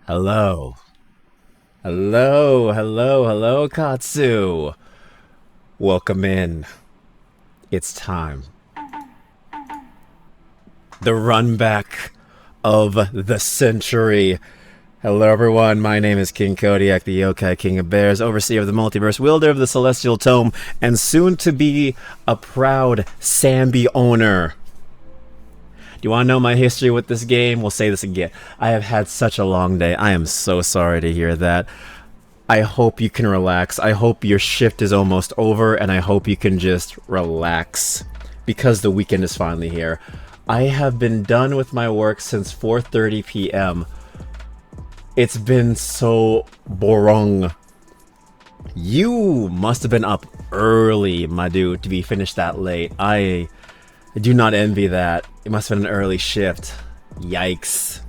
Hello. Hello, Katsu. Welcome in. It's time. The run back of the century. Hello, everyone. My name is King Kodiak, the Yokai King of Bears, overseer of the multiverse, wielder of the Celestial Tome, and soon to be a proud SAnby owner. Do you want to know my history with this game? We'll say this again. I have had such a long day. I am so sorry to hear that. I hope you can relax. I hope your shift is almost over, and I hope you can just relax because the weekend is finally here. I have been done with my work since 4:30 p.m. It's been so boring. You must have been up early, my dude, to be finished that late. I do not envy that. It must have been an early shift. Yikes.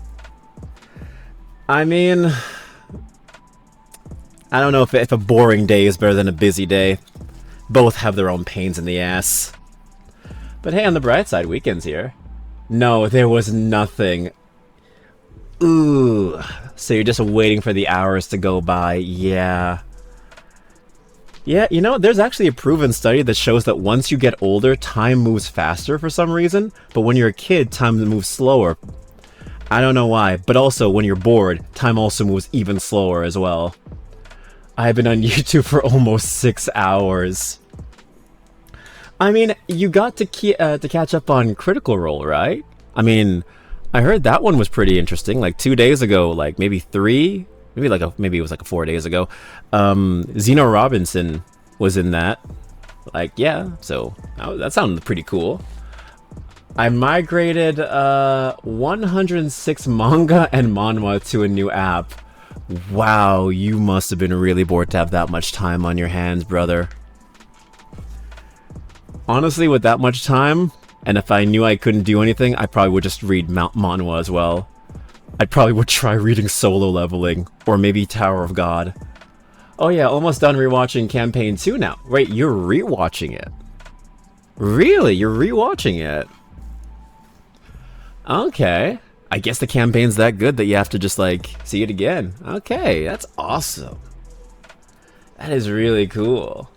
I mean, I don't know if a boring day is better than a busy day. Both have their own pains in the ass. But hey, on the bright side, weekend's here. No, there was nothing. Ooh. So you're just waiting for the hours to go by. Yeah. Yeah, you know, there's actually a proven study that shows that once you get older, time moves faster for some reason, but when you're a kid, time moves slower. I don't know why, but also when you're bored, time also moves even slower as well. I've been on YouTube for almost 6 hours. I mean, you got to catch up on Critical Role, right? I mean, I heard that one was pretty interesting, like 2 days ago, like maybe 3? Maybe it was like 4 days ago. Zeno Robinson was in that. Like, yeah, so that sounded pretty cool. I migrated 106 manga and manhwa to a new app. Wow, you must have been really bored to have that much time on your hands, brother. Honestly, with that much time, and if I knew I couldn't do anything, I probably would just read manhwa as well. I probably would try reading Solo Leveling, or maybe Tower of God. Oh yeah, almost done rewatching Campaign 2 now. Wait, you're rewatching it? Really? You're rewatching it? Okay. I guess the campaign's that good that you have to just, like, see it again. Okay, that's awesome. That is really cool.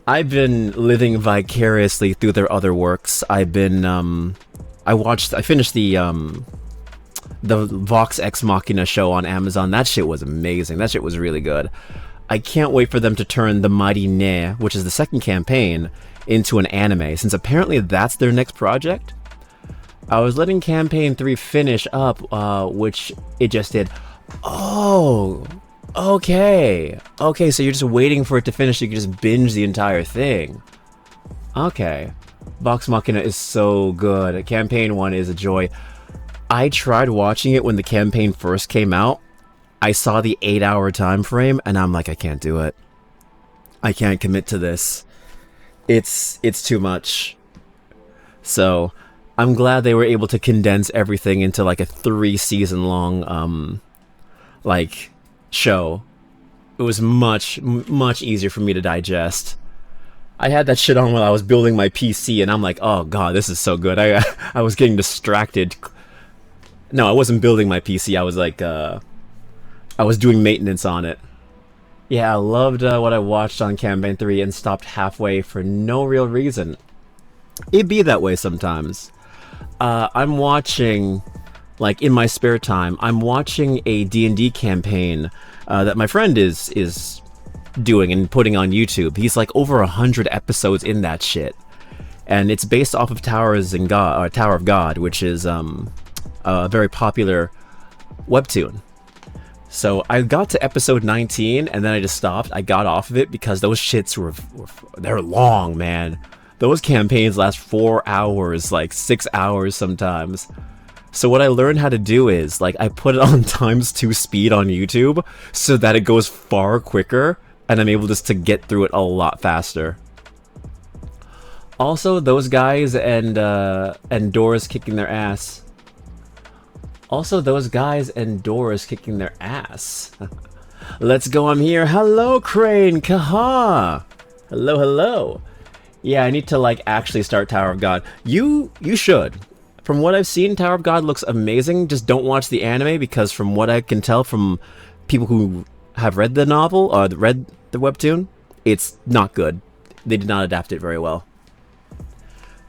I've been living vicariously through their other works. I've been, I finished the Vox Ex Machina show on Amazon. That shit was amazing. That shit was really good. I can't wait for them to turn The Mighty Ne, which is the second campaign, into an anime, since apparently that's their next project. I was letting Campaign 3 finish up, which it just did. Oh, okay. Okay, so you're just waiting for it to finish so you can just binge the entire thing. Okay. Vox Machina is so good. Campaign 1 is a joy. I tried watching it when the campaign first came out. I saw the 8-hour time frame, and I'm like, I can't do it. I can't commit to this. It's too much. So, I'm glad they were able to condense everything into like a 3-season long, like, show. It was much easier for me to digest. I had that shit on while I was building my PC, and I'm like, oh god, this is so good. I was getting distracted. No, I wasn't building my PC. I was like, I was doing maintenance on it. Yeah, I loved what I watched on Campaign 3 and stopped halfway for no real reason. It'd be that way sometimes. I'm watching, like, in my spare time, I'm watching a D&D campaign that my friend is doing and putting on YouTube. He's like over 100 episodes in that shit. And it's based off of Tower of God, which is a very popular webtoon. So I got to episode 19 and then I just stopped. I got off of it because those shits they're long, man. Those campaigns last 4 hours, like 6 hours sometimes. So what I learned how to do is, like, I put it on ×2 speed on YouTube so that it goes far quicker and I'm able just to get through it a lot faster. Also, those guys and Dora's kicking their ass. Let's go, I'm here. Hello, Crane. Kaha. Hello. Yeah, I need to, like, actually start Tower of God. You should. From what I've seen, Tower of God looks amazing. Just don't watch the anime, because from what I can tell from people who have read the novel, or read the webtoon, it's not good. They did not adapt it very well.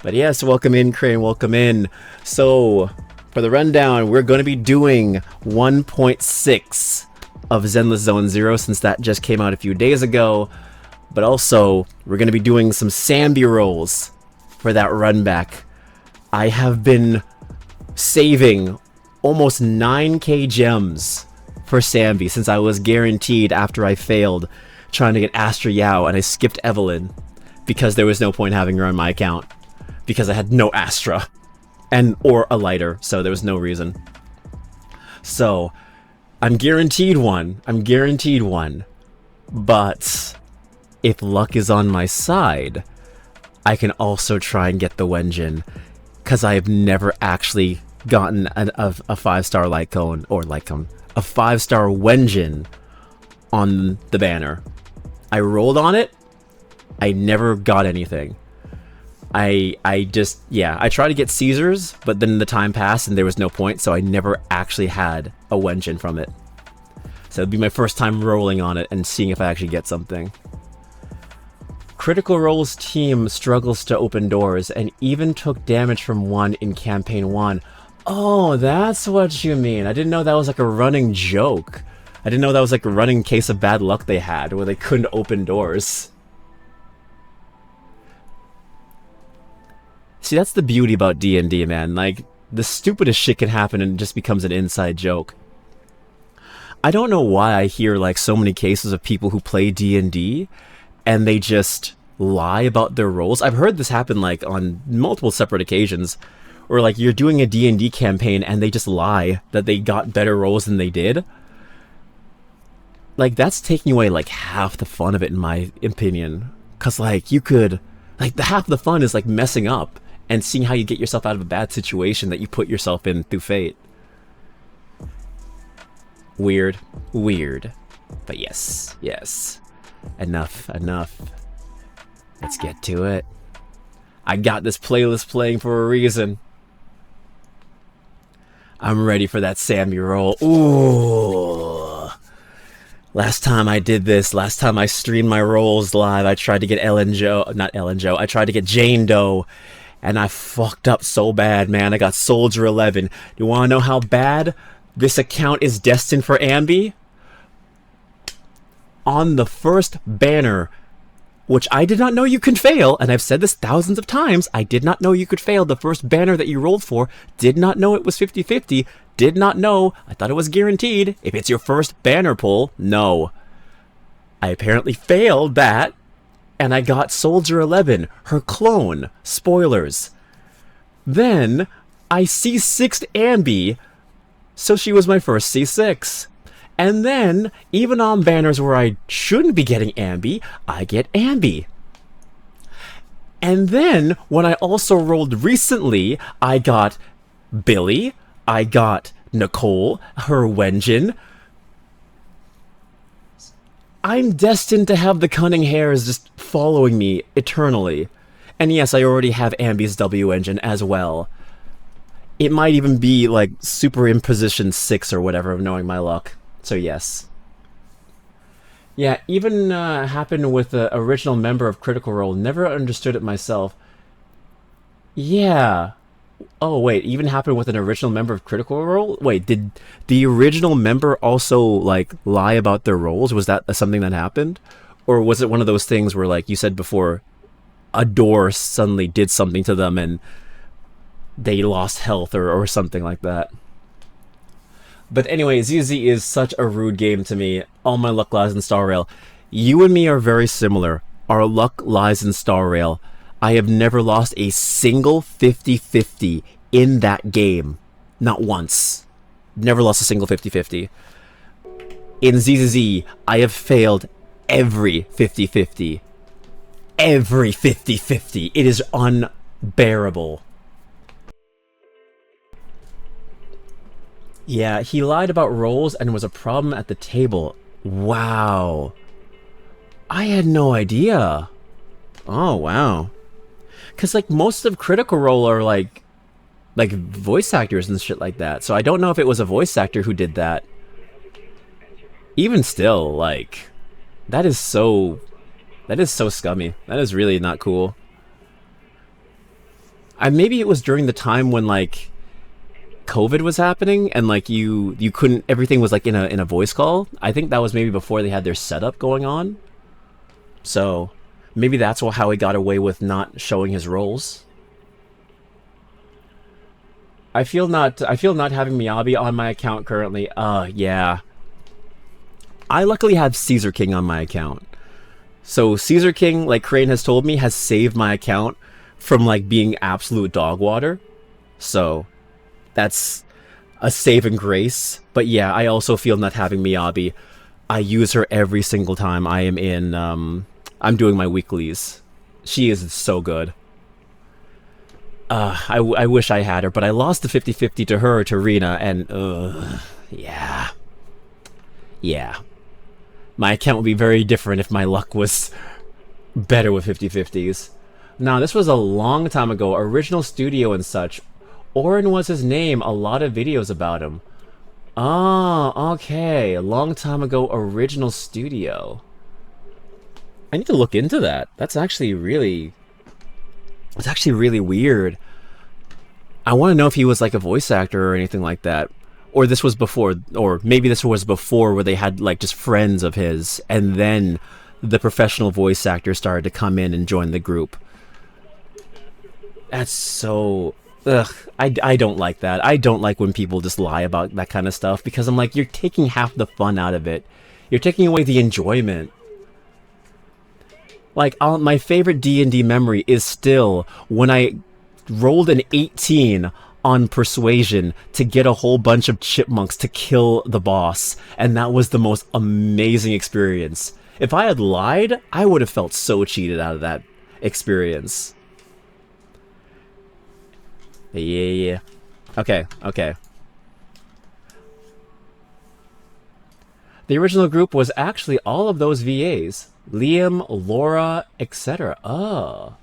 But yes, welcome in, Crane, welcome in. So, for the rundown, we're going to be doing 1.6 of Zenless Zone Zero, since that just came out a few days ago. But also, we're going to be doing some SAnby rolls for that run back. I have been saving almost 9k gems for SAnby since I was guaranteed after I failed trying to get Astra Yao, and I skipped Evelyn because there was no point having her on my account because I had no Astra or a lighter, so there was no reason. So I'm guaranteed one. But if luck is on my side, I can also try and get the Wenjin, because I have never actually gotten a 5-star light cone, or light cone, a 5-star Wenjin on the banner. I rolled on it. I never got anything. I tried to get Caesars, but then the time passed and there was no point, so I never actually had a Wenjin from it. So it'd be my first time rolling on it and seeing if I actually get something. Critical Role's team struggles to open doors and even took damage from one in Campaign 1. Oh, that's what you mean. I didn't know that was like a running joke. I didn't know that was like a running case of bad luck they had, where they couldn't open doors. See, that's the beauty about D&D, man. Like, the stupidest shit can happen and it just becomes an inside joke. I don't know why I hear like so many cases of people who play D&D and they just lie about their roles. I've heard this happen like on multiple separate occasions, or like you're doing a D&D campaign and they just lie that they got better rolls than they did. Like, that's taking away like half the fun of it, in my opinion. Cause like you could, like, the half the fun is like messing up and seeing how you get yourself out of a bad situation that you put yourself in through fate. Weird. But yes. Enough. Let's get to it. I got this playlist playing for a reason. I'm ready for that SAnby roll. Ooh. Last time I did this, last time I streamed my rolls live, I tried to get I tried to get Jane Doe, and I fucked up so bad, man. I got Soldier 11. You wanna know how bad this account is destined for Ambi? On the first banner, which I did not know you can fail, and I've said this thousands of times, I did not know you could fail the first banner that you rolled for, did not know it was 50-50, did not know, I thought it was guaranteed. If it's your first banner pull, no. I apparently failed that, and I got Soldier 11, her clone. Spoilers. Then, I C6'd Ambi, so she was my first C6. And then, even on banners where I shouldn't be getting Ambi, I get Ambi. And then, when I also rolled recently, I got Billy, I got Nicole, her Wenjin. I'm destined to have the cunning hairs just following me eternally. And yes, I already have Ambi's W engine as well. It might even be like super imposition 6 or whatever of knowing my luck. So yes. Yeah, even happened with the original member of Critical Role. Never understood it myself. Yeah. Oh wait, even happened with an original member of Critical Role? Wait, did the original member also like lie about their roles? Was that something that happened? Or was it one of those things where, like you said before, a door suddenly did something to them and they lost health or something like that? But anyway, ZZ is such a rude game to me. All my luck lies in Star Rail. You and me are very similar. Our luck lies in Star Rail. I have never lost a single 50-50 in that game. Not once. Never lost a single 50-50. In ZZZ, I have failed every 50-50. Every 50-50. It is unbearable. Yeah, he lied about roles and was a problem at the table. Wow. I had no idea. Oh, wow. Because, like, most of Critical Role are, like, like voice actors and shit like that. So I don't know if it was a voice actor who did that. Even still, like, that is so scummy. That is really not cool. Maybe it was during the time when like COVID was happening and like you couldn't, everything was like in a voice call. I think that was maybe before they had their setup going on. So maybe that's how he got away with not showing his roles. I feel not having Miyabi on my account currently. Yeah. I luckily have Caesar King on my account. So Caesar King, like Crane has told me, has saved my account from like being absolute dog water. So that's a saving grace. But yeah, I also feel not having Miyabi. I use her every single time I am in, I'm doing my weeklies. She is so good. I wish I had her, but I lost the 50-50 to her, to Rena, and, yeah. Yeah. My account would be very different if my luck was better with 50-50s. Now, this was a long time ago, original studio and such. Orin was his name, a lot of videos about him. Ah, okay, a long time ago, original studio. I need to look into that. That's actually really weird. I want to know if he was like a voice actor or anything like that. Or this was before, or maybe this was before where they had like just friends of his, and then the professional voice actor started to come in and join the group. That's so... Ugh, I don't like that. I don't like when people just lie about that kind of stuff, because I'm like, you're taking half the fun out of it. You're taking away the enjoyment. Like, my favorite D&D memory is still when I rolled an 18 on Persuasion to get a whole bunch of chipmunks to kill the boss, and that was the most amazing experience. If I had lied, I would have felt so cheated out of that experience. Yeah. Okay. The original group was actually all of those VAs. Liam, Laura, etc. Oh.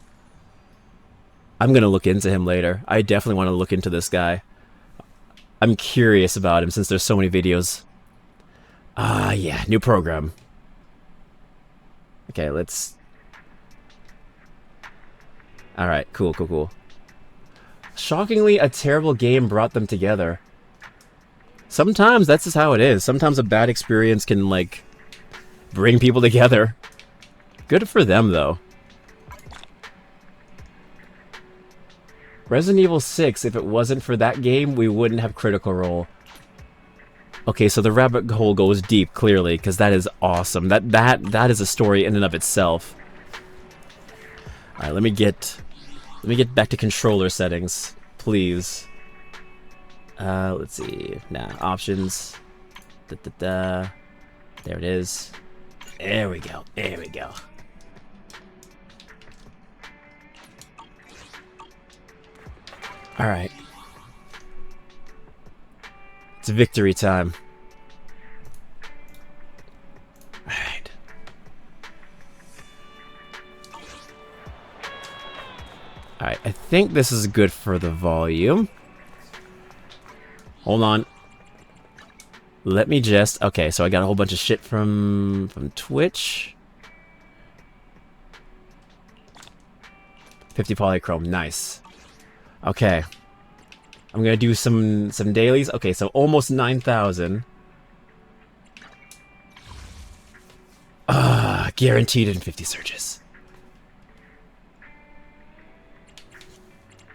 I'm gonna look into him later. I definitely want to look into this guy. I'm curious about him since there's so many videos. Yeah, new program. Okay, let's... Alright, cool. Shockingly, a terrible game brought them together. Sometimes that's just how it is. Sometimes a bad experience can, like, bring people together. Good for them, though. Resident Evil 6, if it wasn't for that game, we wouldn't have Critical Role. Okay, so the rabbit hole goes deep, clearly, because that is awesome. That is a story in and of itself. Alright, let me get back to controller settings, please. Let's see. Options. There it is. There we go. Alright. It's victory time. Alright. Alright, I think this is good for the volume. Hold on. Let me just... Okay, so I got a whole bunch of shit from Twitch. 50 polychrome, nice. Okay. I'm gonna do some dailies. Okay, so almost 9,000. Guaranteed in 50 searches.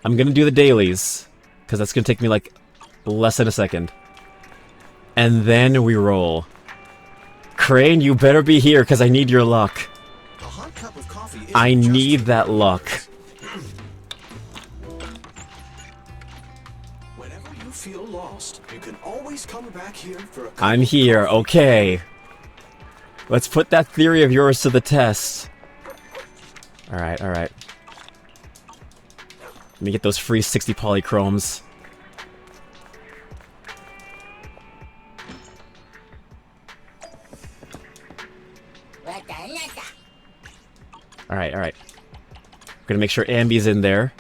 I'm gonna do the dailies, because that's gonna take me like less than a second. And then we roll. Crane, you better be here, because I need your luck. A hot cup of coffee is I need that luck. Whenever you feel lost, you can always come back here for a cup I'm of here, coffee. okay. Let's put that theory of yours to the test. Alright. Let me get those free 60 polychromes. Alright. Gonna make sure Ambi's in there.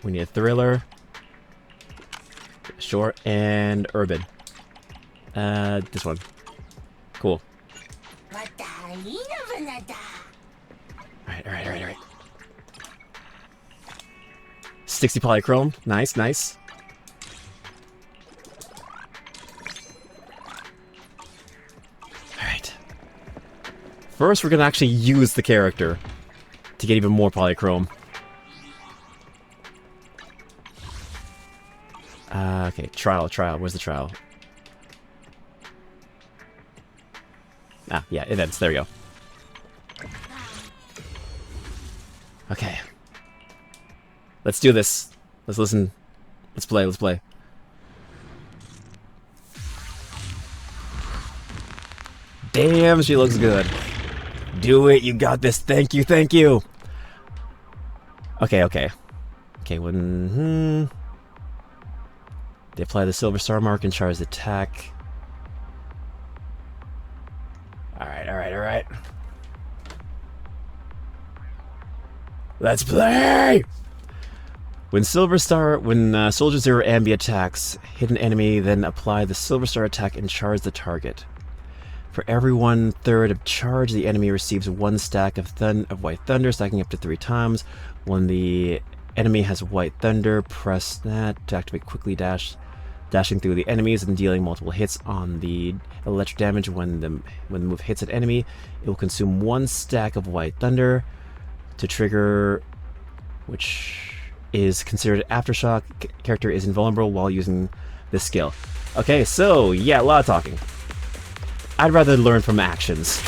We need a thriller. Short and urban. This one. Cool. Alright. 60 polychrome. Nice, nice. Alright. First, we're gonna actually use the character to get even more polychrome. Okay, trial. Where's the trial? Ah, yeah, events. There we go. Okay. Let's do this. Let's listen. Let's play. Damn, she looks good. Do it, you got this. Thank you. Okay, when... They apply the silver star mark and charge the attack. Alright. Let's play! When Soldier Zero Ambi attacks, hit an enemy, then apply the silver star attack and charge the target. For every 1/3 of charge, the enemy receives 1 stack of White Thunder, stacking up to 3 times. When the enemy has White Thunder, press that to activate quickly dashing through the enemies and dealing multiple hits on the electric damage. When the move hits an enemy, it will consume 1 stack of White Thunder to trigger, which is considered aftershock. Character is invulnerable while using this skill. Okay, so yeah, a lot of talking. I'd rather learn from actions.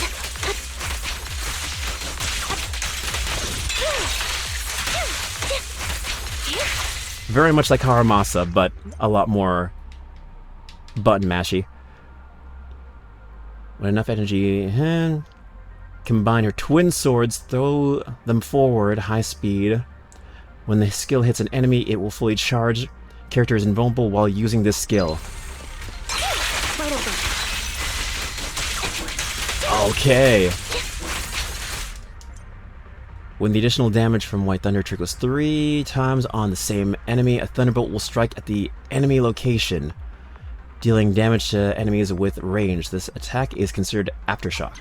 Very much like Haramasa, but a lot more button mashy. When enough energy, combine your twin swords, throw them forward, high speed. When the skill hits an enemy, it will fully charge. Character is invulnerable while using this skill. Okay. When the additional damage from White Thunder triggers 3 times on the same enemy, a Thunderbolt will strike at the enemy location, dealing damage to enemies with range. This attack is considered aftershock.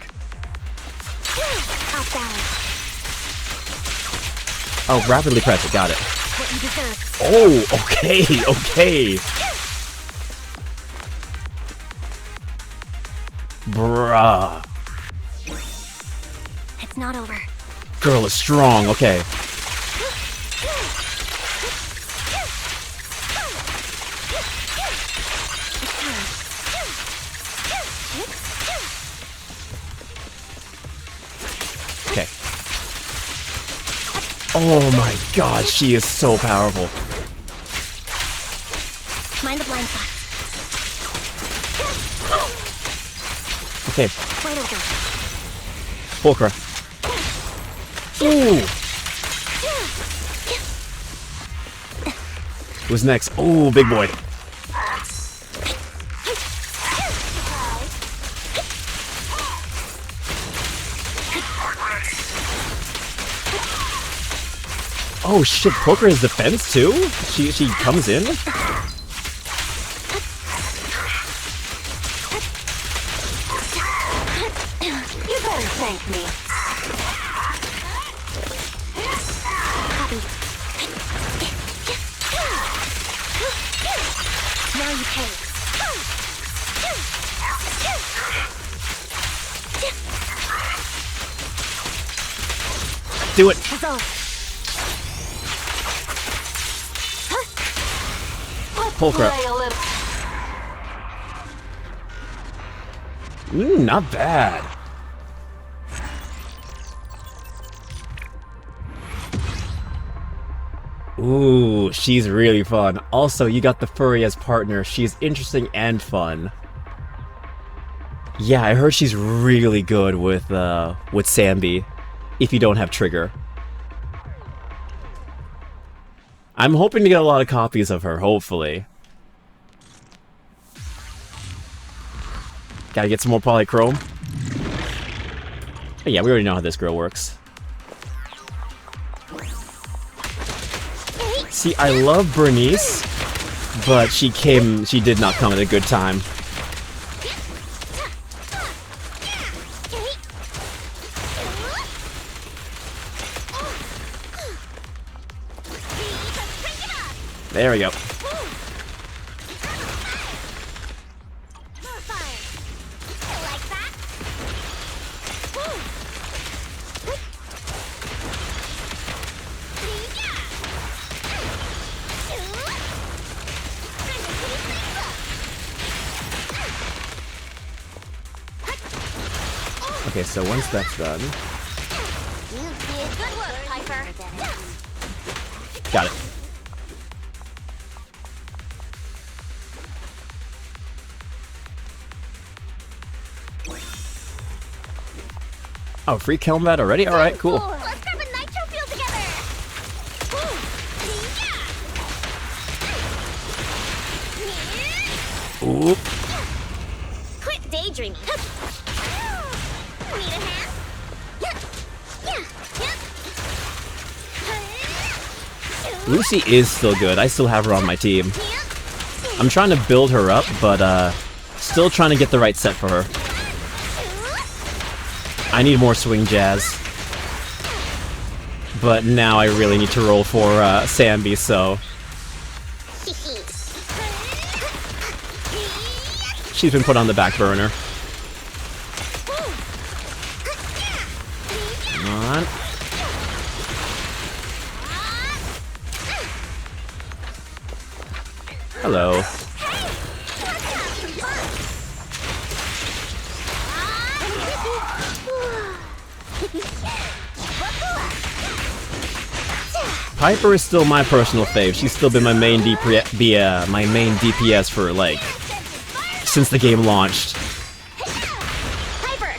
Oh, rapidly press it. Got it. Oh, okay. Bruh. It's not over. Girl is strong. Okay. Okay. Oh my god, she is so powerful. Mind the blind spot. Okay. Right over. Fulcra. Ooh. Who's next? Oh, big boy. Oh shit, Poker has defense too? She comes in? You better thank me. Copy. Now you pay. Do it! Resolve. Pulcra. Not bad. Ooh, she's really fun. Also, you got the furry as partner. She's interesting and fun. Yeah, I heard she's really good with SAnby, if you don't have Trigger. I'm hoping to get a lot of copies of her, hopefully. Gotta get some more polychrome. Oh, yeah, we already know how this girl works. See, I love Bernice, but she did not come at a good time. There we go. Okay, so once that's done... Good work, Piper. Got it. Oh, free combat already? Alright, cool. Let's grab a nitro field together. Oop. Quit daydreaming. Need a hand? Lucy is still good. I still have her on my team. I'm trying to build her up, but still trying to get the right set for her. I need more swing jazz. But now I really need to roll for SAnby, so... She's been put on the back burner. Come on. Hello. Piper is still my personal fave. She's still been my main DPS for like since the game launched. Piper.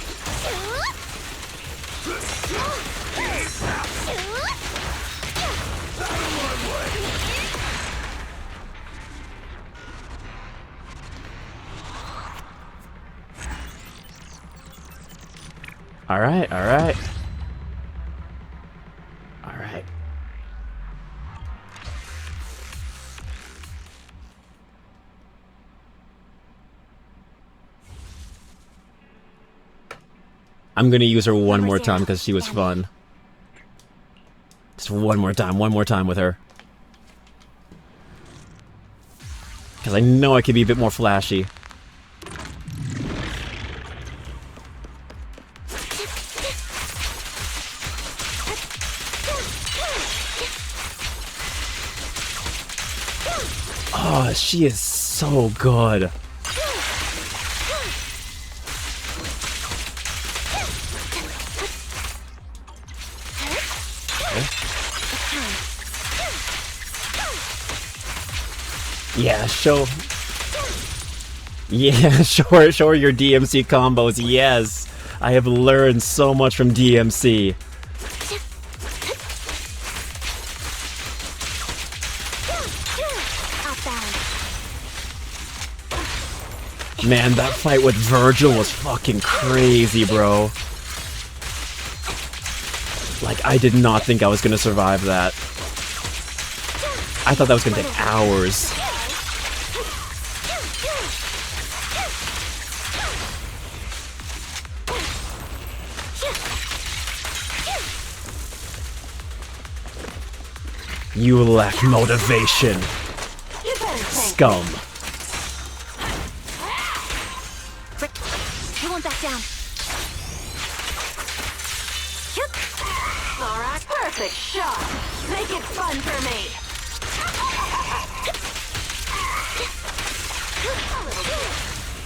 All right, all right. All right. I'm gonna use her one more time because she was fun. Just one more time with her. Because I know I could be a bit more flashy. Oh, she is so good. Yeah, show her your DMC combos. Yes, I have learned so much from DMC. Man, that fight with Virgil was fucking crazy, bro. Like, I did not think I was gonna survive that. I thought that was gonna take hours. You lack motivation. Scum. You won't back down. Alright, perfect shot. Make it fun for me.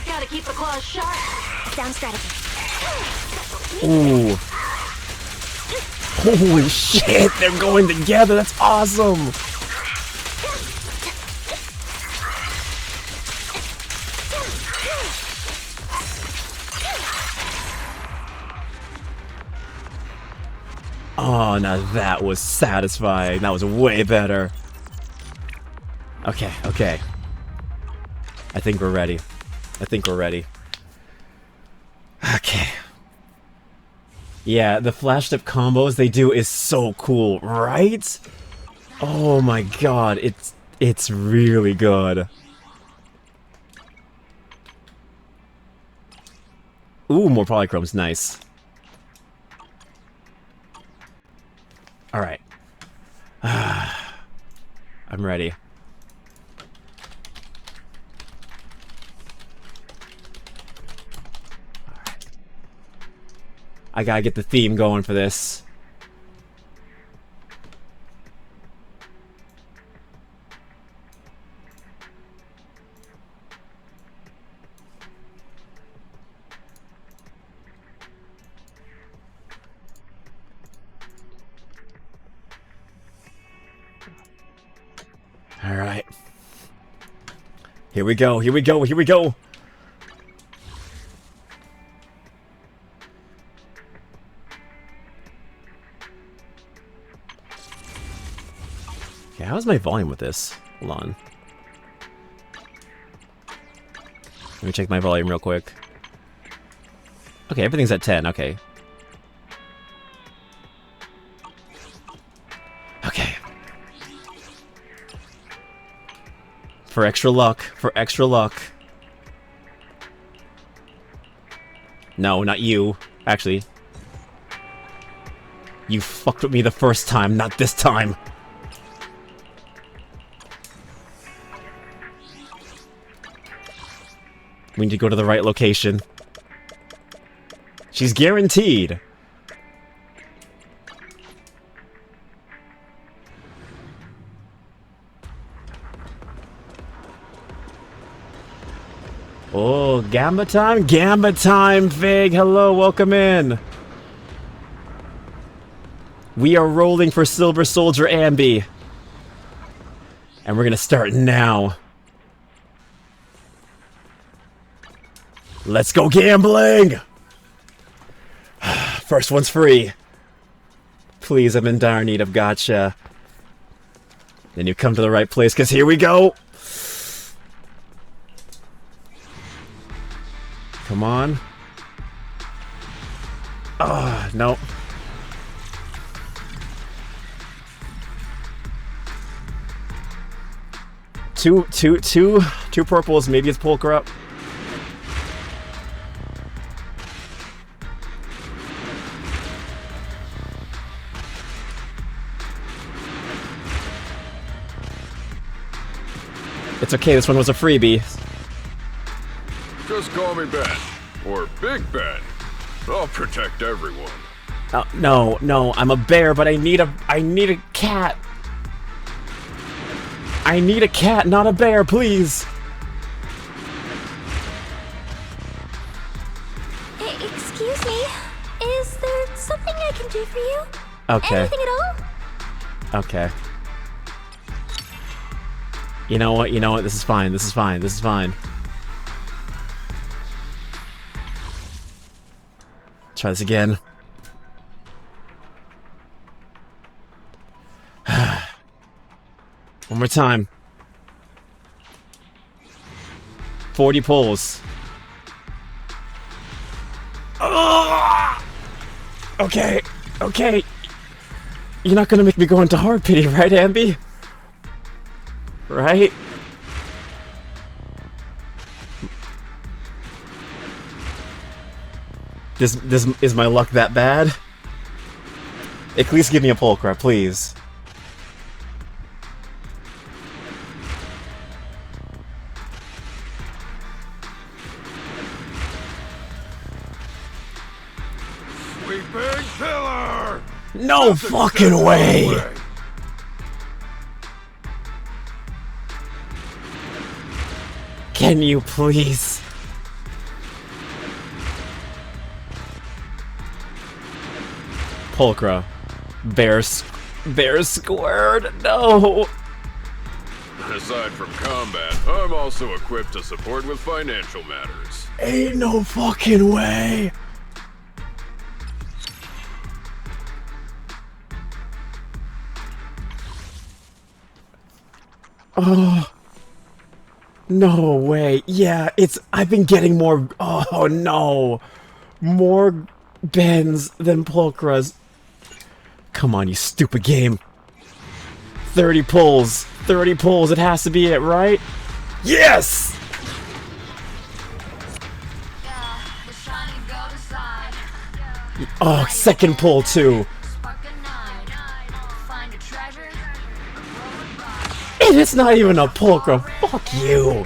Gotta keep the claws sharp. Down strategy. Ooh. Holy shit, they're going together. That's awesome. Oh, now that was satisfying. That was way better. Okay, okay. I think we're ready. Okay. Yeah, the flash step combos they do is so cool, right? Oh my god, it's really good. Ooh, more polychromes, nice. Alright. I'm ready. Alright. I gotta get the theme going for this. Alright. Here we go, here we go, here we go! Okay, how's my volume with this? Hold on. Let me check my volume real quick. Okay, everything's at 10, okay. Okay. For extra luck, for extra luck. No, not you. Actually. You fucked with me the first time, not this time. We need to go to the right location. She's guaranteed. Oh, Gamba time? Gamba time, Fig! Hello, welcome in! We are rolling for Silver Soldier SAnby. And we're gonna start now. Let's go gambling! First one's free. Please, I'm in dire need of Gatcha. Then you come to the right place, because here we go! Come on. Ah, no. Two purples, maybe it's Polka up. It's okay, this one was a freebie. Just call me Ben, or Big Ben. I'll protect everyone. No, no, I'm a bear, but I need a cat. I need a cat, not a bear, please. Excuse me. Is there something I can do for you? Okay. Anything at all? Okay. You know what? This is fine. This is fine. This is fine. Try this again. One more time. 40 pulls. Oh! Okay, okay. You're not gonna make me go into hard pity, right, SAnby? Right? This is my luck that bad? At least give me a Polka, please. Sleeping Pillar! No fucking way! Can you please? Pulchra. Bear squared. No. Aside from combat, I'm also equipped to support with financial matters. Ain't no fucking way. Oh. No way. Yeah, I've been getting more. Oh no. More Bens than Pulchras. Come on, you stupid game. 30 pulls. 30 pulls. It has to be it, right? Yes! Oh, second pull, too. And it's not even a pulcra. Fuck you.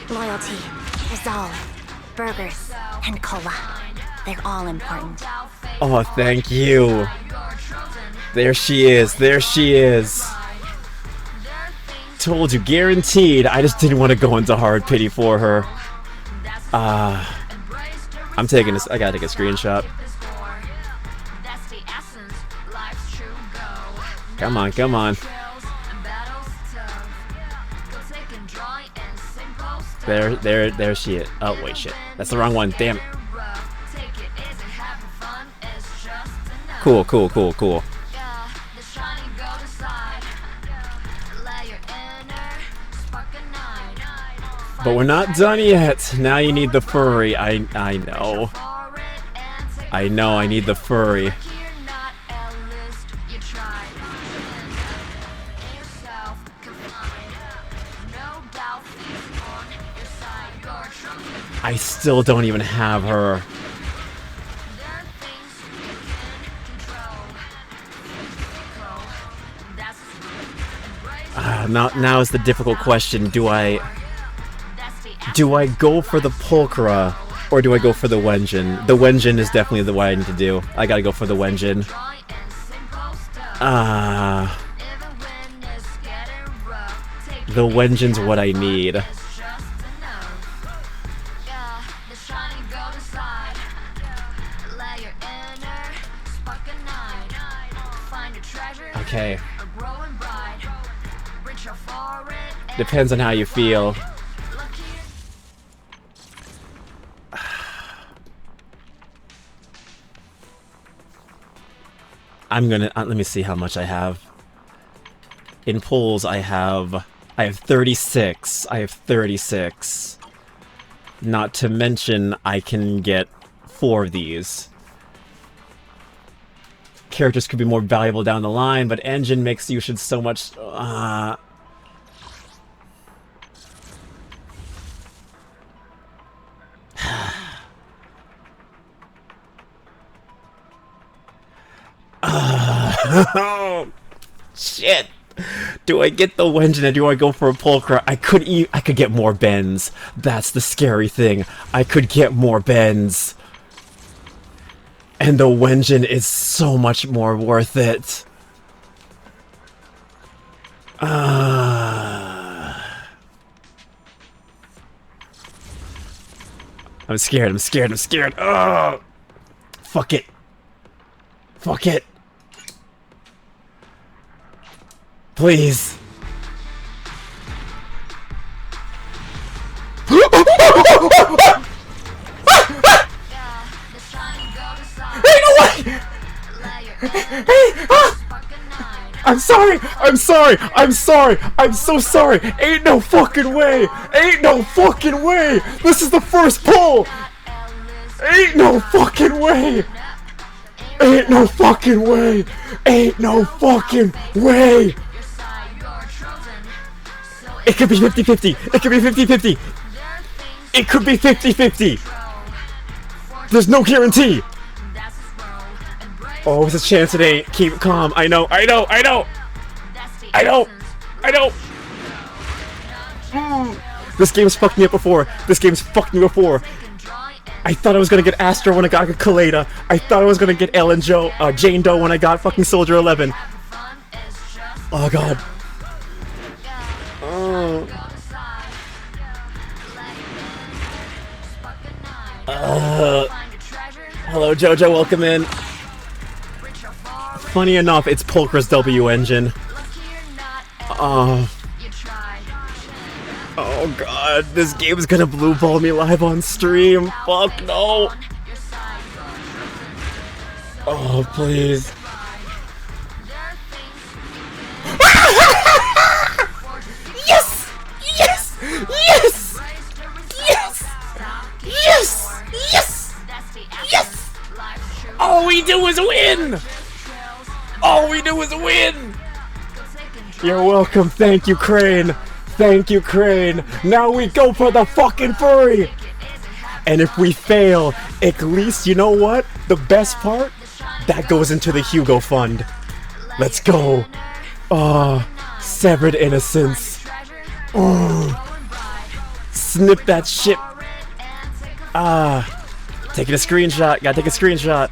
Loyalty, resolve, burgers, and cola. They're all important. Oh, thank you. There she is. There she is. Told you, guaranteed. I just didn't want to go into hard pity for her. I'm taking this. I gotta take a screenshot. Come on, come on. There she is. Oh, wait, shit. That's the wrong one. Damn. Cool, cool, cool, cool. But we're not done yet. Now you need the furry. I know. I know I need the furry. I still don't even have her. Now is the difficult question. Do I go for the Pulchra or do I go for the Wenjin? The Wenjin is definitely the way I need to do. I gotta go for the Wenjin. The Wenjin's what I need. Okay. Depends on how you feel. I'm gonna let me see how much I have. In pulls, I have 36. I have 36. Not to mention, I can get 4 of these. Characters could be more valuable down the line, but engine makes usage so much. Oh, shit. Do I get the Wenjin or do I go for a Pulchra? I could get more bends. That's the scary thing. I could get more bends. And the Wenjin is so much more worth it. I'm scared, I'm scared, I'm scared. Oh! Fuck it. Fuck it. Please. Hey, no way! I'm sorry! I'm sorry! I'm sorry! I'm so sorry! Ain't no fucking way! Ain't no fucking way! This is the first pull! Ain't no fucking way! Ain't no fucking way! Ain't no fucking way! It could be 50-50! It could be 50-50! It could be 50-50! There's no guarantee! Oh, there's a chance it ain't. Keep it calm. I know, I know, I know! I know! I know! This game's fucked me up before. This game's fucked me before. I thought I was gonna get Astro when I got Kaleda. I thought I was gonna get Ellen Jane Doe when I got fucking Soldier 11. Oh god. Hello Jojo, welcome in. Funny enough, it's Pulchra's W engine. Oh god, this game's gonna blue ball me live on stream. Fuck no. Oh please. Yes! Yes! Yes! Yes! Yes! Yes! Yes! All we do is win! All we do is win! You're welcome, thank you, Crane. Thank you, Crane. Now we go for the fucking furry! And if we fail, at least, you know what? The best part? That goes into the Hugo Fund. Let's go. Severed innocence. Snip that shit. Taking a screenshot. Gotta take a screenshot.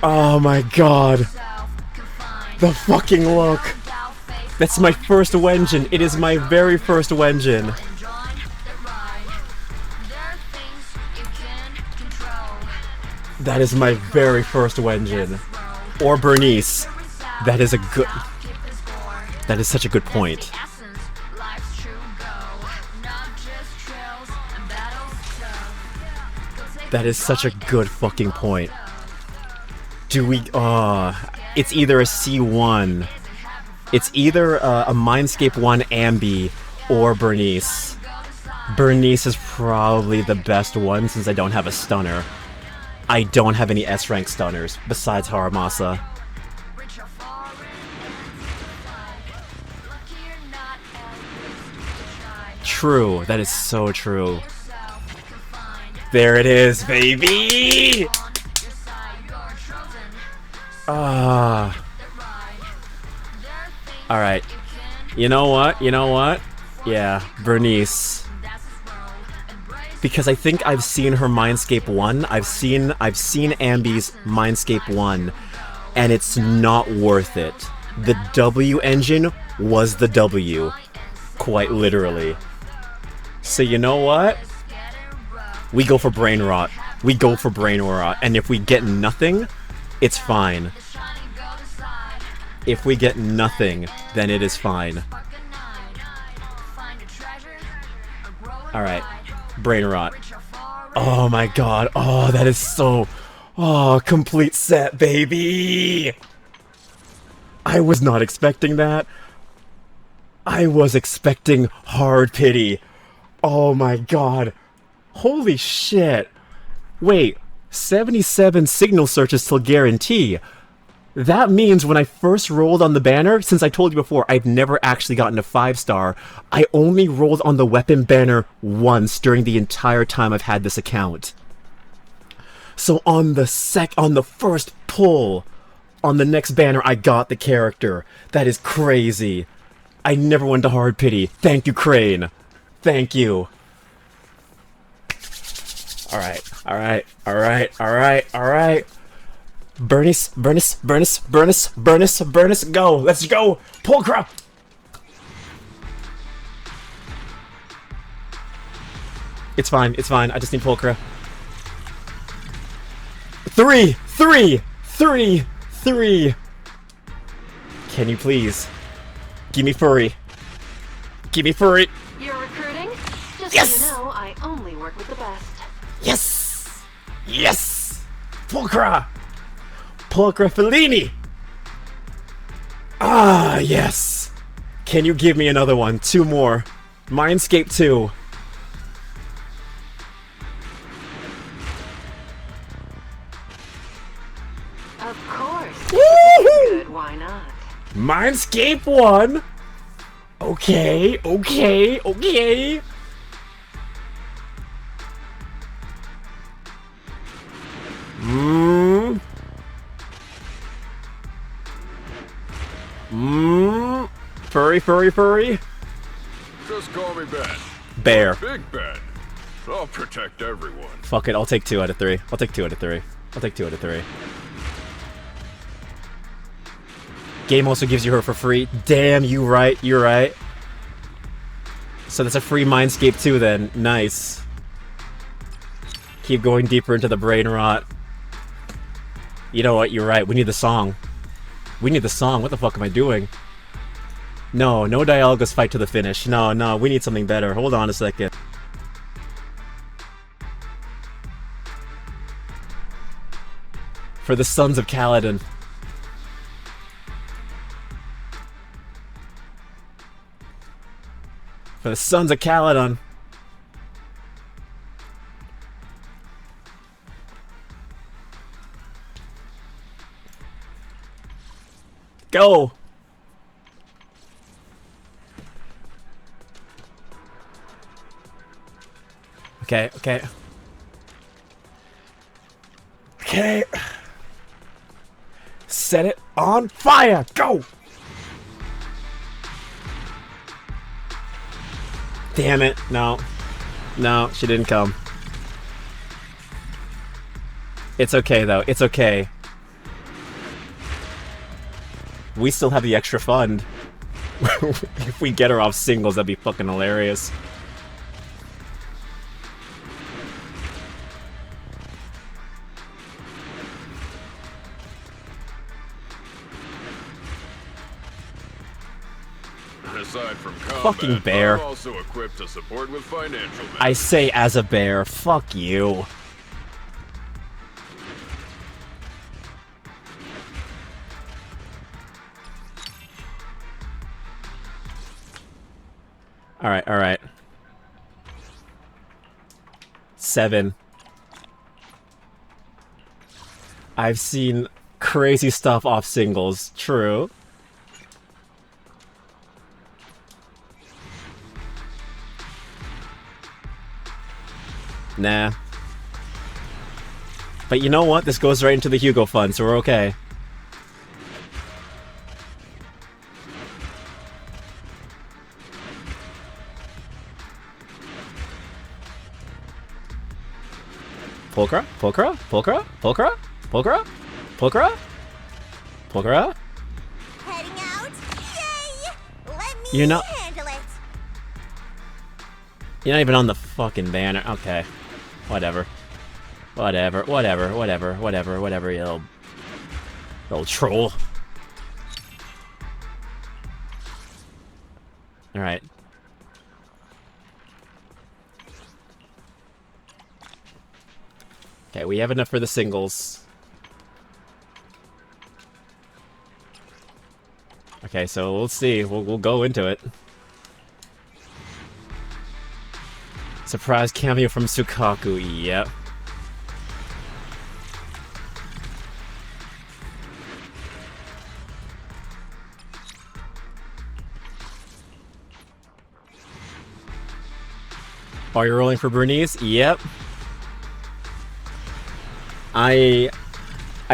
Oh my god. The fucking look. That's my first Wenjin. It is my very first Wenjin. That is my very first Wenjin. Or Bernice. That is a good... That is such a good point. That is such a good fucking point. Do we... it's either a C1. It's either a Mindscape 1 Ambi or Bernice. Bernice is probably the best one since I don't have a stunner. I don't have any S-rank stunners besides Haramasa. True, that is so true. There it is, baby! Alright. You know what? You know what? Yeah, Bernice. Because I think I've seen her Mindscape 1. I've seen Ambi's Mindscape 1, and it's not worth it. The W engine was the W. Quite literally. So you know what? We go for brain rot. We go for brain rot. And if we get nothing, it's fine. If we get nothing, then it is fine. Alright. Brain rot. Oh my god. Oh, that is so... Oh, complete set, baby! I was not expecting that. I was expecting hard pity. Oh my god. Holy shit. Wait, 77 signal searches till guarantee. That means when I first rolled on the banner, since I told you before, I've never actually gotten a 5-star, I only rolled on the weapon banner once during the entire time I've had this account. So on the first pull, on the next banner, I got the character. That is crazy. I never went to hard pity. Thank you, Crane. Thank you. Alright, alright, alright, alright, alright. Bernice, Bernice, Bernice, Bernice, Bernice, Bernice, go! Let's go! Pulcra! It's fine, it's fine. I just need Pulcra. 3! 3! 3! 3! Can you please? Give me furry. Give me furry! You're recruiting? Just Yes! so you know, I only work with the best. Yes! Yes! Pulcra! Pulcra Fellini! Ah, yes! Can you give me another one? 2 more. Mindscape 2. Of course. Good, why not? Mindscape 1! Okay, okay, okay! Furry, furry, furry. Just call me Ben. Bear. Big Ben. I'll protect everyone. Fuck it, I'll take 2 out of 3. I'll take 2 out of 3. I'll take 2 out of 3. Game also gives you her for free. Damn, you right, you're right. So that's a free Mindscape 2 then. Nice. Keep going deeper into the brain rot. You know what, you're right. We need the song. We need the song. What the fuck am I doing? No, no Dialga's fight to the finish. No, no, we need something better. Hold on a second. For the Sons of Kaladin. For the Sons of Kaladin. Go! Okay, okay. Okay. Set it on fire! Go! Damn it. No. No, she didn't come. It's okay, though. It's okay. We still have the extra fund. If we get her off singles, that'd be fucking hilarious. Aside from combat, Fucking bear. I'm also equipped to support with financial matters. I say as a bear, fuck you. Alright, alright. 7. I've seen crazy stuff off singles, true. Nah. But you know what? This goes right into the Hugo Fund, so we're okay. Pulcra? Pulcra? Pulcra? Pulcra? Pulcra? Pulcra? Pulcra? Heading out? Yay! Let me You're not- handle it. You're not even on the fucking banner. Okay. Whatever. Whatever, whatever, whatever, whatever, whatever, you little troll. Alright. Okay, we have enough for the singles. Okay, so we'll see. We'll go into it. Surprise cameo from Sukaku, yep. Are you rolling for Bernice? Yep. I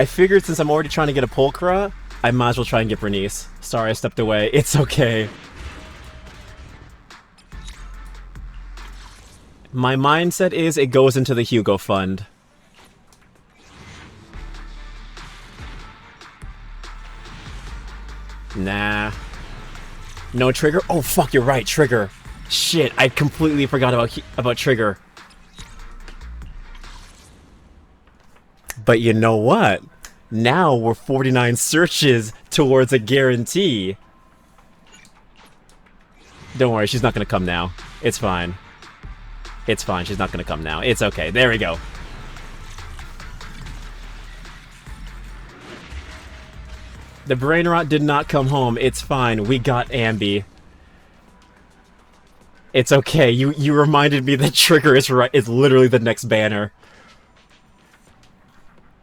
figured since I'm already trying to get a Pulcra, I might as well try and get Bernice. Sorry, I stepped away. It's okay. My mindset is it goes into the Hugo Fund. Nah. No trigger? Oh fuck, you're right, trigger. Shit, I completely forgot about trigger. But you know what? Now we're 49 searches towards a guarantee. Don't worry, she's not gonna come now. It's fine. It's fine, she's not gonna come now. It's okay, there we go. The brain rot did not come home. It's fine, we got SAnby. It's okay, you reminded me that trigger is right, is literally the next banner.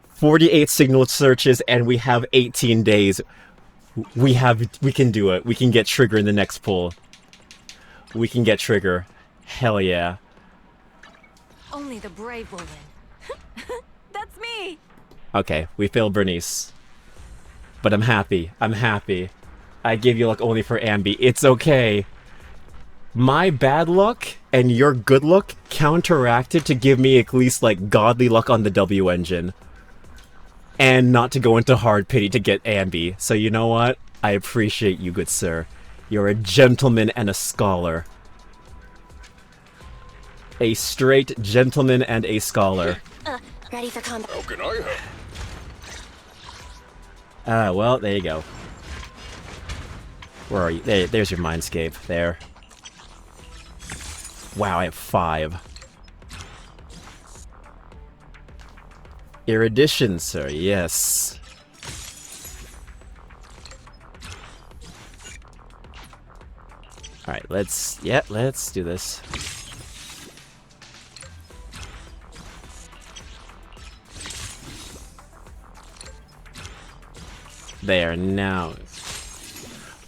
48 signal searches and we have 18 days. We can do it. We can get trigger in the next pull. We can get trigger. Hell yeah. Only the brave will win. That's me! Okay, we failed Bernice. But I'm happy. I'm happy. I gave you luck only for SAnby. It's okay. My bad luck and your good luck counteracted to give me at least, like, godly luck on the W engine. And not to go into hard pity to get SAnby. So you know what? I appreciate you, good sir. You're a gentleman and a scholar. A straight gentleman and a scholar. Ready for combat. How can I help? Well, there you go. Where are you? There's your mindscape. There. Wow, I have 5. Erudition, sir, yes. Alright, let's do this. There, now.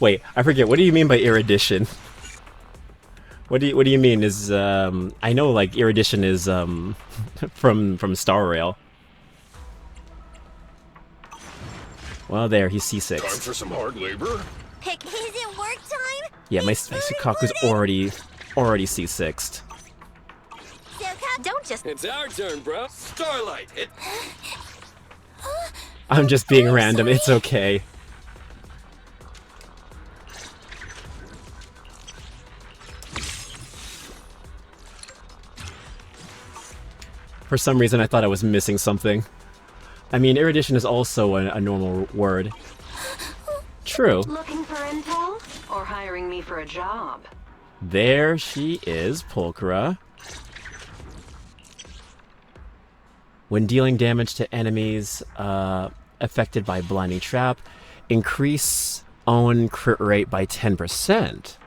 Wait, I forget. What do you mean by erudition? What do you mean? Is I know like erudition is from Star Rail. Well, there he's C6. Time for some hard labor? Heck, is it work time? Yeah, my Sukaku's already C6'd. Don't just. It's our turn, bro. Starlight. I'm just being random. It's okay. For some reason, I thought I was missing something. I mean, erudition is also a normal word. True. Looking for intel? Or hiring me for a job? There she is, Pulchra. When dealing damage to enemies affected by Blinding Trap, increase own crit rate by 10%.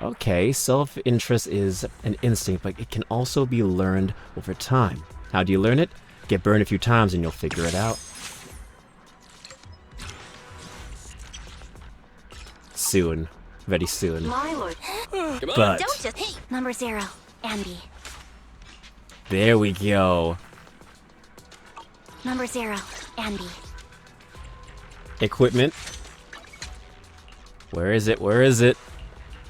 Okay, self-interest is an instinct, but it can also be learned over time. How do you learn it? Get burned a few times and you'll figure it out. Soon. Very soon. Milo. But Don't just. Hey, number 0, SAnby. there we go. Number 0, SAnby. Equipment. Where is it? Where is it?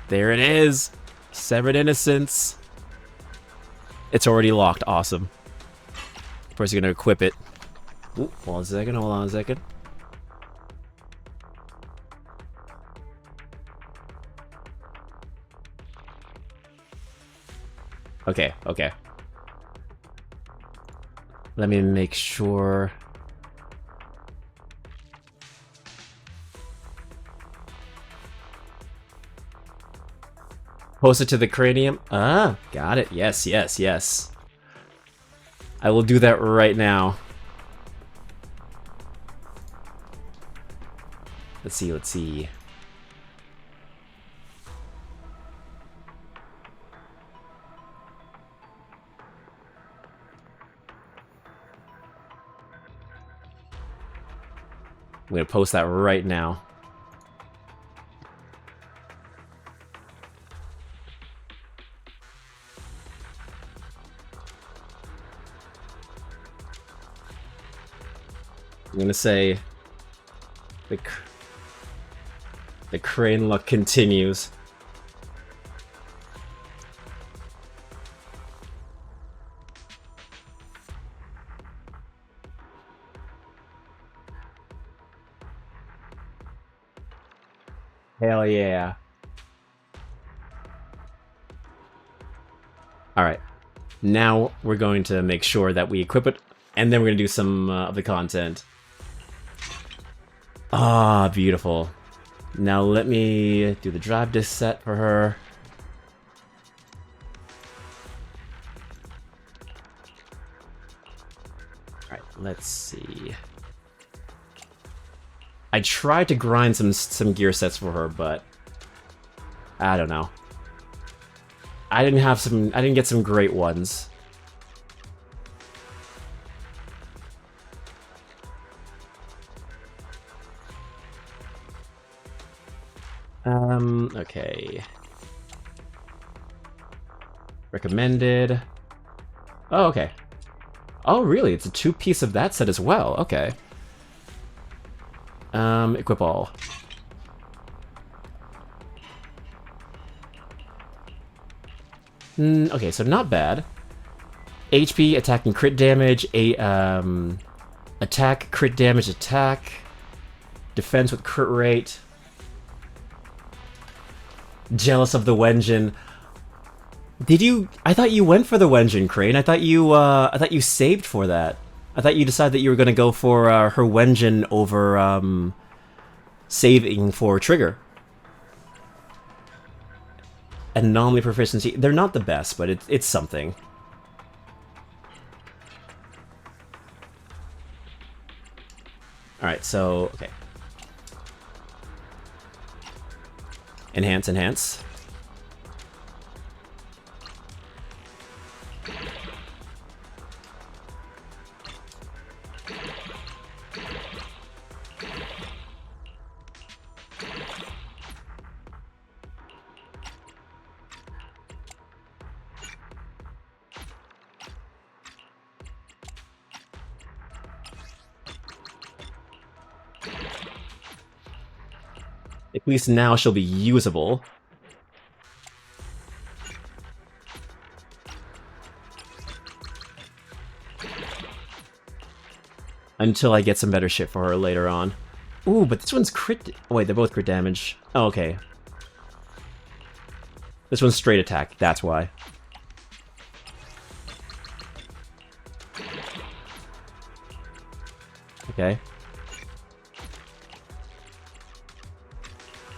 There it is. Severed Innocence. It's already locked. Awesome. First, you're gonna equip it. Ooh, hold on a second. Hold on a second. Okay, okay. Let me make sure. Post it to the cranium. Ah, got it. Yes, yes, yes. I will do that right now. Let's see, let's see. I'm gonna post that right now. I'm gonna say the crane luck continues. Hell yeah. Alright. Now we're going to make sure that we equip it, and then we're going to do some of the content. Ah, beautiful. Now let me do the drive disc set for her. Alright, let's see. I tried to grind some gear sets for her, but I don't know. I didn't get some great ones. Okay. Recommended. Oh, okay. Oh, really? It's a 2-piece of that set as well. Okay. Equip all. Okay, so not bad. HP, attack and crit damage, attack, crit damage, attack, defense with crit rate. Jealous of the Wenjin. Did you? I thought you went for the Wenjin, Crane. I thought you saved for that. I thought you decided that you were gonna go for her Wenjin over saving for Trigger. Anomaly proficiency. They're not the best, but it's something. Alright, so okay. Enhance, enhance. At least now she'll be usable. Until I get some better shit for her later on. Ooh, but this one's crit... Oh, wait, they're both crit damage. Oh, okay. This one's straight attack, that's why. Okay.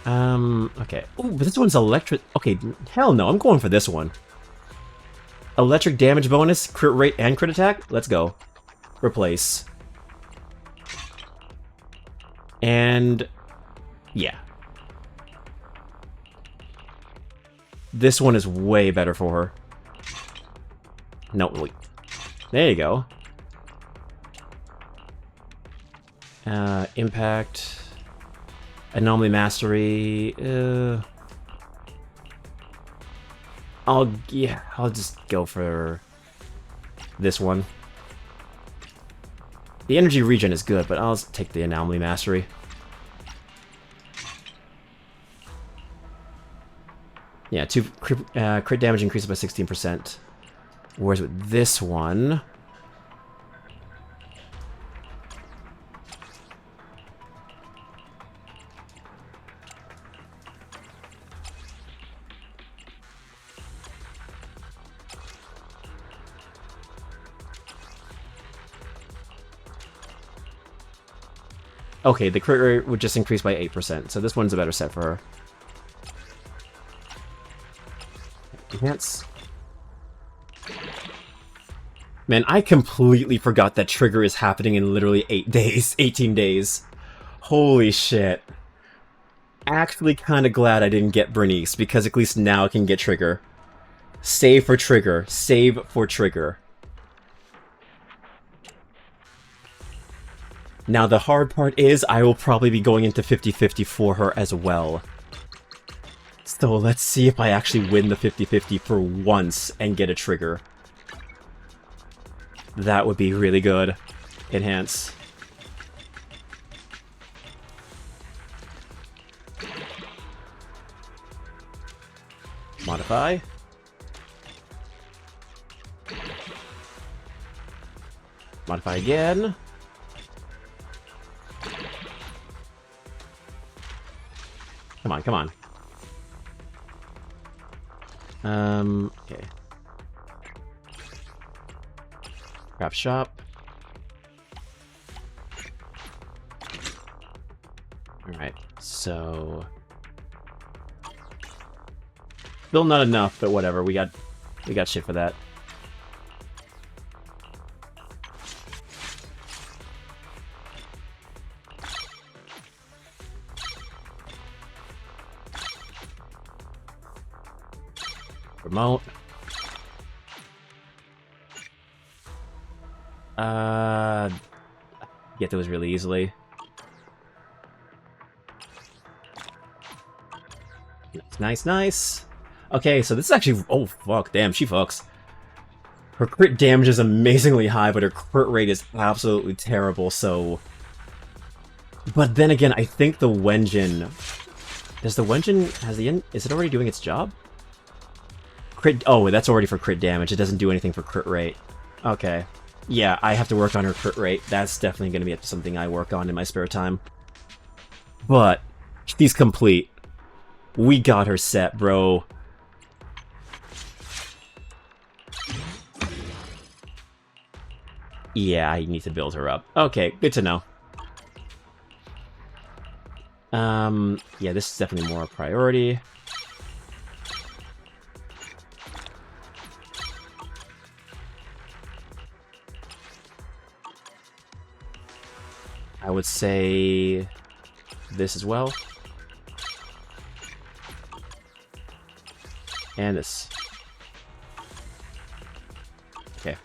Okay. Ooh, but this one's electric... Okay, hell no, I'm going for this one. Electric damage bonus, crit rate, and crit attack? Let's go. Replace. And... yeah. This one is way better for her. No, wait. There you go. Impact... Anomaly Mastery... I'll just go for this one. The energy regen is good, but I'll take the Anomaly Mastery. Yeah, crit damage increases by 16%. Whereas with this one... Okay, the crit rate would just increase by 8%, so this one's a better set for her. Enhance. Man, I completely forgot that trigger is happening in literally 8 days, 18 days. Holy shit. Actually kinda glad I didn't get Bernice, because at least now I can get trigger. Save for trigger. Save for trigger. Now the hard part is I will probably be going into 50-50 for her as well. So let's see if I actually win the 50-50 for once and get a trigger. That would be really good. Enhance. Modify. Modify again. Come on, come on. Okay. Craft shop. Alright, so... Still not enough, but whatever, we got shit for that. Remote. Get those really easily. Nice, nice. Okay, so this is actually... Oh, fuck, damn, she fucks. Her crit damage is amazingly high, but her crit rate is absolutely terrible, so... But then again, I think the Wenjin... Does the Wenjin... Is it already doing its job? Crit... Oh, that's already for crit damage. It doesn't do anything for crit rate. Okay. Yeah, I have to work on her crit rate. That's definitely going to be something I work on in my spare time. But, she's complete. We got her set, bro. Yeah, I need to build her up. Okay, good to know. Yeah, this is definitely more a priority. I would say this as well. And this. Okay.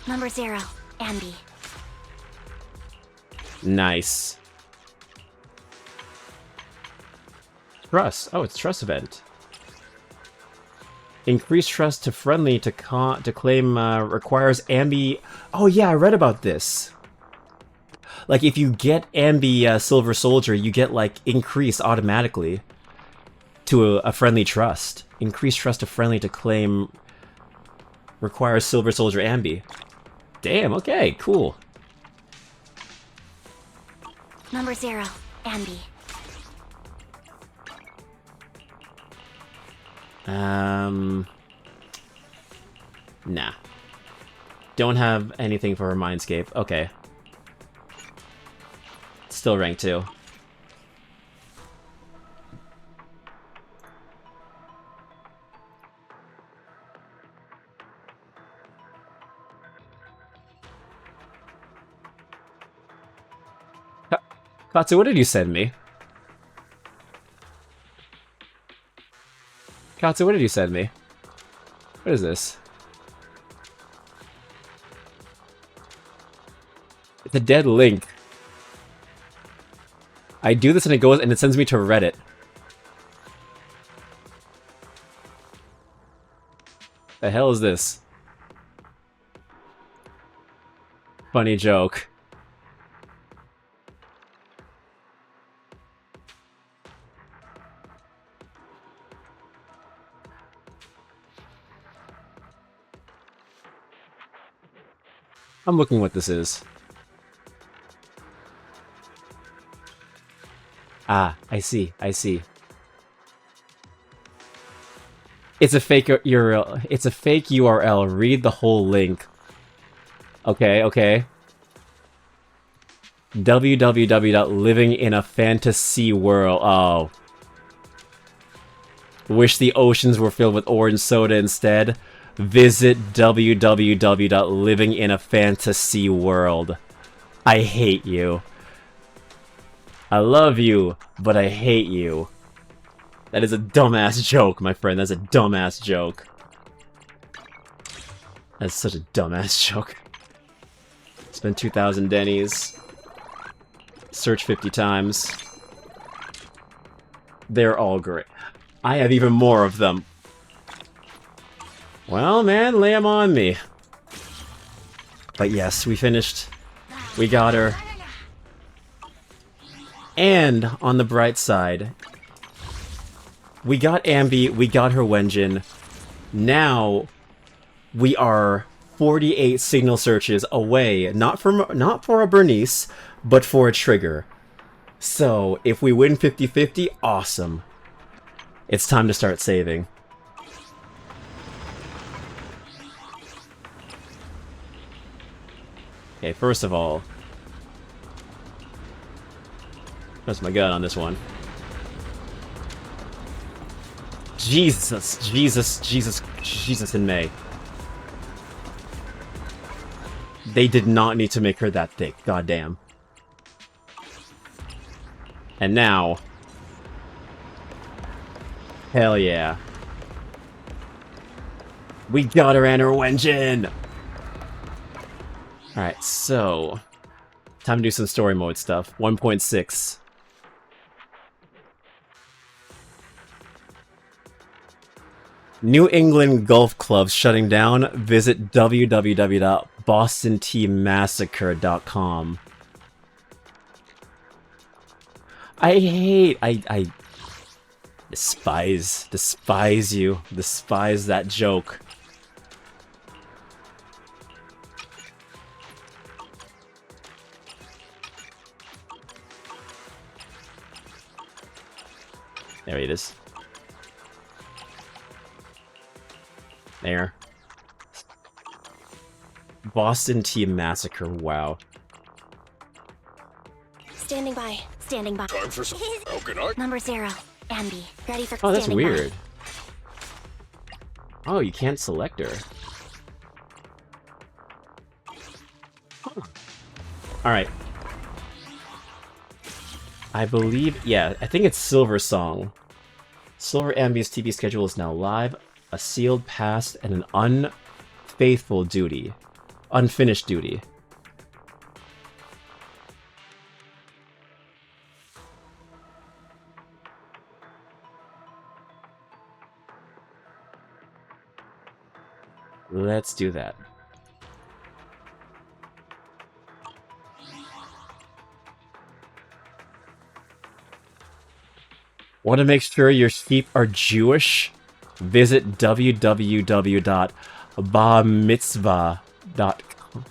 Number 0, SAnby. Nice. Trust. Oh, it's trust event. Increase trust to friendly to claim requires SAnby. Oh yeah, I read about this. Like, if you get Ambi Silver Soldier, you get, like, increase automatically to a friendly trust. Increased trust of friendly to claim requires Silver Soldier Ambi. Damn, okay, cool. Number 0, Ambi. Nah. Don't have anything for her Mindscape. Okay. Still rank 2. Katsu, what did you send me? Katsu, what did you send me? What is this? It's a dead link. I do this and it goes and it sends me to Reddit. The hell is this? Funny joke. I'm looking what this is. Ah, I see, I see. It's a fake URL. It's a fake URL. Read the whole link. Okay, okay. www.livinginafantasyworld. Oh. Wish the oceans were filled with orange soda instead. Visit www.livinginafantasyworld. I hate you. I love you, but I hate you. That is a dumbass joke, my friend. That's a dumbass joke. That's such a dumbass joke. Spend 2,000 Denny's. Search 50 times. They're all great. I have even more of them. Well, man, lay 'em on me. But yes, we finished. We got her. And, on the bright side, we got Ambi, we got her Wenjin. Now, we are 48 signal searches away, not for a Bernice, but for a trigger. So, if we win 50-50, awesome. It's time to start saving. Okay, first of all, press my gun on this one. Jesus in May. They did not need to make her that thick, goddamn. And now... Hell yeah. We got her and her Wenjin! Alright, so... Time to do some story mode stuff. 1.6. New England Golf Clubs shutting down. Visit www.bostonteamassacre.com. I despise you. Despise that joke. There it is. There. Boston Team Massacre, wow. Standing by. Standing by. Time for some... How can I? Number 0, Ambi. Ready for Oh, that's standing by. weird. Oh, you can't select her. Huh. Alright. I believe, yeah, I think it's Silver Song. Silver Ambi's TV schedule is now live. A sealed past and an unfaithful duty. Unfinished duty. Let's do that. Want to make sure your sheep are Jewish? Visit www.barmitzvah.com.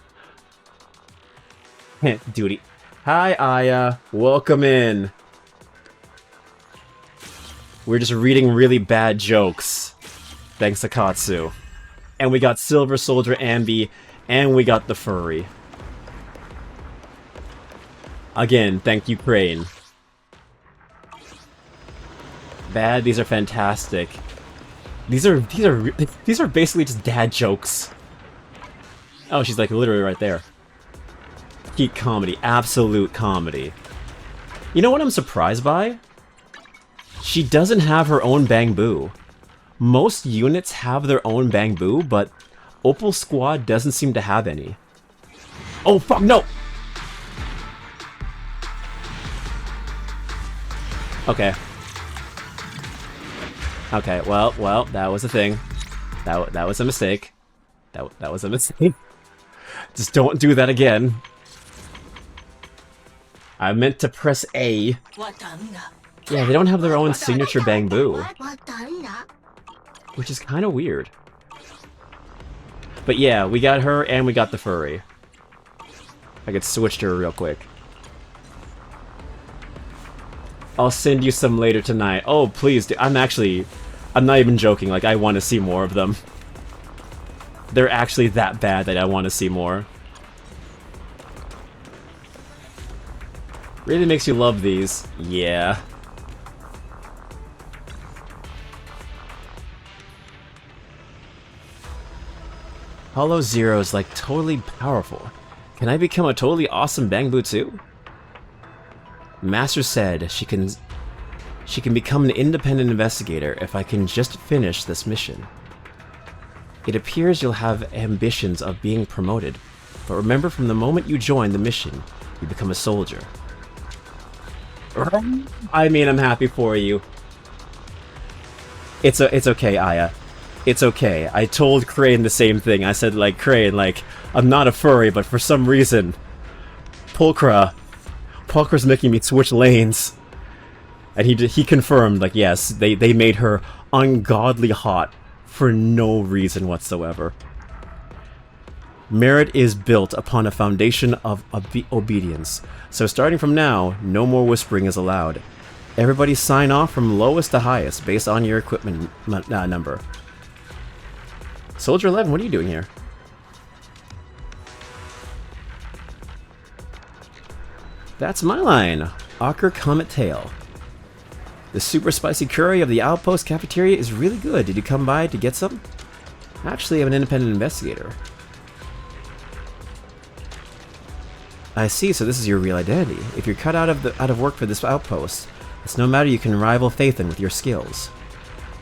Duty. Hi, Aya. Welcome in. We're just reading really bad jokes. Thanks to Katsu. And we got Silver Soldier Ambi, and we got the furry. Again, thank you, Crane. Bad, these are fantastic. These are basically just dad jokes. Oh, she's like literally right there. Peak comedy, absolute comedy. You know what I'm surprised by? She doesn't have her own Bang Boo. Most units have their own Bang Boo, but Opal Squad doesn't seem to have any. Oh fuck, no! Okay. Okay, well, that was a thing. That was a mistake. That was a mistake. Just don't do that again. I meant to press A. Yeah, they don't have their own signature Bang Boo. Which is kind of weird. But yeah, we got her and we got the furry. I could switch to her real quick. I'll send you some later tonight. Oh, please do. I'm not even joking. Like, I want to see more of them. They're actually that bad that I want to see more. Really makes you love these. Yeah. Hollow Zero is like totally powerful. Can I become a totally awesome Bang Boo too? Master said she can become an independent investigator if I can just finish this mission. It appears you'll have ambitions of being promoted, but remember, from the moment you join the mission, you become a soldier. I mean, I'm happy for you. It's okay, Aya. It's okay. I told Crane the same thing. I said, like, Crane, like, I'm not a furry, but for some reason, Pulchra's making me switch lanes. And he confirmed, like, yes, they made her ungodly hot for no reason whatsoever. Merit is built upon a foundation of obedience. So starting from now, no more whispering is allowed. Everybody sign off from lowest to highest based on your equipment number. Soldier 11, what are you doing here? That's my line. Ocker Comet Tail. The super spicy curry of the Outpost cafeteria is really good. Did you come by to get some? Actually, I'm an independent investigator. I see, so this is your real identity. If you're cut out of work for this outpost, it's no matter, you can rival Phaethon with your skills.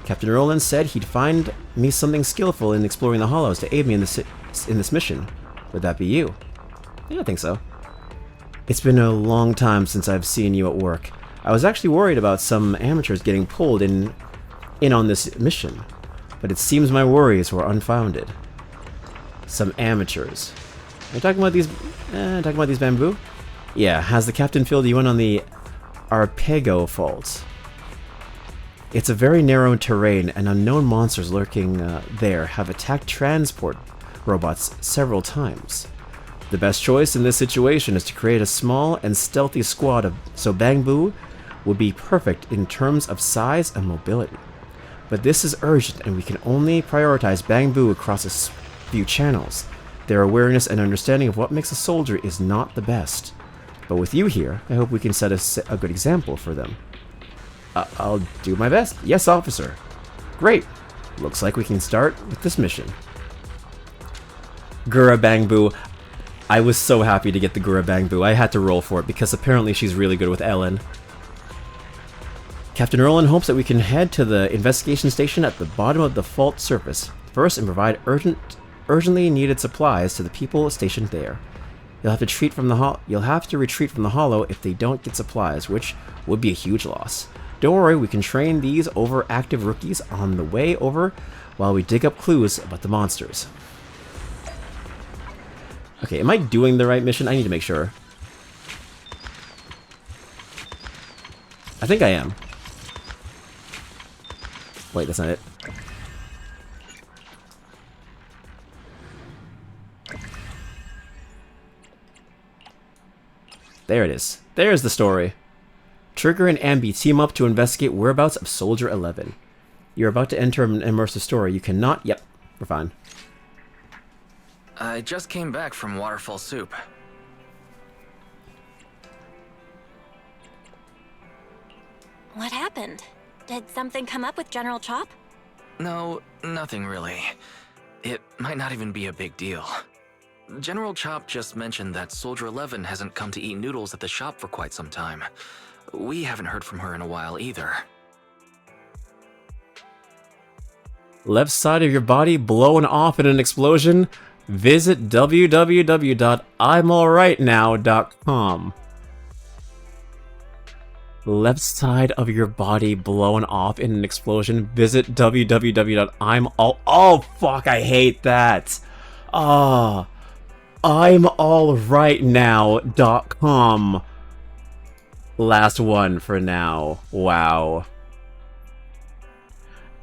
Captain Roland said he'd find me something skillful in exploring the hollows to aid me in this mission. Would that be you? Yeah, I think so. It's been a long time since I've seen you at work. I was actually worried about some amateurs getting pulled in on this mission, but it seems my worries were unfounded. Some amateurs. Are you talking about these bamboo? Yeah, has the captain filled you in on the Arpego fault? It's a very narrow terrain, and unknown monsters lurking there have attacked transport robots several times. The best choice in this situation is to create a small and stealthy squad so Bang Boo would be perfect in terms of size and mobility. But this is urgent, and we can only prioritize Bang Boo across a few channels. Their awareness and understanding of what makes a soldier is not the best. But with you here, I hope we can set a good example for them. I'll do my best. Yes, officer. Great. Looks like we can start with this mission. Gura Bang Boo. I was so happy to get the Gura Bang Boo. I had to roll for it because apparently she's really good with Ellen. Captain Roland hopes that we can head to the investigation station at the bottom of the fault surface first and provide urgently needed supplies to the people stationed there. You'll have to retreat from the hollow if they don't get supplies, which would be a huge loss. Don't worry, we can train these overactive rookies on the way over while we dig up clues about the monsters. Okay, am I doing the right mission? I need to make sure. I think I am. Wait, that's not it. There it is. There's the story. Trigger and Ambi team up to investigate whereabouts of Soldier 11. You're about to enter an immersive story. You cannot... Yep, we're fine. I just came back from Waterfall Soup. What happened? Did something come up with General Chop? No, nothing really. It might not even be a big deal. General Chop just mentioned that Soldier 11 hasn't come to eat noodles at the shop for quite some time. We haven't heard from her in a while either. Left side of your body blown off in an explosion? Visit www.imallrightnow.com. Left side of your body blown off in an explosion? Visit www.imall... Oh, fuck, I hate that. Ah. imallrightnow.com. Last one for now. Wow.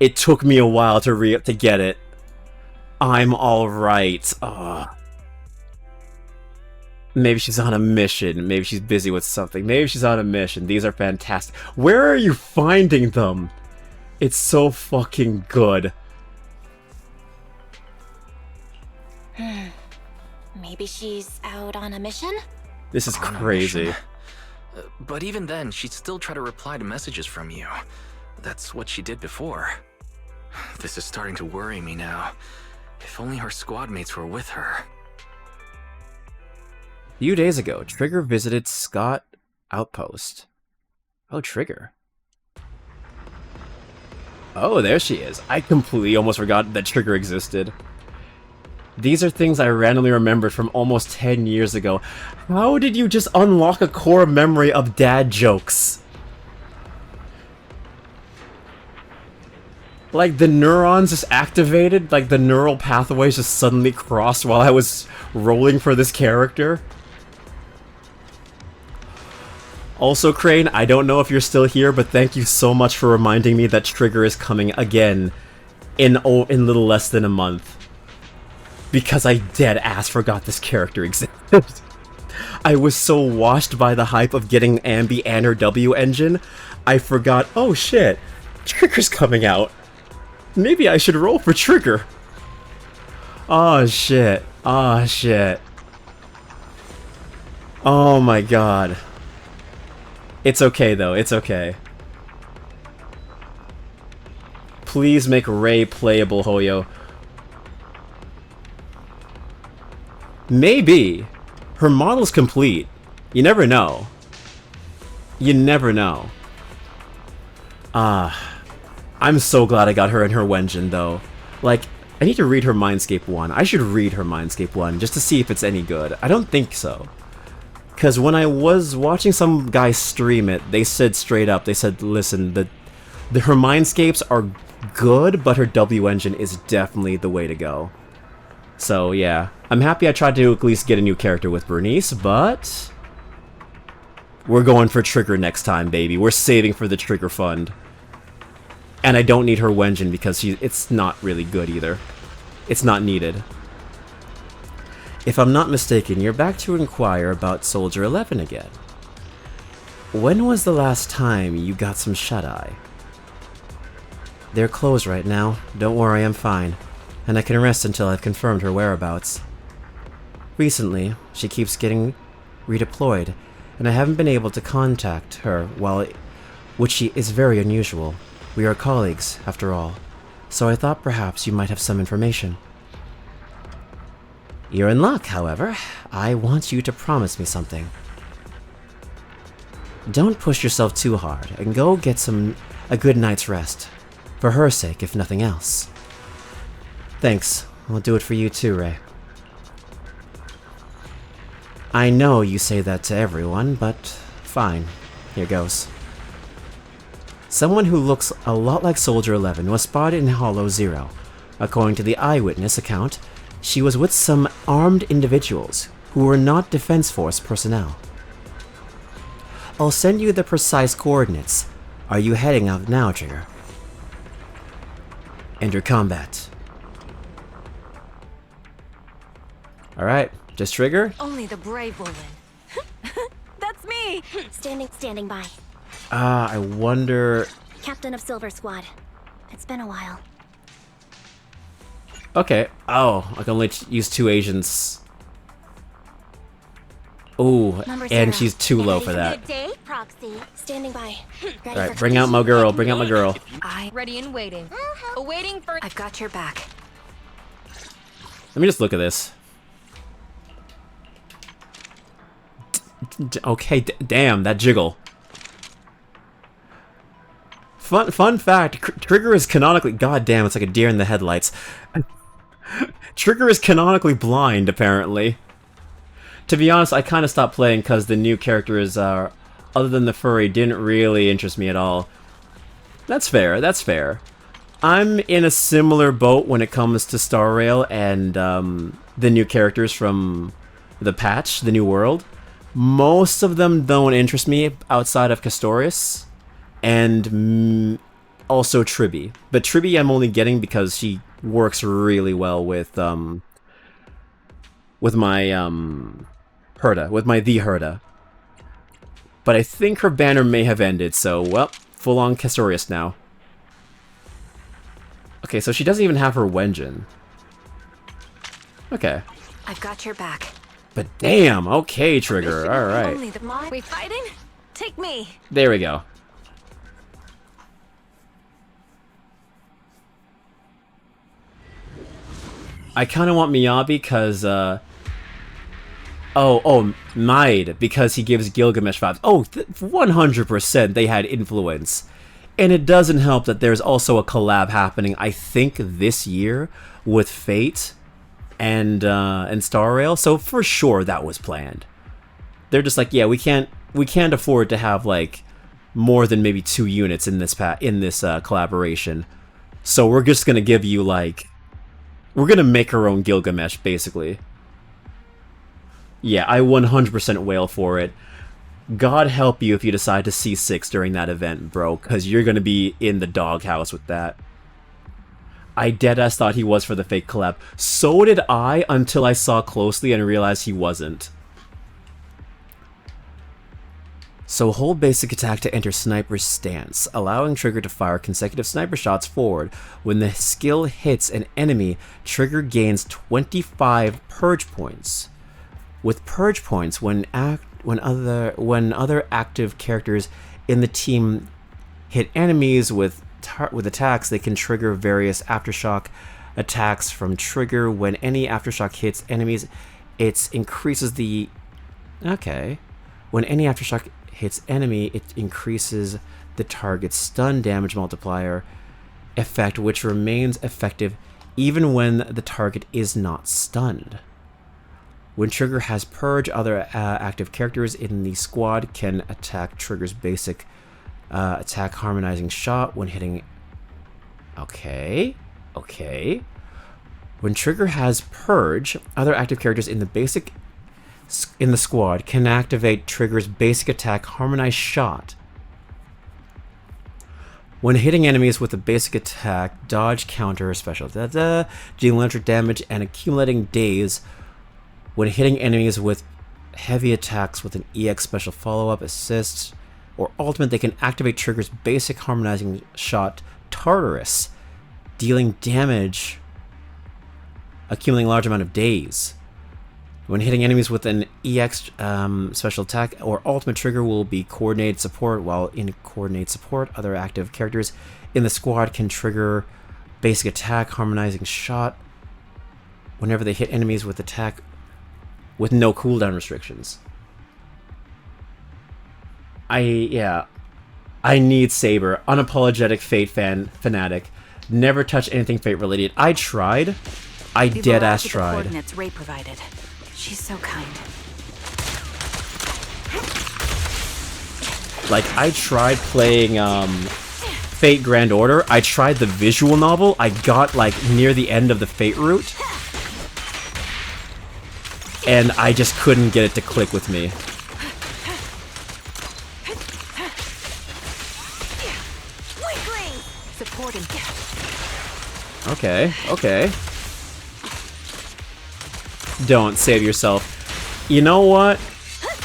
It took me a while to get it. I'm alright. Maybe she's on a mission. Maybe she's busy with something. Maybe she's on a mission. These are fantastic. Where are you finding them? It's so fucking good. Maybe she's out on a mission? This is On a crazy. mission. But even then, she'd still try to reply to messages from you. That's what she did before. This is starting to worry me now. If only her squad mates were with her. A few days ago, Trigger visited Scott Outpost. Oh, Trigger. Oh, there she is. I completely almost forgot that Trigger existed. These are things I randomly remembered from almost 10 years ago. How did you just unlock a core memory of dad jokes? Like, the neurons just activated? Like, the neural pathways just suddenly crossed while I was rolling for this character? Also, Crane, I don't know if you're still here, but thank you so much for reminding me that Trigger is coming again in little less than a month. Because I dead-ass forgot this character existed. I was so washed by the hype of getting Ambi and her W engine, I forgot, oh shit, Trigger's coming out. Maybe I should roll for Trigger. Oh shit. Oh shit. Oh my god. It's okay though, it's okay. Please make Ray playable, Hoyo. Maybe. Her model's complete. You never know. You never know. I'm so glad I got her in her Wenjin, though. Like, I need to read her Mindscape 1. I should read her Mindscape 1 just to see if it's any good. I don't think so. Because when I was watching some guy stream it, they said straight up, they said, listen, her Mindscapes are good, but her W engine is definitely the way to go. So, yeah. I'm happy I tried to at least get a new character with Bernice, but... we're going for Trigger next time, baby. We're saving for the Trigger fund. And I don't need her Wenjin because it's not really good either. It's not needed. If I'm not mistaken, you're back to inquire about Soldier 11 again. When was the last time you got some shut-eye? They're closed right now. Don't worry, I'm fine. And I can rest until I've confirmed her whereabouts. Recently, she keeps getting redeployed, and I haven't been able to contact her which is very unusual. We are colleagues, after all, so I thought perhaps you might have some information. You're in luck, however. I want you to promise me something. Don't push yourself too hard, and go get a good night's rest. For her sake, if nothing else. Thanks. I'll do it for you too, Ray. I know you say that to everyone, but fine. Here goes. Someone who looks a lot like Soldier 11 was spotted in Hollow Zero. According to the eyewitness account, she was with some armed individuals who were not Defense Force personnel. I'll send you the precise coordinates. Are you heading out now, Trigger? Enter combat. Alright, just trigger? Only the brave will win. That's me! Standing by. I wonder... Captain of Silver Squad. It's been a while. Okay. Oh, I can only use 2 agents. Ooh, Number and 0. she's too low Ready for that. Good day, Proxy. Standing by. Ready Alright, for bring out my girl, bring out my girl. Ready and waiting. Awaiting for. I've got your back. Let me just look at this. Okay, damn, that jiggle. Fun fact, Trigger is canonically... God damn, it's like a deer in the headlights. Trigger is canonically blind, apparently. To be honest, I kind of stopped playing because the new characters, other than the furry, didn't really interest me at all. That's fair, that's fair. I'm in a similar boat when it comes to Star Rail and the new characters from the patch, the new world. Most of them don't interest me outside of Castorius and also Tribby. But Tribby I'm only getting because she works really well with my Herda, with my The Herda. But I think her banner may have ended, so, well, full on Castorius now. Okay, so she doesn't even have her Wenjin. Okay. I've got your back. But damn, okay, Trigger, alright. Only the. We fighting? Take me. There we go. I kind of want Miyabi because, Maid, because he gives Gilgamesh vibes. Oh, 100% they had influence. And it doesn't help that there's also a collab happening, I think, this year with Fate and Star Rail. So for sure that was planned. They're just like, yeah, we can't afford to have like more than maybe 2 units in this collaboration. So we're just gonna give you like, we're gonna make our own Gilgamesh basically. Yeah, I 100% wail for it. God help you if you decide to C6 during that event, bro, because you're gonna be in the doghouse with that. I deadass thought he was for the fake collab. So did I, until I saw closely and realized he wasn't. So hold basic attack to enter sniper's stance, allowing Trigger to fire consecutive sniper shots forward. When the skill hits an enemy, Trigger gains 25 purge points. With purge points, when other active characters in the team hit enemies with attacks, they can trigger various aftershock attacks from Trigger. When any aftershock hits enemies, it increases the... Okay. When any aftershock hits enemy, it increases the target's stun damage multiplier effect, which remains effective even when the target is not stunned. When Trigger has Purge, other active characters in the squad can attack Trigger's basic attack harmonizing shot when hitting... Okay. When Trigger has Purge, other active characters in the squad can activate Trigger's basic attack harmonized shot. When hitting enemies with a basic attack, dodge, counter, special dealing electric damage, and accumulating days. When hitting enemies with heavy attacks with an EX special follow-up, assist, or ultimate, they can activate Trigger's basic harmonizing shot, Tartarus, dealing damage, accumulating a large amount of days. When hitting enemies with an EX special attack or ultimate, Trigger will be coordinated support. While in coordinated support, other active characters in the squad can trigger basic attack, harmonizing shot whenever they hit enemies with attack with no cooldown restrictions. I need Saber. Unapologetic Fate fanatic. Never touch anything Fate related. I tried. I deadass tried. Coordinates Ray provided. She's so kind. Like, I tried playing Fate Grand Order. I tried the visual novel. I got like near the end of the Fate route, and I just couldn't get it to click with me. Supporting. Okay, okay. Don't save yourself. You know what?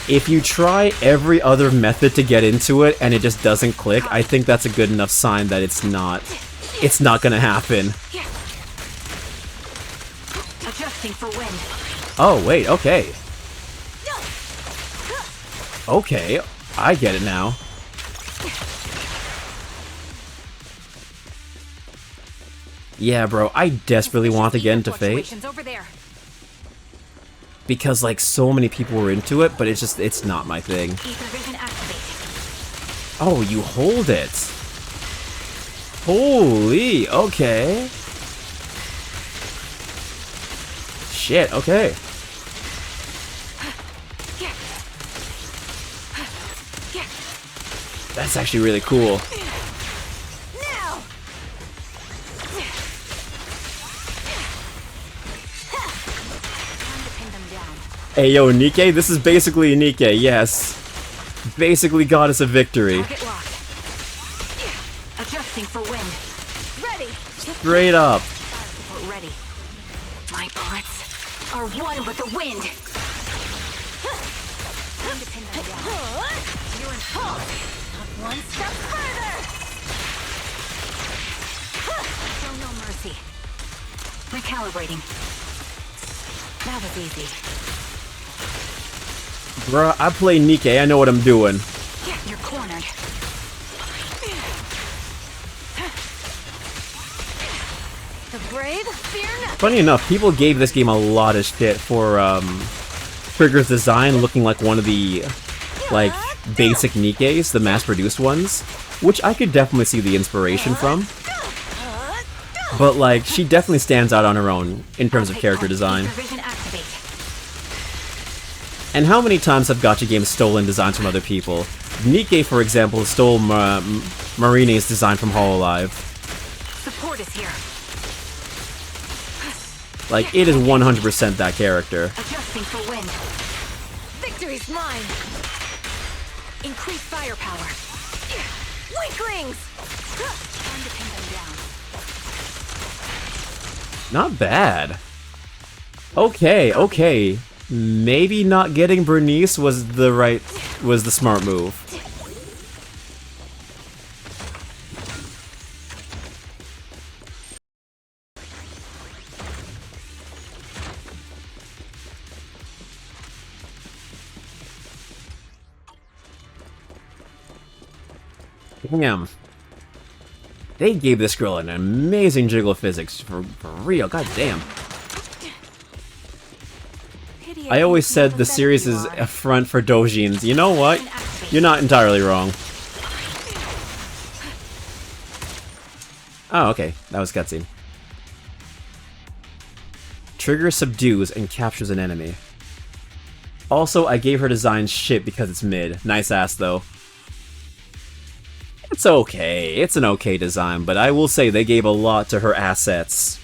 If you try every other method to get into it and it just doesn't click, I think that's a good enough sign that it's not gonna happen. Adjusting for wind. Oh, wait, okay. Okay, I get it now. Yeah, bro, I desperately want to get into Fate. Over there. Because, like, so many people were into it, but it's not my thing. Ether vision activate. Oh, you hold it. Holy, okay. Shit, okay. That's actually really cool. Now. Hey, yo, Nikke, this is basically a Nikke, yes. Basically Goddess of Victory. Target locked. Adjusting for wind. Ready. Straight up. Fire support ready. My bullets are one with the wind. Time to pin them down. You're in fall. Not one step further. Show no mercy. Recalibrating. That was easy. Bruh, I play Nikke, I know what I'm doing. You're cornered. The brave fear nothing. Funny enough, people gave this game a lot of shit for, Trigger's design looking like one of the, like, basic Nikkes, the mass-produced ones, which I could definitely see the inspiration from. But, like, she definitely stands out on her own in terms of character design. Vision activate. And how many times have Gacha games stolen designs from other people? Nikke, for example, stole Marine's design from Hololive. Support is here. Like, it is 100% that character. Adjusting for wind. Victory's mine. Increase firepower. Weaklings. Time to pin them down. Not bad. Okay, okay. Maybe not getting Bernice was the smart move. Damn. They gave this girl an amazing jiggle physics, for real, god damn. I always said the series is a front for doujins. You know what? You're not entirely wrong. Oh, okay. That was cutscene. Trigger subdues and captures an enemy. Also, I gave her design shit because it's mid. Nice ass, though. It's okay. It's an okay design, but I will say they gave a lot to her assets.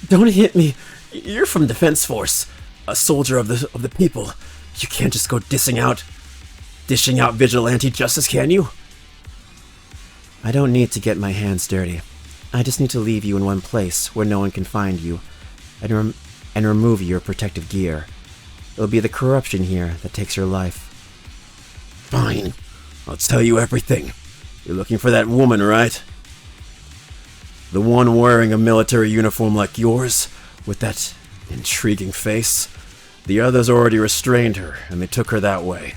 Don't hit me. You're from Defense Force, a soldier of the people. You can't just go dishing out vigilante justice, can you? I don't need to get my hands dirty. I just need to leave you in one place where no one can find you, and remove your protective gear. It'll be the corruption here that takes your life. Fine. I'll tell you everything. You're looking for that woman, right? The one wearing a military uniform like yours, with that intriguing face. The others already restrained her, and they took her that way.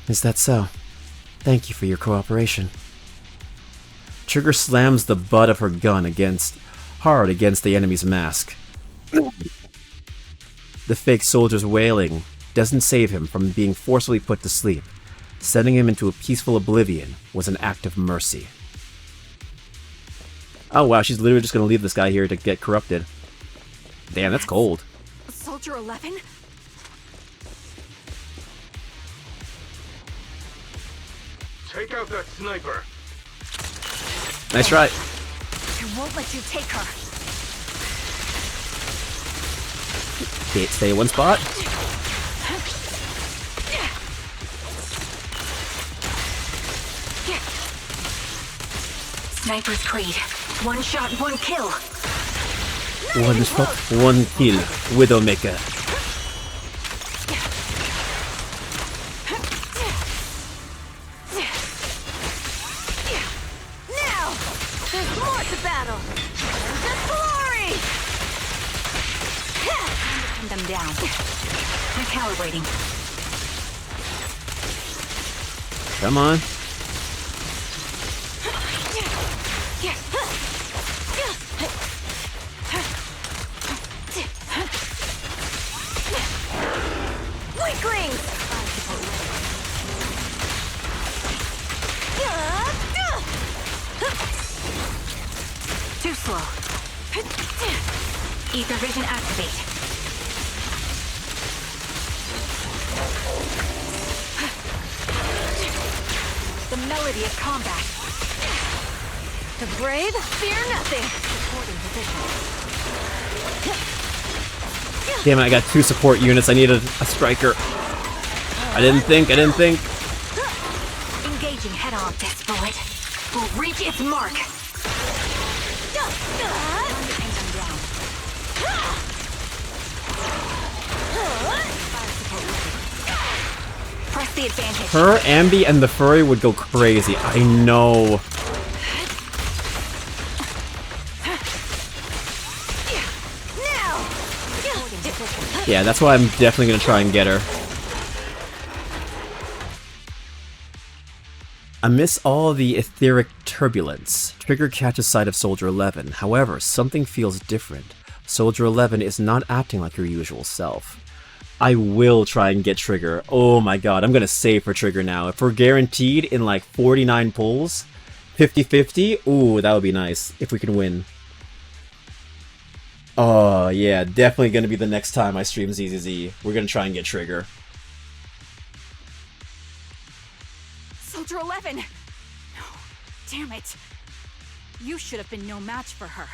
Is that so? Thank you for your cooperation. Trigger slams the butt of her gun hard against the enemy's mask. The fake soldier's wailing doesn't save him from being forcibly put to sleep. Sending him into a peaceful oblivion was an act of mercy. Oh wow, she's literally just gonna leave this guy here to get corrupted. Damn, that's cold. Soldier 11? Take out that sniper. Nice try. I won't let you take her. Okay, stay in one spot. Sniper's Creed. One shot, one kill. One shot, one kill. Widowmaker. Now! There's more to battle! The glory! Pin them down. Recalibrating. Come on. Weaklings! Too slow. Ether vision activate. The melody of combat. The brave fear nothing. Supporting position. Damn it, I got 2 support units. I need a striker. I didn't think. Engaging head on. This bullet will reach its mark. Press the advantage. Her, Ambi, and the furry would go crazy. I know. Yeah, that's why I'm definitely gonna try and get her. Amidst all the etheric turbulence, Trigger catches sight of Soldier 11. However, something feels different. Soldier 11 is not acting like her usual self. I will try and get Trigger. Oh my god, I'm gonna save for Trigger now. If we're guaranteed in like 49 pulls, 50-50, ooh, that would be nice if we can win. Oh yeah, definitely gonna be the next time I stream ZZZ. We're gonna try and get Trigger. Soldier 11! No, damn it. You should have been no match for her.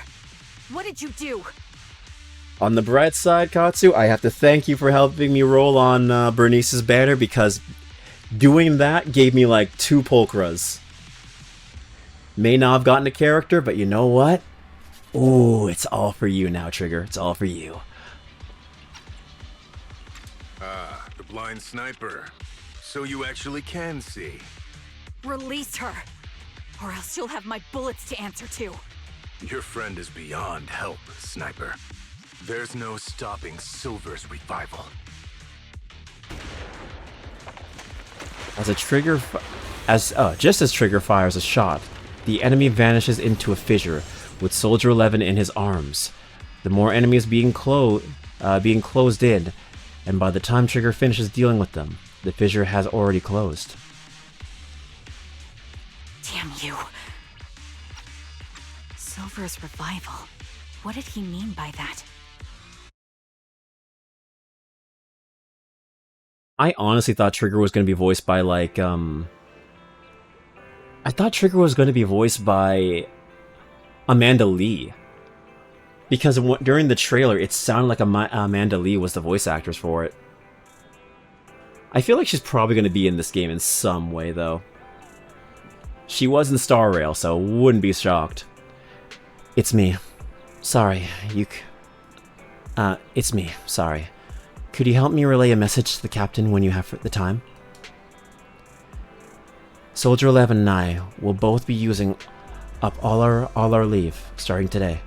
What did you do? On the bright side, Katsu, I have to thank you for helping me roll on Bernice's banner, because doing that gave me like 2 pulchras. May not have gotten a character, but you know what? Ooh, it's all for you now, Trigger. It's all for you. Ah, the blind sniper. So you actually can see. Release her, or else you'll have my bullets to answer to. Your friend is beyond help, Sniper. There's no stopping Silver's revival. Just as Trigger fires a shot, the enemy vanishes into a fissure, with Soldier 11 in his arms. The more enemies being closed in, and by the time Trigger finishes dealing with them, the fissure has already closed. Damn you. Silver's revival. What did he mean by that? I honestly thought Trigger was going to be voiced by, like, I thought Trigger was going to be voiced by Amanda Lee. Because during the trailer, it sounded like Amanda Lee was the voice actress for it. I feel like she's probably going to be in this game in some way, though. She was in Star Rail, so wouldn't be shocked. It's me. Sorry, it's me. Sorry. Could you help me relay a message to the captain when you have the time? Soldier 11 and I will both be using up all our leave, starting today.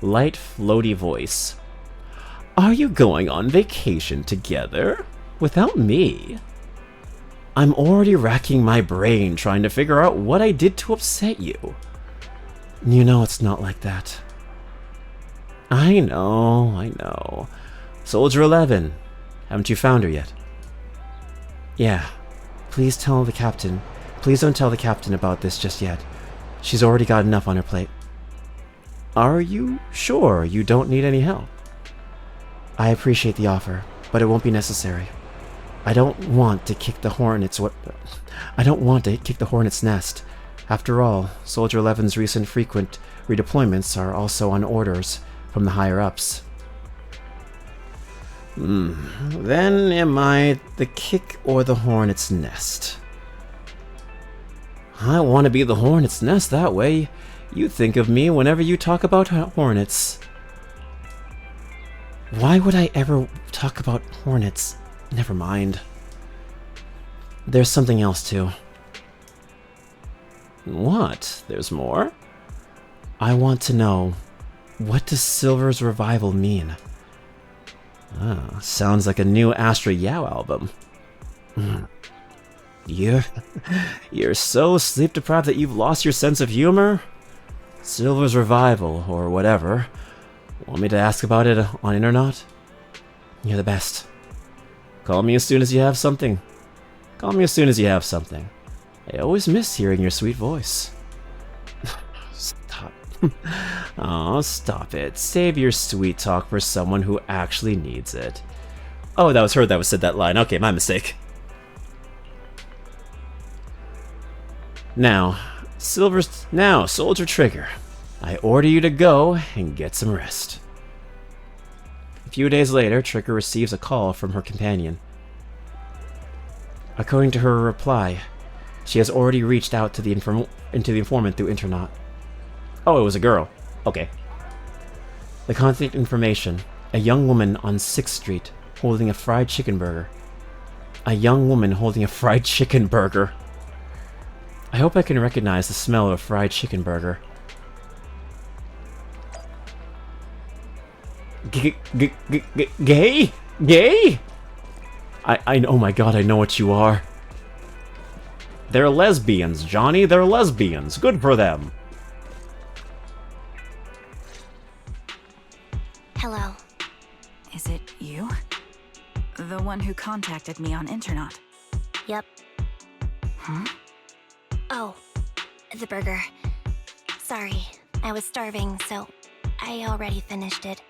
Light, floaty voice. Are you going on vacation together? Without me? I'm already racking my brain trying to figure out what I did to upset you. You know it's not like that. I know. Soldier 11, haven't you found her yet? Yeah, please tell the captain. Please don't tell the captain about this just yet. She's already got enough on her plate. Are you sure you don't need any help? I appreciate the offer, but it won't be necessary. I don't want to kick the hornet's nest. After all, Soldier 11's recent frequent redeployments are also on orders from the higher-ups. Then am I the kick or the hornet's nest? I want to be the hornet's nest that way. You think of me whenever you talk about hornets. Why would I ever talk about hornets? Never mind. There's something else too. What? There's more? I want to know, what does Silver's revival mean? Ah, sounds like a new Astra Yao album. You're so sleep deprived that you've lost your sense of humor? Silver's revival, or whatever. Want me to ask about it on internet? You're the best. Call me as soon as you have something. Call me as soon as you have something. I always miss hearing your sweet voice. Stop. Oh, stop it. Save your sweet talk for someone who actually needs it. Oh, that was her that said that line. Okay, my mistake. Now, Soldier Trigger. I order you to go and get some rest. A few days later, Trigger receives a call from her companion. According to her reply, she has already reached out to the informant through internet. Oh, it was a girl. Okay. The contact information: a young woman on 6th Street holding a fried chicken burger. A young woman holding a fried chicken burger. I hope I can recognize the smell of a fried chicken burger. Gay? Gay? Oh my god, I know what you are. They're lesbians, Johnny. They're lesbians. Good for them. Hello. Is it you? The one who contacted me on internet? Yep. Huh? Oh, the burger. Sorry, I was starving, so I already finished it.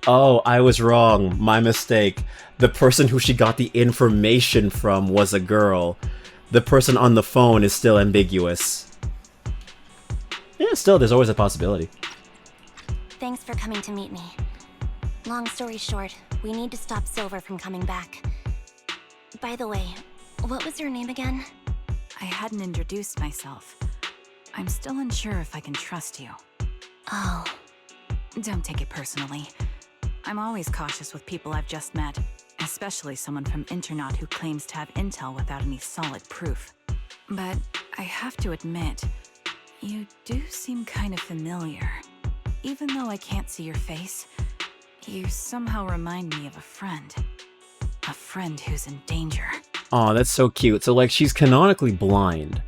Oh, I was wrong. My mistake. The person who she got the information from was a girl. The person on the phone is still ambiguous. Yeah, still, there's always a possibility. Thanks for coming to meet me. Long story short, we need to stop Silver from coming back. By the way, what was your name again? I hadn't introduced myself. I'm still unsure if I can trust you. Oh. Don't take it personally. I'm always cautious with people I've just met, especially someone from internet who claims to have intel without any solid proof. But I have to admit, you do seem kind of familiar. Even though I can't see your face, you somehow remind me of a friend. A friend who's in danger. Aw, that's so cute. So, like, she's canonically blind.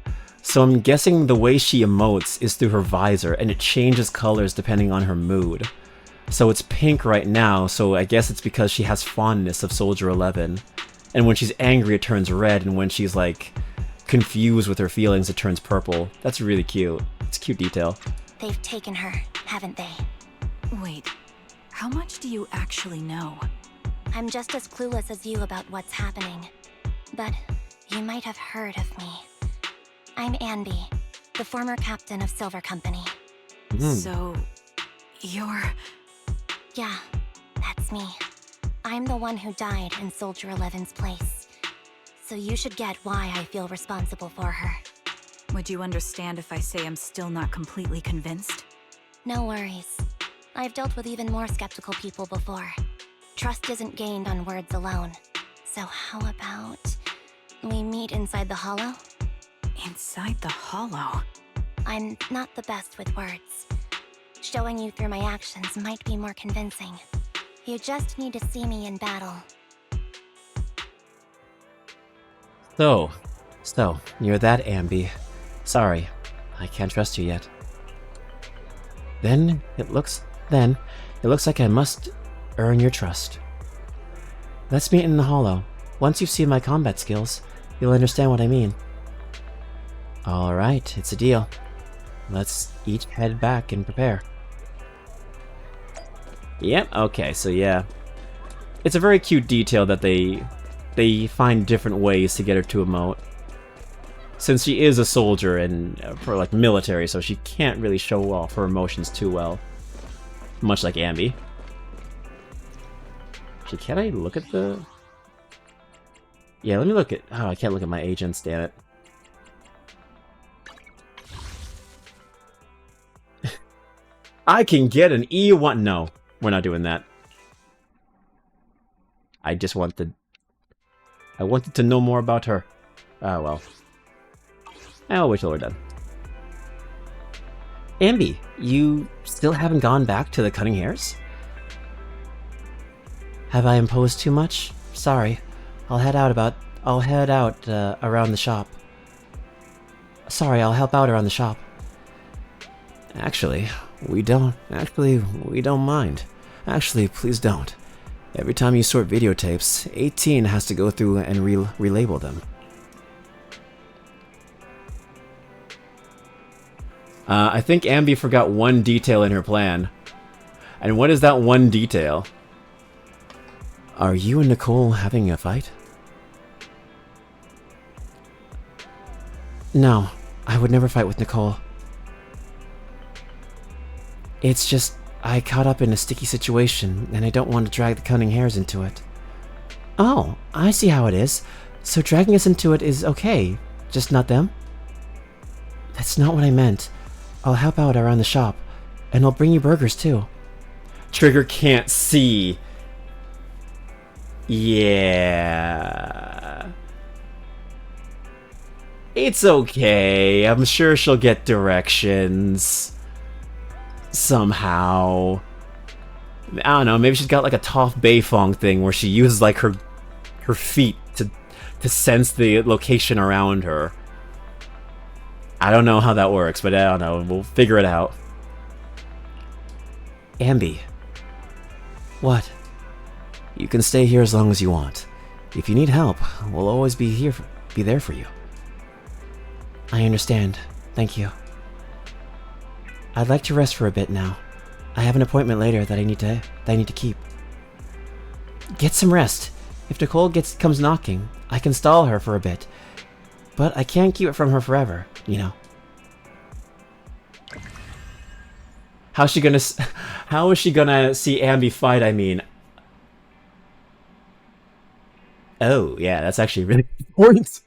So I'm guessing the way she emotes is through her visor, and it changes colors depending on her mood. So it's pink right now, so I guess it's because she has fondness of Soldier 11. And when she's angry, it turns red, and when she's, like, confused with her feelings, it turns purple. That's really cute. It's a cute detail. They've taken her, haven't they? Wait, how much do you actually know? I'm just as clueless as you about what's happening. But you might have heard of me. I'm SAnby, the former captain of Silver Company. So, you're... Yeah, that's me. I'm the one who died in Soldier 11's place. So you should get why I feel responsible for her. Would you understand if I say I'm still not completely convinced? No worries. I've dealt with even more skeptical people before. Trust isn't gained on words alone. So how about we meet inside the hollow? Inside the hollow? I'm not the best with words. Showing you through my actions might be more convincing. You just need to see me in battle. So, you're that SAnby. Sorry, I can't trust you yet. Then it looks like I must earn your trust. Let's meet in the hollow. Once you've seen my combat skills, you'll understand what I mean. Alright, it's a deal. Let's each head back and prepare. Yep, okay, so yeah. It's a very cute detail that they find different ways to get her to emote. Since she is a soldier and for like military, so she can't really show off her emotions too well. Much like SAnby. Actually, can I look at the... Yeah, let me look at... Oh, I can't look at my agents, damn it. I can get an E1. No, we're not doing that. I just wanted... I wanted to know more about her. Ah, well. I'll wait till we're done. Ambi, you still haven't gone back to the cutting hairs? Have I imposed too much? Sorry. I'll head out around the shop. Sorry, I'll help out around the shop. Actually, we don't mind. Actually, please don't. Every time you sort videotapes, 18 has to go through and relabel them. I think Ambi forgot one detail in her plan. And what is that one detail? Are you and Nicole having a fight? No, I would never fight with Nicole. It's just, I caught up in a sticky situation, and I don't want to drag the cunning hairs into it. Oh, I see how it is. So dragging us into it is okay, just not them? That's not what I meant. I'll help out around the shop, and I'll bring you burgers too. Trigger can't see. Yeah. It's okay. I'm sure she'll get directions. Somehow. I don't know, maybe she's got like a Toph Beifong thing where she uses like her feet to sense the location around her. I don't know how that works, but I don't know. We'll figure it out. Ambi. What? You can stay here as long as you want. If you need help, we'll always be there for you. I understand. Thank you. I'd like to rest for a bit now. I have an appointment later that I need to keep. Get some rest. If Nicole comes knocking, I can stall her for a bit. But I can't keep it from her forever, you know. How is she gonna see Ambi fight, I mean? Oh, yeah, that's actually really important.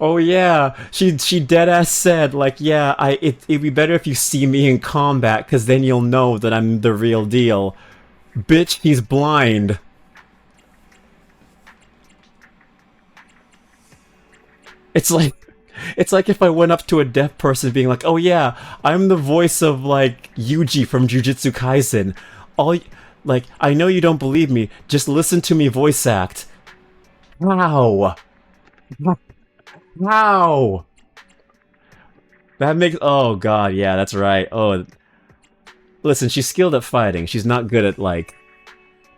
Oh yeah, she deadass said, like, yeah, it'd be better if you see me in combat, cause then you'll know that I'm the real deal. Bitch, he's blind. It's like if I went up to a deaf person being like, oh yeah, I'm the voice of, like, Yuji from Jujutsu Kaisen. Like, I know you don't believe me, just listen to me voice act. Wow. Wow. That makes... Oh god, yeah, that's right. Oh. Listen, she's skilled at fighting. She's not good at, like,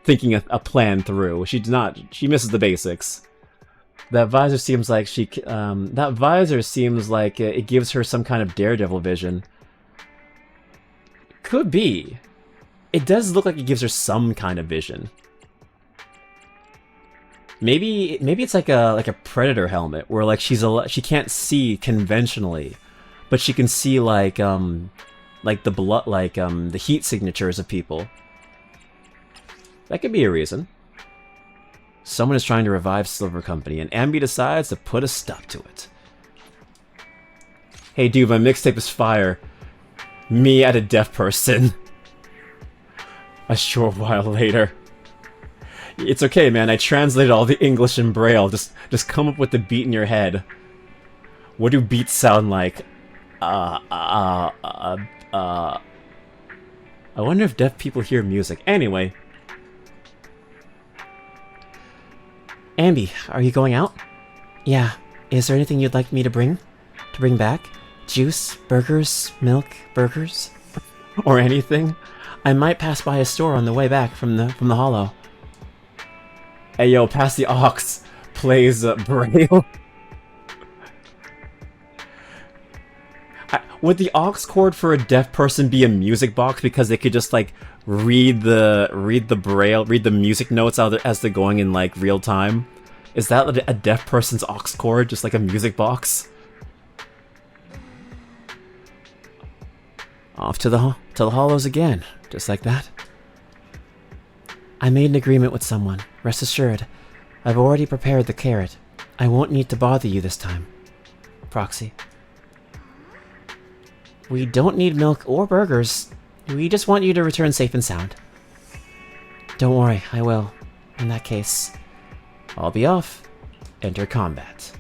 thinking a plan through. She misses the basics. That visor seems like it gives her some kind of daredevil vision. Could be. It does look like it gives her some kind of vision. Maybe it's like a predator helmet where, like, she can't see conventionally, but she can see like the blood, like the heat signatures of people. That could be a reason. Someone is trying to revive Silver Company, and Ambi decides to put a stop to it. Hey dude, my mixtape is fire. Me at a deaf person. A short while later. It's okay, man, I translated all the English in Braille. Just come up with the beat in your head. What do beats sound like? I wonder if deaf people hear music. Anyway. Ambi, are you going out? Yeah. Is there anything you'd like me to bring? To bring back? Juice? Burgers? Milk? Burgers? Or anything? I might pass by a store on the way back from the hollow. Hey yo, pass the aux. Plays Braille. Would the aux cord for a deaf person be a music box because they could just, like, read the Braille, read the music notes out as they're going in, like, real time? Is that a deaf person's aux cord, just like a music box? Off to the hollows again, just like that. I made an agreement with someone. Rest assured, I've already prepared the carrot. I won't need to bother you this time. Proxy. We don't need milk or burgers. We just want you to return safe and sound. Don't worry, I will. In that case, I'll be off. Enter combat.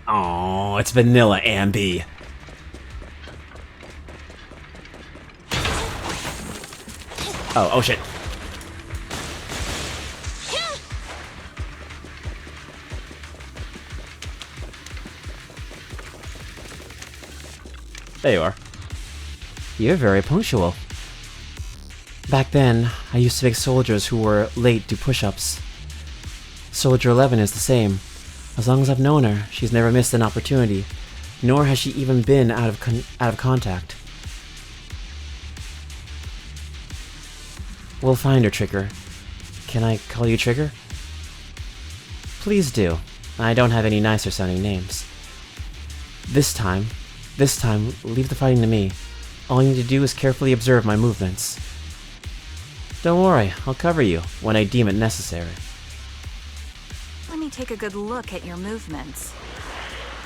Oh, it's vanilla Ambi. Oh shit. There you are. You're very punctual. Back then, I used to make soldiers who were late do push-ups. Soldier 11 is the same. As long as I've known her, she's never missed an opportunity, nor has she even been out of contact. We'll find her, Trigger. Can I call you Trigger? Please do. I don't have any nicer sounding names. This time, leave the fighting to me. All you need to do is carefully observe my movements. Don't worry, I'll cover you when I deem it necessary. Let me take a good look at your movements.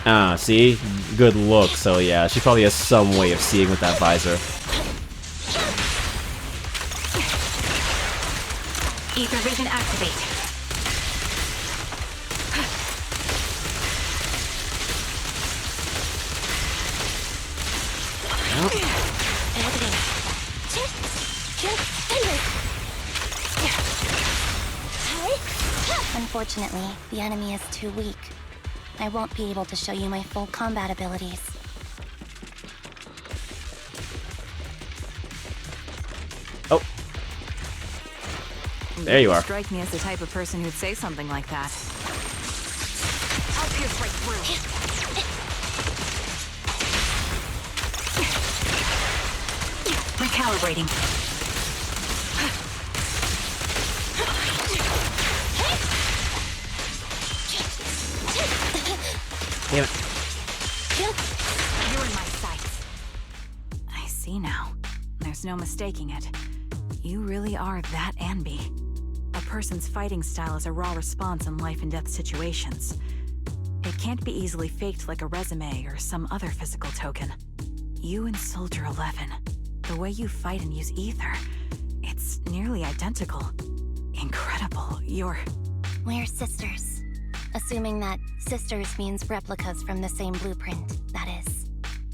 Ah, see? Good look, so yeah, she probably has some way of seeing with that visor. Ether vision activate. Unfortunately, the enemy is too weak. I won't be able to show you my full combat abilities. Oh. There you are. Strike me as the type of person who'd say something like that. I'll pierce right through. Recalibrating. Damn it. You're in my sights. I see now. There's no mistaking it. You really are that Anby. A person's fighting style is a raw response in life and death situations. It can't be easily faked like a resume or some other physical token. You and Soldier 11, the way you fight and use ether, it's nearly identical. Incredible. We're sisters. Assuming that sisters means replicas from the same blueprint, that is.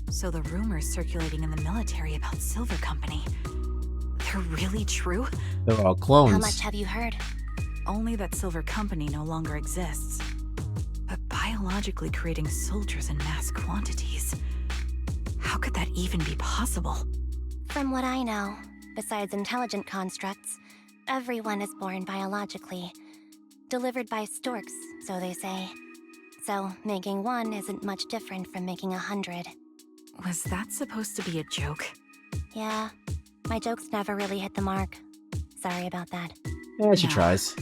So the rumors circulating in the military about Silver Company, they're really true? They're all clones. How much have you heard? Only that Silver Company no longer exists. But biologically creating soldiers in mass quantities, how could that even be possible? From what I know, besides intelligent constructs, everyone is born biologically. Delivered by storks, so they say. So, making one isn't much different from making 100. Was that supposed to be a joke? Yeah, my jokes never really hit the mark. Sorry about that. Yeah, she No. tries.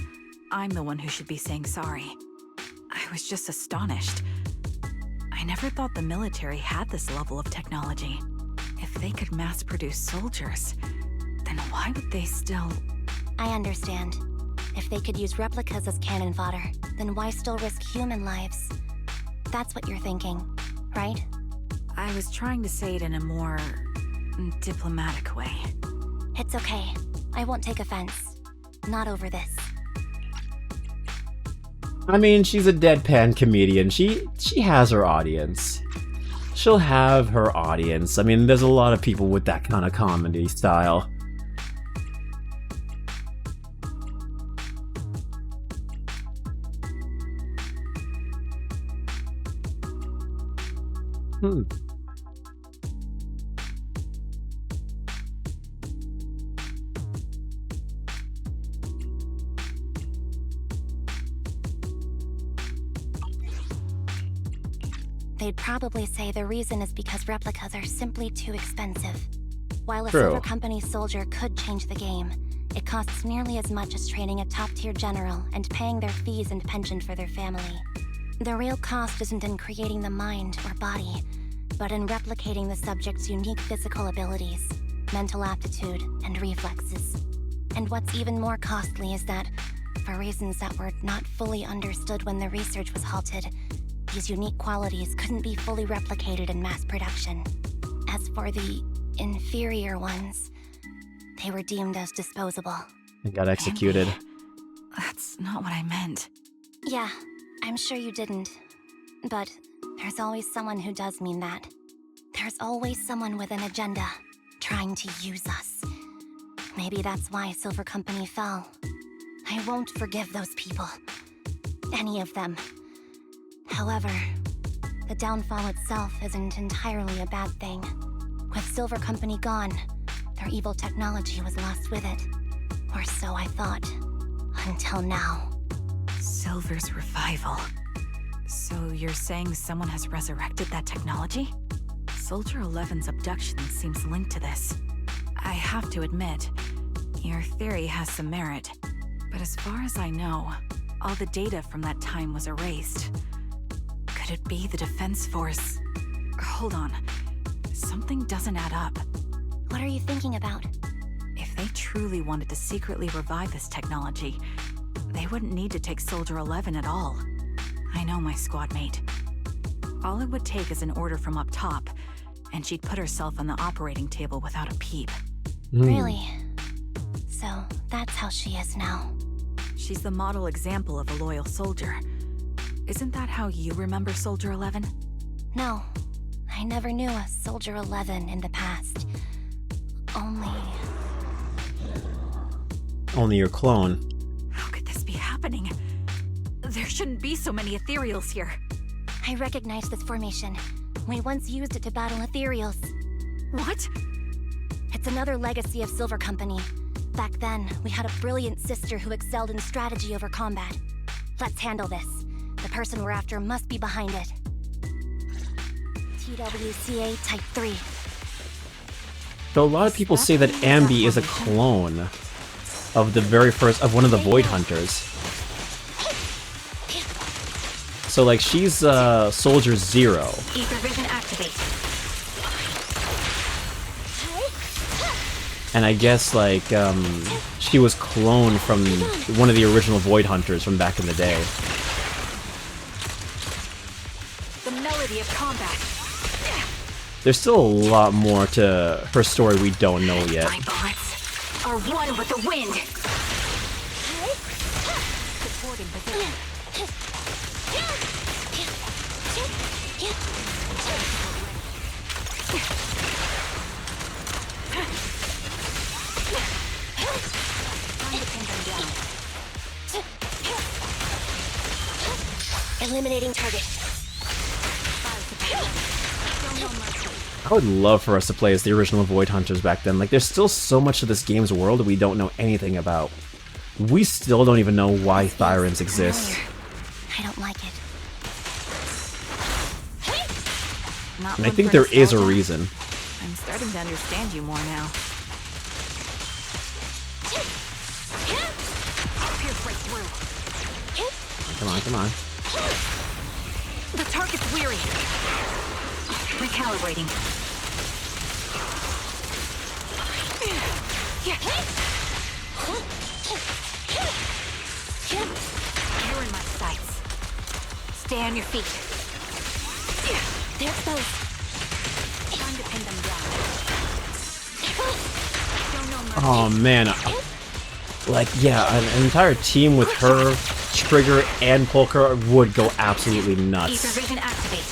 I'm the one who should be saying sorry. I was just astonished. I never thought the military had this level of technology. If they could mass produce soldiers, then why would they still... I understand. If they could use replicas as cannon fodder, then why still risk human lives? That's what you're thinking, right? I was trying to say it in a more... diplomatic way. It's okay. I won't take offense. Not over this. I mean, she's a deadpan comedian. She has her audience. She'll have her audience. I mean, there's a lot of people with that kind of comedy style. They'd probably say the reason is because replicas are simply too expensive. While a True. Silver Company soldier could change the game, it costs nearly as much as training a top-tier general and paying their fees and pension for their family. The real cost isn't in creating the mind or body, but in replicating the subject's unique physical abilities. mental aptitude, and reflexes. And what's even more costly is that, for reasons that were not fully understood when the research was halted, these unique qualities couldn't be fully replicated in mass production. As for the inferior ones, they were deemed as disposable. And got executed. That's not what I meant. Yeah, I'm sure you didn't. But there's always someone who does mean that. There's always someone with an agenda, trying to use us. Maybe that's why Silver Company fell. I won't forgive those people. Any of them. However, the downfall itself isn't entirely a bad thing. With Silver Company gone, their evil technology was lost with it. Or so I thought. Until now. Silver's revival. So you're saying someone has resurrected that technology? Soldier 11's abduction seems linked to this. I have to admit, your theory has some merit. But as far as I know, all the data from that time was erased. Could it be the Defense Force? Hold on. Something doesn't add up. What are you thinking about? If they truly wanted to secretly revive this technology, they wouldn't need to take Soldier 11 at all. I know my squad mate. All it would take is an order from up top, and she'd put herself on the operating table without a peep. Really? So that's how she is now. She's the model example of a loyal soldier. Isn't that how you remember Soldier 11? No, I never knew a Soldier 11 in the past. Only your clone. How could this be happening? There shouldn't be so many ethereals here. I recognize this formation. We once used it to battle ethereals. What? It's another legacy of Silver Company. Back then, we had a brilliant sister who excelled in strategy over combat. Let's handle this. The person we're after must be behind it. TWCA Type 3. So a lot of people say that SAnby is a clone of the very first, of one of the Void Hunters. So like she's Soldier 0. Ether vision activate. And I guess like she was cloned from one of the original Void Hunters from back in the day. The melody of combat. There's still a lot more to her story we don't know yet. My bullets are one with the wind. Supporting position. Eliminating target. I would love for us to play as the original Void Hunters back then. Like, there's still so much of this game's world that we don't know anything about. We still don't even know why Thyrans exist. I don't like it. And I think there is a reason. I'm starting to understand you more now. Pierce right through. Come on, come on. The target's weary. Recalibrating. You're in my sights. Stay on your feet. They're exposed. Time to pin them down. Oh man. Like, yeah, an entire team with her, Trigger, and Polka would go absolutely nuts. Ether vision activate.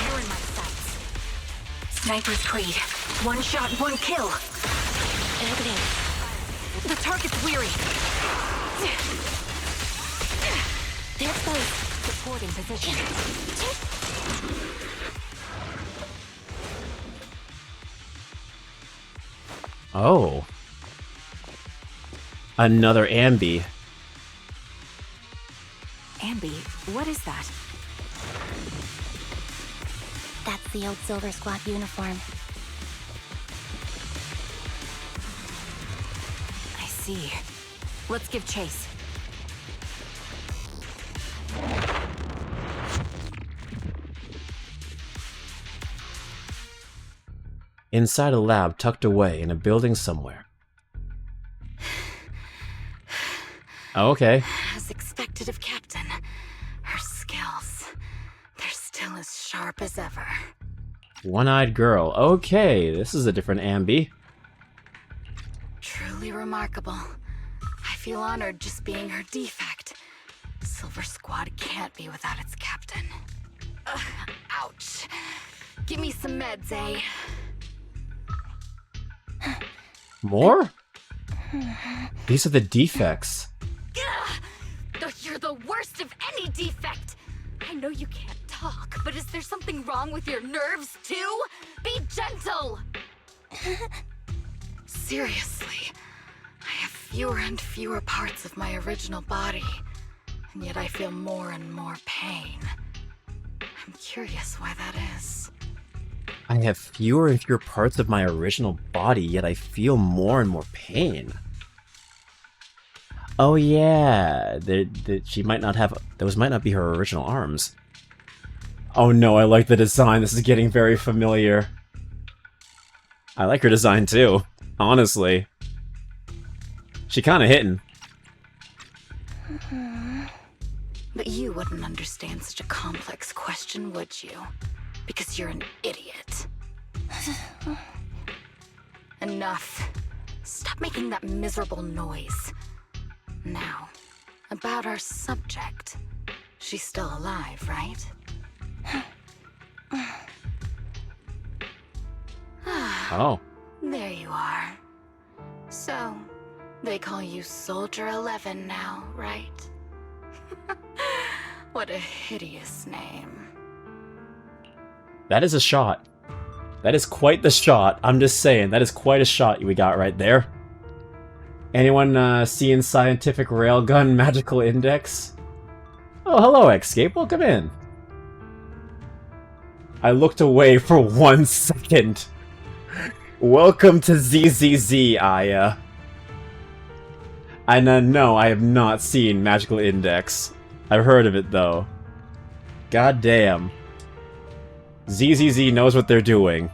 You're in my sights. Sniper's Creed. One shot, one kill. The target's weary. They're exposed. Supporting position. Oh. Another SAnby. SAnby, what is that? That's the old Silver Squad uniform. I see. Let's give chase. Inside a lab tucked away in a building somewhere. Oh, okay. As expected of Captain, her skills, they're still as sharp as ever. One-eyed girl. Okay, this is a different Ambi. Truly remarkable. I feel honored just being her defect. Silver Squad can't be without its captain. Ugh, ouch. Give me some meds, eh? More? These are the defects. You're the worst of any defect! I know you can't talk, but is there something wrong with your nerves, too? Be gentle! Seriously, I have fewer and fewer parts of my original body, and yet I feel more and more pain. I'm curious why that is. I have fewer and fewer parts of my original body, yet I feel more and more pain. Oh yeah, she might not have... Those might not be her original arms. Oh no, I like the design. This is getting very familiar. I like her design too, honestly. She kinda hitting. But you wouldn't understand such a complex question, would you? Because you're an idiot. Enough. Stop making that miserable noise. Now, about our subject. She's still alive, right? Oh. There you are. So, they call you Soldier 11 now, right? What a hideous name. That is a shot. That is quite the shot. I'm just saying, that is quite a shot we got right there. Anyone seeing Scientific Railgun Magical Index? Oh, hello, Escape. Welcome in. I looked away for 1 second. Welcome to ZZZ, Aya. And no, I have not seen Magical Index. I've heard of it, though. God damn. ZZZ knows what they're doing.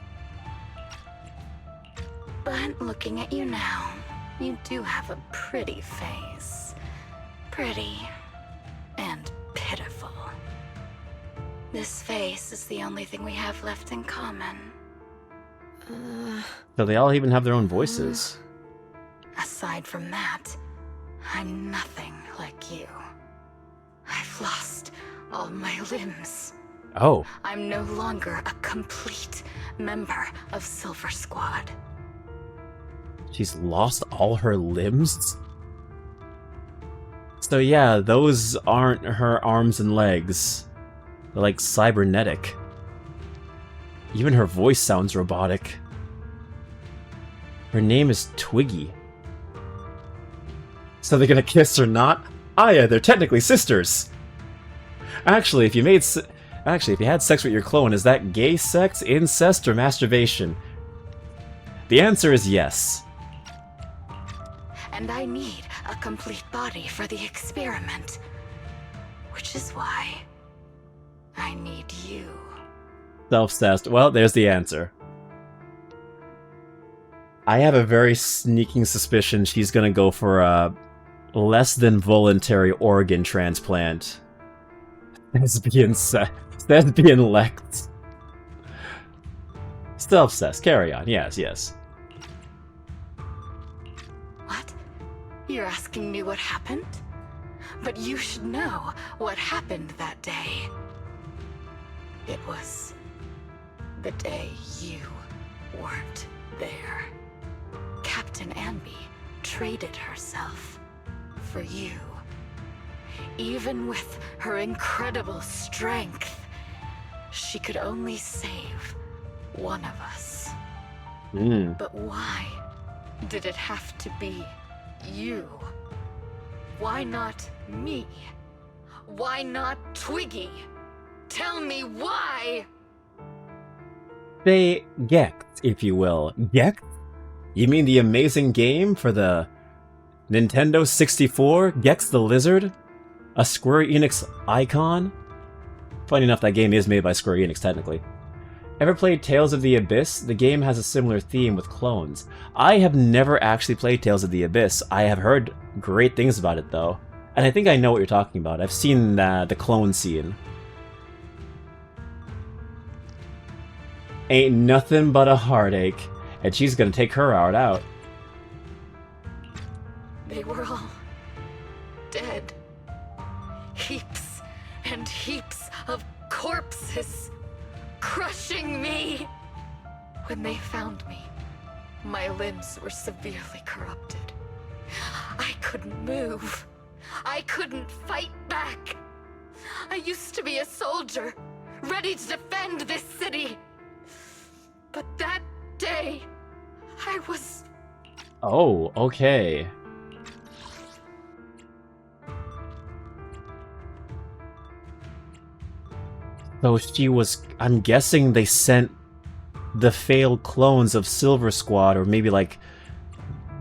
But looking at you now, you do have a pretty face. Pretty and pitiful. This face is the only thing we have left in common. So they all even have their own voices. Aside from that, I'm nothing like you. I've lost all my limbs. Oh. I'm no longer a complete member of Silver Squad. She's lost all her limbs? So yeah, those aren't her arms and legs. They're like cybernetic. Even her voice sounds robotic. Her name is Twiggy. So they're gonna kiss or not? Ah yeah, they're technically sisters! Actually, if you had sex with your clone, is that gay sex, incest, or masturbation? The answer is yes. And I need a complete body for the experiment. Which is why I need you. Self-cessed. Well, there's the answer. I have a very sneaking suspicion she's gonna go for a less than voluntary organ transplant. Lesbian Lex. Self-cessed. Carry on. Yes, yes. What? You're asking me what happened? But you should know what happened that day. It was the day you weren't there. Captain SAnby traded herself for you. Even with her incredible strength, she could only save one of us. But why did it have to be you? Why not me? Why not Twiggy? Tell me why! They Gex, if you will. Gex? You mean the amazing game for the Nintendo 64? Gex the Lizard? A Square Enix icon? Funny enough, that game is made by Square Enix, technically. Ever played Tales of the Abyss? The game has a similar theme with clones. I have never actually played Tales of the Abyss. I have heard great things about it, though. And I think I know what you're talking about. I've seen the clone scene. Ain't nothing but a heartache. And she's gonna take her heart out. They were all dead. Heaps and heaps of corpses crushing me. When they found me, my limbs were severely corrupted. I couldn't move. I couldn't fight back. I used to be a soldier, ready to defend this city. But that day, I was... Oh, okay. So she was... I'm guessing they sent the failed clones of Silver Squad, or maybe like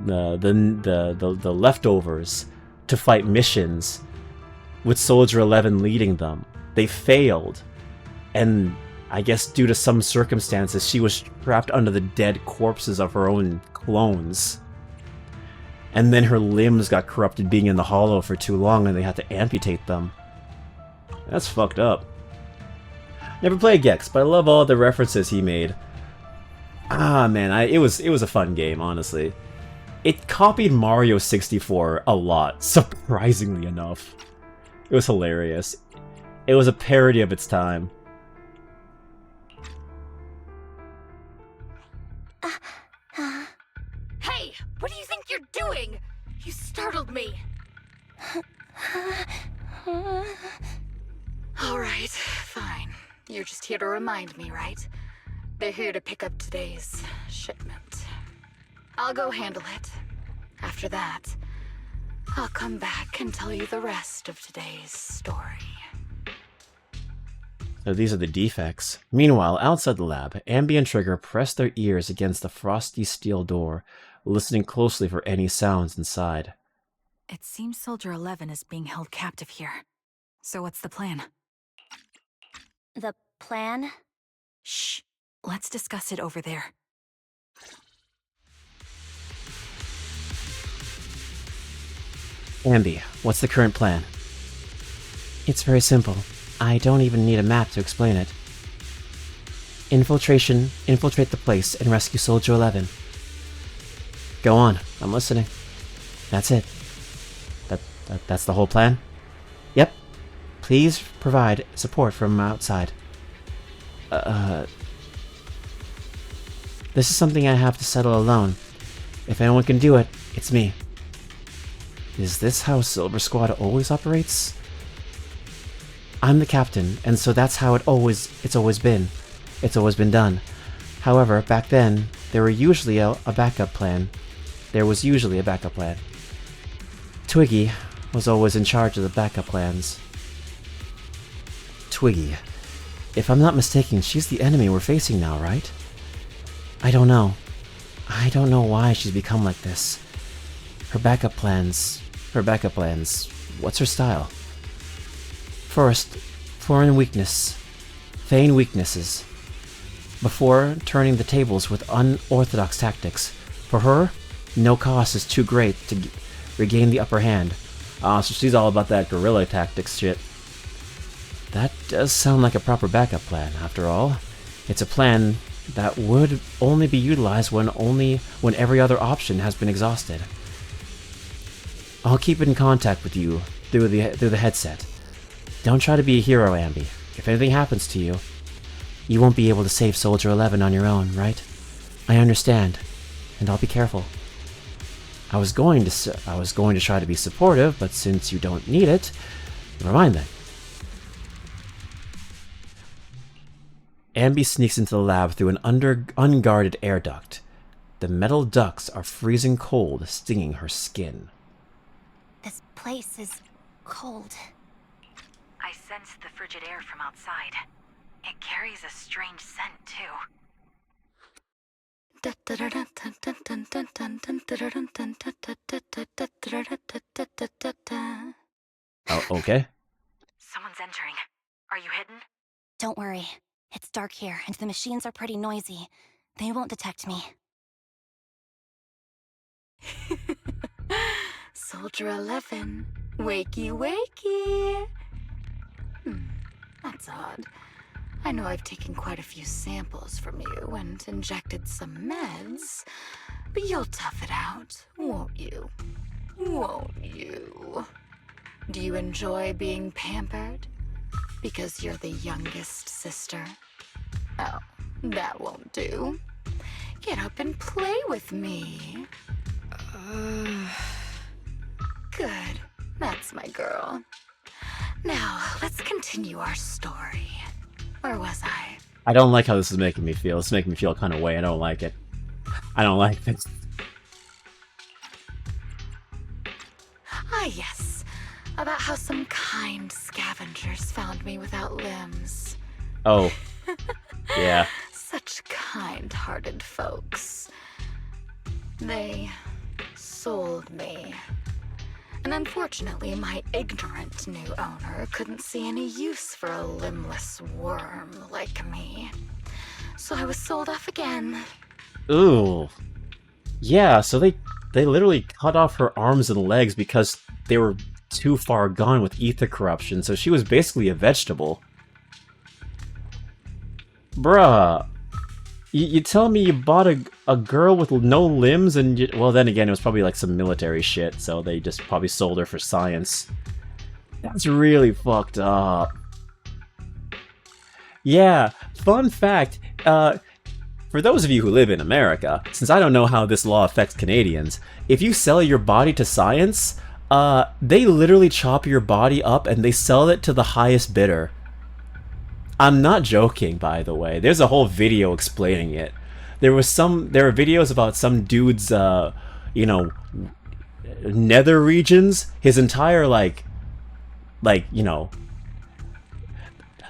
the leftovers, to fight missions, with Soldier 11 leading them. They failed, and I guess due to some circumstances, she was trapped under the dead corpses of her own clones. And then her limbs got corrupted being in the hollow for too long, and they had to amputate them. That's fucked up. Never played Gex, but I love all the references he made. Ah, man, it was a fun game, honestly. It copied Mario 64 a lot, surprisingly enough. It was hilarious. It was a parody of its time. Hey, what do you think you're doing? You startled me. All right, fine. You're just here to remind me, right? They're here to pick up today's shipment. I'll go handle it. After that, I'll come back and tell you the rest of today's story. So these are the defects. Meanwhile, outside the lab, Ambi and Trigger press their ears against the frosty steel door, listening closely for any sounds inside. It seems Soldier 11 is being held captive here. So what's the plan? The plan? Shh. Let's discuss it over there. Ambi, what's the current plan? It's very simple. I don't even need a map to explain it. Infiltration, infiltrate the place, and rescue Soldier 11. Go on, I'm listening. That's it. That's the whole plan? Yep. Please provide support from outside. This is something I have to settle alone. If anyone can do it, it's me. Is this how Silver Squad always operates? I'm the captain, and so that's how it's always been. It's always been done. However, back then, there was usually a backup plan. Twiggy was always in charge of the backup plans. Twiggy. If I'm not mistaken, she's the enemy we're facing now, right? I don't know. I don't know why she's become like this. Her backup plans... What's her style? First, feign weaknesses. Before turning the tables with unorthodox tactics. For her, no cost is too great to regain the upper hand. So she's all about that guerrilla tactics shit. That does sound like a proper backup plan, after all. It's a plan that would only be utilized when every other option has been exhausted. I'll keep in contact with you through the headset. Don't try to be a hero, Ambi. If anything happens to you, you won't be able to save Soldier 11 on your own, right? I understand, and I'll be careful. I was going to try to be supportive, but since you don't need it, never mind then. Ambi sneaks into the lab through an unguarded air duct. The metal ducts are freezing cold, stinging her skin. This place is cold. I sense the frigid air from outside. It carries a strange scent, too. Oh, okay. Someone's entering. Are you hidden? Don't worry. It's dark here, and the machines are pretty noisy. They won't detect me. Soldier 11, wakey wakey. That's odd. I know I've taken quite a few samples from you and injected some meds, but you'll tough it out, won't you? Won't you? Do you enjoy being pampered? Because you're the youngest sister? Oh, that won't do. Get up and play with me. Good. That's my girl. Now, let's continue our story. Where was I? I don't like how this is making me feel. It's making me feel kind of way. I don't like it. I don't like this. Ah, yes. About how some kind scavengers found me without limbs. Oh. Yeah. Such kind-hearted folks. They sold me. And unfortunately, my ignorant new owner couldn't see any use for a limbless worm like me. So I was sold off again. Ooh. Yeah, so they literally cut off her arms and legs because they were too far gone with ether corruption, so she was basically a vegetable. Bruh. You tell me you bought a girl with no limbs and well, then again, it was probably like some military shit, so they just probably sold her for science. That's really fucked up. Yeah, fun fact, for those of you who live in America, since I don't know how this law affects Canadians, if you sell your body to science, they literally chop your body up and they sell it to the highest bidder. I'm not joking, by the way. There's a whole video explaining it. There are videos about some dude's, you know, nether regions. His entire, like, you know,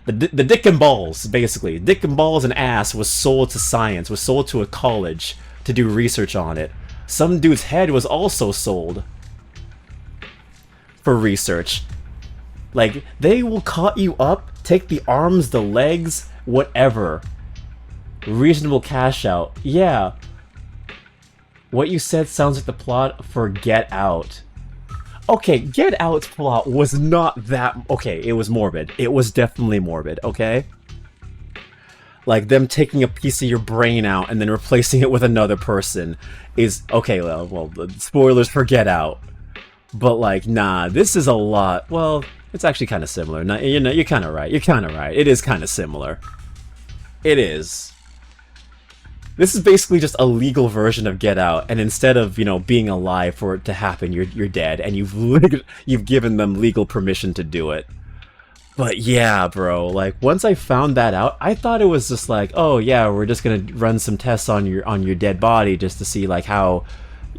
the dick and balls, basically. Dick and balls and ass was sold to science, was sold to a college to do research on it. Some dude's head was also sold for research. Like, they will cut you up, take the arms, the legs, whatever. Reasonable cash out. Yeah. What you said sounds like the plot for Get Out. Okay, Get Out's plot was not that... Okay, it was morbid. It was definitely morbid, okay? Like, them taking a piece of your brain out and then replacing it with another person is... Okay, well, spoilers for Get Out. But, like, nah, this is a lot... Well... It's actually kind of similar. Now, you know, you're kind of right. You're kind of right. It is kind of similar. It is. This is basically just a legal version of Get Out, and instead of, you know, being alive for it to happen, you're dead, and you've given them legal permission to do it. But yeah, bro, like once I found that out, I thought it was just like, oh yeah, we're just gonna run some tests on your dead body just to see like how,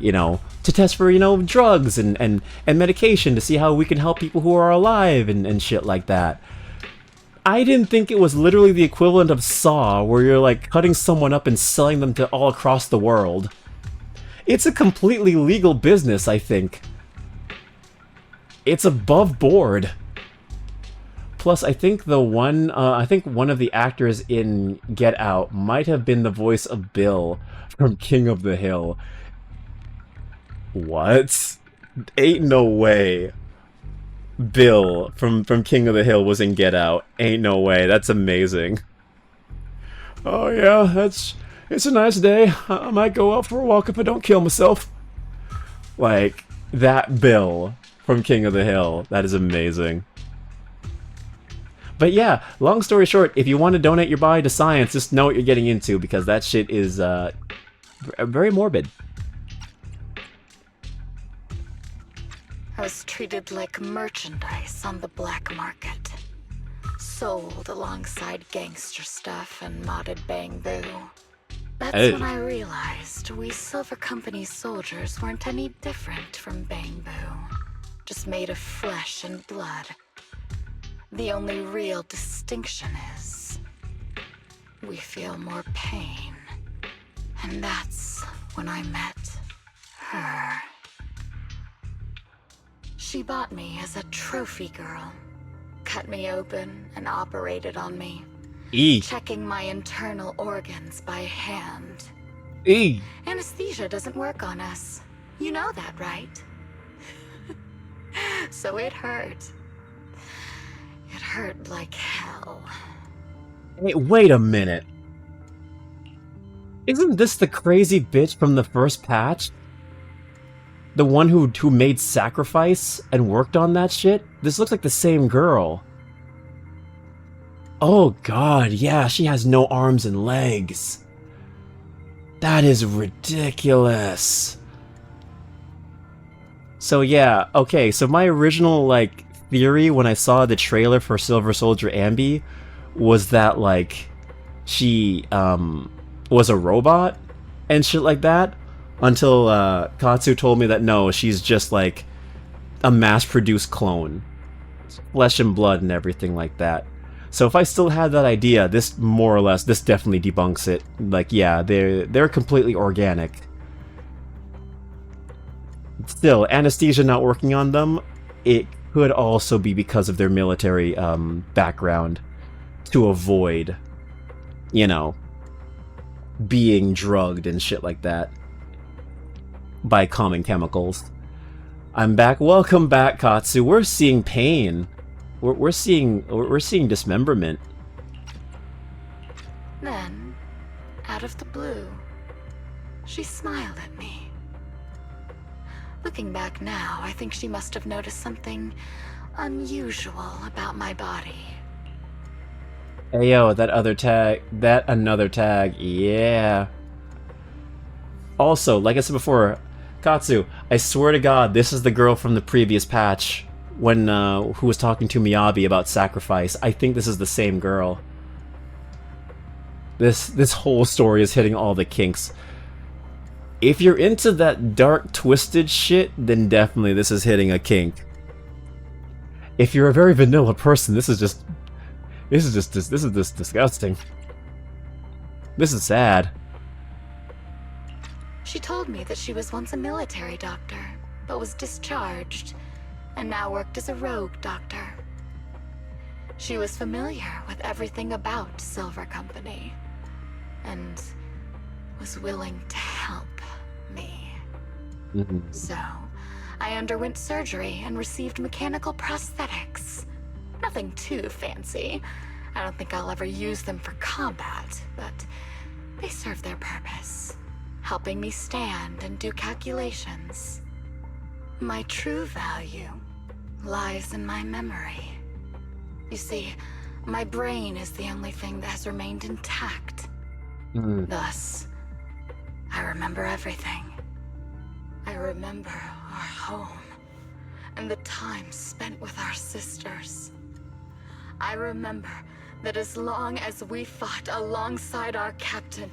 you know, to test for, you know, drugs and medication to see how we can help people who are alive and shit like that. I didn't think it was literally the equivalent of Saw, where you're like cutting someone up and selling them to all across the world. It's a completely legal business, I think. It's above board. Plus, I think one of the actors in Get Out might have been the voice of Bill from King of the Hill. What? Ain't no way. Bill from King of the Hill was in Get Out. Ain't no way. That's amazing. Oh yeah, it's a nice day. I might go out for a walk if I don't kill myself. Like, that Bill from King of the Hill. That is amazing. But yeah, long story short, if you want to donate your body to science, just know what you're getting into, because that shit is very morbid. I was treated like merchandise on the black market. Sold alongside gangster stuff and modded bamboo. That's when I realized we Silver Company soldiers weren't any different from bamboo. Just made of flesh and blood. The only real distinction is we feel more pain. And that's when I met her. She bought me as a trophy girl, cut me open and operated on me, checking my internal organs by hand. Anesthesia doesn't work on us. You know that, right? So it hurt. It hurt like hell. Hey, wait a minute. Isn't this the crazy bitch from the first patch? The one who made Sacrifice and worked on that shit? This looks like the same girl. Oh god, yeah, she has no arms and legs. That is ridiculous. So yeah, okay, so my original, like, theory when I saw the trailer for Silver Soldier Ambi was that, like, she, was a robot and shit like that, until, Katsu told me that no, she's just, like, a mass-produced clone. Flesh and blood and everything like that. So if I still had that idea, this more or less, this definitely debunks it. Like, yeah, they're completely organic. Still, anesthesia not working on them, it could also be because of their military background to avoid, you know, being drugged and shit like that by common chemicals. I'm back. Welcome back, Katsu. We're seeing pain. We're seeing dismemberment. Then, out of the blue, she smiled at me. Looking back now, I think she must have noticed something unusual about my body. Hey yo, that another tag, yeah. Also, like I said before, Katsu, I swear to God, this is the girl from the previous patch when who was talking to Miyabi about Sacrifice. I think this is the same girl. This whole story is hitting all the kinks. If you're into that dark, twisted shit, then definitely this is hitting a kink. If you're a very vanilla person, this is just disgusting. This is sad. She told me that she was once a military doctor, but was discharged, and now worked as a rogue doctor. She was familiar with everything about Silver Company, and was willing to help me. So, I underwent surgery and received mechanical prosthetics. Nothing too fancy. I don't think I'll ever use them for combat, but they serve their purpose, helping me stand and do calculations. My true value lies in my memory. You see, my brain is the only thing that has remained intact. Thus, I remember everything. I remember our home, and the time spent with our sisters. I remember that as long as we fought alongside our captain,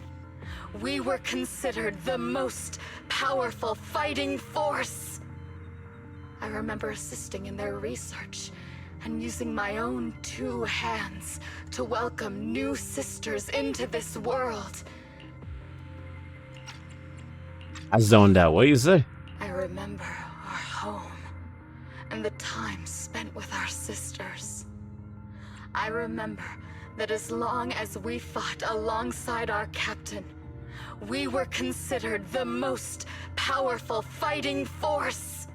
we were considered the most powerful fighting force. I remember assisting in their research and using my own 2 hands to welcome new sisters into this world. I zoned out. What do you say? I remember our home and the time spent with our sisters. I remember that as long as we fought alongside our captain, we were considered the most powerful fighting force.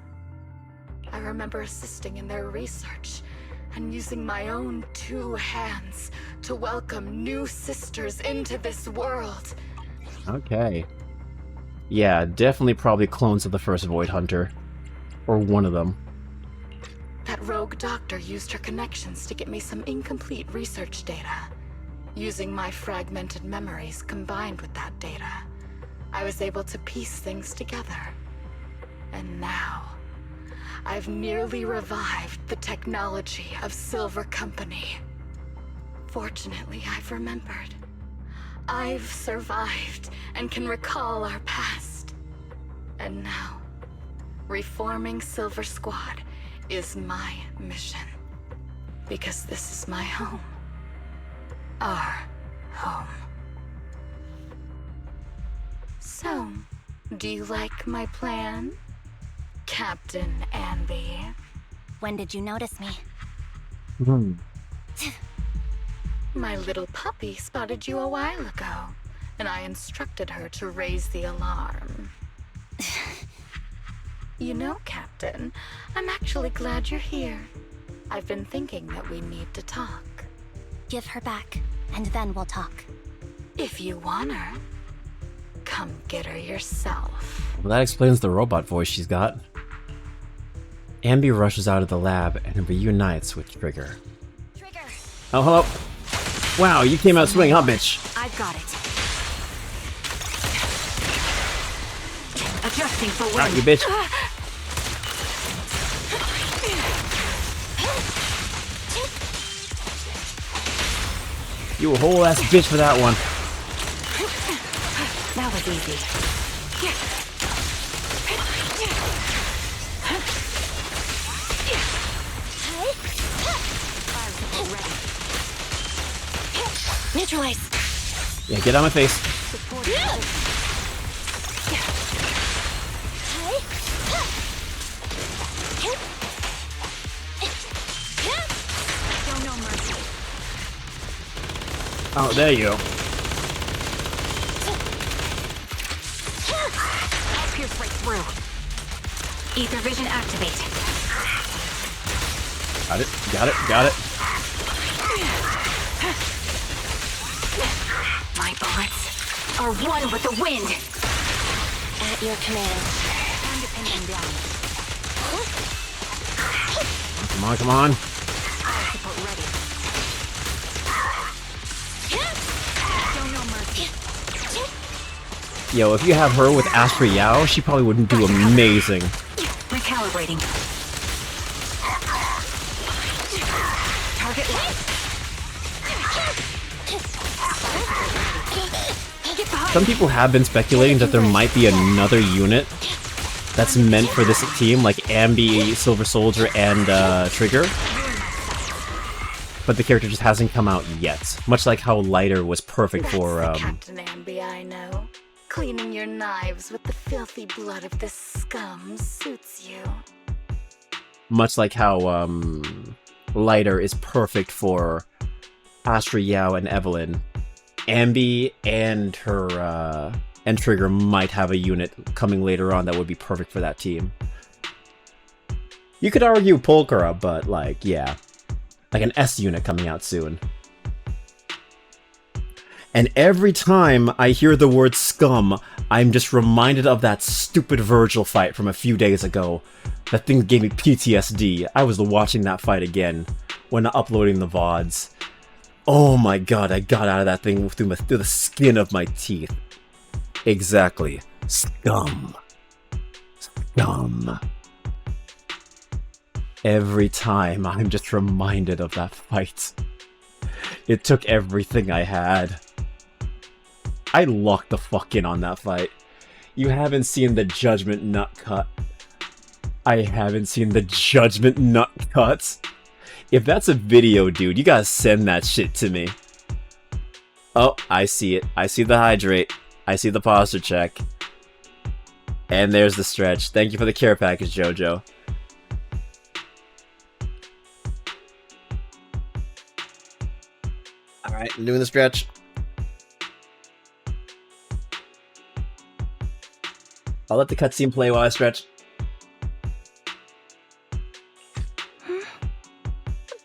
I remember assisting in their research and using my own 2 hands to welcome new sisters into this world. Okay. Yeah, definitely probably clones of the first Void Hunter. Or one of them. That rogue doctor used her connections to get me some incomplete research data. Using my fragmented memories combined with that data, I was able to piece things together. And now, I've nearly revived the technology of Silver Company. Fortunately, I've remembered. I've survived and can recall our past. And now, reforming Silver Squad is my mission. Because this is my home. Our home. So, do you like my plan, Captain Anby? When did you notice me? My little puppy spotted you a while ago, and I instructed her to raise the alarm. You know, Captain, I'm actually glad you're here. I've been thinking that we need to talk. Give her back, and then we'll talk. If you want her, come get her yourself. Well, that explains the robot voice she's got. SAnby rushes out of the lab and reunites with Trigger. Trigger! Oh, hello. Wow, you came out swinging, huh, bitch? I've got it. Adjusting for wind. Out, you bitch. You a whole ass bitch for that one. That was easy. Neutralize! Yeah, get out of my face. Oh, there you go. I'll pierce right through. Ether vision activate. Got it, got it, got it. My bullets are one with the wind. At your command. Time to pin them down. Come on, come on. Fire support ready. Show no mercy. Yo, if you have her with Astra Yao, she probably wouldn't do amazing. Recalibrating. Target locked. Some people have been speculating that there might be another unit that's meant for this team, like SAnby, Silver Soldier, and Trigger. But the character just hasn't come out yet. Much like how Lighter was perfect for, That's the Captain SAnby I know. Cleaning your knives with the filthy blood of this scum suits you. much like how, Lighter is perfect for Astra Yao and Evelyn. SAnby and her, and Trigger might have a unit coming later on that would be perfect for that team. You could argue Polkara, but, like, yeah. Like an S unit coming out soon. And every time I hear the word scum, I'm just reminded of that stupid Virgil fight from a few days ago. That thing gave me PTSD. I was watching that fight again when uploading the VODs. Oh my god, I got out of that thing through the skin of my teeth. Exactly. Scum. Scum. Every time, I'm just reminded of that fight. It took everything I had. I locked the fuck in on that fight. You haven't seen the Judgment Nut Cut. I haven't seen the Judgment Nut Cut. If that's a video, dude, you gotta send that shit to me. Oh, I see it. I see the hydrate. I see the posture check. And there's the stretch. Thank you for the care package, Jojo. Alright, I'm doing the stretch. I'll let the cutscene play while I stretch.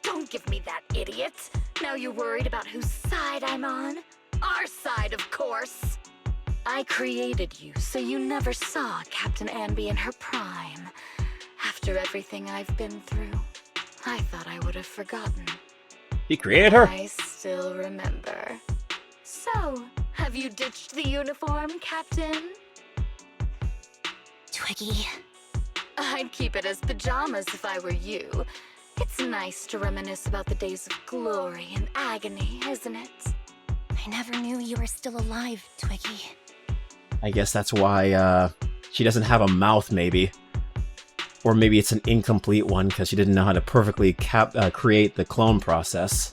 Don't give me that, idiot. Now you're worried about whose side I'm on? Our side, of course. I created you, so you never saw Captain SAnby in her prime. After everything I've been through, I thought I would have forgotten. He created her? I still remember. So, have you ditched the uniform, Captain? Twiggy. I'd keep it as pajamas if I were you. It's nice to reminisce about the days of glory and agony, isn't it? I never knew you were still alive, Twiggy. I guess that's why, she doesn't have a mouth, maybe. Or maybe it's an incomplete one, because she didn't know how to perfectly create the clone process.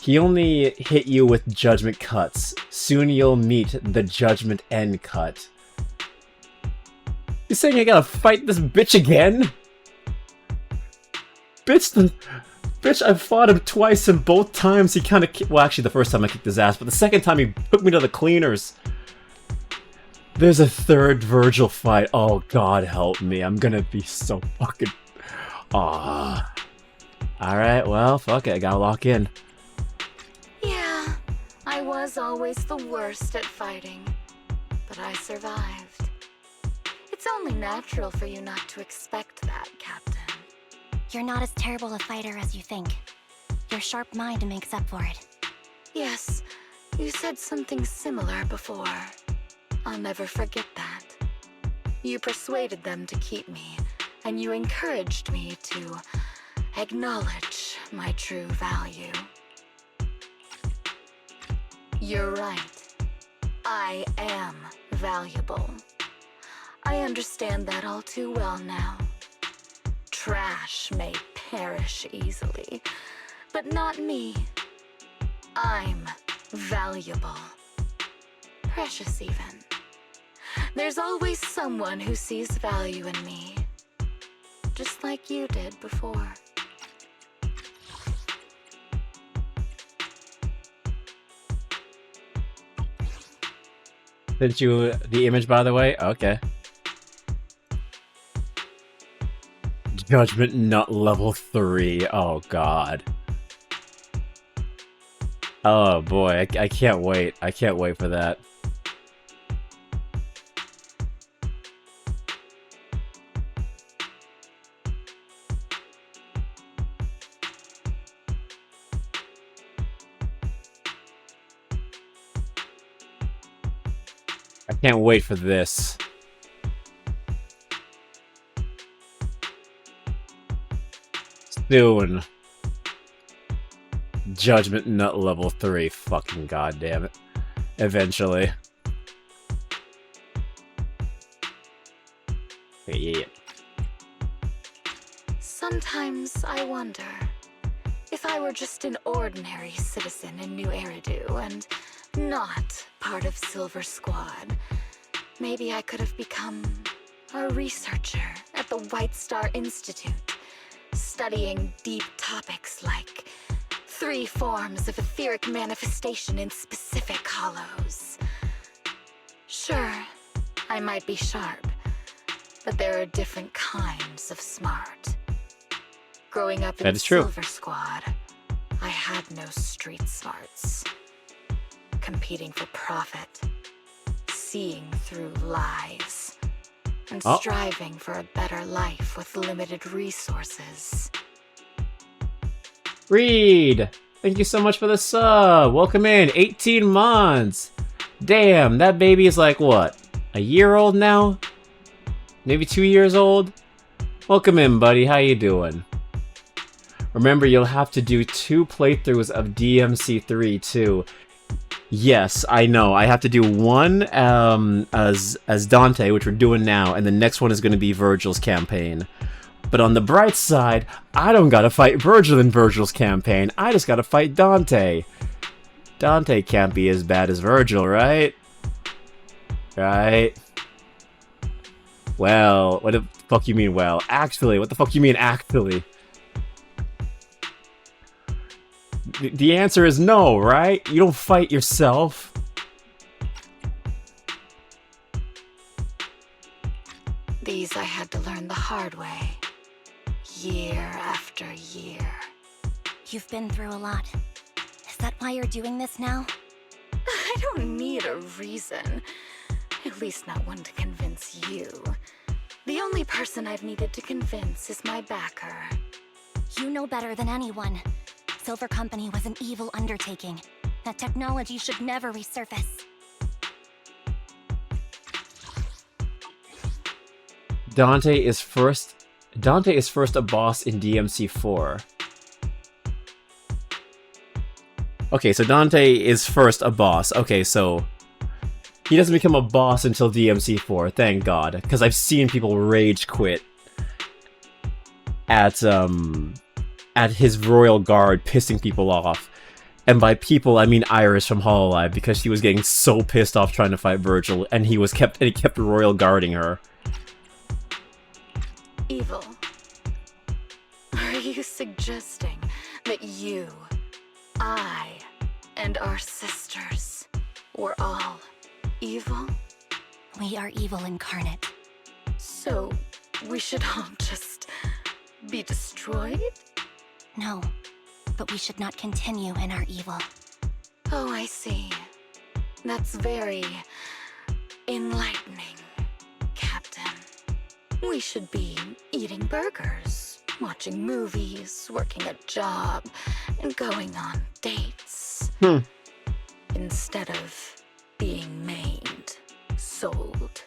He only hit you with judgment cuts. Soon you'll meet the judgment end cut. You saying I gotta fight this bitch again? Bitch Bitch, I've fought him twice, and both times he kind of... Well, actually, the first time I kicked his ass, but the second time he took me to the cleaners. There's a third Virgil fight. Oh, God help me. I'm gonna be so fucking... Ah. Alright, well, fuck it. I gotta lock in. Yeah, I was always the worst at fighting, but I survived. It's only natural for you not to expect that, Captain. You're not as terrible a fighter as you think. Your sharp mind makes up for it. Yes, you said something similar before. I'll never forget that. You persuaded them to keep me, and you encouraged me to acknowledge my true value. You're right. I am valuable. I understand that all too well now. Trash may perish easily, but not me. I'm valuable. Precious even. There's always someone who sees value in me, just like you did before. Sent you the image, by the way? Okay. Judgment Nut level 3. Oh, God. Oh, boy. I can't wait. I can't wait for that. I can't wait for this. Soon. Judgment Nut level 3. Fucking goddamn it. Eventually. Yeah. Sometimes I wonder if I were just an ordinary citizen in New Eridu and not part of Silver Squad, maybe I could have become a researcher at the White Star Institute, studying deep topics like 3 forms of etheric manifestation in specific hollows. Sure, I might be sharp, but there are different kinds of smart. Growing up in Silver Squad, I had no street smarts. Competing for profit, seeing through lies, and striving for a better life with limited resources. Reed! Thank you so much for the sub! Welcome in! 18 months! Damn, that baby is like, what? A year old now? Maybe 2 years old? Welcome in, buddy. How you doing? Remember, you'll have to do 2 playthroughs of DMC3, too. Yes, I know. I have to do one as Dante, which we're doing now, and the next one is going to be Virgil's campaign. But on the bright side, I don't gotta fight Virgil in Virgil's campaign. I just gotta fight Dante. Dante can't be as bad as Virgil, right? Right? Well, what the fuck you mean, well? Actually, what the fuck you mean, actually? The answer is no, right? You don't fight yourself. These I had to learn the hard way. Year after year. You've been through a lot. Is that why you're doing this now? I don't need a reason. At least not one to convince you. The only person I've needed to convince is my backer. You know better than anyone. Silver Company was an evil undertaking. That technology should never resurface. Dante is first a boss in DMC4. Okay, so Dante is first a boss. Okay, so he doesn't become a boss until DMC4, thank God, because I've seen people rage quit at his royal guard pissing people off. And by people, I mean Iris from Hololive, because she was getting so pissed off trying to fight Virgil, and he kept royal guarding her. Evil. Are you suggesting that you, I, and our sisters were all evil? We are evil incarnate. So, we should all just be destroyed? No, but we should not continue in our evil. Oh, I see. That's very enlightening, Captain. We should be eating burgers, watching movies, working a job, and going on dates. Instead of being maimed, sold,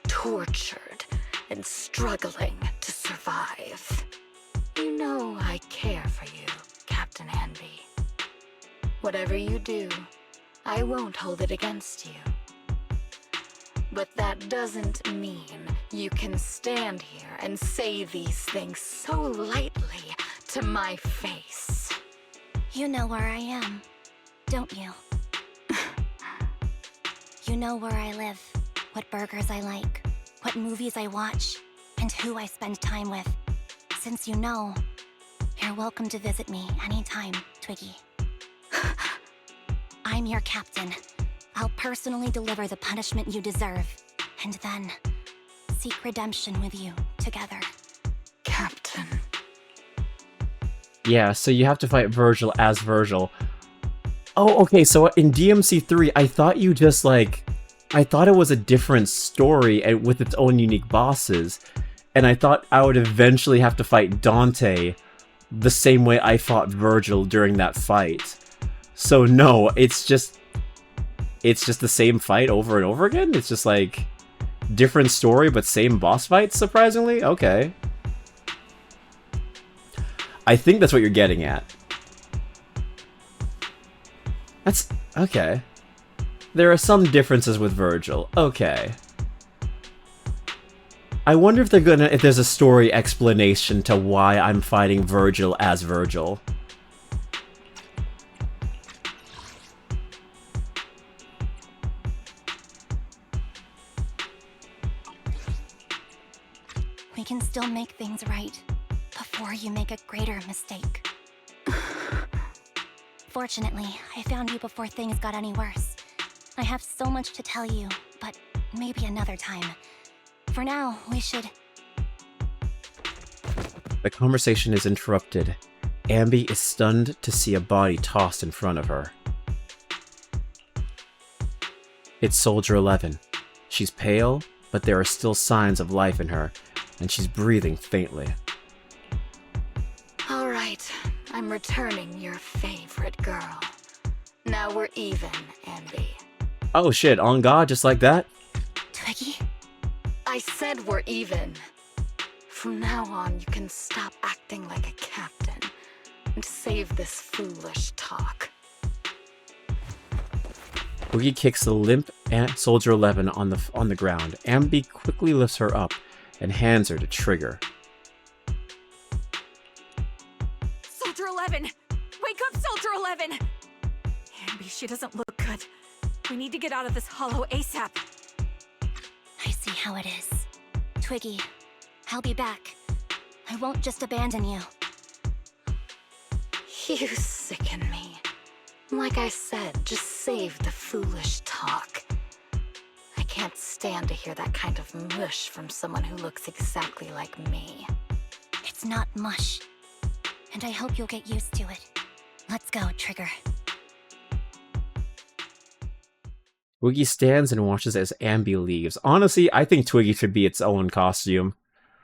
tortured, and struggling to survive. You know I care for you, Captain SAnby. Whatever you do, I won't hold it against you. But that doesn't mean you can stand here and say these things so lightly to my face. You know where I am, don't you? You know where I live, what burgers I like, what movies I watch, and who I spend time with. Since you know, you're welcome to visit me anytime, Twiggy. I'm your captain. I'll personally deliver the punishment you deserve, and then seek redemption with you together. Captain. Yeah, so you have to fight Virgil as Virgil. Oh, okay, so in DMC3, I thought you just, like... I thought it was a different story and with its own unique bosses. And I thought I would eventually have to fight Dante the same way I fought Virgil during that fight. So no, it's just the same fight over and over again? It's just like... different story, but same boss fights, surprisingly? Okay. I think that's what you're getting at. That's... okay. There are some differences with Virgil. Okay. I wonder if if there's a story explanation to why I'm fighting Virgil as Virgil. We can still make things right before you make a greater mistake. Fortunately, I found you before things got any worse. I have so much to tell you, but maybe another time. For now, we should... The conversation is interrupted. SAnby is stunned to see a body tossed in front of her. It's Soldier 11. She's pale, but there are still signs of life in her, and she's breathing faintly. All right, I'm returning your favorite girl. Now we're even, SAnby. Oh shit, on God, just like that? Twiggy? I said we're even. From now on, you can stop acting like a captain and save this foolish talk. Boogie kicks the limp Soldier 11 on the ground. SAnby quickly lifts her up and hands her to Trigger. Soldier 11! Wake up, Soldier 11! SAnby, she doesn't look good. We need to get out of this hollow ASAP. I see how it is. Twiggy, I'll be back. I won't just abandon you. You sicken me. Like I said, just save the foolish talk. I can't stand to hear that kind of mush from someone who looks exactly like me. It's not mush. And I hope you'll get used to it. Let's go, Trigger. Twiggy stands and watches as SAnby leaves. Honestly, I think Twiggy should be its own costume.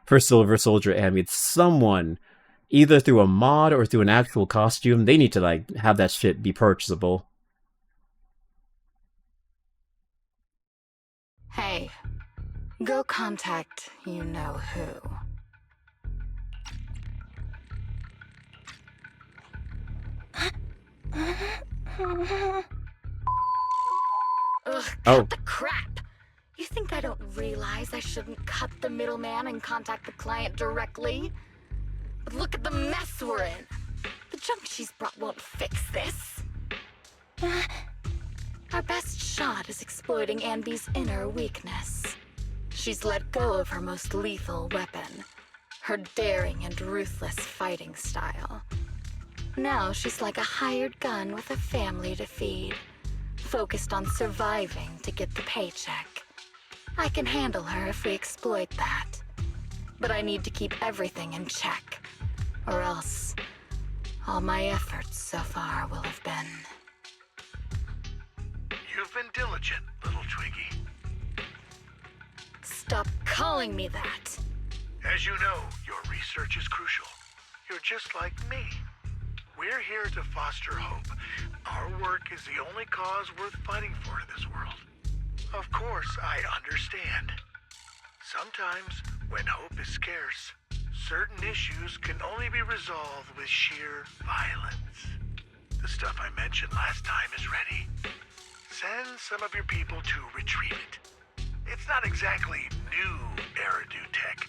For Silver Soldier SAnby, someone, either through a mod or through an actual costume, they need to, like, have that shit be purchasable. Hey, go contact you-know-who. Ugh, cut the crap! You think I don't realize I shouldn't cut the middleman and contact the client directly? But look at the mess we're in! The junk she's brought won't fix this. Our best shot is exploiting SAnby's inner weakness. She's let go of her most lethal weapon, her daring and ruthless fighting style. Now she's like a hired gun with a family to feed, focused on surviving to get the paycheck. I can handle her if we exploit that. But I need to keep everything in check, or else all my efforts so far will have been... You've been diligent, little Twiggy. Stop calling me that. As you know, your research is crucial. You're just like me. We're here to foster hope. Our work is the only cause worth fighting for in this world. Of course, I understand. Sometimes, when hope is scarce, certain issues can only be resolved with sheer violence. The stuff I mentioned last time is ready. Send some of your people to retrieve it. It's not exactly new Eridu tech,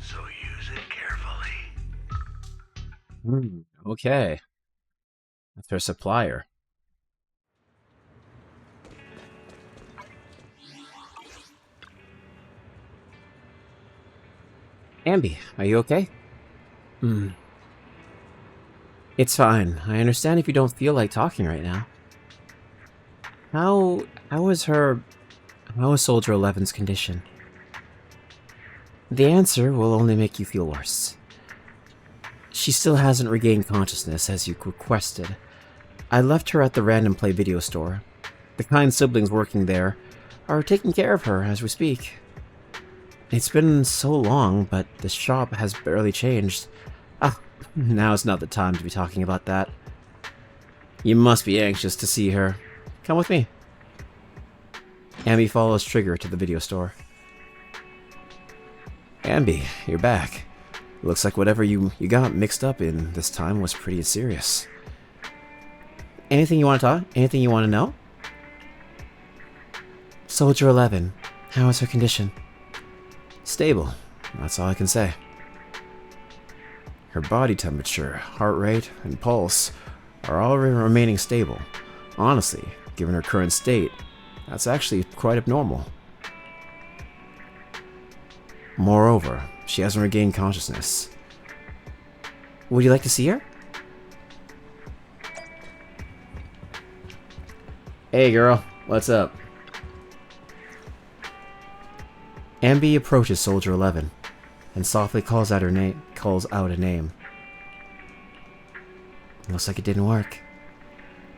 so use it carefully. Okay. That's her supplier. SAnby, are you okay? It's fine. I understand if you don't feel like talking right now. How is Soldier 11's condition? The answer will only make you feel worse. She still hasn't regained consciousness as you requested. I left her at the Random Play video store. The kind siblings working there are taking care of her as we speak. It's been so long, but the shop has barely changed. Now is not the time to be talking about that. You must be anxious to see her. Come with me. SAnby follows Trigger to the video store. SAnby, you're back. Looks like whatever you got mixed up in this time was pretty serious. Anything you want to talk? Anything you want to know? Soldier 11, how is her condition? Stable. That's all I can say. Her body temperature, heart rate, and pulse are all remaining stable. Honestly, given her current state, that's actually quite abnormal. Moreover, she hasn't regained consciousness. Would you like to see her? Hey girl, what's up? SAnby approaches Soldier 11 and softly calls out a name. Looks like it didn't work.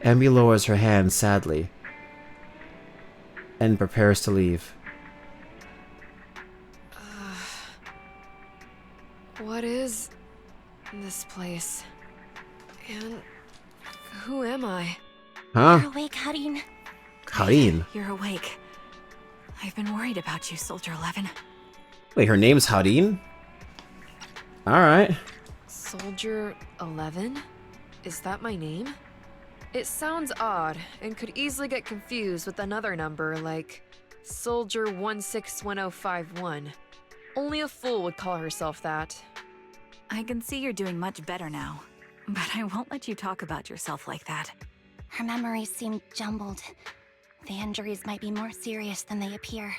SAnby lowers her hand sadly and prepares to leave. What is this place? And who am I? Huh? You're awake, Harin. Harin? You're awake. I've been worried about you, Soldier 11. Wait, her name's Harin? Alright. Soldier 11? Is that my name? It sounds odd, and could easily get confused with another number like Soldier 161051. Only a fool would call herself that. I can see you're doing much better now, but I won't let you talk about yourself like that. Her memories seem jumbled. The injuries might be more serious than they appear.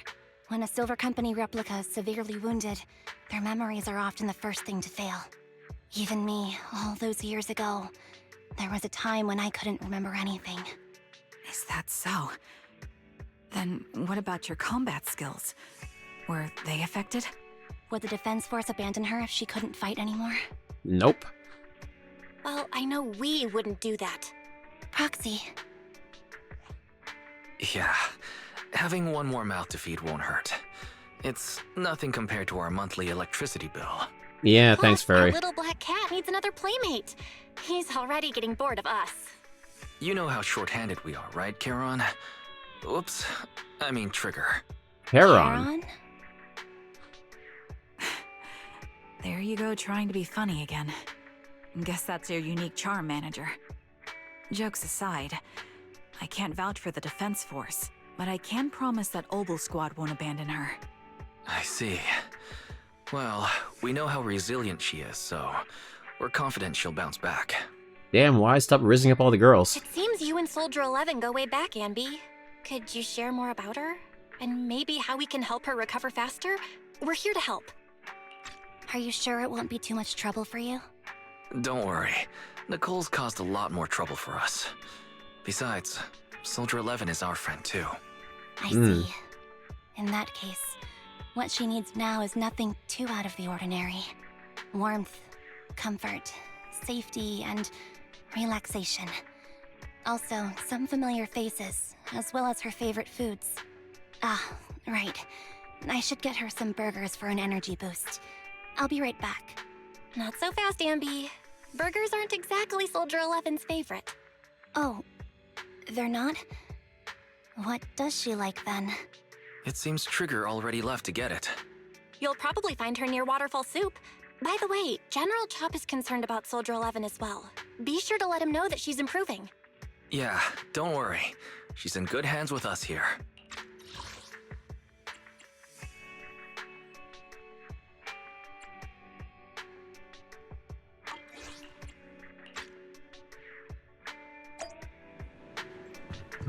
When a Silver Company replica is severely wounded, their memories are often the first thing to fail. Even me, all those years ago, there was a time when I couldn't remember anything. Is that so? Then what about your combat skills? Were they affected? Would the Defense Force abandon her if she couldn't fight anymore? Nope. Well, I know we wouldn't do that. Proxy. Yeah, having one more mouth to feed won't hurt. It's nothing compared to our monthly electricity bill. Yeah, Plus, thanks, Furry. Our little black cat needs another playmate. He's already getting bored of us. You know how short-handed we are, right, Charon? Oops, I mean Trigger. Charon? There you go, trying to be funny again. Guess that's your unique charm, manager. Jokes aside, I can't vouch for the Defense Force, but I can promise that Obel Squad won't abandon her. I see. Well, we know how resilient she is, so we're confident she'll bounce back. Damn, why stop rizzing up all the girls? It seems you and Soldier 11 go way back, SAnby. Could you share more about her? And maybe how we can help her recover faster? We're here to help. Are you sure it won't be too much trouble for you? Don't worry. Nicole's caused a lot more trouble for us. Besides, Soldier 11 is our friend too. I see. In that case, what she needs now is nothing too out of the ordinary. Warmth, comfort, safety, and relaxation. Also, some familiar faces, as well as her favorite foods. Ah, right. I should get her some burgers for an energy boost. I'll be right back. Not so fast, Amby. Burgers aren't exactly Soldier 11's favorite. Oh, they're not? What does she like then? It seems Trigger already left to get it. You'll probably find her near Waterfall Soup. By the way, General Chop is concerned about Soldier 11 as well. Be sure to let him know that she's improving. Yeah, don't worry. She's in good hands with us here.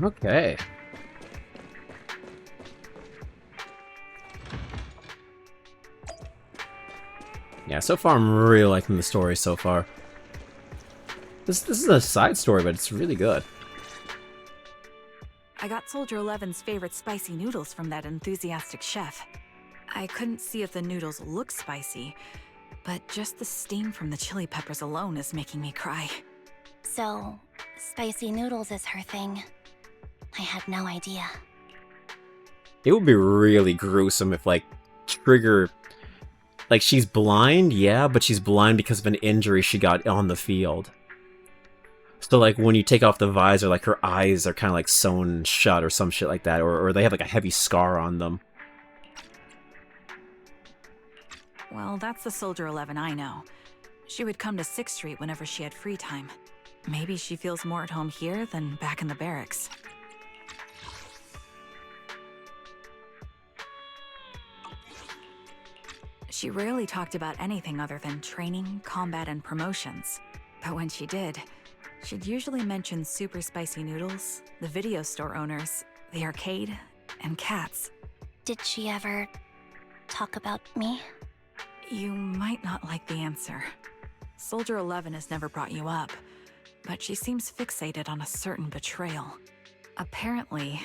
Okay. Yeah, so far I'm really liking the story so far. This is a side story, but it's really good. I got Soldier 11's favorite spicy noodles from that enthusiastic chef. I couldn't see if the noodles look spicy, but just the steam from the chili peppers alone is making me cry. So, spicy noodles is her thing. I had no idea. It would be really gruesome if, like, Trigger... Like, she's blind, yeah, but she's blind because of an injury she got on the field. So, like, when you take off the visor, like, her eyes are kind of, like, sewn shut or some shit like that, or they have, like, a heavy scar on them. Well, that's the Soldier 11 I know. She would come to 6th Street whenever she had free time. Maybe she feels more at home here than back in the barracks. She rarely talked about anything other than training, combat, and promotions. But when she did, she'd usually mention super spicy noodles, the video store owners, the arcade, and cats. Did she ever talk about me? You might not like the answer. Soldier 11 has never brought you up, but she seems fixated on a certain betrayal. Apparently,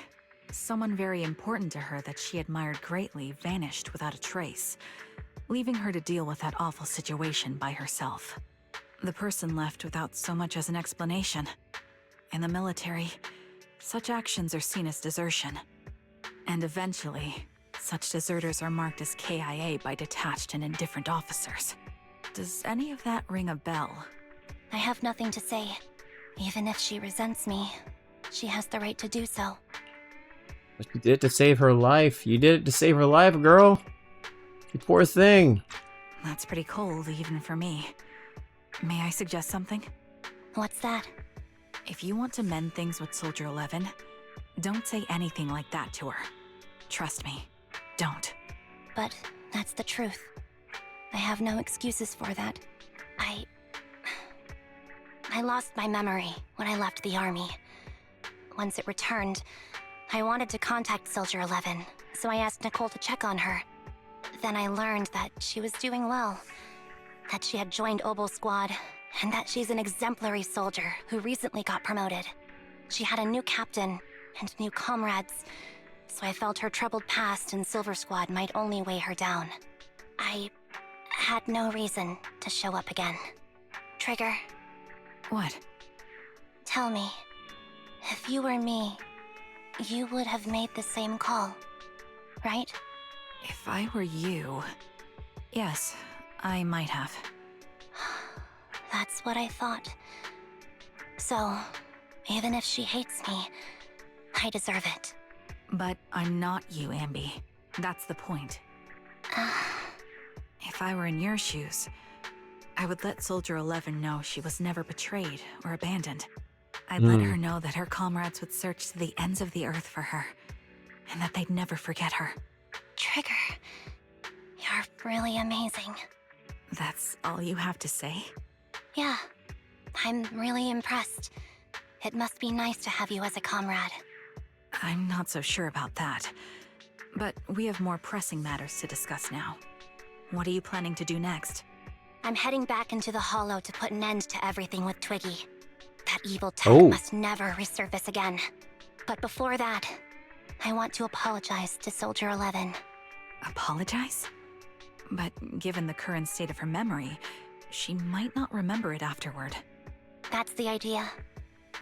someone very important to her that she admired greatly vanished without a trace, leaving her to deal with that awful situation by herself. The person left without so much as an explanation. In the military, such actions are seen as desertion. And eventually, such deserters are marked as KIA by detached and indifferent officers. Does any of that ring a bell? I have nothing to say. Even if she resents me, she has the right to do so. But you did it to save her life. You did it to save her life, girl. You poor thing. That's pretty cold, even for me. May I suggest something? What's that? If you want to mend things with Soldier 11, don't say anything like that to her. Trust me, don't. But that's the truth. I have no excuses for that. I lost my memory when I left the army. Once it returned, I wanted to contact Soldier 11, so I asked Nicole to check on her. Then I learned that she was doing well, that she had joined Obel Squad, and that she's an exemplary soldier who recently got promoted. She had a new captain and new comrades, so I felt her troubled past in Silver Squad might only weigh her down. I had no reason to show up again. Trigger. What? Tell me, if you were me, you would have made the same call, right? If I were you... Yes, I might have. That's what I thought. So, even if she hates me, I deserve it. But I'm not you, Amby. That's the point. If I were in your shoes, I would let Soldier 11 know she was never betrayed or abandoned. I'd let her know that her comrades would search to the ends of the earth for her, and that they'd never forget her. Trigger, you're really amazing. That's all you have to say? Yeah, I'm really impressed. It must be nice to have you as a comrade. I'm not so sure about that. But we have more pressing matters to discuss now. What are you planning to do next? I'm heading back into the Hollow to put an end to everything with Twiggy. That evil tech must never resurface again. But before that, I want to apologize to Soldier 11. Apologize? But given the current state of her memory, she might not remember it afterward. That's the idea.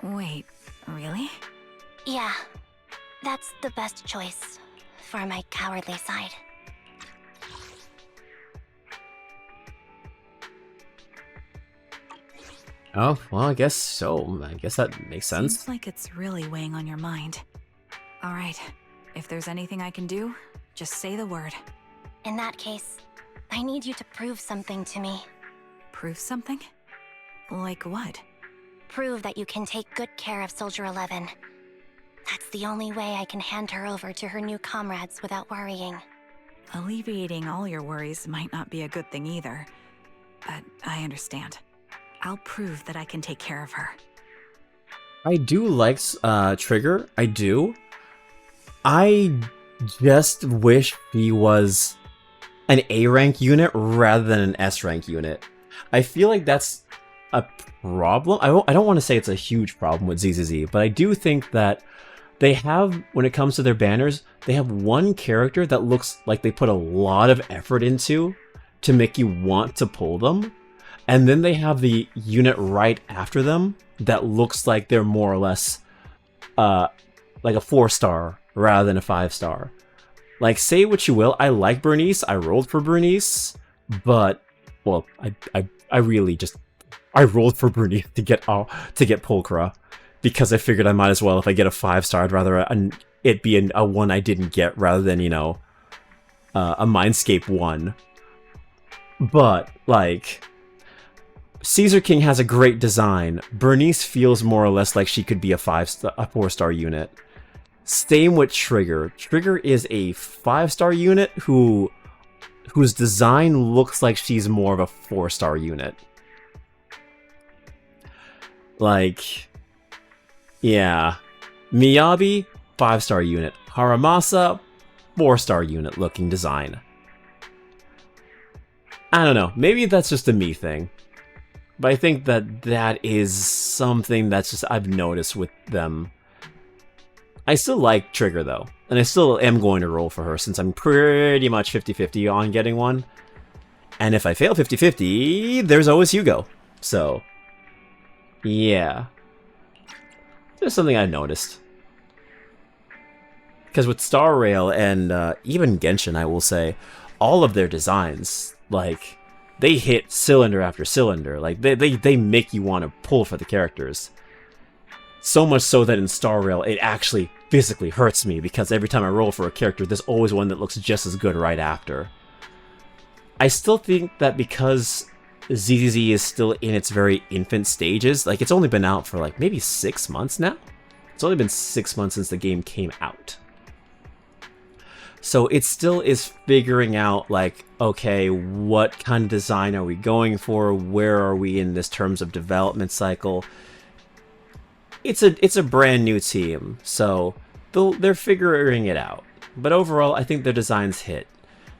Wait, really? Yeah, that's the best choice for my cowardly side. Oh, well, I guess so. I guess that makes sense. Seems like it's really weighing on your mind. All right, if there's anything I can do, just say the word. In that case, I need you to prove something to me. Prove something? Like what? Prove that you can take good care of Soldier 11. That's the only way I can hand her over to her new comrades without worrying. Alleviating all your worries might not be a good thing either, but I understand. I'll prove that I can take care of her. I do like Trigger. I do. I just wish he was an A rank unit rather than an S rank unit. I feel like that's a problem. I don't want to say it's a huge problem with ZZZ, but I do think that they have, when it comes to their banners, they have one character that looks like they put a lot of effort into to make you want to pull them. And then they have the unit right after them that looks like they're more or less like a 4-star rather than a 5-star. Like, say what you will, I like Bernice, I rolled for Bernice, but, well, I really just, I rolled for Bernice to get Pulchra, because I figured I might as well, if I get a 5-star, I'd rather it be a one I didn't get rather than, you know, a Mindscape 1. But, like, Caesar King has a great design. Bernice feels more or less like she could be a 4-star unit. Same with Trigger. Trigger is a 5-star unit whose design looks like she's more of a 4-star unit. Like, yeah. Miyabi, 5-star unit. Haramasa, 4-star unit looking design. I don't know. Maybe that's just a me thing. But I think that is something that's just I've noticed with them. I still like Trigger, though. And I still am going to roll for her, since I'm pretty much 50-50 on getting one. And if I fail 50-50, there's always Hugo. So, yeah. There's something I noticed. Because with Star Rail and even Genshin, I will say, all of their designs, like, they hit cylinder after cylinder. Like, they make you want to pull for the characters. So much so that in Star Rail, it actually physically hurts me, because every time I roll for a character, there's always one that looks just as good right after. I still think that because ZZZ is still in its very infant stages, like, it's only been out for, like, maybe 6 months now? It's only been 6 months since the game came out. So it still is figuring out, like, okay, what kind of design are we going for? Where are we in this terms of development cycle? It's a brand new team, so they're figuring it out. But overall, I think their designs hit.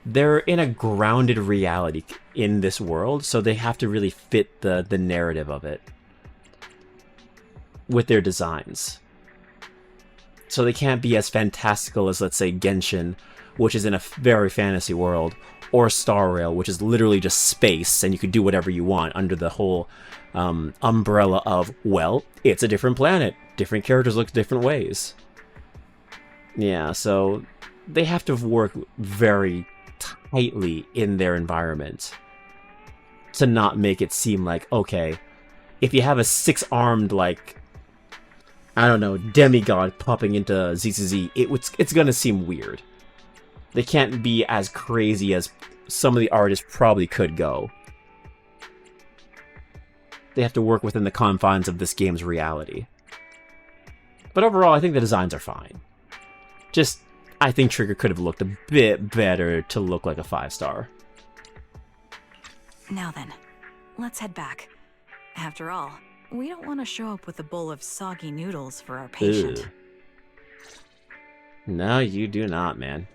They're in a grounded reality in this world, so they have to really fit the narrative of it with their designs. So they can't be as fantastical as, let's say, Genshin, which is in a very fantasy world, or Star Rail, which is literally just space, and you could do whatever you want under the whole umbrella of, well, it's a different planet. Different characters look different ways. Yeah, so they have to work very tightly in their environment to not make it seem like, okay, if you have a 6-armed, like, I don't know, demigod popping into ZZZ, it's gonna seem weird. They can't be as crazy as some of the artists probably could go. They have to work within the confines of this game's reality. But overall, I think the designs are fine. Just, I think Trigger could have looked a bit better to look like a 5-star. Now then, let's head back. After all, we don't want to show up with a bowl of soggy noodles for our patient. Ew. No, you do not, man.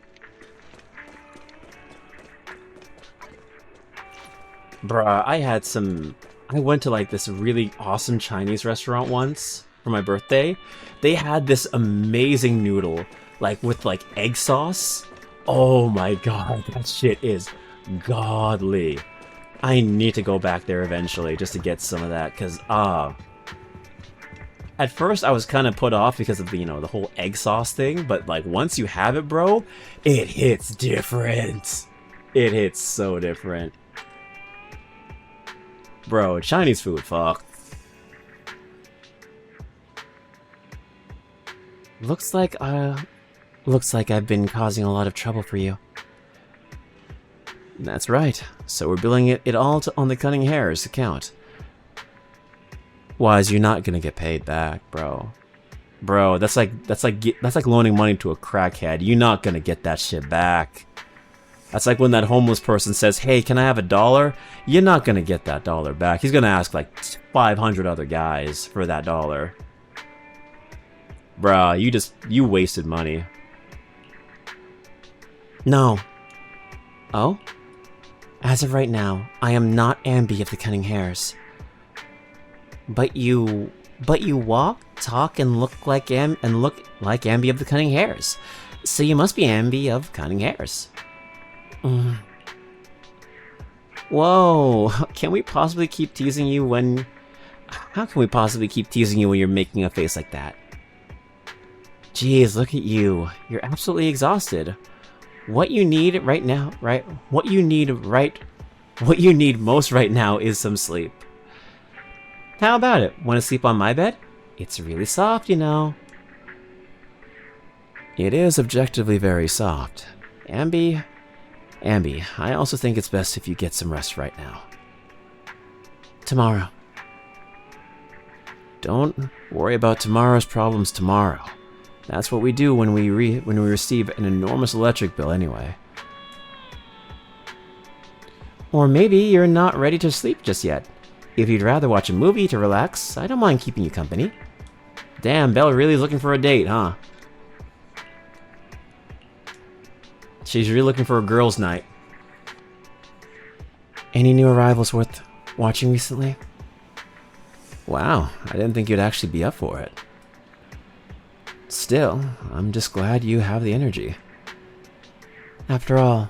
Bruh, I went to like this really awesome Chinese restaurant once for my birthday. They had this amazing noodle, like with like egg sauce. Oh my god, that shit is godly. I need to go back there eventually just to get some of that, because, at first I was kind of put off because of the, the whole egg sauce thing, but like once you have it, bro, it hits different. It hits so different. Bro, Chinese food, fuck. Looks like I've been causing a lot of trouble for you. That's right. So we're billing it all on the Cunning Hare's account. Wise, you're not gonna get paid back, bro. Bro, that's like loaning money to a crackhead. You're not gonna get that shit back. That's like when that homeless person says, "Hey, can I have $1?" You're not gonna get that dollar back. He's gonna ask like 500 other guys for that dollar. Bruh, you wasted money. No. Oh? As of right now, I am not SAnby of the Cunning Hares. But you walk, talk, and look like SAnby of the Cunning Hares. So you must be SAnby of Cunning Hares. Whoa, can we possibly keep teasing you when... How can we possibly keep teasing you when you're making a face like that? Jeez, look at you. You're absolutely exhausted. What you need right now, what you need most right now is some sleep. How about it? Want to sleep on my bed? It's really soft, you know. It is objectively very soft. SAnby, I also think it's best if you get some rest right now. Tomorrow. Don't worry about tomorrow's problems tomorrow. That's what we do when we receive an enormous electric bill anyway. Or maybe you're not ready to sleep just yet. If you'd rather watch a movie to relax, I don't mind keeping you company. Damn, Belle really is looking for a date, huh? She's really looking for a girls' night. Any new arrivals worth watching recently? Wow, I didn't think you'd actually be up for it. Still, I'm just glad you have the energy. After all,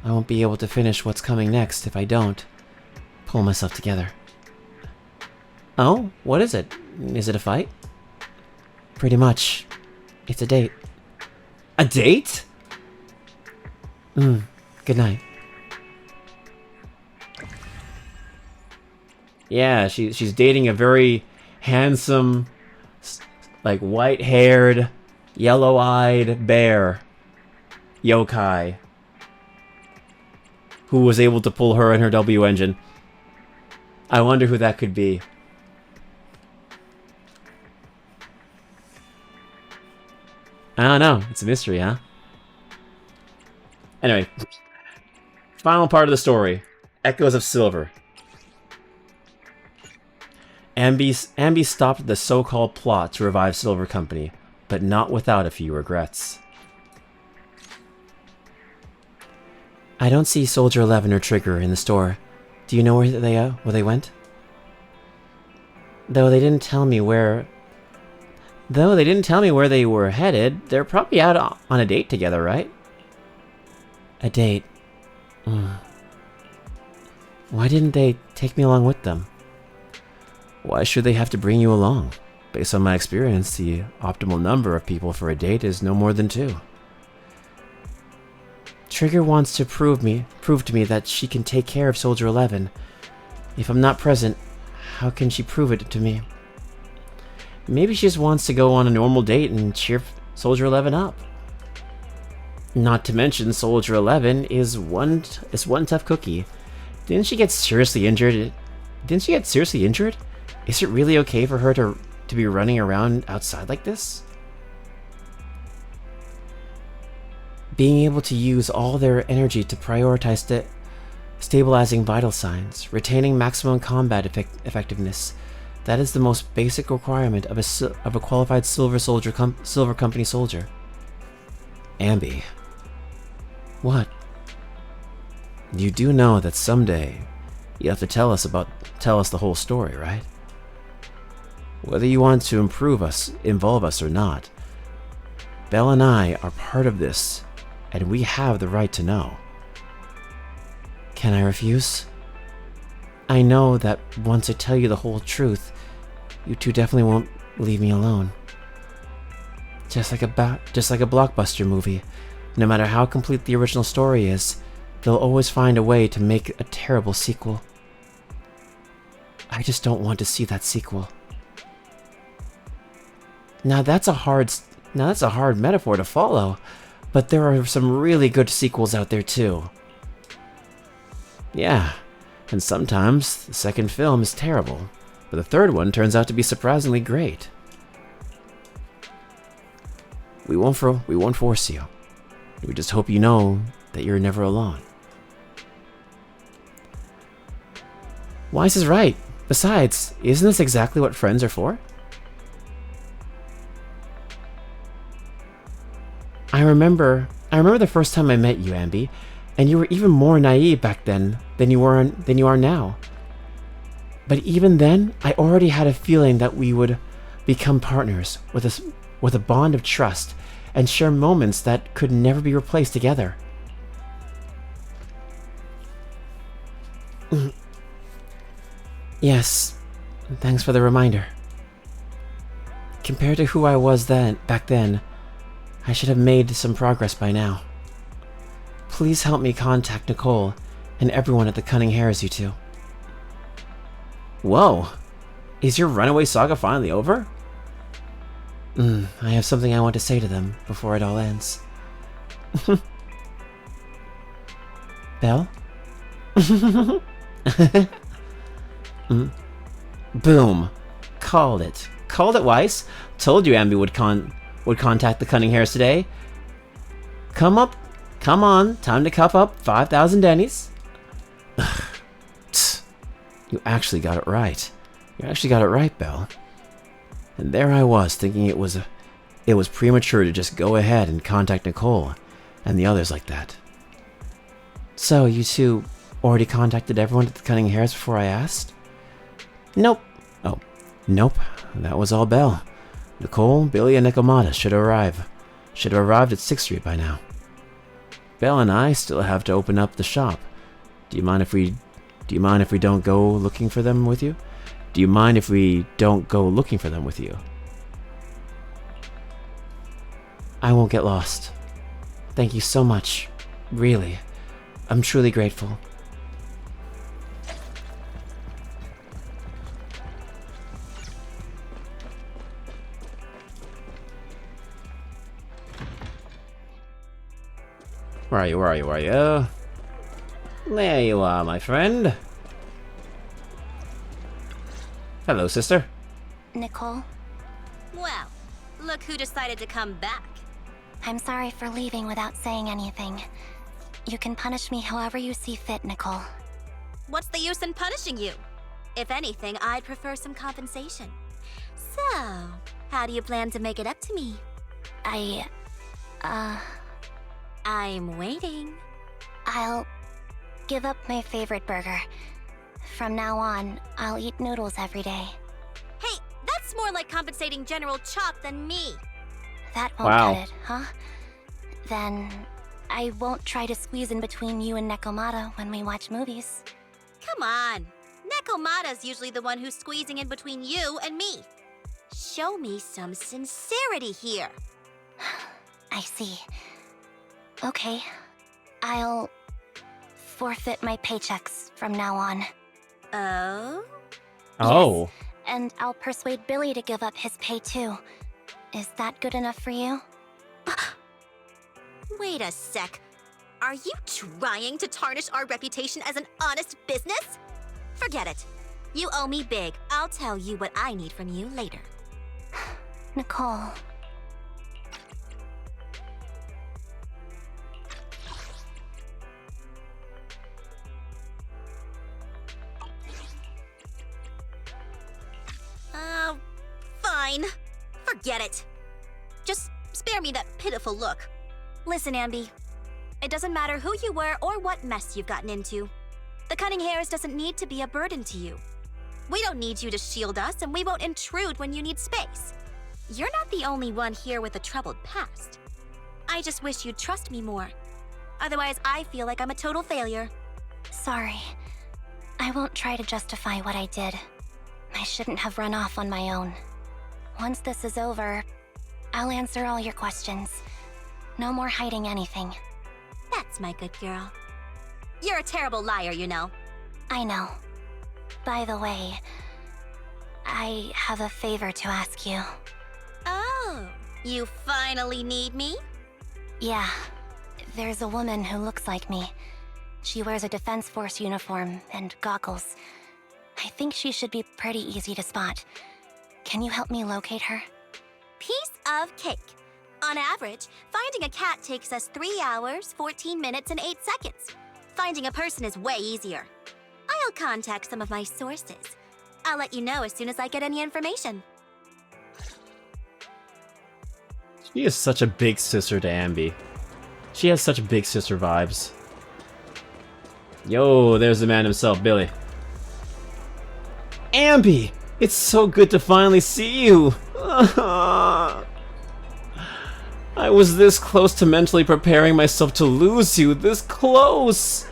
I won't be able to finish what's coming next if I don't pull myself together. Oh, what is it? Is it a fight? Pretty much. It's a date. A date? Good night. Yeah, she's dating a very handsome, like white-haired, yellow-eyed bear yokai who was able to pull her in her W engine. I wonder who that could be. I don't know. It's a mystery, huh? Anyway, final part of the story. Echoes of Silver. SAnby stopped the so-called plot to revive Silver Company, but not without a few regrets. I don't see Soldier 11 or Trigger in the store. Do you know where they went? Though they didn't tell me where they were headed, they're probably out on a date together, right? A date. Why didn't they take me along with them? Why should they have to bring you along? Based on my experience, the optimal number of people for a date is no more than 2. Trigger wants to prove to me that she can take care of Soldier 11. If I'm not present, how can she prove it to me? Maybe she just wants to go on a normal date and cheer Soldier 11 up. Not to mention, Soldier 11 is one tough cookie. Didn't she get seriously injured? Is it really okay for her to be running around outside like this? Being able to use all their energy to prioritize stabilizing vital signs, retaining maximum combat effectiveness, that is the most basic requirement of a qualified Silver Company soldier. SAnby. What? You do know that someday You have to tell us the whole story, right? Whether you want to involve us or not, Belle and I are part of this, and we have the right to know. Can I refuse? I know that once I tell you the whole truth, you two definitely won't leave me alone. Just like a blockbuster movie, no matter how complete the original story is, they'll always find a way to make a terrible sequel. I just don't want to see that sequel. Now that's a hard metaphor to follow, but there are some really good sequels out there too. Yeah, and sometimes the second film is terrible, but the third one turns out to be surprisingly great. We won't force you. We just hope you know that you're never alone. Weiss is right. Besides, isn't this exactly what friends are for? I remember the first time I met you, Ambi, and you were even more naive back then than you are now. But even then, I already had a feeling that we would become partners with a bond of trust and share moments that could never be replaced together. Yes, thanks for the reminder. Compared to who I was back then, I should have made some progress by now. Please help me contact Nicole and everyone at the Cunning Hares, you two. Whoa! Is your runaway saga finally over? I have something I want to say to them before it all ends. Belle? Boom. Called it. Called it, Weiss. Told you Ambi would contact the Cunning Hares today. Come on, time to cup up 5,000 dennies. You actually got it right. You actually got it right, Belle. And there I was, thinking it was premature to just go ahead and contact Nicole and the others like that. So, you two already contacted everyone at the Cunning Hares before I asked? Nope. Oh, nope. That was all Belle. Nicole, Billy, and Nikomata should arrive. Should have arrived at 6th Street by now. Belle and I still have to open up the shop. Do you mind if we don't go looking for them with you? Do you mind if we don't go looking for them with you? I won't get lost. Thank you so much. Really. I'm truly grateful. Where are you? There you are, my friend. Hello, sister. Nicole? Well, look who decided to come back. I'm sorry for leaving without saying anything. You can punish me however you see fit, Nicole. What's the use in punishing you? If anything, I'd prefer some compensation. So, how do you plan to make it up to me? I'm waiting. I'll give up my favorite burger. From now on, I'll eat noodles every day. Hey, that's more like compensating General Chop than me. That won't cut it, huh? Then I won't try to squeeze in between you and Nekomata when we watch movies. Come on. Nekomata's usually the one who's squeezing in between you and me. Show me some sincerity here. I see. Okay. I'll forfeit my paychecks from now on. Oh? Oh. Yes, and I'll persuade Billy to give up his pay too. Is that good enough for you? Wait a sec. Are you trying to tarnish our reputation as an honest business? Forget it. You owe me big. I'll tell you what I need from you later. Nicole. Fine. Forget it. Just spare me that pitiful look. Listen, Ambi. It doesn't matter who you were or what mess you've gotten into. The cunning hairs doesn't need to be a burden to you. We don't need you to shield us, and we won't intrude when you need space. You're not the only one here with a troubled past. I just wish you'd trust me more. Otherwise, I feel like I'm a total failure. Sorry. I won't try to justify what I did. I shouldn't have run off on my own. Once this is over, I'll answer all your questions. No more hiding anything. That's my good girl. You're a terrible liar, you know. I know. By the way, I have a favor to ask you. Oh, you finally need me? Yeah. There's a woman who looks like me. She wears a Defense Force uniform and goggles. I think she should be pretty easy to spot. Can you help me locate her? Piece of cake. On average, finding a cat takes us 3 hours, 14 minutes, and 8 seconds. Finding a person is way easier. I'll contact some of my sources. I'll let you know as soon as I get any information. She is such a big sister to Ambi. She has such big sister vibes. Yo, there's the man himself, Billy. Ambi! It's so good to finally see you! I was this close to mentally preparing myself to lose you, this close!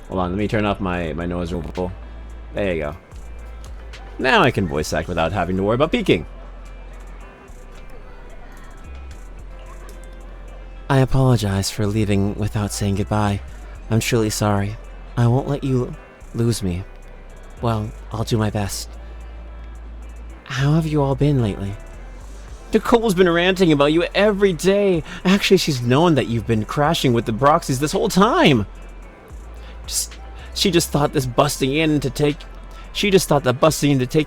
Hold on, let me turn off my noise removal. There you go. Now I can voice act without having to worry about peeking. I apologize for leaving without saying goodbye. I'm truly sorry. I won't let you lose me. Well, I'll do my best. How have you all been lately? Nicole's been ranting about you every day. Actually, she's known that you've been crashing with the Broxies this whole time. She just thought that busting in to take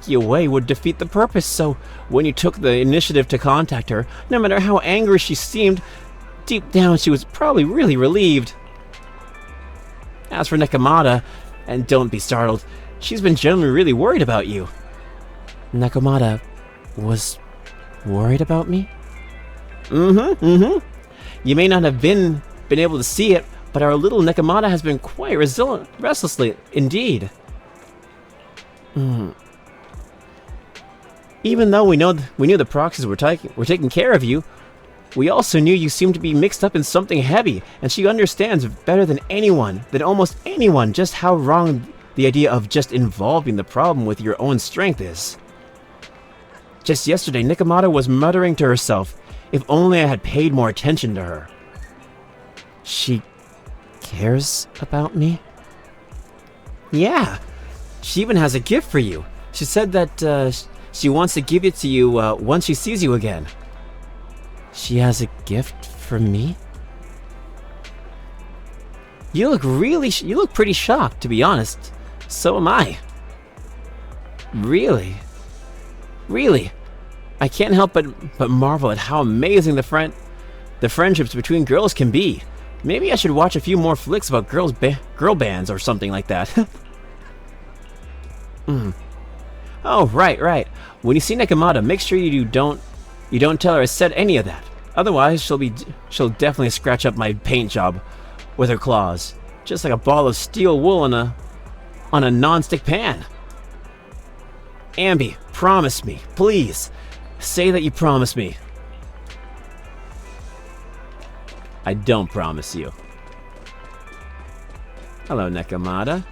you away would defeat the purpose. So when you took the initiative to contact her, no matter how angry she seemed, deep down she was probably really relieved. As for Nekomata, and don't be startled, she's been generally really worried about you. Nekomata was worried about me? You may not have been able to see it, but our little Nekomata has been quite restlessly indeed. Even though we knew the Proxies were taking care of you, we also knew you seemed to be mixed up in something heavy, and she understands better than almost anyone, just how wrong the idea of just involving the problem with your own strength is. Just yesterday, Nekomata was muttering to herself, if only I had paid more attention to her. She cares about me? Yeah. She even has a gift for you. She said that she wants to give it to you once she sees you again. She has a gift for me? You look pretty shocked, to be honest. So am I. Really? I can't help but marvel at how amazing the friendships between girls can be. Maybe I should watch a few more flicks about girl bands or something like that. Oh, right. When you see Nekomata, make sure you don't tell her I said any of that. Otherwise, she'll definitely scratch up my paint job with her claws, just like a ball of steel wool on a non-stick pan. Ambi, promise me, please. Say that you promise me. I don't promise you. Hello, Nekomata.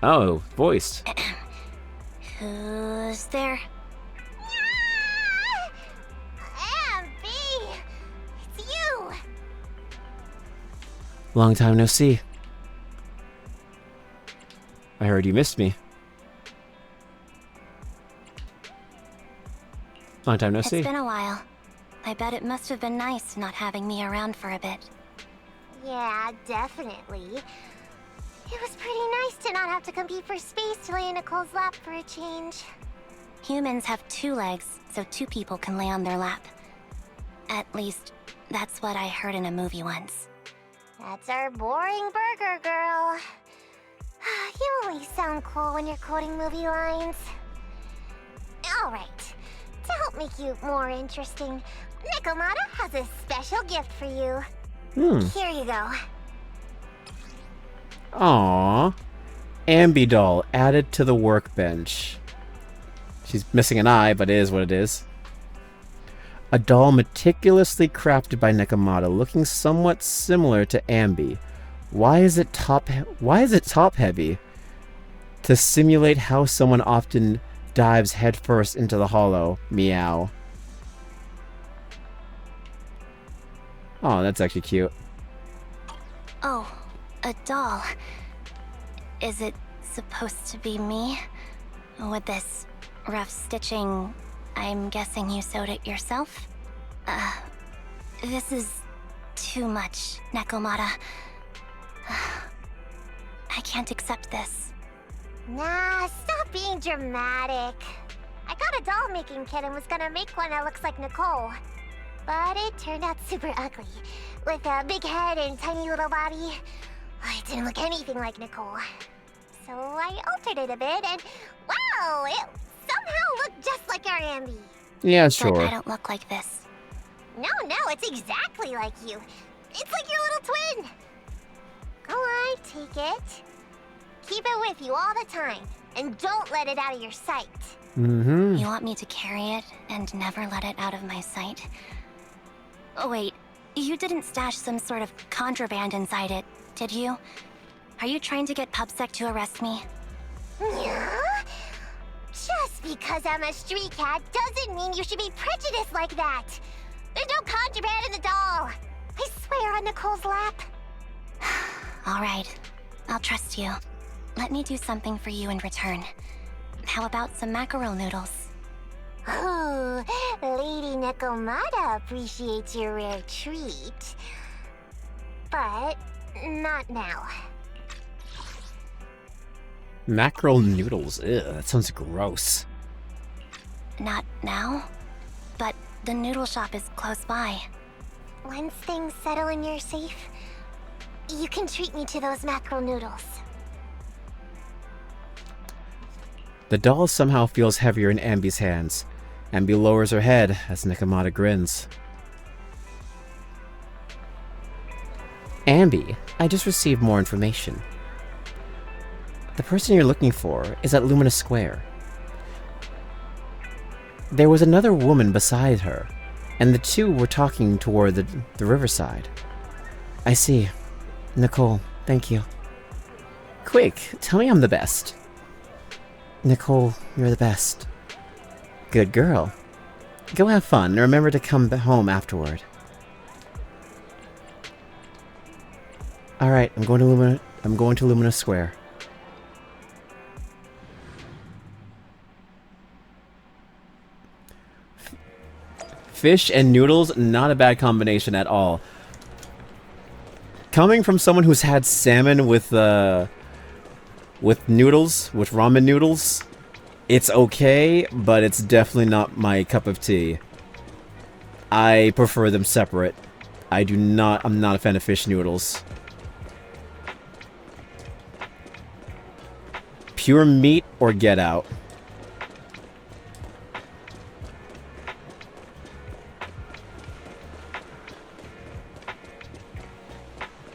Oh, voiced. Who's there? SAnby! It's you! Long time no see. I heard you missed me. Long time no see. It's been a while. I bet it must have been nice not having me around for a bit. Yeah, definitely. It was pretty nice to not have to compete for space to lay in Nicole's lap for a change. Humans have 2 legs, so 2 people can lay on their lap. At least, that's what I heard in a movie once. That's our boring burger girl. You only sound cool when you're quoting movie lines. Alright, to help make you more interesting, Nekomata has a special gift for you. Here you go. Aww. SAnby doll added to the workbench. She's missing an eye, but it is what it is. A doll meticulously crafted by Nekomata, looking somewhat similar to Ambi. Why is it top heavy? To simulate how someone often dives headfirst into the hollow. Meow. Oh, that's actually cute. Oh, a doll. Is it supposed to be me? With this rough stitching, I'm guessing you sewed it yourself? This is too much, Nekomata. I can't accept this. Nah, stop being dramatic. I got a doll-making kit and was gonna make one that looks like Nicole. But it turned out super ugly. With a big head and tiny little body. It didn't look anything like Nicole. So I altered it a bit and wow, it somehow looked just like our Ambi. Yeah, sure. But I don't look like this. No, it's exactly like you. It's like your little twin. Go on, take it. Keep it with you all the time. And don't let it out of your sight. Mm-hmm. You want me to carry it and never let it out of my sight? Oh, wait. You didn't stash some sort of contraband inside it, did you? Are you trying to get PubSec to arrest me? Yeah? Just because I'm a street cat doesn't mean you should be prejudiced like that. There's no contraband in the doll. I swear on Nicole's lap. All right. I'll trust you. Let me do something for you in return. How about some mackerel noodles? Oh, Lady Nekomata appreciates your rare treat. But not now. Mackerel noodles. Ew, that sounds gross. Not now? But the noodle shop is close by. Once things settle and you're safe, you can treat me to those mackerel noodles. The doll somehow feels heavier in Ambi's hands. Ambi lowers her head as Nekomata grins. Ambi, I just received more information. The person you're looking for is at Lumina Square. There was another woman beside her, and the two were talking toward the riverside. I see. Nicole, thank you. Quick, tell me I'm the best. Nicole, you're the best. Good girl. Go have fun, and remember to come home afterward. Alright, I'm going to Lumina Square. Fish and noodles, not a bad combination at all. Coming from someone who's had salmon with noodles, with ramen noodles, it's okay, but it's definitely not my cup of tea. I prefer them separate. I'm not a fan of fish noodles. Pure meat or get out.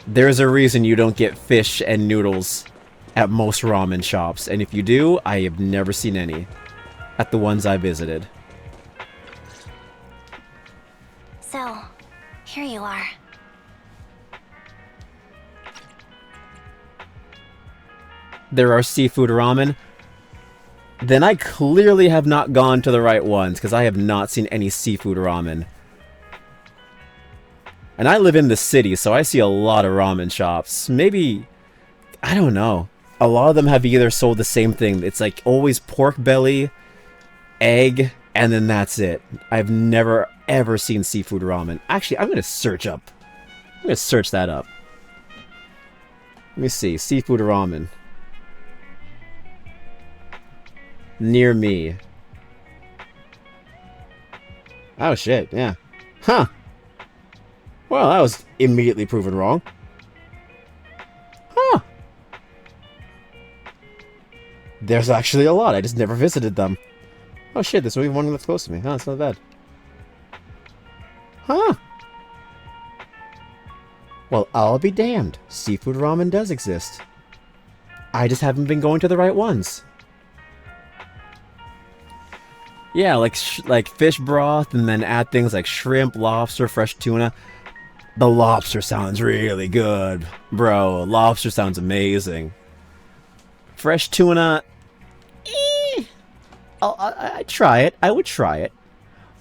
There's a reason you don't get fish and noodles at most ramen shops, and if you do, I have never seen any at the ones I visited. So, here you are. There are seafood ramen. Then I clearly have not gone to the right ones, because I have not seen any seafood ramen. And I live in the city, so I see a lot of ramen shops. Maybe, I don't know. A lot of them have either sold the same thing. It's like always pork belly, egg, and then that's it. I've never ever seen seafood ramen. Actually, I'm going to search that up. Let me see. Seafood ramen. Near me. Oh shit, yeah. Huh. Well, that was immediately proven wrong. Huh. There's actually a lot. I just never visited them. Oh shit, there's only one that's close to me. Huh, it's not bad. Huh. Well, I'll be damned. Seafood ramen does exist. I just haven't been going to the right ones. Yeah, like fish broth, and then add things like shrimp, lobster, fresh tuna. The lobster sounds really good, bro. Lobster sounds amazing. Fresh tuna, I'd try it. I would try it.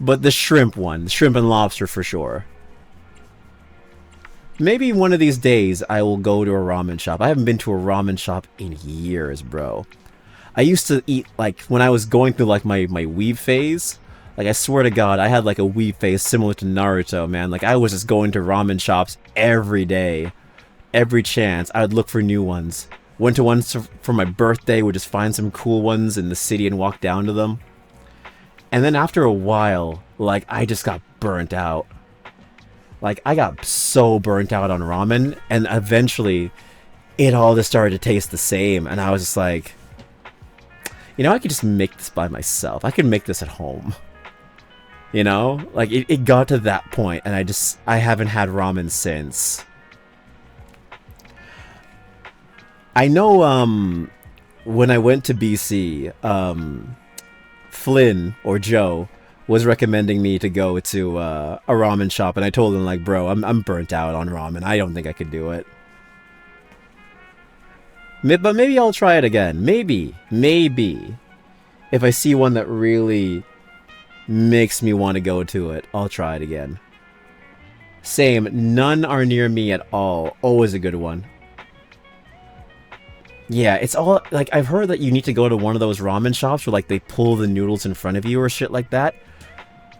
But the shrimp one, shrimp and lobster for sure. Maybe one of these days I will go to a ramen shop. I haven't been to a ramen shop in years, bro. I used to eat, like, when I was going through, like, my weeb phase. Like, I swear to God, I had, like, a weeb phase similar to Naruto, man. Like, I was just going to ramen shops every day. Every chance. I would look for new ones. Went to ones for my birthday, would just find some cool ones in the city and walk down to them. And then after a while, like, I just got burnt out. Like, I got so burnt out on ramen, and eventually, it all just started to taste the same, and I was just like, you know, I could just make this by myself. I could make this at home. You know? Like, it got to that point, and I haven't had ramen since. I know, when I went to BC, Flynn, or Joe, was recommending me to go to a ramen shop, and I told him, like, bro, I'm burnt out on ramen. I don't think I could do it. But maybe I'll try it again. Maybe. If I see one that really makes me want to go to it, I'll try it again. Same. None are near me at all. Always a good one. Yeah, it's all, like, I've heard that you need to go to one of those ramen shops where, like, they pull the noodles in front of you or shit like that.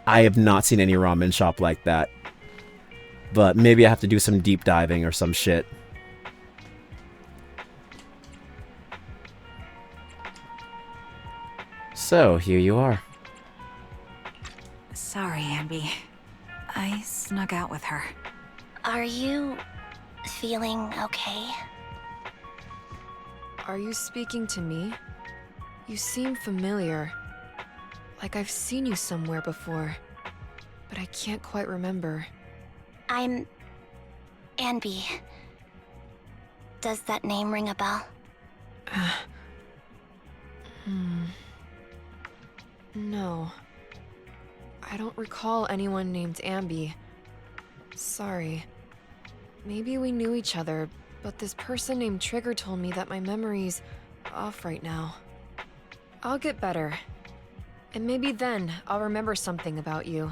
I have not seen any ramen shop like that. But maybe I have to do some deep diving or some shit. So, here you are. Sorry, Anby. I snuck out with her. Are you feeling okay? Are you speaking to me? You seem familiar. Like I've seen you somewhere before. But I can't quite remember. I'm Anby. Does that name ring a bell? No. I don't recall anyone named Anby. Sorry. Maybe we knew each other, but this person named Trigger told me that my memory's off right now. I'll get better. And maybe then I'll remember something about you.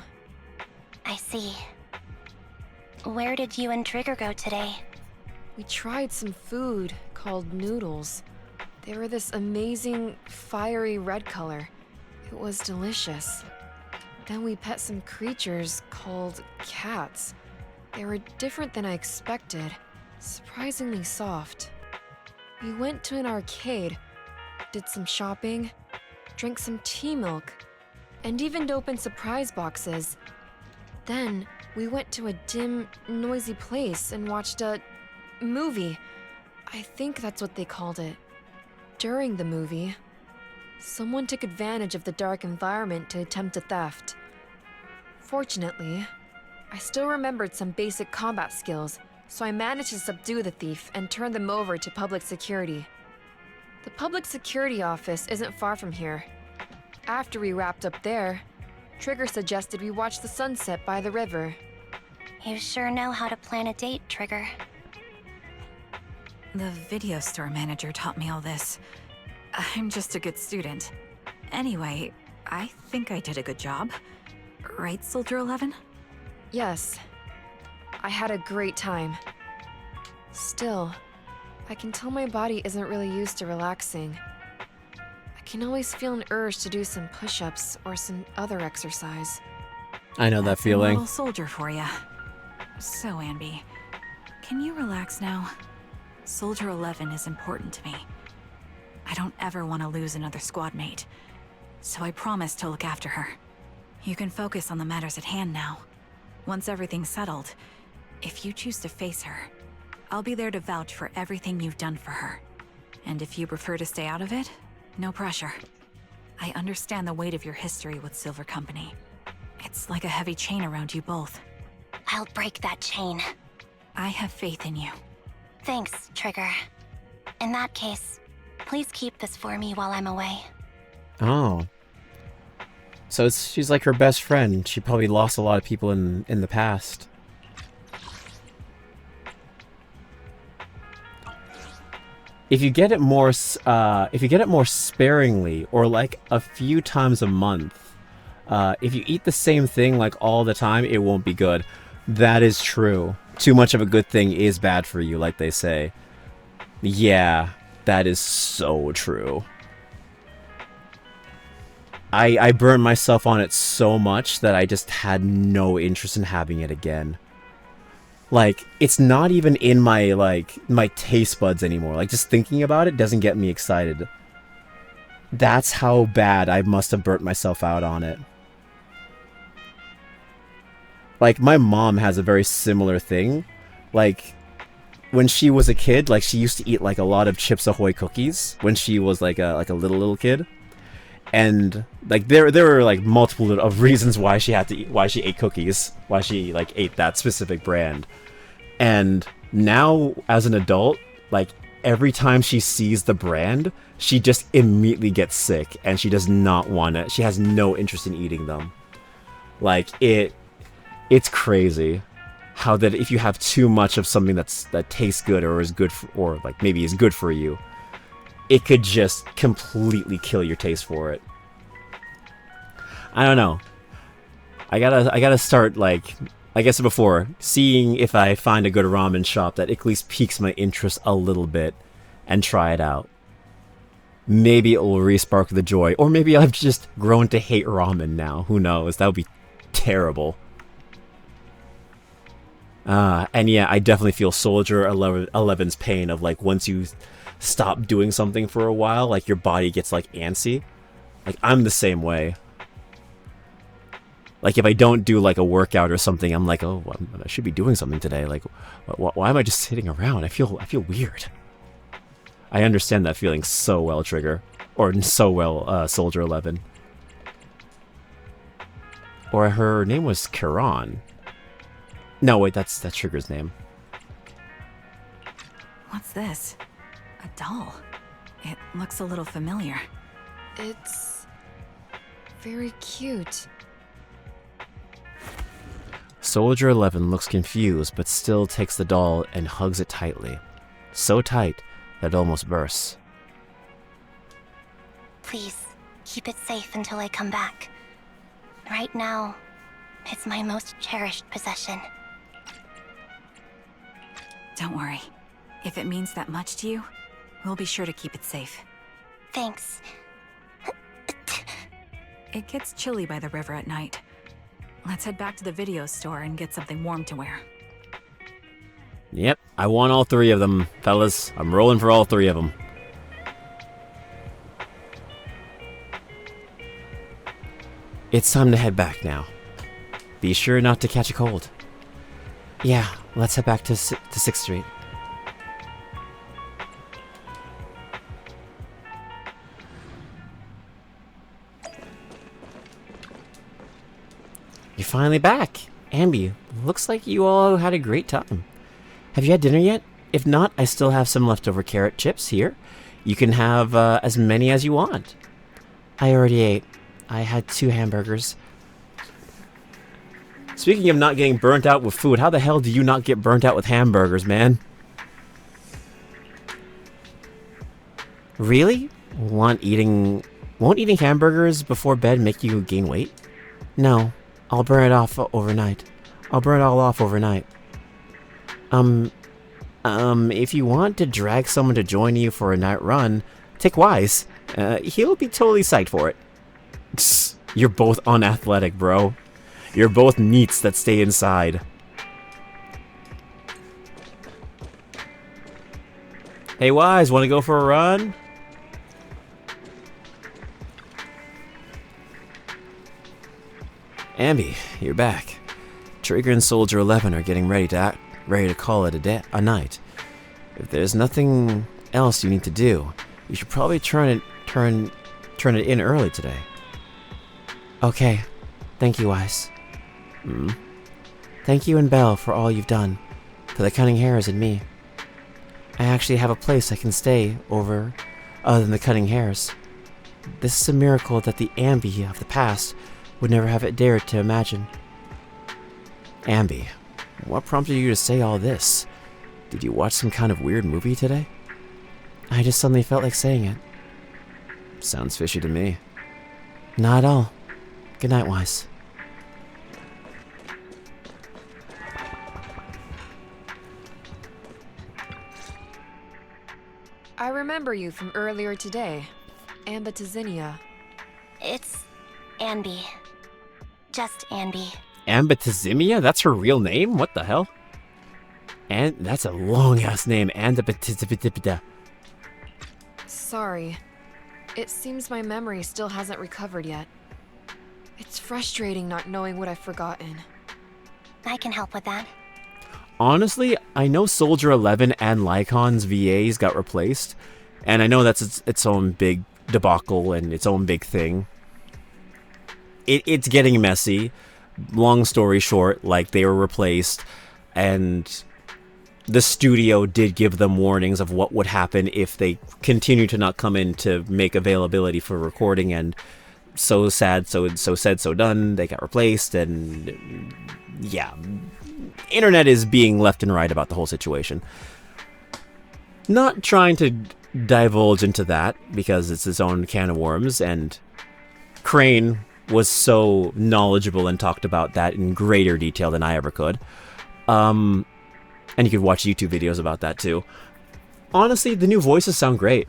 I see. Where did you and Trigger go today? We tried some food called noodles. They were this amazing, fiery red color. It was delicious. Then we pet some creatures called cats. They were different than I expected, surprisingly soft. We went to an arcade, did some shopping, drank some tea milk, and even opened surprise boxes. Then we went to a dim, noisy place and watched a movie. I think that's what they called it. During the movie, someone took advantage of the dark environment to attempt a theft. Fortunately, I still remembered some basic combat skills, so I managed to subdue the thief and turn them over to public security. The public security office isn't far from here. After we wrapped up there, Trigger suggested we watch the sunset by the river. You sure know how to plan a date, Trigger. The video store manager taught me all this. I'm just a good student. Anyway, I think I did a good job. Right, Soldier 11? Yes. I had a great time. Still, I can tell my body isn't really used to relaxing. I can always feel an urge to do some push-ups or some other exercise. I know that feeling. A little soldier for ya. So, Anby, can you relax now? Soldier 11 is important to me. I don't ever want to lose another squad mate, so I promise to look after her. You can focus on the matters at hand now. Once everything's settled, if you choose to face her, I'll be there to vouch for everything you've done for her. And if you prefer to stay out of it, no pressure. I understand the weight of your history with Silver Company. It's like a heavy chain around you both. I'll break that chain. I have faith in you. Thanks, Trigger. In that case, Please keep this for me while I'm away. Oh. So she's like her best friend. She probably lost a lot of people in the past. If you get it more sparingly, or like a few times a month, if you eat the same thing like all the time, it won't be good. That is true. Too much of a good thing is bad for you, like they say. Yeah, that is so true. I burned myself on it so much that I just had no interest in having it again. Like, it's not even in my, like, my taste buds anymore. Like, just thinking about it doesn't get me excited. That's how bad I must have burnt myself out on it. Like, my mom has a very similar thing. Like, when she was a kid, like, she used to eat, like, a lot of Chips Ahoy cookies when she was, like a little kid. And, like, there were, like, multiple of reasons why she had to eat, why she ate cookies, why she, like, ate that specific brand. And now, as an adult, like, every time she sees the brand, she just immediately gets sick, and she does not want it. She has no interest in eating them. Like, it's crazy how that if you have too much of something that tastes good or is good for, or like maybe is good for you, it could just completely kill your taste for it. I don't know. I gotta start, like, like I said before, seeing if I find a good ramen shop that at least piques my interest a little bit and try it out. Maybe it will re-spark the joy, or maybe I've just grown to hate ramen now. Who knows? That would be terrible. And yeah, I definitely feel Soldier 11's pain of, like, once you stop doing something for a while, like, your body gets, like, antsy. Like, I'm the same way. Like, if I don't do, like, a workout or something, I'm like, oh, I should be doing something today. Like, why am I just sitting around? I feel weird. I understand that feeling so well, Trigger. Or so well, Soldier 11. Or her name was Kiran. No, wait, that's Trigger's name. What's this? A doll. It looks a little familiar. It's very cute. Soldier 11 looks confused, but still takes the doll and hugs it tightly. So tight that it almost bursts. Please, keep it safe until I come back. Right now, it's my most cherished possession. Don't worry. If it means that much to you, we'll be sure to keep it safe. Thanks. It gets chilly by the river at night. Let's head back to the video store and get something warm to wear. Yep, I want all three of them, fellas. I'm rolling for all three of them. It's time to head back now. Be sure not to catch a cold. Yeah, let's head back to 6th Street. You're finally back. Ambi, looks like you all had a great time. Have you had dinner yet? If not, I still have some leftover carrot chips here. You can have as many as you want. I already ate. I had 2 hamburgers. Speaking of not getting burnt out with food, how the hell do you not get burnt out with hamburgers, man? Really? Won't eating hamburgers before bed make you gain weight? No, I'll burn it off overnight. I'll burn it all off overnight. If you want to drag someone to join you for a night run, take Wise. He'll be totally psyched for it. Psst, you're both unathletic, bro. You're both neats that stay inside. Hey, Wise, want to go for a run? Ambi, you're back. Trigger and Soldier 11 are getting ready to call it a night. If there's nothing else you need to do, you should probably turn it in early today. Okay. Thank you, Wise. Thank you and Belle for all you've done. For the cunning hares and me. I actually have a place I can stay over other than the cutting hairs. This is a miracle that the SAnby of the past would never have it dared to imagine. SAnby, what prompted you to say all this? Did you watch some kind of weird movie today? I just suddenly felt like saying it. Sounds fishy to me. Not at all. Good night, Wise. I remember you from earlier today. Ambitizinia. It's SAnby. Just SAnby. Ambitizimia? That's her real name? What the hell? And that's a long-ass name. Ambitizimia. Sorry. It seems my memory still hasn't recovered yet. It's frustrating not knowing what I've forgotten. I can help with that. Honestly, I know Soldier 11 and Lycon's VAs got replaced, and I know that's its own big debacle and its own big thing. It's getting messy. Long story short, like, they were replaced, and the studio did give them warnings of what would happen if they continue to not come in to make availability for recording, and so sad, so said, so done. They got replaced, and yeah, internet is being left and right about the whole situation. Not trying to divulge into that because it's its own can of worms, and Crane was so knowledgeable and talked about that in greater detail than I ever could. And you could watch YouTube videos about that too. Honestly, the new voices sound great.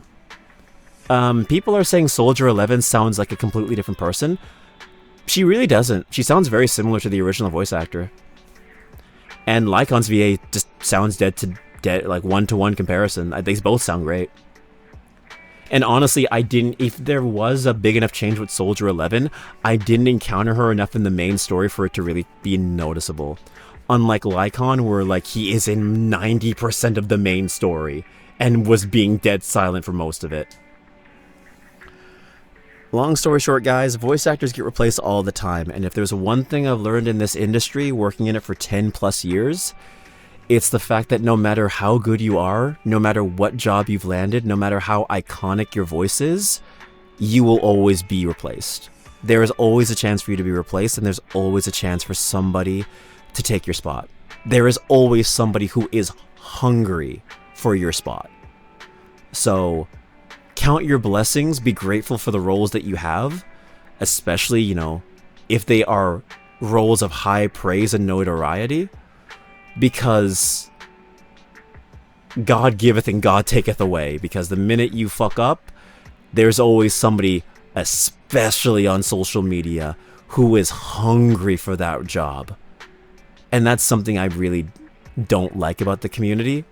People are saying Soldier 11 sounds like a completely different person. She really doesn't. She sounds very similar to the original voice actor. And Lycon's VA just sounds dead, like one-to-one comparison. They both sound great. And honestly, if there was a big enough change with Soldier 11, I didn't encounter her enough in the main story for it to really be noticeable. Unlike Lycon, where like he is in 90% of the main story and was being dead silent for most of it. Long story short, guys, voice actors get replaced all the time, and if there's one thing I've learned in this industry, working in it for 10 plus years, it's the fact that no matter how good you are, no matter what job you've landed, no matter how iconic your voice is, you will always be replaced. There is always a chance for you to be replaced, and there's always a chance for somebody to take your spot. There is always somebody who is hungry for your spot. So count your blessings, be grateful for the roles that you have, especially, you know, if they are roles of high praise and notoriety, because God giveth and God taketh away. Because the minute you fuck up, there's always somebody, especially on social media, who is hungry for that job. And that's something I really don't like about the community.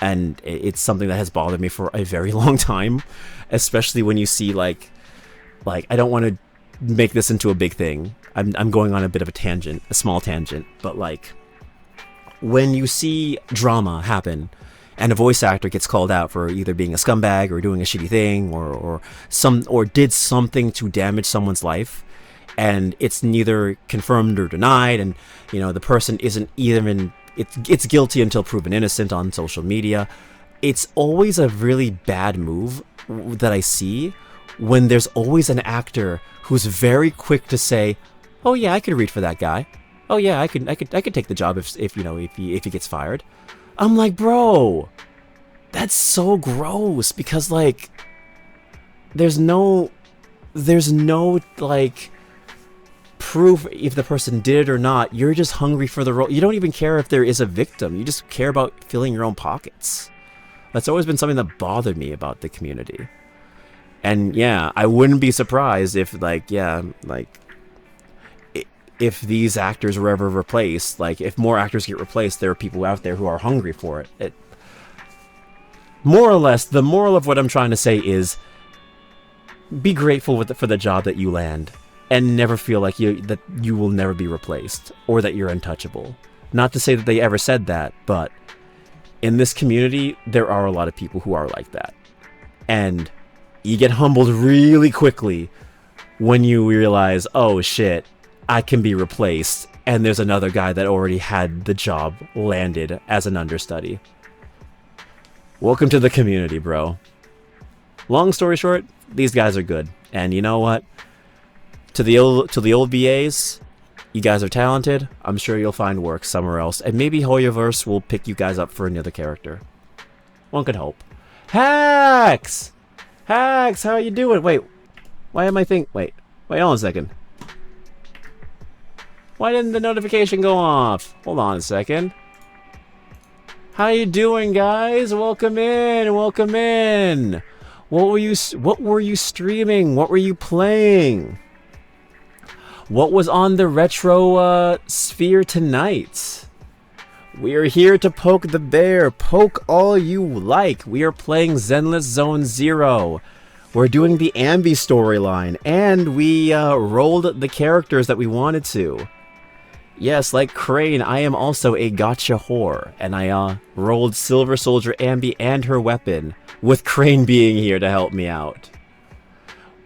And it's something that has bothered me for a very long time, especially when you see like I don't want to make this into a big thing. I'm going on a bit of a tangent, a small tangent, but like when you see drama happen and a voice actor gets called out for either being a scumbag or doing a shitty thing or did something to damage someone's life, and it's neither confirmed or denied, and you know the person isn't even it's guilty until proven innocent on social media. It's always a really bad move that I see when there's always an actor who's very quick to say, "Oh yeah, I could read for that guy. Oh yeah, I could take the job if he gets fired." I'm like, bro, that's so gross, because like there's no like proof if the person did it or not. You're just hungry for the role. You don't even care if there is a victim. You just care about filling your own pockets. That's always been something that bothered me about the community. And yeah, I wouldn't be surprised if if these actors were ever replaced, like if more actors get replaced, there are people out there who are hungry for it. More or less, the moral of what I'm trying to say is be grateful for the job that you land. And never feel like that you will never be replaced, or that you're untouchable. Not to say that they ever said that, but in this community, there are a lot of people who are like that. And you get humbled really quickly when you realize, oh shit, I can be replaced, and there's another guy that already had the job landed as an understudy. Welcome to the community, bro. Long story short, these guys are good. And you know what? To the old BAs, you guys are talented. I'm sure you'll find work somewhere else. And maybe Hoyoverse will pick you guys up for another character. One could hope. Hacks! Hacks, how are you doing? Wait, why am I wait, hold on a second. Why didn't the notification go off? Hold on a second. How you doing, guys? Welcome in, welcome in. What were you streaming? What were you playing? What was on the retro sphere tonight? We are here to poke the bear. Poke all you like. We are playing Zenless Zone Zero. We're doing the SAnby storyline, and we rolled the characters that we wanted to. Yes, like Crane, I am also a Gatcha whore, and I rolled Silver Soldier SAnby and her weapon, with Crane being here to help me out.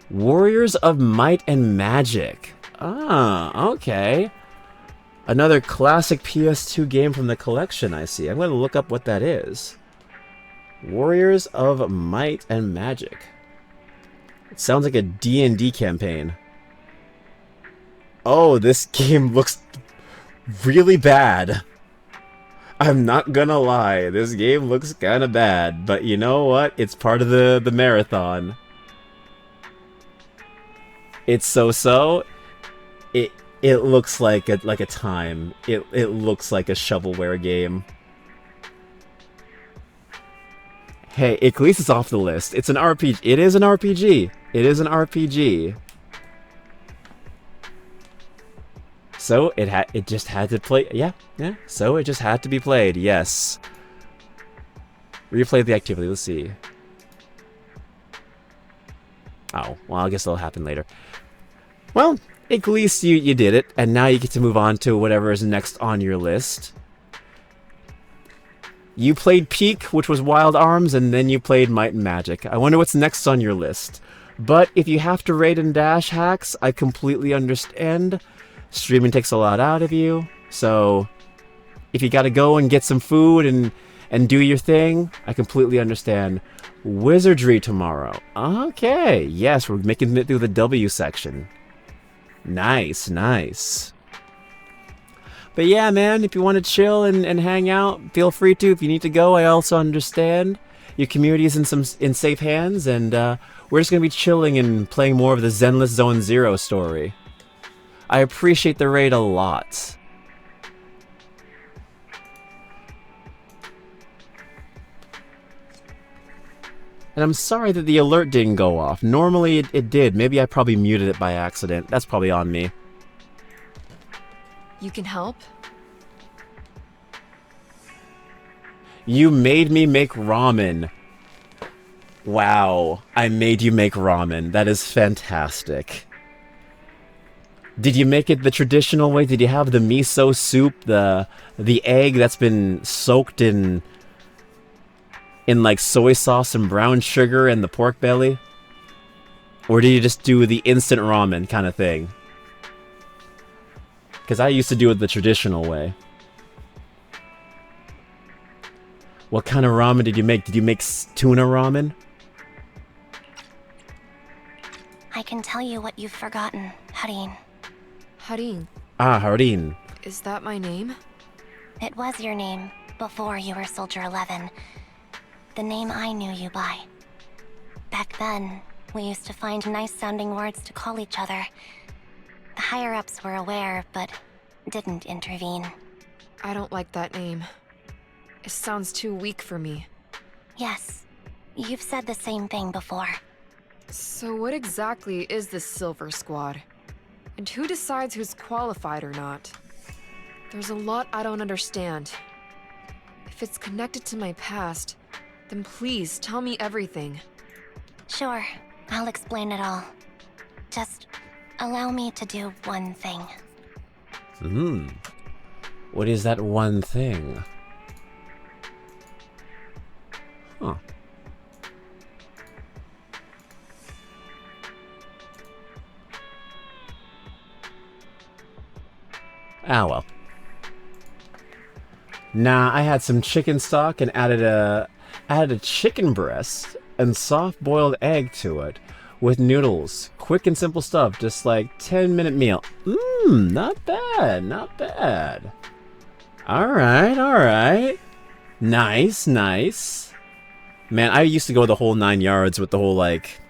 Warriors of Might and Magic. Ah, okay. Another classic PS2 game from the collection, I see. I'm going to look up what that is. Warriors of Might and Magic. It sounds like a D&D campaign. Oh, this game looks really bad. I'm not gonna lie, this game looks kinda bad, but you know what? It's part of the marathon. It's so-so. It looks like a time. It looks like a shovelware game. Hey, at least it's off the list. It's an RPG. It is an RPG. It is an RPG. So it just had to play. Yeah. So it just had to be played. Yes. Replay the activity. Let's see. Oh, well, I guess that'll happen later. Well, at least you did it, and now you get to move on to whatever is next on your list. You played Peak, which was Wild Arms, and then you played Might and Magic. I wonder what's next on your list. But if you have to raid and dash hacks, I completely understand. Streaming takes a lot out of you, so if you gotta go and get some food and do your thing, I completely understand. Wizardry tomorrow. Okay, yes, we're making it through the W section. Nice, nice. But yeah, man, if you want to chill and hang out, feel free to. If you need to go, I also understand. Your community is in safe hands, and we're just gonna be chilling and playing more of the Zenless Zone Zero story. I appreciate the raid a lot. And I'm sorry that the alert didn't go off. Normally it did. Maybe I probably muted it by accident. That's probably on me. You can help? You made me make ramen. Wow. I made you make ramen. That is fantastic. Did you make it the traditional way? Did you have the miso soup, the egg that's been soaked in like soy sauce and brown sugar and the pork belly? Or did you just do the instant ramen kind of thing? Because I used to do it the traditional way. What kind of ramen did you make? Did you make tuna ramen? I can tell you what you've forgotten, Harin. Harin. Ah, Harin. Is that my name? It was your name before you were Soldier 11. The name I knew you by. Back then, we used to find nice-sounding words to call each other. The higher-ups were aware, but didn't intervene. I don't like that name. It sounds too weak for me. Yes, you've said the same thing before. So what exactly is this Silver Squad? And who decides who's qualified or not? There's a lot I don't understand. If it's connected to my past, then please tell me everything. Sure, I'll explain it all. Just allow me to do one thing. What is that one thing? Huh. Ah, well. Nah, I had some chicken stock and added a chicken breast and soft-boiled egg to it with noodles. Quick and simple stuff, just like 10-minute meal. Not bad, not bad. Alright, alright. Nice, nice. Man, I used to go the whole 9 yards with the whole, like...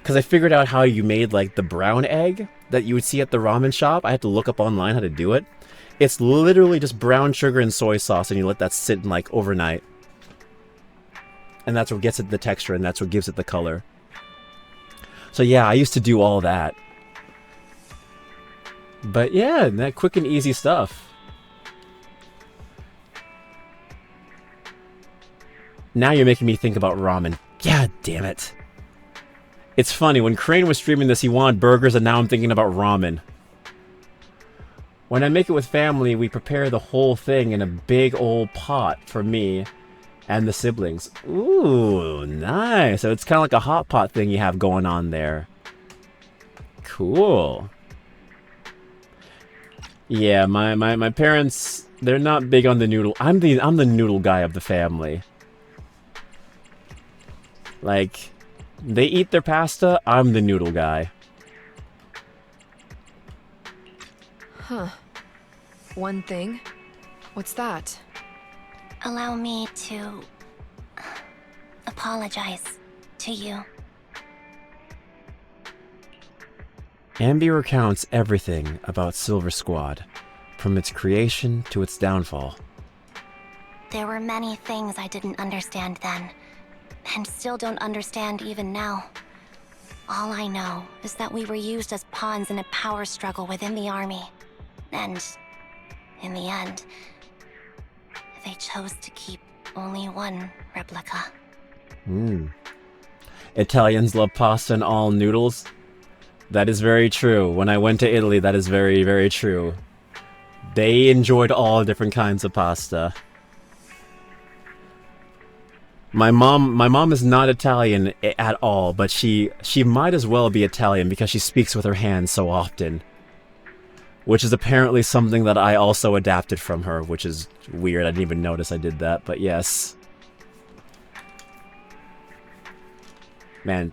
Because I figured out how you made, like, the brown egg that you would see at the ramen shop. I had to look up online how to do it. It's literally just brown sugar and soy sauce, and you let that sit, like, overnight. And that's what gets it the texture, and that's what gives it the color. So yeah, I used to do all that. But yeah, that quick and easy stuff. Now you're making me think about ramen. God damn it. It's funny, when Crane was streaming this, he wanted burgers, and now I'm thinking about ramen. When I make it with family, we prepare the whole thing in a big old pot for me and the siblings. Ooh, nice. So it's kind of like a hot pot thing you have going on there. Cool. Yeah, my parents, they're not big on the noodle. I'm the noodle guy of the family. Like, they eat their pasta, I'm the noodle guy. Huh. One thing? What's that? Allow me to apologize to you. SAnby recounts everything about Silver Squad, from its creation to its downfall. There were many things I didn't understand then, and still don't understand even now. All I know is that we were used as pawns in a power struggle within the army. And, in the end, they chose to keep only one replica. Italians love pasta and all noodles. That is very true. When I went to Italy, that is very, very true. They enjoyed all different kinds of pasta. My mom is not Italian at all, but she might as well be Italian because she speaks with her hands so often. Which is apparently something that I also adapted from her, which is weird. I didn't even notice I did that, but yes. Man.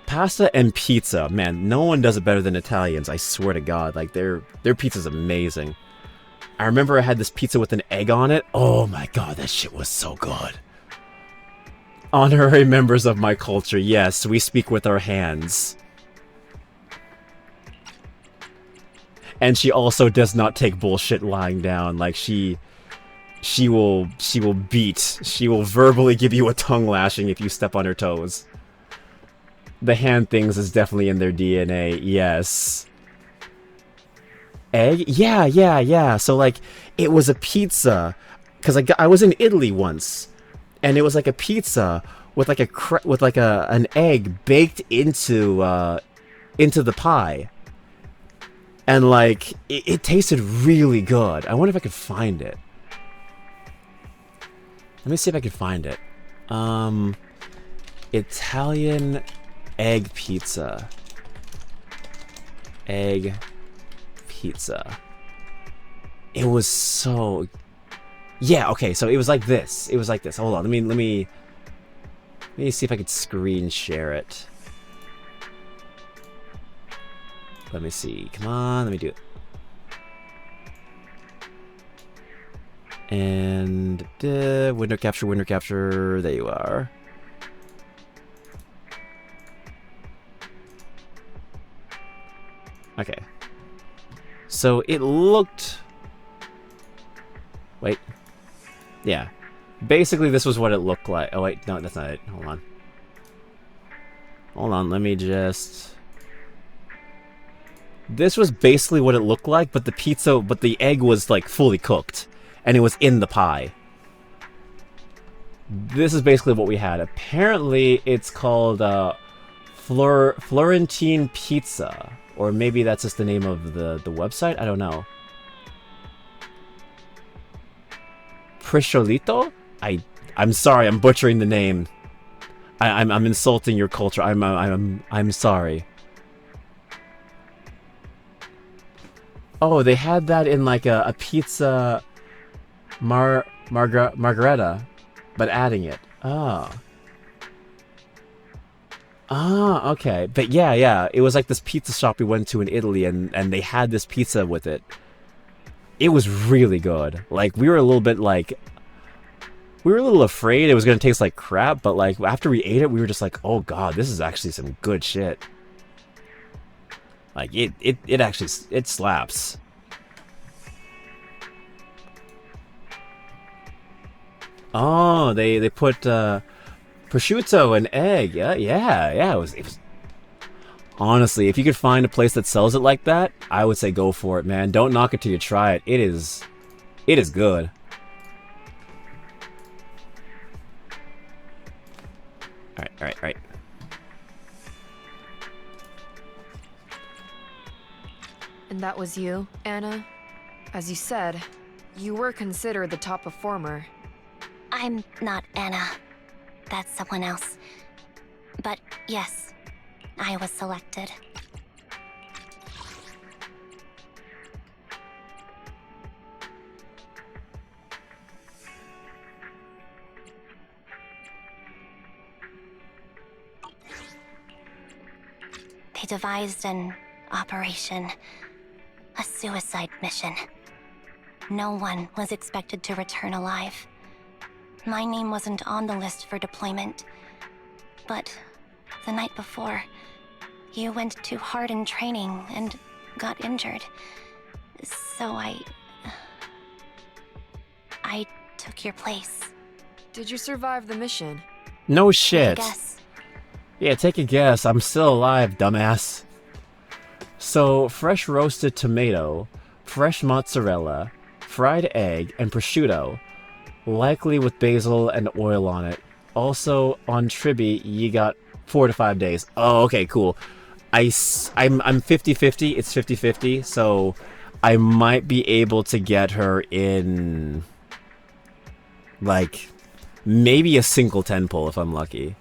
Pasta and pizza. Man, no one does it better than Italians, I swear to God. Like, their pizza's amazing. I remember I had this pizza with an egg on it. Oh my God, that shit was so good. Honorary members of my culture, yes, we speak with our hands. And she also does not take bullshit lying down. Like, she will verbally give you a tongue lashing if you step on her toes. The hand things is definitely in their DNA, yes. Egg? Yeah. So, like, it was a pizza. Because I was in Italy once. And it was like a pizza with like an egg baked into the pie. And, like, it tasted really good. I wonder if I could find it. Let me see if I can find it. Italian egg pizza. Egg pizza. It was so... Yeah, okay, so it was like this. It was like this. Hold on, let me see if I could screen share it. Let me see. Come on, let me do it. And window capture. There you are. Okay. So it looked... Wait. Yeah. Basically, this was what it looked like. Oh, wait. No, that's not it. Hold on. Hold on. Let me just... This was basically what it looked like, but the egg was, like, fully cooked. And it was in the pie. This is basically what we had. Apparently, it's called, Florentine Pizza. Or maybe that's just the name of the website? I don't know. Prisciolito? I'm sorry, I'm butchering the name. I'm insulting your culture. I'm sorry. Oh, they had that in like a pizza margarita, but adding it. Oh. Ah, okay. But yeah, it was like this pizza shop we went to in Italy, and they had this pizza with it. It was really good. Like, we were a little bit like... We were a little afraid it was going to taste like crap, but like, after we ate it, we were just like, oh god, this is actually some good shit. Like, it actually, it slaps. Oh, they put, prosciutto and egg. Yeah, it was... Honestly, if you could find a place that sells it like that, I would say go for it, man. Don't knock it till you try it. It is good. Alright. And that was you, Anna? As you said, you were considered the top performer. I'm not Anna. That's someone else. But yes, I was selected. They devised an operation, a suicide mission. No one was expected to return alive. My name wasn't on the list for deployment, but the night before, you went too hard in training and got injured. So I took your place. Did you survive the mission? No shit. Guess. Yeah, take a guess. I'm still alive, dumbass. So, fresh roasted tomato, fresh mozzarella, fried egg, and prosciutto. Likely with basil and oil on it. Also, on Tribi, you got 4 to 5 days. Oh, okay, cool. I'm 50-50. It's 50-50, so I might be able to get her in... like, maybe a single 10 pull if I'm lucky.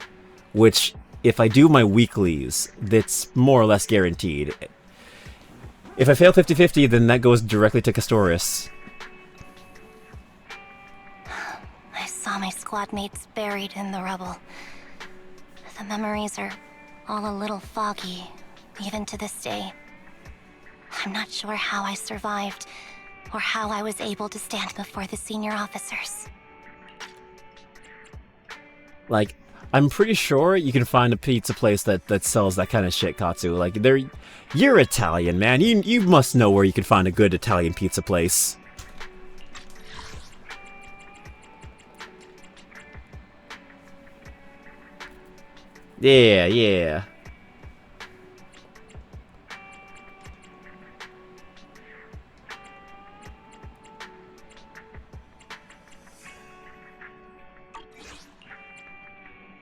Which... if I do my weeklies, that's more or less guaranteed. If I fail 50-50, then that goes directly to Castoris. I saw my squad mates buried in the rubble. The memories are all a little foggy, even to this day. I'm not sure how I survived, or how I was able to stand before the senior officers. Like, I'm pretty sure you can find a pizza place that sells that kind of shit, Katsu. Like, you're Italian, man. You must know where you can find a good Italian pizza place. Yeah.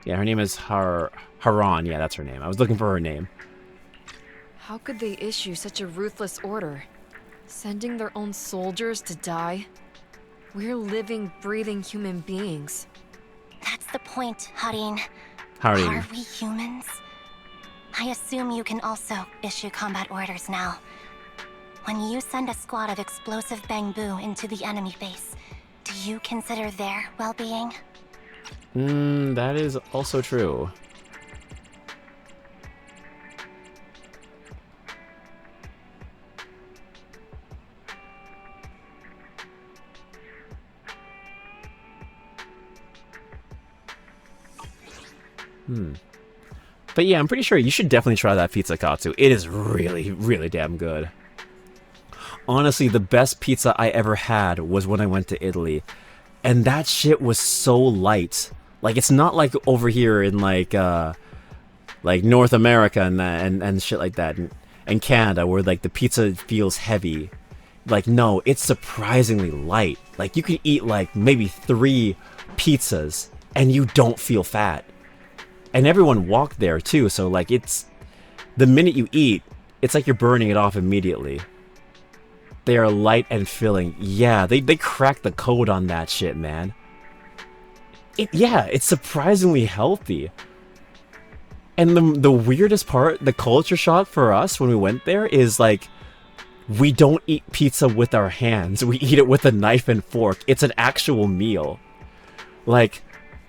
Yeah, her name is Haran. Yeah, that's her name. I was looking for her name. How could they issue such a ruthless order? Sending their own soldiers to die? We're living, breathing human beings. That's the point, Harin. Harin. Are we humans? I assume you can also issue combat orders now. When you send a squad of explosive bamboo into the enemy base, do you consider their well-being? That is also true. But yeah, I'm pretty sure you should definitely try that pizza, Katsu. It is really, really damn good. Honestly, the best pizza I ever had was when I went to Italy. And that shit was so light. Like, it's not like over here in, like North America and shit like that. And Canada, where, like, the pizza feels heavy. Like, no, it's surprisingly light. Like, you can eat, like, maybe 3 pizzas, and you don't feel fat. And everyone walked there, too, so, like, it's... the minute you eat, it's like you're burning it off immediately. They are light and filling. Yeah, they cracked the code on that shit, man. It's surprisingly healthy. And the weirdest part, the culture shock for us when we went there is, like, we don't eat pizza with our hands. We eat it with a knife and fork. It's an actual meal. Like,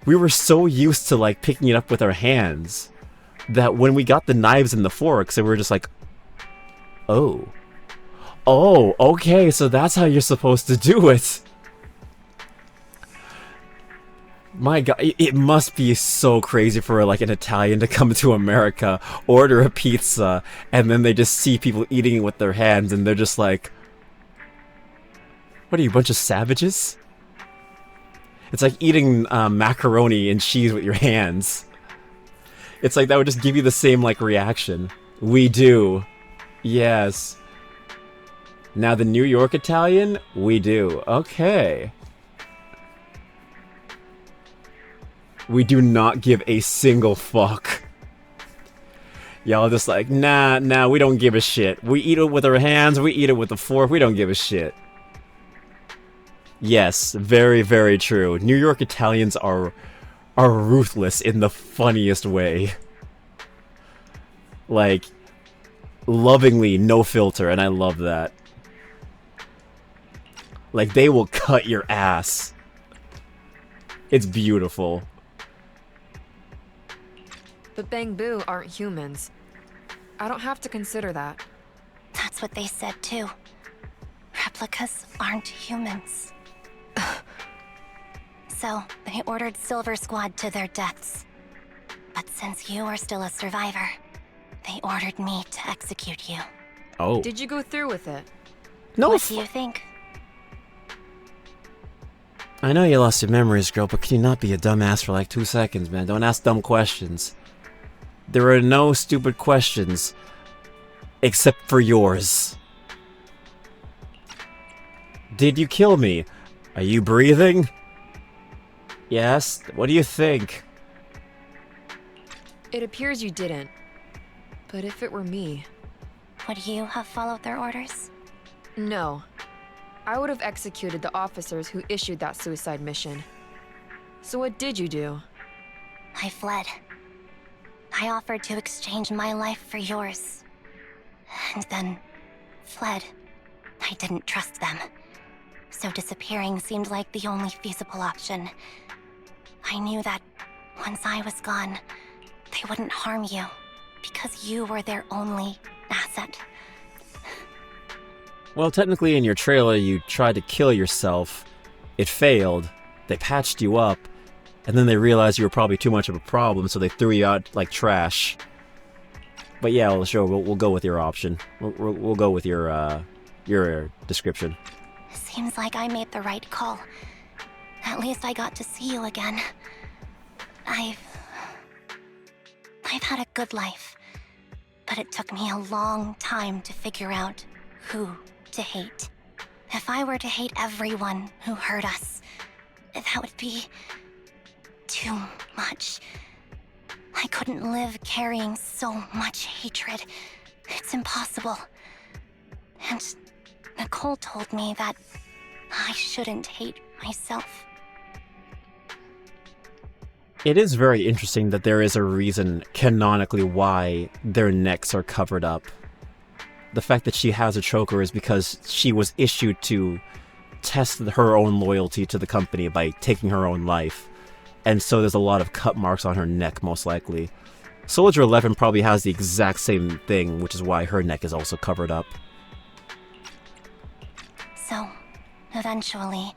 we were so used to, like, picking it up with our hands. that when we got the knives and the forks, and we were just like, oh. Oh, okay, so that's how you're supposed to do it. My god, it must be so crazy for like an Italian to come to America, order a pizza, and then they just see people eating it with their hands, and they're just like, what are you, a bunch of savages? It's like eating macaroni and cheese with your hands. It's like that would just give you the same like reaction. We do. Yes. Now the New York Italian? We do. Okay. We do not give a single fuck. Y'all just like, nah, we don't give a shit. We eat it with our hands, we eat it with a fork, we don't give a shit. Yes, very, very true. New York Italians are ruthless in the funniest way. Like, lovingly, no filter, and I love that. Like, they will cut your ass. It's beautiful. But Bangbu aren't humans. I don't have to consider that. That's what they said too. Replicas aren't humans. So, they ordered Silver Squad to their deaths. But since you are still a survivor, they ordered me to execute you. Oh. Did you go through with it? No. What do you think? I know you lost your memories, girl, but can you not be a dumbass for like 2 seconds, man? Don't ask dumb questions. There are no stupid questions. Except for yours. Did you kill me? Are you breathing? Yes? What do you think? It appears you didn't. But if it were me... Would you have followed their orders? No. I would have executed the officers who issued that suicide mission. So what did you do? I fled. I offered to exchange my life for yours. And then... fled. I didn't trust them. So disappearing seemed like the only feasible option. I knew that once I was gone, they wouldn't harm you, because you were their only asset. Well, technically in your trailer you tried to kill yourself. It failed. They patched you up. And then they realized you were probably too much of a problem, so they threw you out like trash. But yeah, well, sure, we'll go with your option. We'll go with your description. Seems like I made the right call. At least I got to see you again. I've had a good life. But it took me a long time to figure out who to hate. If I were to hate everyone who hurt us, that would be too much. I couldn't live carrying so much hatred. It's impossible. And Nicole told me that I shouldn't hate myself. It is very interesting that there is a reason canonically why their necks are covered up. The fact that she has a choker is because she was issued to test her own loyalty to the company by taking her own life. And so there's a lot of cut marks on her neck, most likely. Soldier 11 probably has the exact same thing, which is why her neck is also covered up. So, eventually,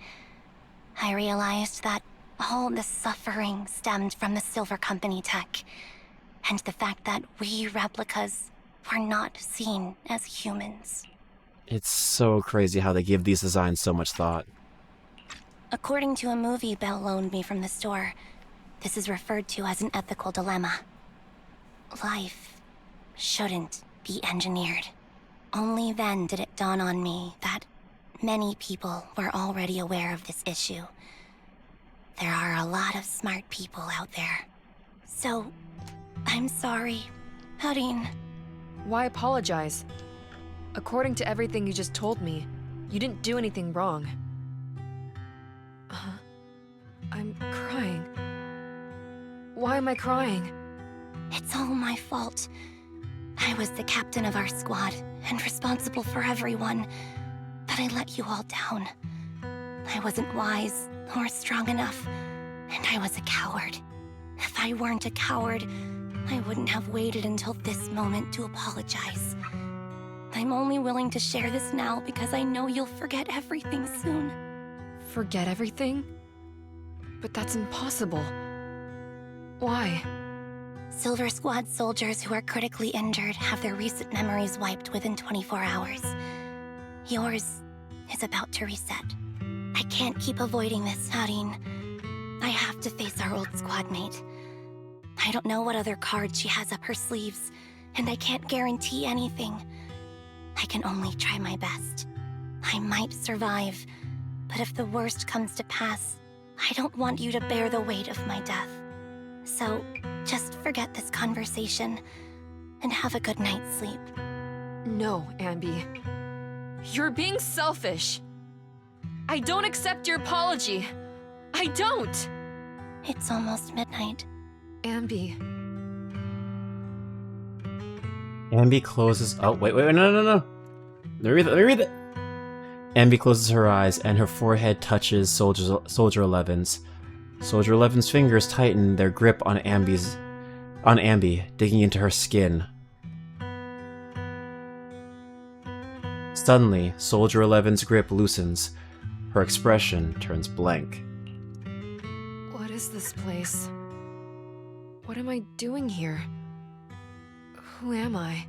I realized that all the suffering stemmed from the Silver Company tech, and the fact that we replicas were not seen as humans. It's so crazy how they give these designs so much thought. According to a movie Belle loaned me from the store, this is referred to as an ethical dilemma. Life shouldn't be engineered. Only then did it dawn on me that many people were already aware of this issue. There are a lot of smart people out there. So, I'm sorry, Harin. Why apologize? According to everything you just told me, you didn't do anything wrong. I'm crying. Why am I crying? It's all my fault. I was the captain of our squad and responsible for everyone, but I let you all down. I wasn't wise or strong enough, and I was a coward. If I weren't a coward, I wouldn't have waited until this moment to apologize. I'm only willing to share this now because I know you'll forget everything soon. Forget everything? But that's impossible. Why? Silver Squad soldiers who are critically injured have their recent memories wiped within 24 hours. Yours is about to reset. I can't keep avoiding this, Harin. I have to face our old squad mate. I don't know what other cards she has up her sleeves, and I can't guarantee anything. I can only try my best. I might survive, but if the worst comes to pass, I don't want you to bear the weight of my death. So, just forget this conversation, and have a good night's sleep. No, Anby. You're being selfish. I don't accept your apology. I don't! It's almost midnight. Anby. Anby closes... Oh, wait, no. Let me read it. Anby closes her eyes, and her forehead touches Soldier 11's. Soldier 11's fingers tighten their grip on Anby, digging into her skin. Suddenly, Soldier 11's grip loosens. Her expression turns blank. What is this place? What am I doing here? Who am I?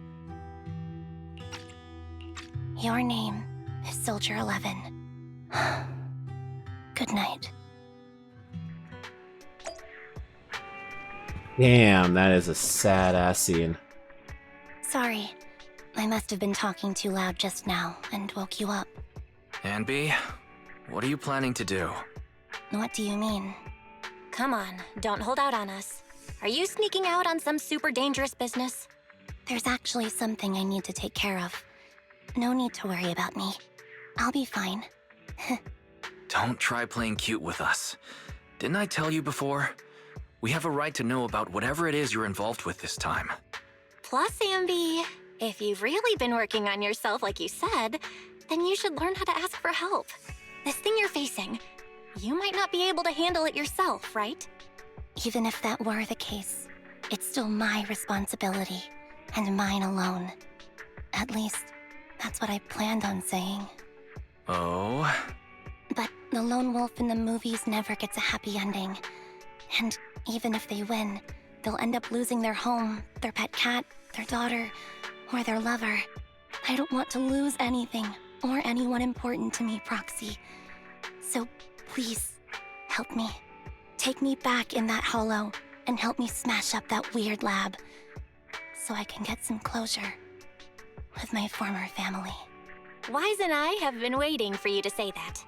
Your name is Soldier 11. Good night. Damn, that is a sad-ass scene. Sorry. I must have been talking too loud just now and woke you up. Anby, what are you planning to do? What do you mean? Come on, don't hold out on us. Are you sneaking out on some super dangerous business? There's actually something I need to take care of. No need to worry about me. I'll be fine. Don't try playing cute with us. Didn't I tell you before? We have a right to know about whatever it is you're involved with this time. Plus, Anby, if you've really been working on yourself like you said, then you should learn how to ask for help. This thing you're facing, you might not be able to handle it yourself, right? Even if that were the case, it's still my responsibility, and mine alone. At least, that's what I planned on saying. Oh? But the lone wolf in the movies never gets a happy ending. And even if they win, they'll end up losing their home, their pet cat, their daughter, or their lover. I don't want to lose anything, or anyone important to me, Proxy. So please, help me. Take me back in that hollow, and help me smash up that weird lab, so I can get some closure with my former family. Wise and I have been waiting for you to say that.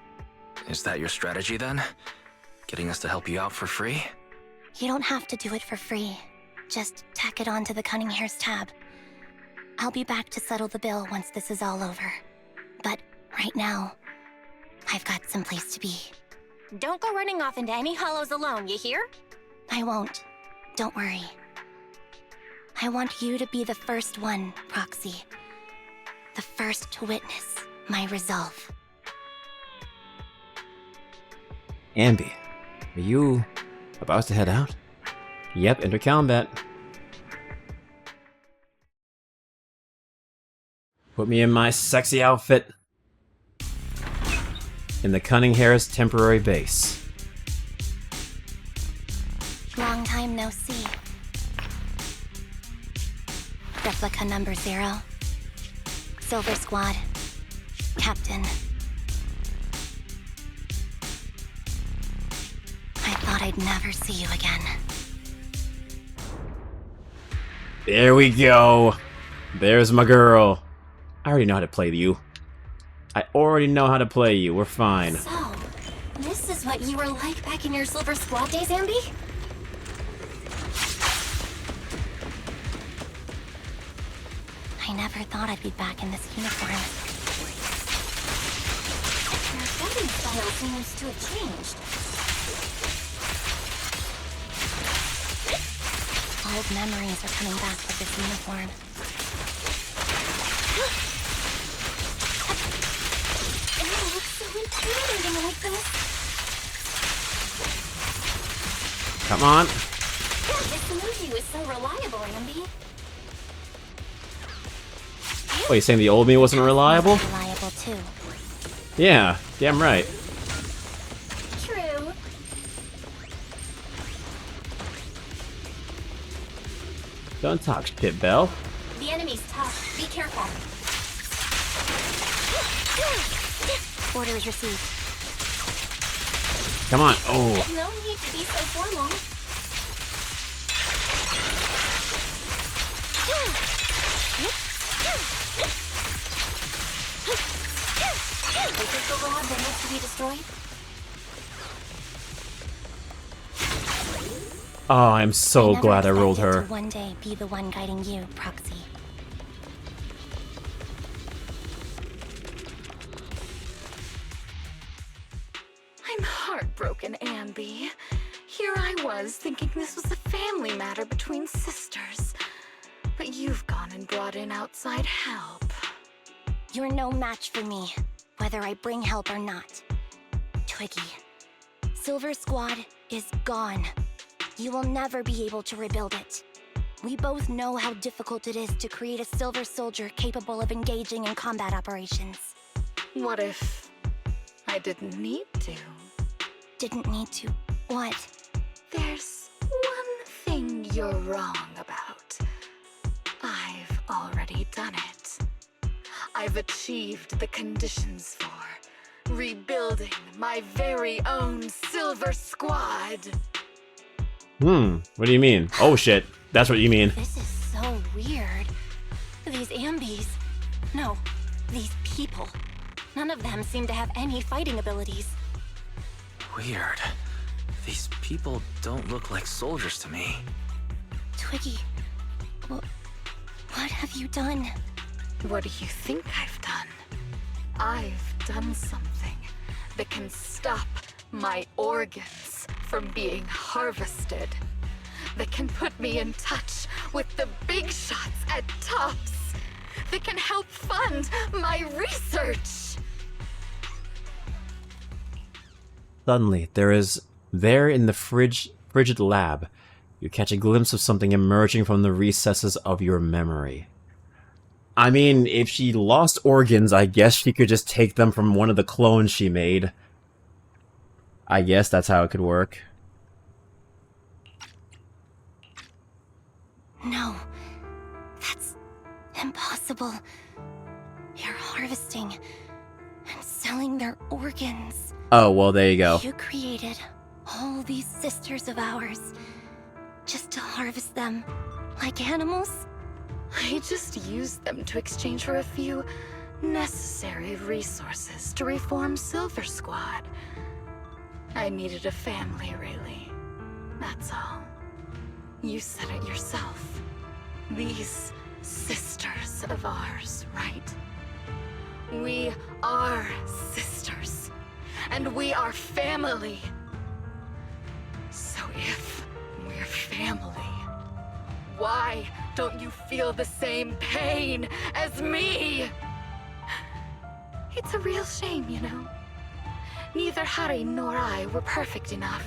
Is that your strategy then? Getting us to help you out for free? You don't have to do it for free. Just tack it onto the Cunning Hair's tab. I'll be back to settle the bill once this is all over. But right now, I've got someplace to be. Don't go running off into any hollows alone, you hear? I won't. Don't worry. I want you to be the first one, Proxy. The first to witness my resolve. Anby, are you about to head out? Yep, enter combat. Put me in my sexy outfit. In the Cunning Hair's temporary base. Long time no see. Replica number 0. Silver Squad. Captain. I thought I'd never see you again. There we go. There's my girl. I already know how to play you. I already know how to play you. We're fine. So, this is what you were like back in your Silver Squad days, Anby? I never thought I'd be back in this uniform. Your fighting style seems to have changed. Old memories are coming back with this uniform. It looks so intimidating like this. Come on. This movie was so reliable Oh, you saying the old me wasn't reliable? Reliable too. Yeah, damn right. True. Don't talk shit, Belle. The enemy's tough. Be careful. Orders received. Come on. Oh. No need to be so formal. Is this the lab that needs to be destroyed? Oh, I'm so never glad I rolled expected her. to one day be the one guiding you, Proxy. I'm heartbroken, Anby. Here I was, thinking this was a family matter between sisters. But you've gone and brought in outside help. You're no match for me, whether I bring help or not. Twiggy, Silver Squad is gone. You will never be able to rebuild it. We both know how difficult it is to create a Silver Soldier capable of engaging in combat operations. What if I didn't need to? Didn't need to. What? There's one thing you're wrong about. I've already done it. I've achieved the conditions for rebuilding my very own Silver Squad. What do you mean? Oh shit, that's what you mean. This is so weird. These Ambys. No, these people. None of them seem to have any fighting abilities. Weird. These people don't look like soldiers to me. Twiggy, what have you done? What do you think I've done? I've done something that can stop my organs from being harvested. That can put me in touch with the big shots at Tops. That can help fund my research. Suddenly, there in the frigid lab, you catch a glimpse of something emerging from the recesses of your memory. I mean, if she lost organs, I guess she could just take them from one of the clones she made. I guess that's how it could work. No, that's impossible. You're harvesting and selling their organs. Oh, well, there you go. You created all these sisters of ours just to harvest them like animals? I just used them to exchange for a few necessary resources to reform Silver Squad. I needed a family, really. That's all. You said it yourself. These sisters of ours, right? We are sisters. And we are family. So if we're family, why don't you feel the same pain as me? It's a real shame, you know. Neither Harry nor I were perfect enough.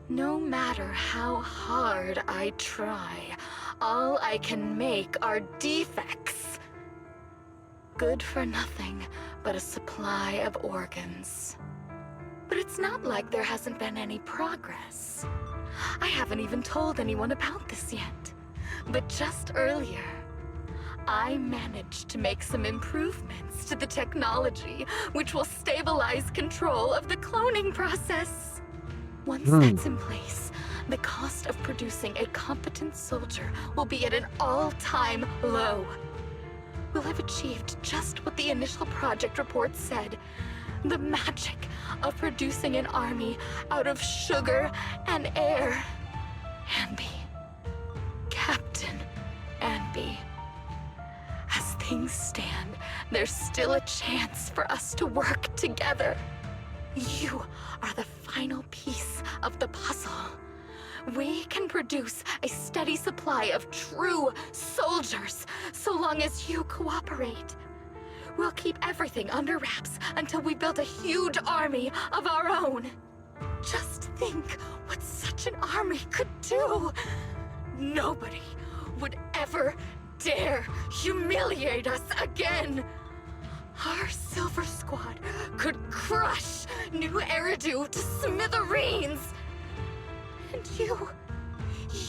No matter how hard I try, all I can make are defects. Good for nothing but a supply of organs. But it's not like there hasn't been any progress. I haven't even told anyone about this yet. But just earlier, I managed to make some improvements to the technology which will stabilize control of the cloning process. Once that's in place, the cost of producing a competent soldier will be at an all-time low. We'll have achieved just what the initial project report said. The magic of producing an army out of sugar and air. Anby. Captain Anby. As things stand, there's still a chance for us to work together. You are the final piece of the puzzle. We can produce a steady supply of true soldiers so long as you cooperate. We'll keep everything under wraps until we build a huge army of our own. Just think what such an army could do. Nobody would ever dare humiliate us again? Our Silver Squad could crush New Eridu to smithereens. And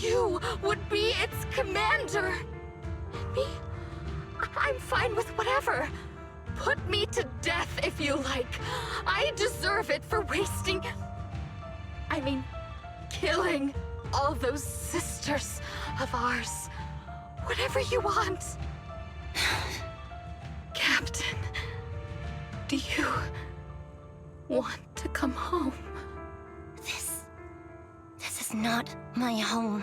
you would be its commander. And me, I'm fine with whatever. Put me to death if you like. I deserve it for killing all those sisters of ours. Whatever you want. Captain, do you want to come home? This is not my home.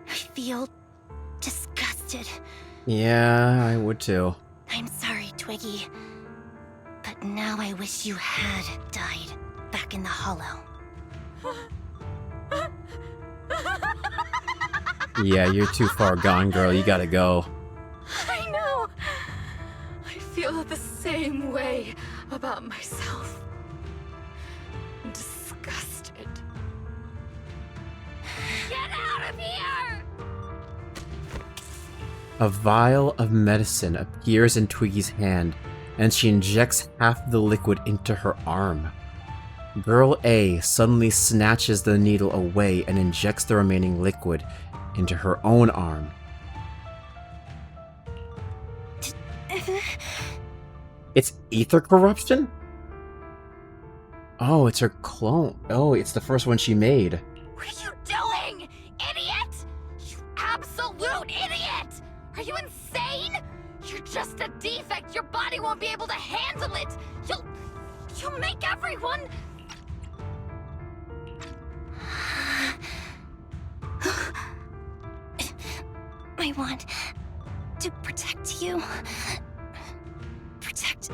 I feel disgusted. Yeah, I would too. I'm sorry, Twiggy. But now I wish you had died back in the Hollow. Yeah, you're too far gone, girl. You gotta go. I know. I feel the same way about myself. Disgusted. Get out of here! A vial of medicine appears in Twiggy's hand, and she injects half the liquid into her arm. Girl A suddenly snatches the needle away and injects the remaining liquid into her own arm. It's ether corruption? Oh, it's her clone. Oh, it's the first one she made. What are you doing, idiot? You absolute idiot! Are you insane? You're just a defect. Your body won't be able to handle it. You'll make everyone... I want to protect you. Protect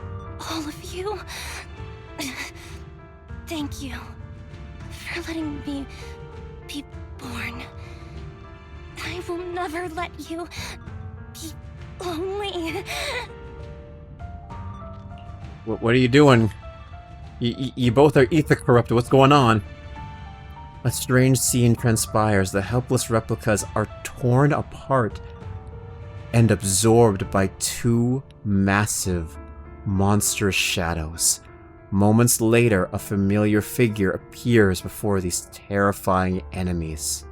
all of you. Thank you for letting me be born. I will never let you be lonely. What are you doing? You both are ether corrupted. What's going on? A strange scene transpires. The helpless replicas are torn apart and absorbed by two massive, monstrous shadows. Moments later, a familiar figure appears before these terrifying enemies.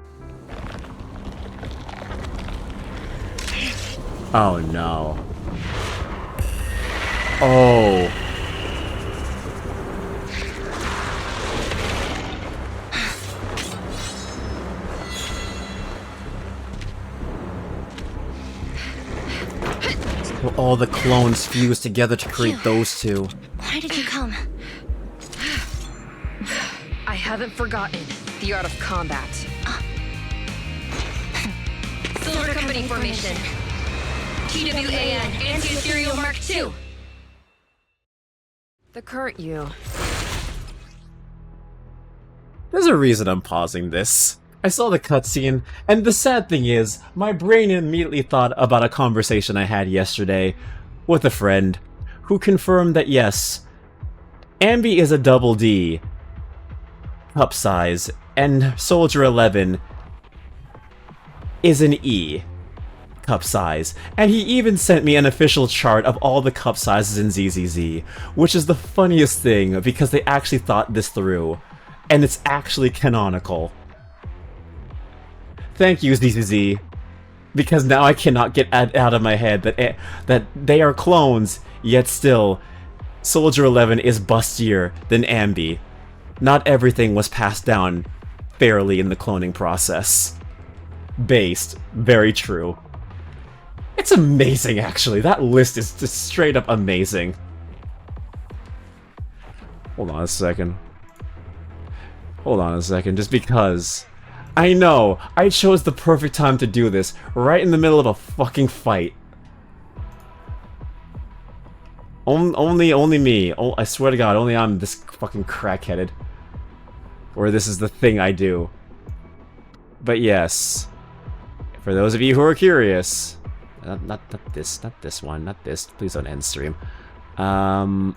Oh no. Oh. All the clones fused together to create those two. Why did you come? I haven't forgotten the art of combat. Silver Company formation. TWAN, Anti-Ethereal Mark II. The current you. There's a reason I'm pausing this. I saw the cutscene, and the sad thing is, my brain immediately thought about a conversation I had yesterday with a friend who confirmed that yes, SAnby is a double D cup size, and Soldier 11 is an E cup size. And he even sent me an official chart of all the cup sizes in ZZZ, which is the funniest thing because they actually thought this through, and it's actually canonical. Thank you, ZZZ, because now I cannot get out of my head that they are clones, yet still, Soldier 11 is bustier than SAnby. Not everything was passed down fairly in the cloning process. Based. Very true. It's amazing, actually. That list is just straight up amazing. Hold on a second. Hold on a second, just because... I know, I chose the perfect time to do this, right in the middle of a fucking fight. Only me. Oh, I swear to God, only I'm this fucking crackheaded. Or this is the thing I do. But yes, for those of you who are curious, not this one, not this. Please don't end stream. For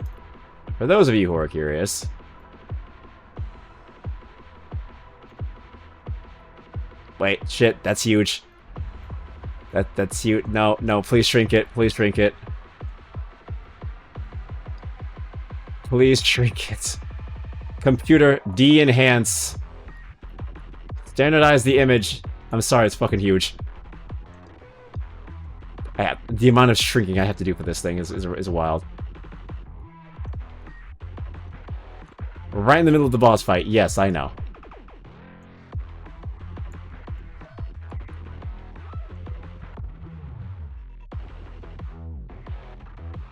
those of you who are curious. Wait, shit, that's huge. That's you. No, no, please shrink it. Please shrink it. Please shrink it. Computer, de-enhance. Standardize the image. I'm sorry, it's fucking huge. The amount of shrinking I have to do for this thing is wild. Right in the middle of the boss fight. Yes, I know.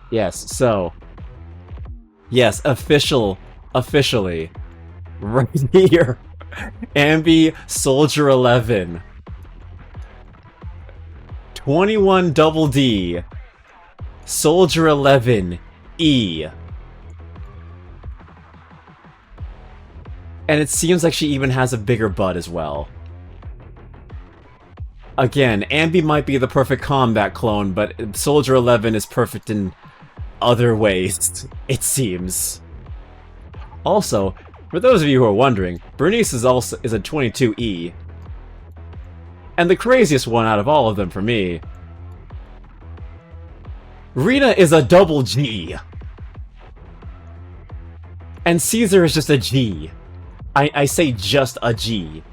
Yes, so... Yes, officially. Right here. SAnby Soldier 11. 21 double D. Soldier 11 E. And it seems like she even has a bigger butt as well. Again, SAnby might be the perfect combat clone, but Soldier 11 is perfect in other ways, it seems. Also, for those of you who are wondering, Bernice is a 22E. And the craziest one out of all of them for me, Rena is a double G. And Caesar is just a G. I say just a G.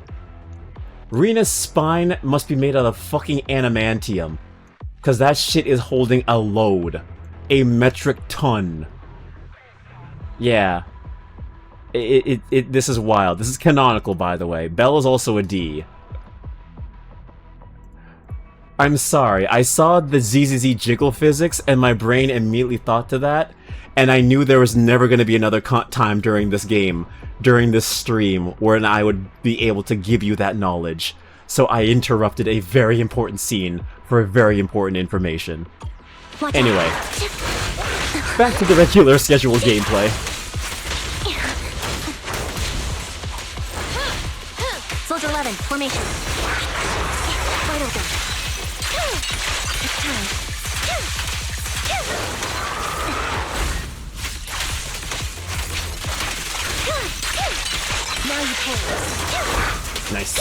Rena's spine must be made out of fucking adamantium. Because that shit is holding a load. A metric ton. Yeah. This is wild. This is canonical, by the way. Belle is also a D. I'm sorry, I saw the ZZZ jiggle physics and my brain immediately thought to that, and I knew there was never going to be another time during this game, during this stream, where I would be able to give you that knowledge. So I interrupted a very important scene for very important information. Anyway, back to the regular scheduled gameplay. Soldier 11, formation. Wide open. It's time. Now you pay. Nice.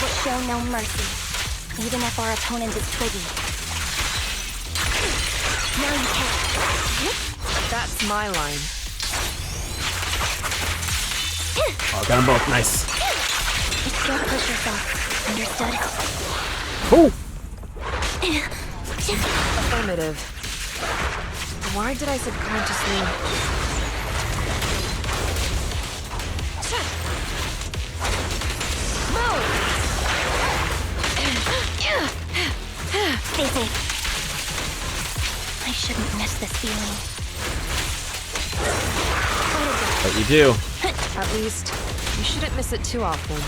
We'll show no mercy, even if our opponent is twiggy. Now you pay. That's my line. Oh, got them both. Nice. Just don't push yourself. Understood? Oh! Affirmative. Why did I subconsciously... Stay safe. I shouldn't miss this feeling. But you do. At least, you shouldn't miss it too often.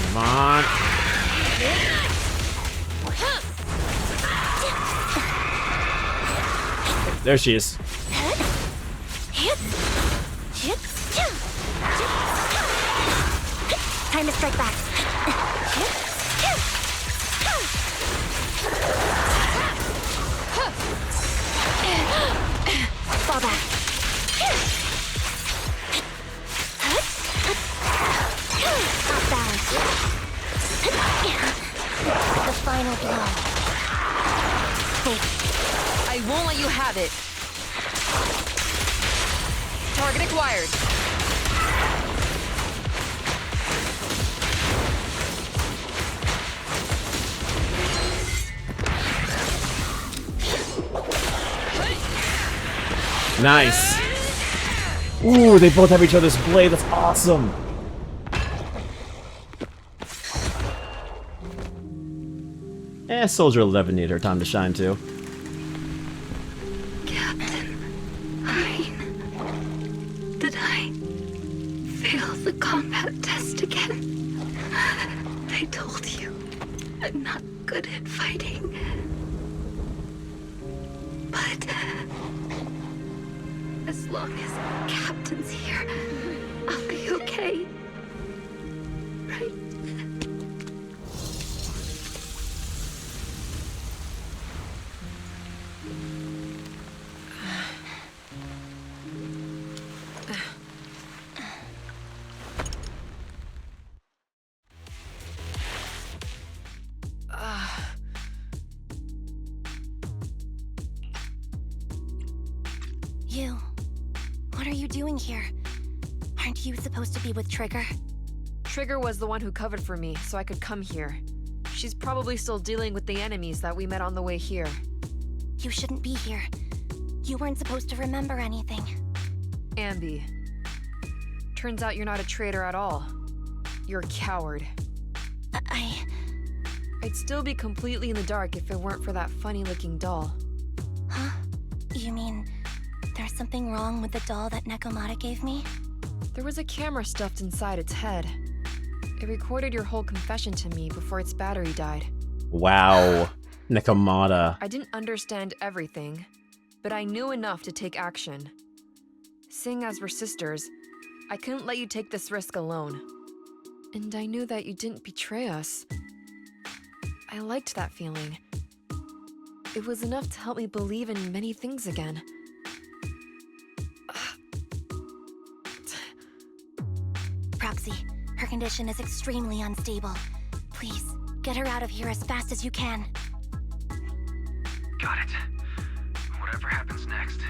Come on. There she is. Time to strike back. Fall back. Off balance. The final blow. Wait. I won't let you have it. Target acquired. Nice. Ooh, they both have each other's blade. That's awesome. Soldier 11 needed her time to shine too. Captain Hein, did I fail the combat test again? I told you I'm not good at fighting. But as long as Captain's here, I'll be okay. Right? You... What are you doing here? Aren't you supposed to be with Trigger? Trigger was the one who covered for me, so I could come here. She's probably still dealing with the enemies that we met on the way here. You shouldn't be here. You weren't supposed to remember anything. SAnby. Turns out you're not a traitor at all. You're a coward. I'd still be completely in the dark if it weren't for that funny-looking doll. Huh? You mean... there's something wrong with the doll that Nekomata gave me? There was a camera stuffed inside its head. It recorded your whole confession to me before its battery died. Wow. Nekomata. I didn't understand everything, but I knew enough to take action. Seeing as we're sisters, I couldn't let you take this risk alone. And I knew that you didn't betray us. I liked that feeling. It was enough to help me believe in many things again. Proxy, her condition is extremely unstable. Please, get her out of here as fast as you can. Got it. Whatever happens next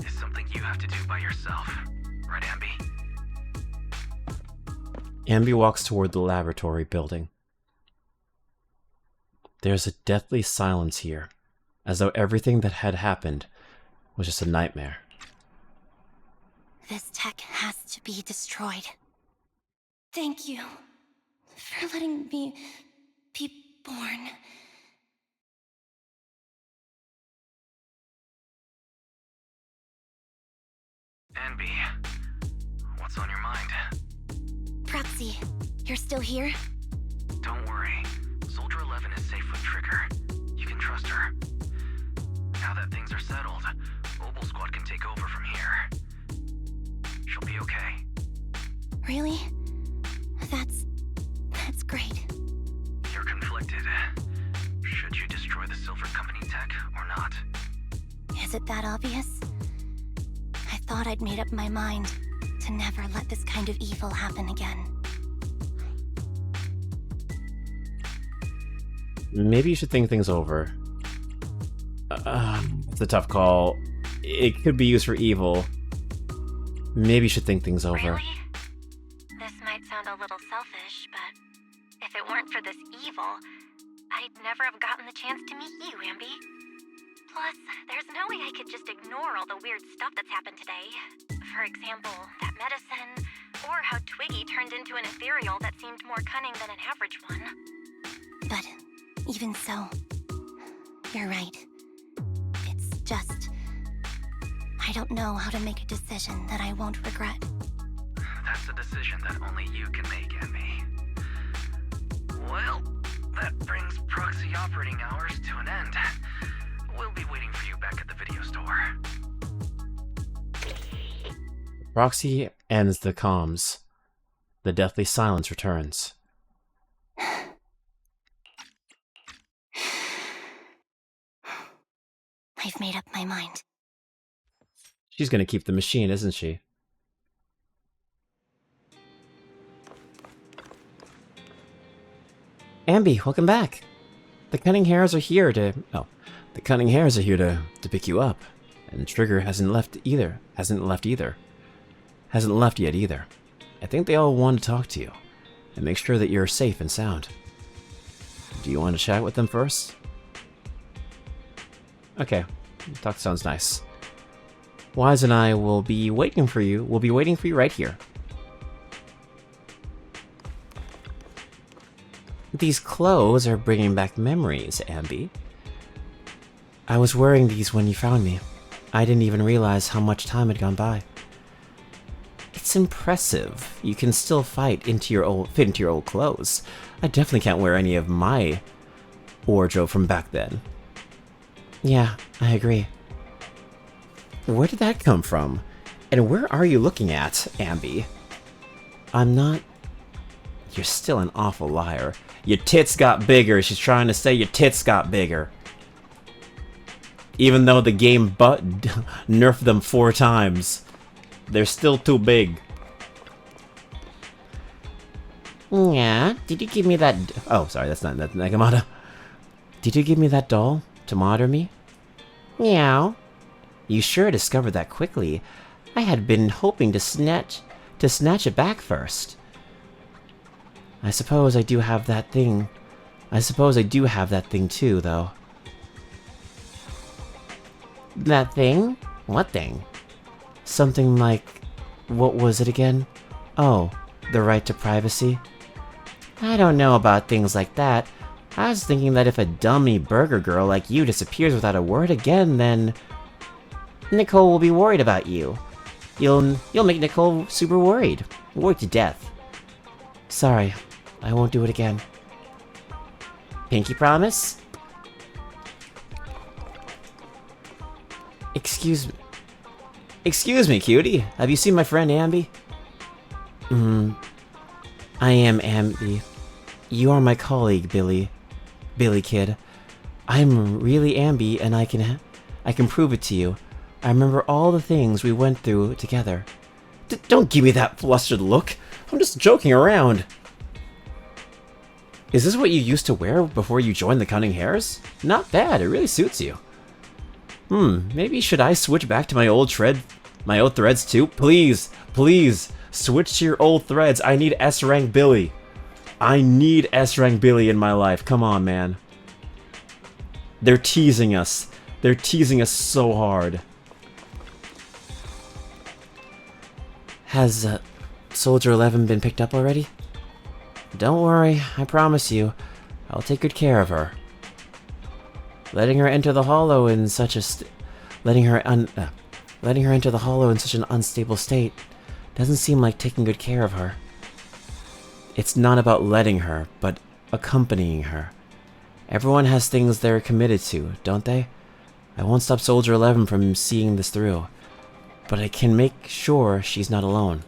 is something you have to do by yourself. Right, Amby? Amby walks toward the laboratory building. There's a deathly silence here, as though everything that had happened was just a nightmare. This tech has to be destroyed. Thank you for letting me be born. Amby, what's on your mind? Proxy, you're still here? Don't worry. Soldier 11 is safe with Trigger. You can trust her. Now that things are settled, Mobile Squad can take over from here. She'll be okay. Really? That's great. You're conflicted. Should you destroy the Silver Company tech or not? Is it that obvious? I thought I'd made up my mind to never let this kind of evil happen again. Maybe you should think things over. It's a tough call. It could be used for evil. Maybe you should think things over. Really? This might sound a little selfish, but if it weren't for this evil, I'd never have gotten the chance to meet you, Amby. Plus, there's no way I could just ignore all the weird stuff that's happened today. For example, that medicine, or how Twiggy turned into an ethereal that seemed more cunning than an average one. But even so, you're right. It's just... I don't know how to make a decision that I won't regret. That's a decision that only you can make, Amby. Well, that brings proxy operating hours to an end. We'll be waiting for you back at the video store. Proxy ends the comms. The deathly silence returns. I've made up my mind. She's gonna keep the machine, isn't she? Amby, welcome back. The cunning hairs are here to... Oh. The cunning hairs are here to pick you up. And Trigger hasn't left either. Hasn't left yet either. I think they all want to talk to you. And make sure that you're safe and sound. Do you want to chat with them first? Okay. Talk sounds nice. Wise and I will be waiting for you. We'll be waiting for you right here. These clothes are bringing back memories, Amby. I was wearing these when you found me. I didn't even realize how much time had gone by. It's impressive. You can still fit into your old clothes. I definitely can't wear any of my wardrobe from back then. Yeah, I agree. Where did that come from? And where are you looking at, Amby? I'm not... You're still an awful liar. Your tits got bigger. She's trying to say your tits got bigger. Even though the game nerfed them 4 times, they're still too big. Yeah, did you give me that... Oh, sorry, that's Nekomata. Did you give me that doll to monitor me? Meow. You sure discovered that quickly. I had been hoping to snatch it back first. I suppose I do have that thing. I suppose I do have that thing too, though. That thing? What thing? Something like... what was it again? Oh, the right to privacy? I don't know about things like that. I was thinking that if a dummy burger girl like you disappears without a word again, then... Nicole will be worried about you. You'll make Nicole super worried. Worried to death. Sorry, I won't do it again. Pinky promise? Excuse me, cutie. Have you seen my friend Amby? I am Amby. You are my colleague, Billy. Billy, kid. I'm really Amby, and I can prove it to you. I remember all the things we went through together. Don't give me that flustered look. I'm just joking around. Is this what you used to wear before you joined the Cunning Hares? Not bad, it really suits you. Maybe should I switch back to my old threads too? Please, please, switch to your old threads. I need S-rank Billy. I need S-rank Billy in my life. Come on, man. They're teasing us. They're teasing us so hard. Has Soldier 11 been picked up already? Don't worry, I promise you, I'll take good care of her. Letting her enter the Hollow in such a letting her enter the Hollow in such an unstable state doesn't seem like taking good care of her. It's not about letting her, but accompanying her. Everyone has things they're committed to, don't they? I won't stop Soldier 11 from seeing this through, but I can make sure she's not alone.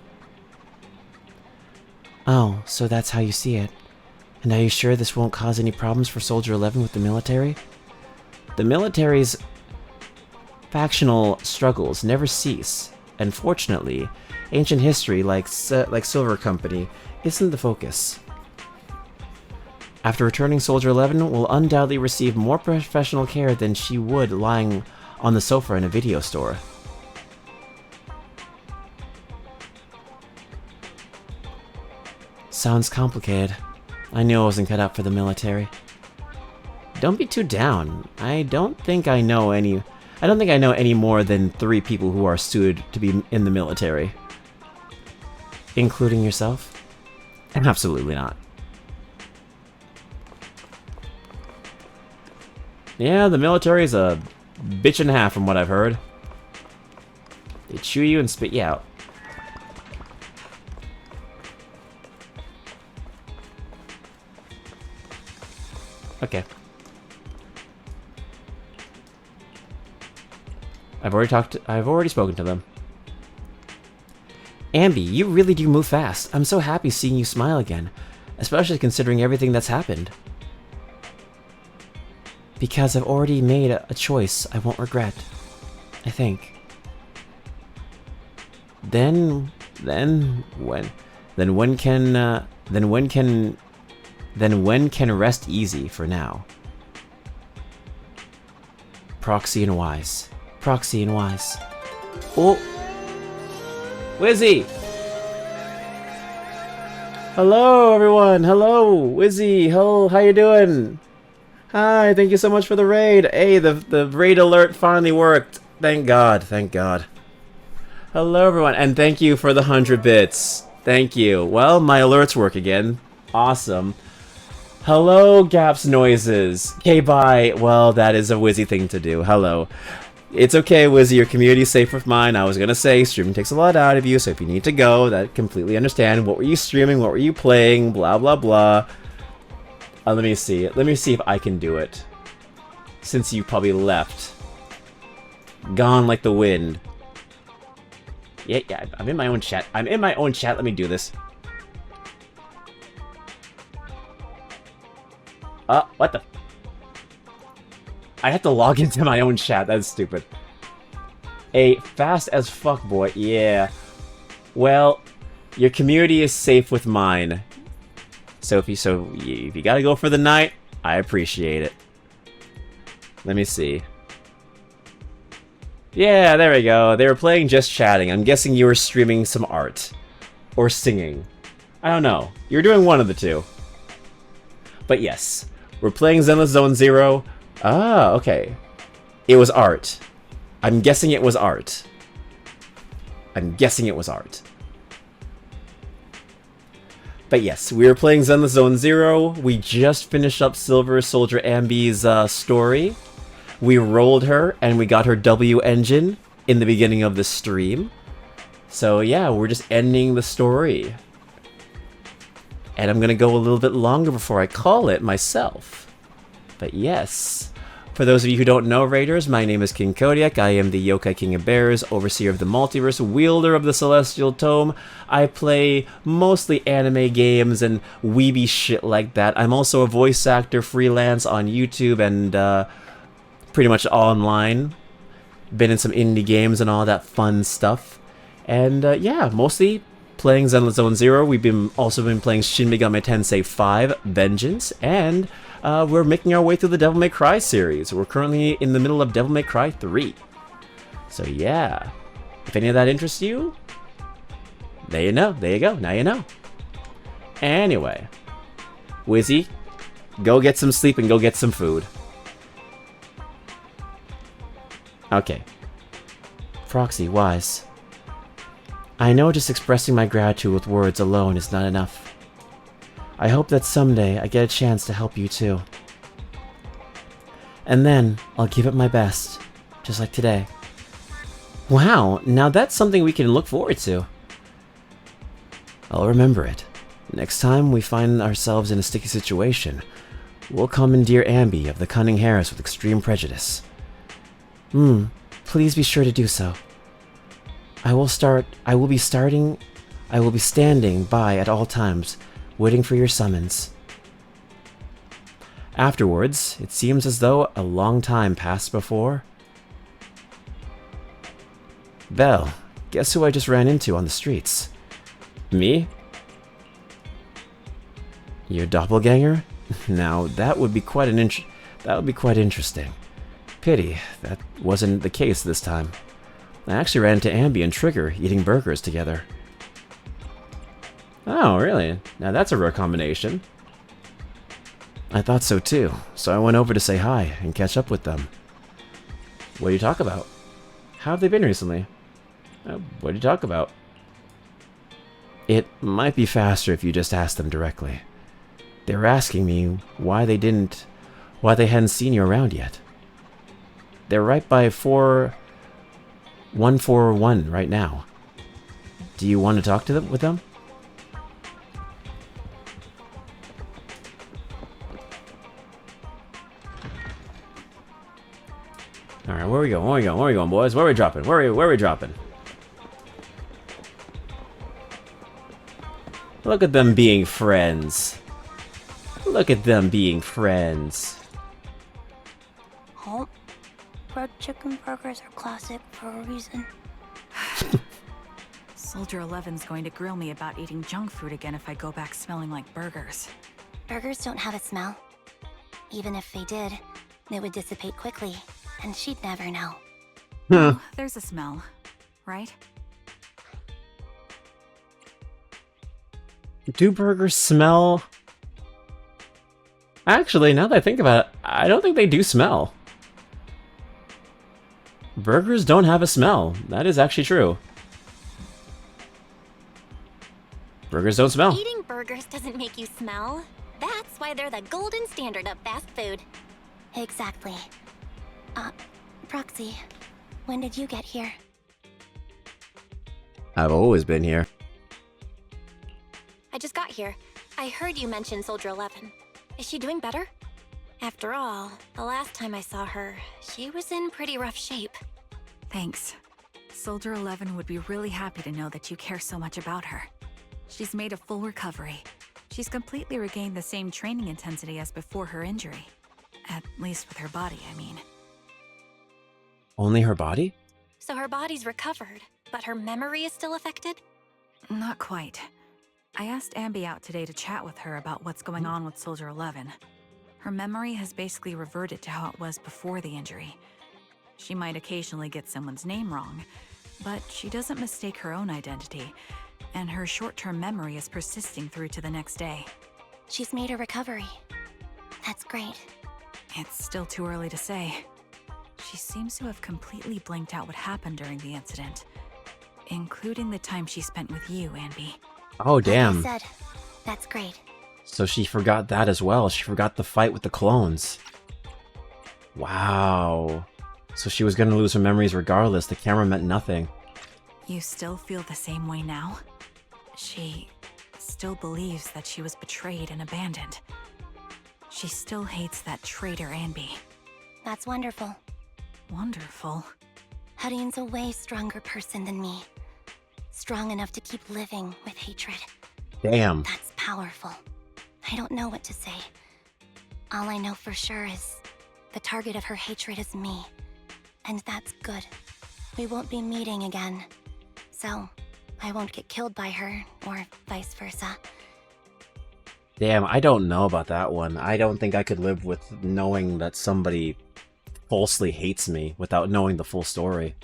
Oh, so that's how you see it. And are you sure this won't cause any problems for Soldier 11 with the military? The military's factional struggles never cease, and fortunately, ancient history like Silver Company isn't the focus. After returning, Soldier 11 will undoubtedly receive more professional care than she would lying on the sofa in a video store. Sounds complicated. I knew I wasn't cut out for the military. Don't be too down. I don't think I know any more than 3 people who are suited to be in the military. Including yourself? Absolutely not. Yeah, the military is a bitch and a half from what I've heard. They chew you and spit you out. Okay. I've already spoken to them. Amby, you really do move fast. I'm so happy seeing you smile again, especially considering everything that's happened. Because I've already made a choice I won't regret. I think. Then when can rest easy for now? Proxy and Wise. Proxy and Wise. Oh! Wizzy! Hello, everyone! Hello! Wizzy! Hello, how you doing? Hi, thank you so much for the raid! Hey, the raid alert finally worked! Thank God, thank God. Hello, everyone, and thank you for the 100 bits. Thank you. Well, my alerts work again. Awesome. Hello, Gaps Noises. Okay, bye. Well, that is a Wizzy thing to do. Hello. It's okay, Wizzy. Your community is safe with mine. I was gonna say, streaming takes a lot out of you, so if you need to go, that completely understand. What were you streaming? What were you playing? Blah, blah, blah. Let me see. Let me see if I can do it. Since you probably left. Gone like the wind. Yeah, I'm in my own chat. I'm in my own chat. Let me do this. What the? I have to log into my own chat. That's stupid. A fast as fuck boy. Yeah. Well, your community is safe with mine. So if you gotta go for the night, I appreciate it. Let me see. Yeah, there we go. They were playing Just Chatting. I'm guessing you were streaming some art. Or singing. I don't know. You're doing one of the two. But yes, we're playing Zenless Zone Zero. Ah, okay. It was art. I'm guessing it was art. I'm guessing it was art. But yes, we were playing Zenless Zone Zero. We just finished up Silver Soldier Ambi's story. We rolled her, and we got her W engine in the beginning of the stream. So yeah, we're just ending the story. And I'm gonna go a little bit longer before I call it myself. But yes, for those of you who don't know, Raiders, my name is King Kodiak. I am the Yokai King of Bears, Overseer of the Multiverse, Wielder of the Celestial Tome. I play mostly anime games and weeby shit like that. I'm also a voice actor freelance on YouTube and pretty much online. Been in some indie games and all that fun stuff. And yeah, mostly playing Zenless Zone Zero. We've also been playing Shin Megami Tensei 5 Vengeance, and we're making our way through the Devil May Cry series. We're currently in the middle of Devil May Cry 3. So yeah, if any of that interests you, there you know. There you go. Now you know. Anyway, Wizzy, go get some sleep and go get some food. Okay. Froxy, Wise. I know just expressing my gratitude with words alone is not enough. I hope that someday I get a chance to help you too. And then I'll give it my best, just like today. Wow, now that's something we can look forward to. I'll remember it. Next time we find ourselves in a sticky situation, we'll commandeer Ambi of the Cunning Harris with extreme prejudice. Please be sure to do so. I will be standing by at all times, waiting for your summons. Afterwards, it seems as though a long time passed before. Belle, guess who I just ran into on the streets? Me? Your doppelganger? Now, that would be quite interesting. Pity that wasn't the case this time. I actually ran into Ambi and Trigger eating burgers together. Oh, really? Now that's a rare combination. I thought so too, so I went over to say hi and catch up with them. What do you talk about? How have they been recently? What do you talk about? It might be faster if you just ask them directly. They were asking me why they hadn't seen you around yet. They're right by 141 right now. Do you want to talk to them with them? Alright, where we going, boys? Where are we dropping? Where are we dropping? Look at them being friends. Look at them being friends. Oh, fried chicken burgers are classic for a reason. Soldier 11's going to grill me about eating junk food again if I go back smelling like burgers. Burgers don't have a smell. Even if they did, it would dissipate quickly, and she'd never know. Oh, there's a smell, right? Do burgers smell? Actually, now that I think about it, I don't think they do smell. Burgers don't have a smell. That is actually true. Burgers don't smell. Eating burgers doesn't make you smell. That's why they're the golden standard of fast food. Exactly. Proxy, when did you get here? I've always been here. I just got here. I heard you mention Soldier 11. Is she doing better? After all, the last time I saw her, she was in pretty rough shape. Thanks. Soldier 11 would be really happy to know that you care so much about her. She's made a full recovery. She's completely regained the same training intensity as before her injury. At least with her body, I mean. Only her body? So her body's recovered, but her memory is still affected? Not quite. I asked Ambi out today to chat with her about what's going on with Soldier 11. Her memory has basically reverted to how it was before the injury. She might occasionally get someone's name wrong, but she doesn't mistake her own identity, and her short-term memory is persisting through to the next day. She's made a recovery. That's great. It's still too early to say. She seems to have completely blanked out what happened during the incident, including the time she spent with you, SAnby. Oh, damn. Like I said, that's great. So she forgot that as well. She forgot the fight with the clones. Wow. So she was gonna lose her memories regardless. The camera meant nothing. You still feel the same way now? She still believes that she was betrayed and abandoned. She still hates that traitor SAnby. That's wonderful. Wonderful. Hudion's a way stronger person than me. Strong enough to keep living with hatred. Damn. That's powerful. I don't know what to say. All I know for sure is the target of her hatred is me. And that's good. We won't be meeting again. So, I won't get killed by her, or vice versa. Damn, I don't know about that one. I don't think I could live with knowing that somebody falsely hates me without knowing the full story.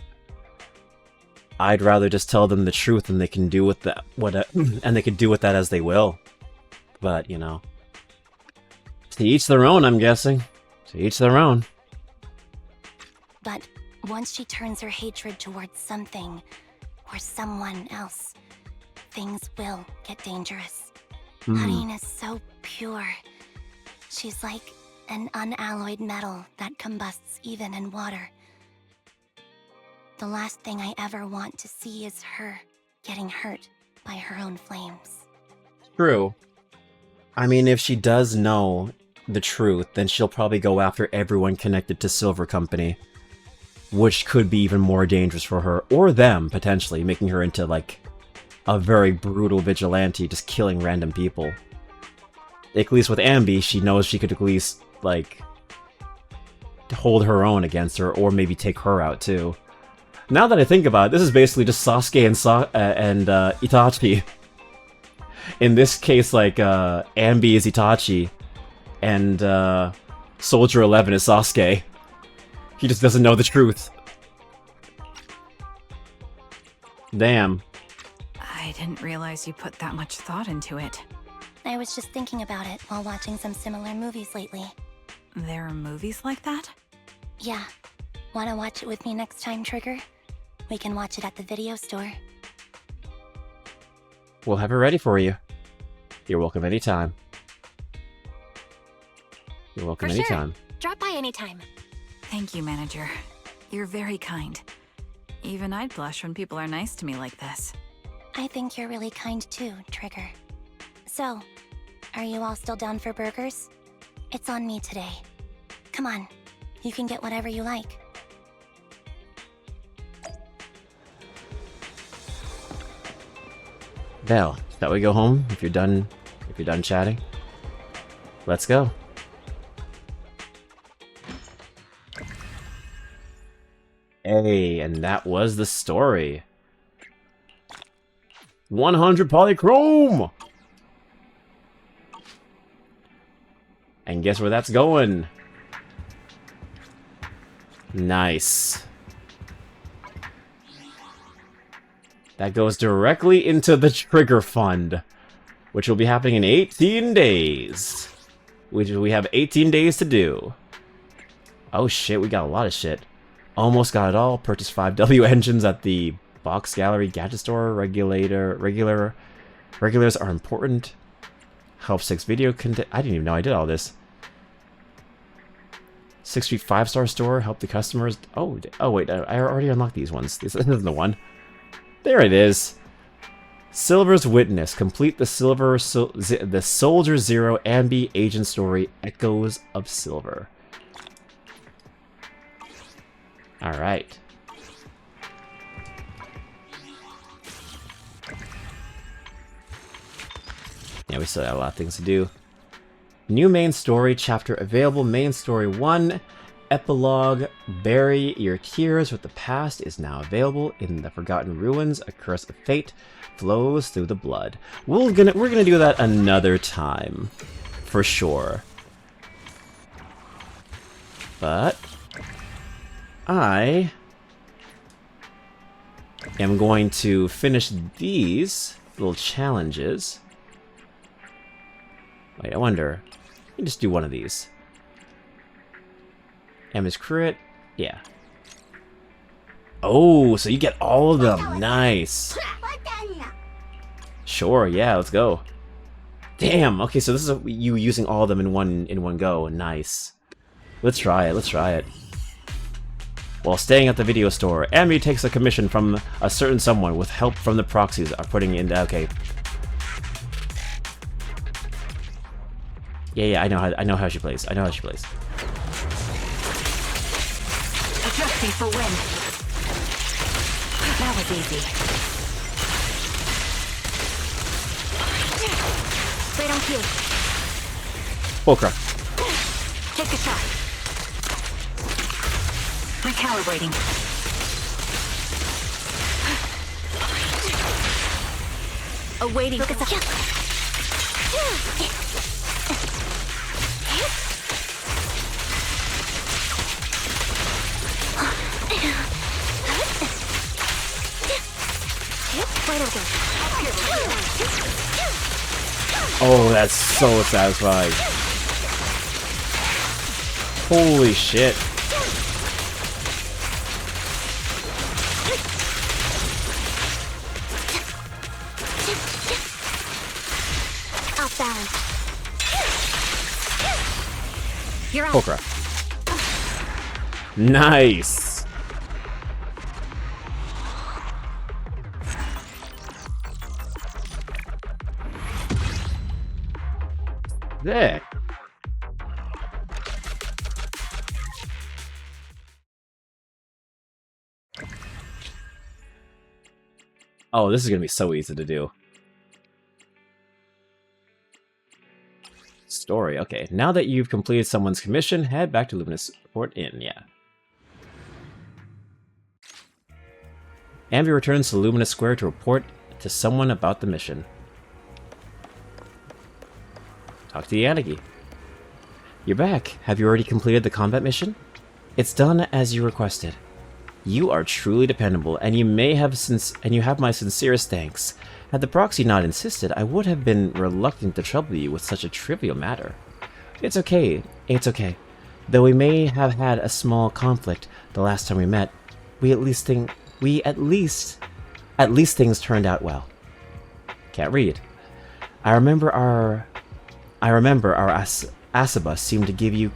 I'd rather just tell them the truth and they can do with that and they can do with that as they will. But, you know, to each their own, I'm guessing. To each their own. But once she turns her hatred towards something or someone else, things will get dangerous. Hudion is so pure. She's like an unalloyed metal that combusts even in water. The last thing I ever want to see is her getting hurt by her own flames. True. I mean, if she does know the truth, then she'll probably go after everyone connected to Silver Company, which could be even more dangerous for her, or them, potentially, making her into, like, a very brutal vigilante, just killing random people. At least with SAnby, she knows she could at least, like, hold her own against her, or maybe take her out, too. Now that I think about it, this is basically just Sasuke and Itachi. In this case, like, SAnby is Itachi, and Soldier 11 is Sasuke. He just doesn't know the truth. Damn. I didn't realize you put that much thought into it. I was just thinking about it while watching some similar movies lately. There are movies like that? Yeah. Wanna watch it with me next time, Trigger? We can watch it at the video store. We'll have it ready for you. You're welcome anytime. You're welcome anytime. Sure. Drop by anytime. Thank you, Manager. You're very kind. Even I'd blush when people are nice to me like this. I think you're really kind too, Trigger. So, are you all still down for burgers? It's on me today. Come on, you can get whatever you like. Now, shall we go home if you're done chatting? Let's go. Hey, and that was the story. 100 polychrome! And guess where that's going? Nice. That goes directly into the Trigger Fund, which will be happening in 18 days. Which we have 18 days to do. Oh shit, we got a lot of shit. Almost got it all. Purchase 5W engines at the Box Gallery Gadget Store. Regulars are important. Help 6 video content. I didn't even know I did all this. 6th Street 5-star store. Help the customers. Oh wait, I already unlocked these ones. This isn't the one. There it is. Silver's Witness. Complete the the Soldier Zero SAnby agent story. Echoes of Silver. All right. Yeah, we still got a lot of things to do. New main story chapter available. Main story 1. Epilogue. Bury your tears with the past is now available in the Forgotten Ruins. A curse of fate flows through the blood. We're gonna do that another time, for sure. But I am going to finish these little challenges. Wait, I wonder. Let me just do one of these. Amy's crit. Yeah. Oh, so you get all of them. Nice. Sure, yeah, let's go. Damn, okay, so this is you using all of them in one go. Nice. Let's try it, let's try it. While staying at the video store, Amby takes a commission from a certain someone with help from the proxies are putting in okay. Yeah, I know how she plays. I know how she plays. Adjusting for wind. That was easy. Right on cue. Fulcra. Take a shot. Recalibrating. Awaiting. Oh, that's so satisfying. Holy shit. Off balance. You're out. Fulcra. Nice. There. Oh, this is gonna be so easy to do. Story. Okay, now that you've completed someone's commission, head back to Luminous Report Inn. Yeah. Amby returns to Luminous Square to report to someone about the mission. Talk to Yanagi. You're back. Have you already completed the combat mission? It's done as you requested. You are truly dependable, and you have my sincerest thanks. Had the proxy not insisted, I would have been reluctant to trouble you with such a trivial matter. It's okay. It's okay. Though we may have had a small conflict the last time we met, at least things turned out well. Can't read. I remember our Asaba seemed to give you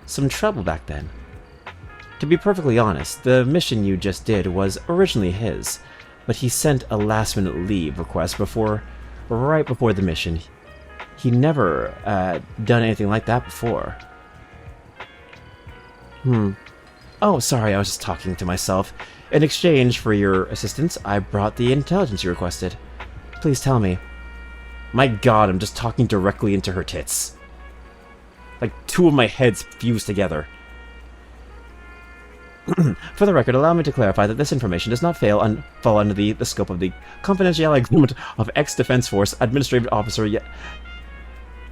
some trouble back then. To be perfectly honest, the mission you just did was originally his, but he sent a last-minute leave request right before the mission. He never done anything like that before. Oh, sorry, I was just talking to myself. In exchange for your assistance, I brought the intelligence you requested. Please tell me. My god, I'm just talking directly into her tits. Like, two of my heads fused together. For the record, allow me to clarify that this information does not fall under the scope of the confidentiality agreement of ex-Defense Force Administrative Officer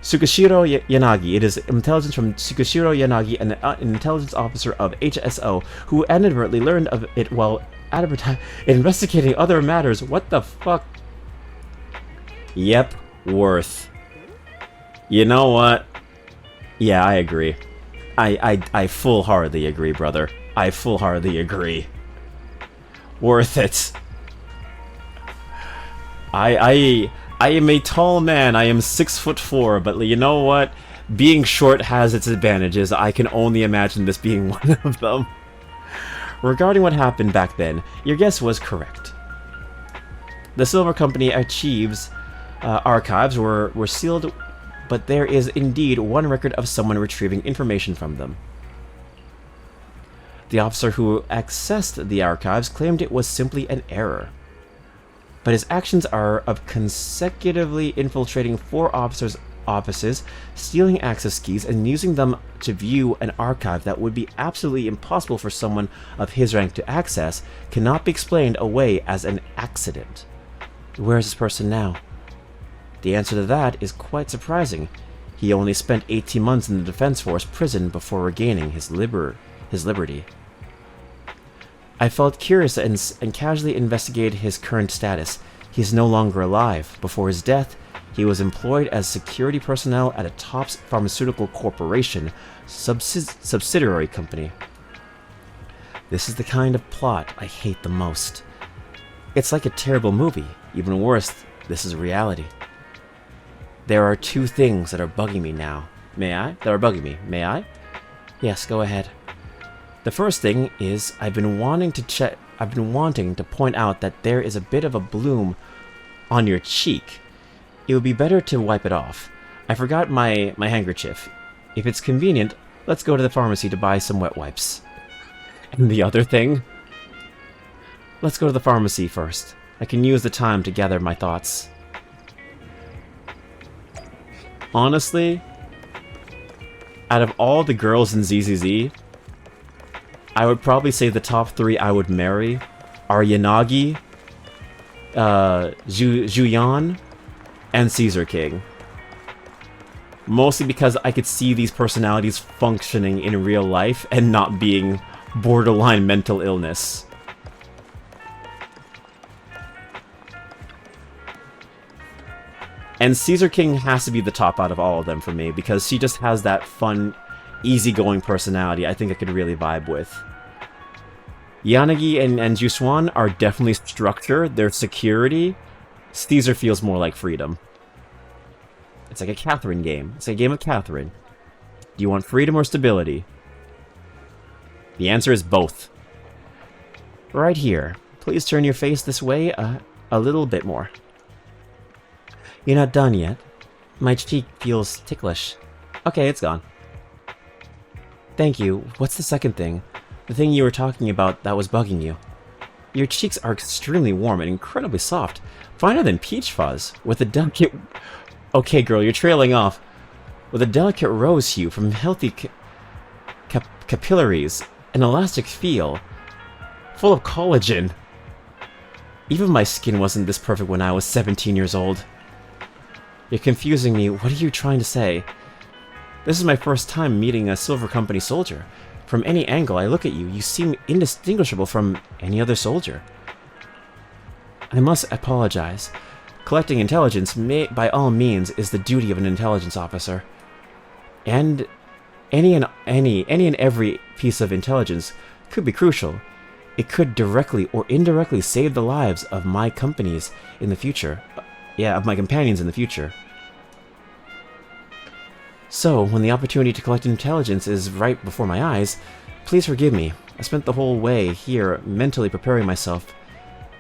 Tsukishiro Yanagi. It is intelligence from Tsukishiro Yanagi, an intelligence officer of HSO, who inadvertently learned of it while investigating other matters. What the fuck? Yep, worth. You know what? Yeah, I agree. I full-heartedly agree, brother. I full-heartedly agree. Worth it. I am a tall man. I am 6'4", but you know what? Being short has its advantages. I can only imagine this being one of them. Regarding what happened back then, your guess was correct. The Silver Company archives were sealed, but there is indeed one record of someone retrieving information from them. The officer who accessed the archives claimed it was simply an error. But his actions are of consecutively infiltrating 4 officers' offices, stealing access keys, and using them to view an archive that would be absolutely impossible for someone of his rank to access cannot be explained away as an accident. Where is this person now? The answer to that is quite surprising. He only spent 18 months in the Defense Force prison before regaining his liberty. I felt curious and casually investigated his current status. He is no longer alive. Before his death, he was employed as security personnel at a top pharmaceutical corporation subsidiary company. This is the kind of plot I hate the most. It's like a terrible movie. Even worse, this is reality. There are two things that are bugging me now. May I? That are bugging me. May I? Yes, go ahead. The first thing is I've been wanting to point out that there is a bit of a bloom on your cheek. It would be better to wipe it off. I forgot my handkerchief. If it's convenient, let's go to the pharmacy to buy some wet wipes. And the other thing? Let's go to the pharmacy first. I can use the time to gather my thoughts. Honestly, out of all the girls in ZZZ, I would probably say the top 3 I would marry are Yanagi, Juyan, and Caesar King. Mostly because I could see these personalities functioning in real life and not being borderline mental illness. And Caesar King has to be the top out of all of them for me, because she just has that fun, easygoing personality I think I could really vibe with. Yanagi and Juswan are definitely structure, they're security. Caesar feels more like freedom. It's like a Catherine game. It's like a game of Catherine. Do you want freedom or stability? The answer is both. Right here. Please turn your face this way a little bit more. You're not done yet. My cheek feels ticklish. Okay, it's gone. Thank you. What's the second thing? The thing you were talking about that was bugging you. Your cheeks are extremely warm and incredibly soft. Finer than peach fuzz. With a delicate... Okay, girl, you're trailing off. With a delicate rose hue from healthy capillaries, an elastic feel, full of collagen. Even my skin wasn't this perfect when I was 17 years old. You're confusing me. What are you trying to say? This is my first time meeting a Silver Company soldier. From any angle I look at you, you seem indistinguishable from any other soldier. I must apologize. Collecting intelligence, by all means, is the duty of an intelligence officer. And any and every piece of intelligence could be crucial. It could directly or indirectly save the lives of my companies in the future. Of my companions in the future. So, when the opportunity to collect intelligence is right before my eyes, please forgive me. I spent the whole way here mentally preparing myself,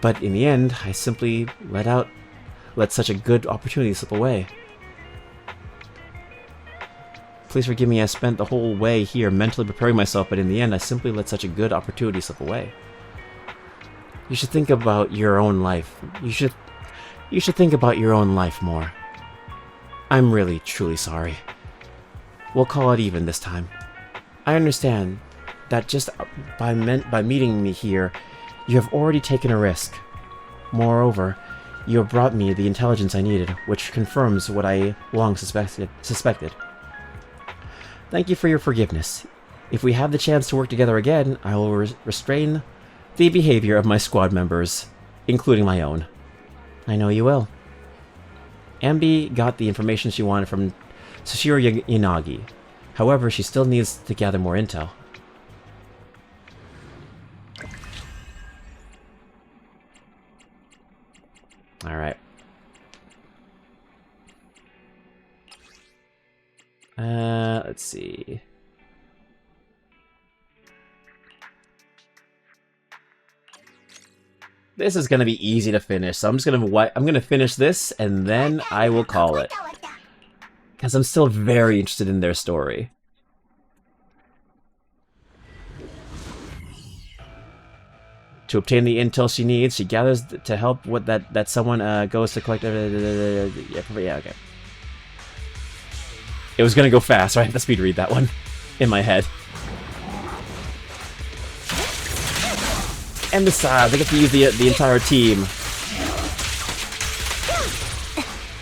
but in the end, I simply let such a good opportunity slip away. Please forgive me, I spent the whole way here mentally preparing myself, but in the end, I simply let such a good opportunity slip away. You should think about your own life. You should think about your own life more. I'm really, truly sorry. We'll call it even this time. I understand that just by meeting me here, you have already taken a risk. Moreover, you have brought me the intelligence I needed, which confirms what I long suspected. Thank you for your forgiveness. If we have the chance to work together again, I will restrain the behavior of my squad members, including my own. I know you will. SAnby got the information she wanted from Tsushiro Yanagi. However, she still needs to gather more intel. Alright. Let's see. This is gonna be easy to finish, so I'm gonna finish this and then I will call it. Because I'm still very interested in their story. To obtain the intel she needs, she gathers to help with that someone goes to collect. Yeah, okay. It was gonna go fast, so I have to speed read that one in my head. And besides, I get to use the entire team.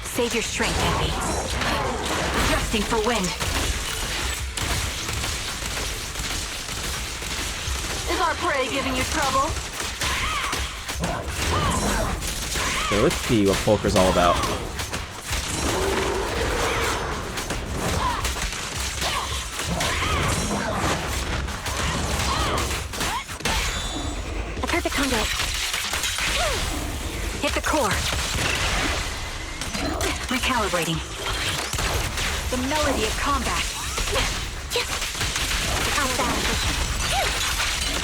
Save your strength, SAnby. Adjusting for wind. Is our prey giving you trouble? Okay, let's see what Polkar's all about. A perfect conduit. Hit the core. Recalibrating. The melody of combat. Outside.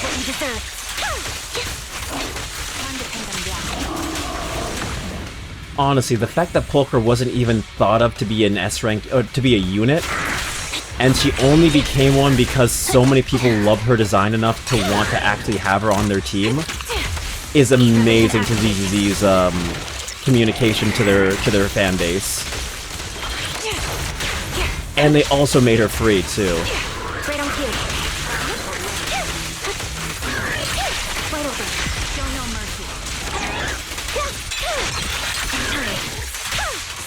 What you deserve. Time to pin them down. Honestly, the fact that Polkar wasn't even thought of to be an S rank or to be a unit, and she only became one because so many people love her design enough to want to actually have her on their team, is amazing to ZZ's communication to their fan base. And they also made her free too. Right on cue. Right over. Show no mercy.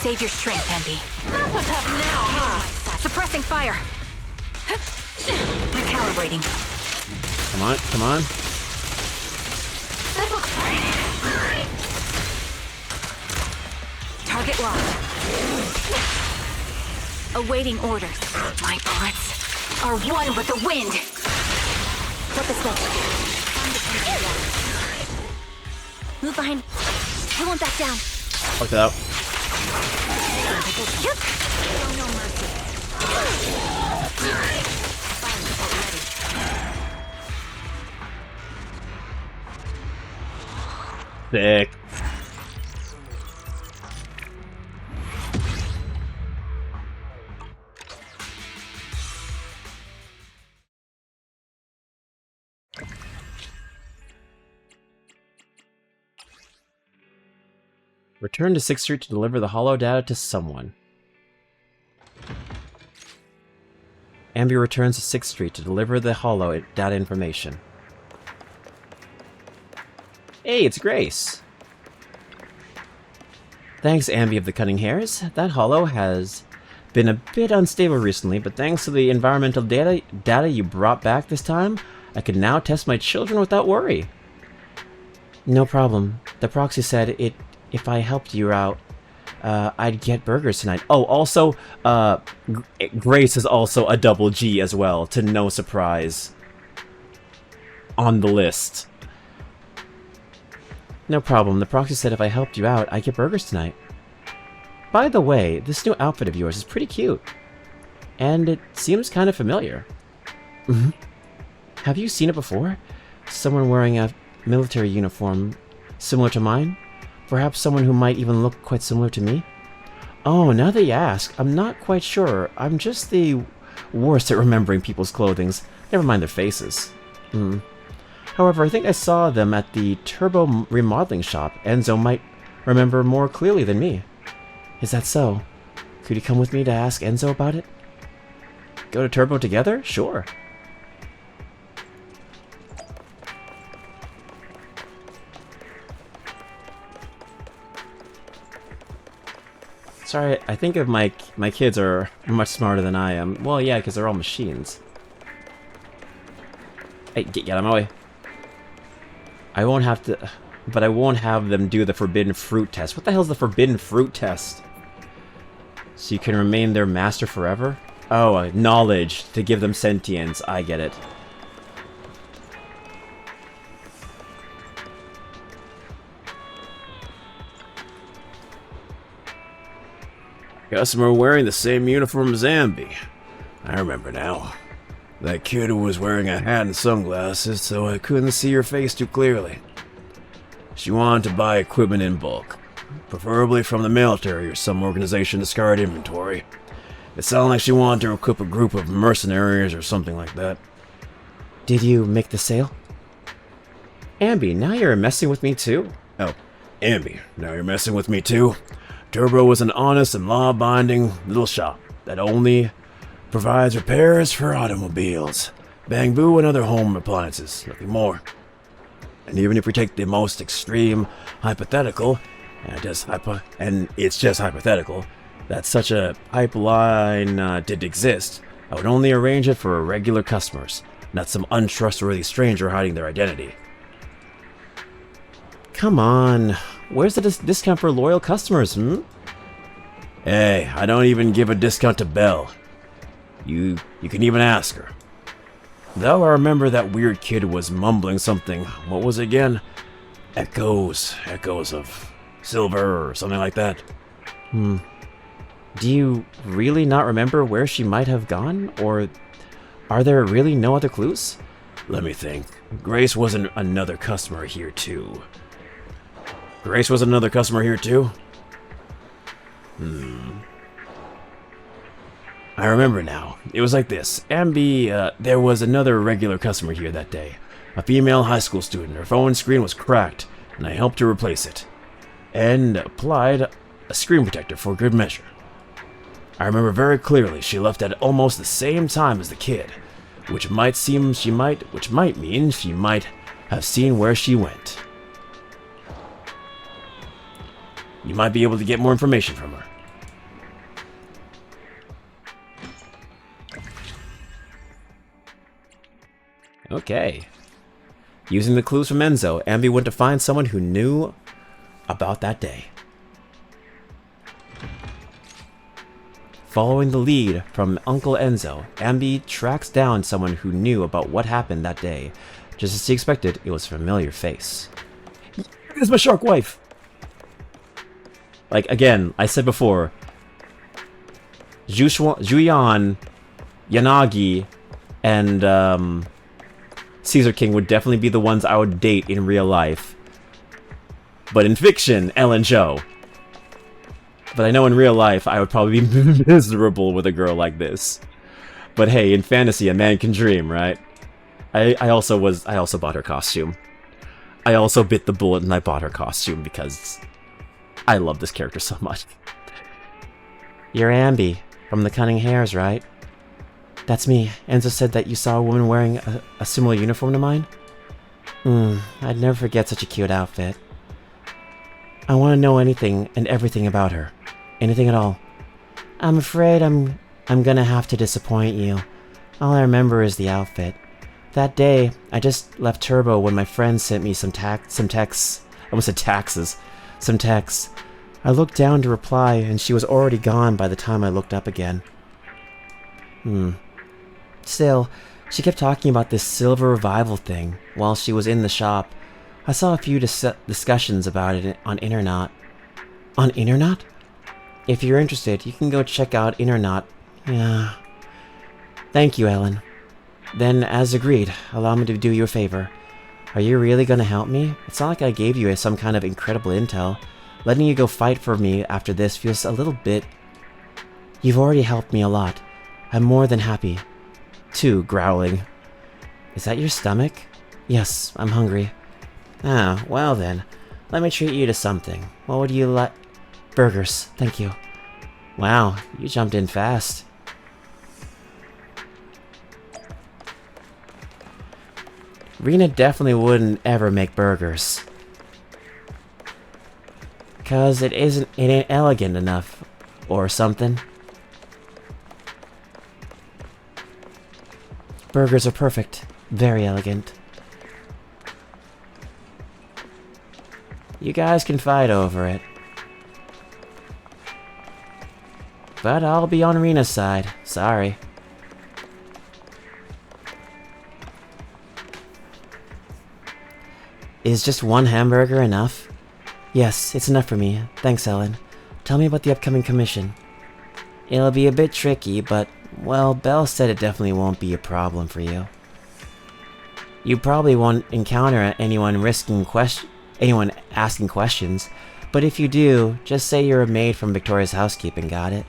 Save your strength, Envy. Not so tough now, huh? Suppressing fire. Recalibrating. Come on, come on. Target locked. Awaiting orders. My bullets are one with the wind. Flip the switch. Move behind. I won't back down. Fuck that up. Show no mercy. Sick. Return to 6th Street to deliver the hollow data to someone. Ambi returns to 6th Street to deliver the hollow data information. Hey, it's Grace! Thanks, Ambi of the Cunning Hairs. That hollow has been a bit unstable recently, but thanks to the environmental data you brought back this time, I can now test my children without worry. No problem. The proxy said if I helped you out, I'd get burgers tonight. Oh, also, Grace is also a double G as well, to no surprise. On the list. No problem. The proxy said if I helped you out, I'd get burgers tonight. By the way, this new outfit of yours is pretty cute. And it seems kind of familiar. Have you seen it before? Someone wearing a military uniform similar to mine? Perhaps someone who might even look quite similar to me? Oh, now that you ask, I'm not quite sure. I'm just the worst at remembering people's clothings. Never mind their faces. However, I think I saw them at the Turbo remodeling shop. Enzo might remember more clearly than me. Is that so? Could you come with me to ask Enzo about it? Go to Turbo together? Sure. Sorry, I think of my kids are much smarter than I am. Well, yeah, because they're all machines. Hey, get out of my way. I won't have to... But I won't have them do the forbidden fruit test. What the hell's the forbidden fruit test? So you can remain their master forever? Oh, knowledge to give them sentience. I get it. Customer wearing the same uniform as Zenless. I remember now. That kid who was wearing a hat and sunglasses, so I couldn't see her face too clearly. She wanted to buy equipment in bulk, preferably from the military or some organization to discard inventory. It sounded like she wanted to equip a group of mercenaries or something like that. Did you make the sale? Ambi, now you're messing with me too? Oh, Ambi, now you're messing with me too? Turbo was an honest and law-abiding little shop that only provides repairs for automobiles, bamboo and other home appliances, nothing more. And even if we take the most extreme hypothetical, and it's just hypothetical, that such a pipeline did exist, I would only arrange it for regular customers. not some untrustworthy stranger hiding their identity. Come on. Where's the discount for loyal customers, Hey, I don't even give a discount to Belle. You can even ask her. Though I remember that weird kid was mumbling something. What was it again? Echoes of silver or something like that. Do you really not remember where she might have gone? Or are there really no other clues? Let me think. Grace was another customer here too. Grace was another customer here too? I remember now. It was like this. SAnby, there was another regular customer here that day. A female high school student. Her phone screen was cracked, and I helped her replace it. And applied a screen protector for good measure. I remember very clearly she left at almost the same time as the kid, which might mean she might have seen where she went. You might be able to get more information from her. Okay. Using the clues from Enzo, SAnby went to find someone who knew about that day. Following the lead from Uncle Enzo, SAnby tracks down someone who knew about what happened that day. Just as he expected, it was a familiar face. It's my shark wife! Like, again, I said before, Juyan, Yanagi, and Caesar King would definitely be the ones I would date in real life. But in fiction, Ellen Joe. But I know in real life, I would probably be miserable with a girl like this. But hey, in fantasy, a man can dream, right? I also bought her costume. I also bit the bullet and I bought her costume because I love this character so much. You're SAnby, from the Cunning Hairs, right? That's me. Enzo said that you saw a woman wearing a similar uniform to mine? I'd never forget such a cute outfit. I want to know anything and everything about her. Anything at all. I'm afraid I'm gonna have to disappoint you. All I remember is the outfit. That day, I just left Turbo when my friend sent me some texts. I almost said taxes. Some texts. I looked down to reply, and she was already gone by the time I looked up again. Still, she kept talking about this silver revival thing while she was in the shop. I saw a few discussions about it on Internet. On Internet? If you're interested, you can go check out Internet. Yeah. Thank you, Ellen. Then, as agreed, allow me to do you a favor. Are you really gonna help me? It's not like I gave you some kind of incredible intel. Letting you go fight for me after this feels a little bit... You've already helped me a lot. I'm more than happy. Too, growling. Is that your stomach? Yes, I'm hungry. Ah, well then. Let me treat you to something. What would you like? Burgers, thank you. Wow, you jumped in fast. Rena definitely wouldn't ever make burgers. 'Cause it ain't elegant enough. Or something. Burgers are perfect. Very elegant. You guys can fight over it. But I'll be on Rena's side. Sorry. Is just one hamburger enough? Yes, it's enough for me. Thanks, Ellen. Tell me about the upcoming commission. It'll be a bit tricky, but, well, Belle said it definitely won't be a problem for you. You probably won't encounter anyone asking questions, but if you do, just say you're a maid from Victoria's housekeeping, got it?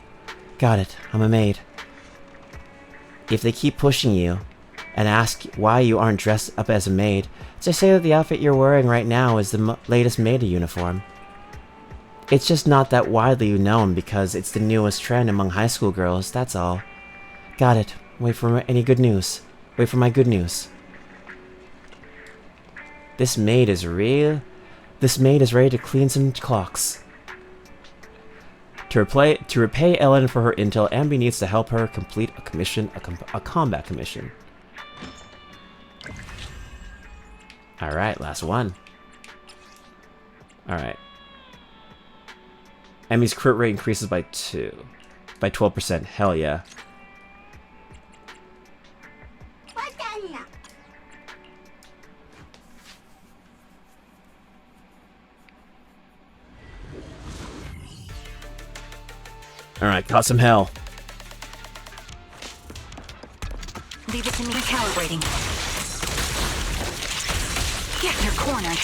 Got it, I'm a maid. If they keep pushing you, and ask why you aren't dressed up as a maid, just say that the outfit you're wearing right now is the latest maid uniform. It's just not that widely known because it's the newest trend among high school girls, that's all. Got it. Wait for any good news. Wait for my good news. This maid is real. This maid is ready to clean some clocks. To repay Ellen for her intel, SAnby needs to help her complete a commission, a combat commission. Alright, last one. Alright. Emmy's crit rate increases by 12%. Hell yeah. Alright, caught some hell. Leave it to me. Recalibrating. Yeah, you're cornered.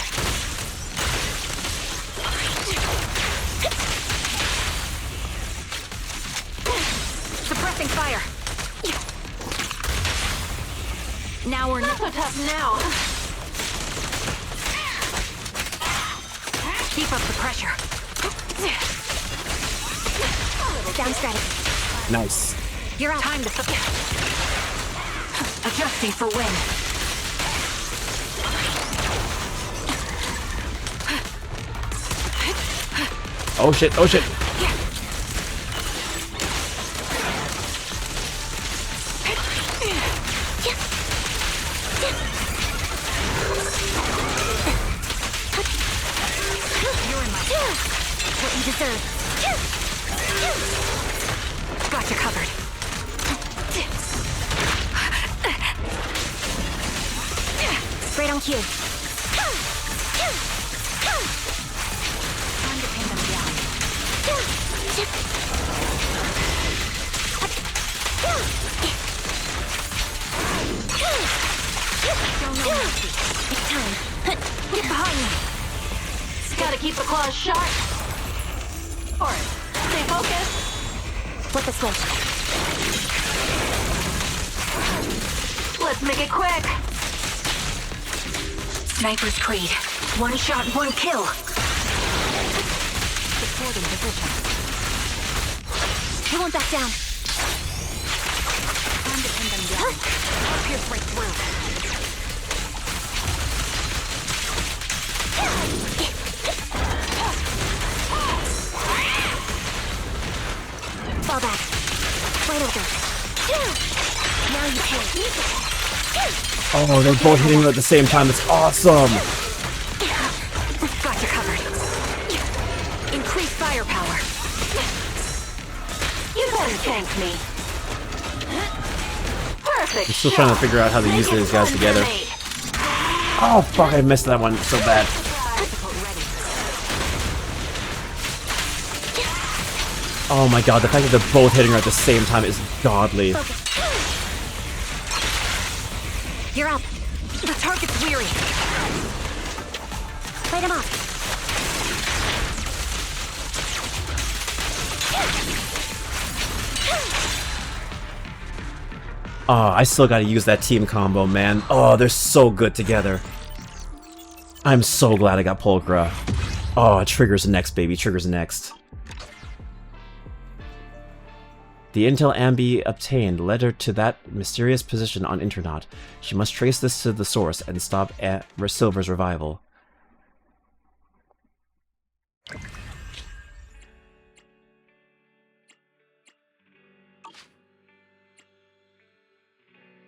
Suppressing fire. Now we're not so tough now. Keep up the pressure. Down strategy. Nice. You're out. Time to adjusting for wind. Oh shit, oh shit. You're in my what you deserve. Got you covered. Right on cue. Time to pin them down. Don't know mercy. It's time. Get behind me. Gotta keep the claws sharp. Alright, stay focused. Flip the switch. Let's make it quick. Sniper's Creed. One shot, one kill. Supporting position. He won't back down. Time to pin them down. I'll pierce right through. Fall back. Right over. Now you pay. Oh, they're both hitting at the same time. It's awesome. Got you covered. Increase firepower. You better thank me. Perfect. I'm still trying to figure out how to use these guys together. Oh fuck, I missed that one so bad. Oh my god, the fact that they're both hitting her at the same time is godly. You're up. The target's weary. Fight him off. Oh, I still gotta use that team combo, man. Oh, they're so good together. I'm so glad I got Pulchra. Oh, triggers next, baby. Triggers next. The intel SAnby obtained led her to that mysterious position on Internaut. She must trace this to the source and stop Silver's revival.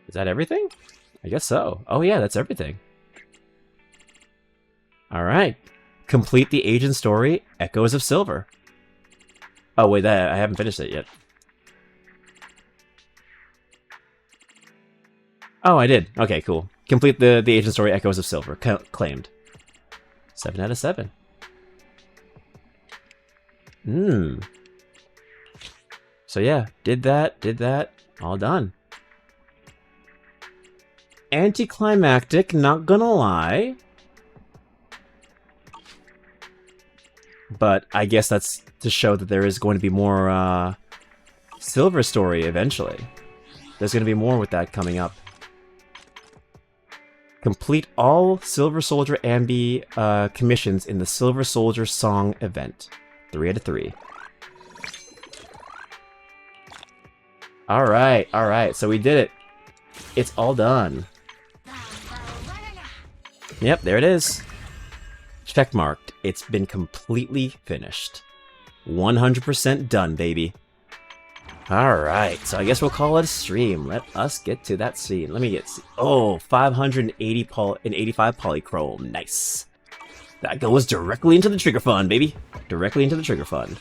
Is that everything? I guess so. Oh yeah, that's everything. Alright. Complete the agent story, Echoes of Silver. Oh wait, I haven't finished it yet. Oh, I did. Okay, cool. Complete the agent story, Echoes of Silver. Claimed. 7 out of 7. So yeah, did that. All done. Anticlimactic, not gonna lie. But I guess that's to show that there is going to be more Silver story eventually. There's going to be more with that coming up. Complete all Silver Soldier SAnby commissions in the Silver Soldier Song event. 3 out of 3. Alright, so we did it. It's all done. Yep, there it is. Checkmarked. It's been completely finished. 100% done, baby. Alright, so I guess we'll call it a stream. Let us get to that scene. Let me get... Oh, 585 polychrome. Nice. That goes directly into the trigger fund, baby. Directly into the trigger fund.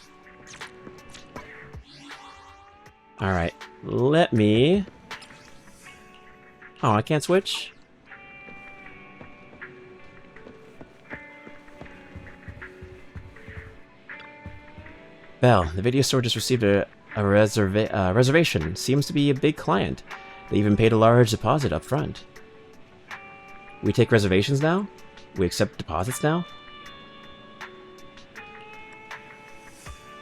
Alright, let me... Oh, I can't switch? Bell, the video store just received a reservation. Seems to be a big client. They even paid a large deposit up front. We take reservations now? We accept deposits now?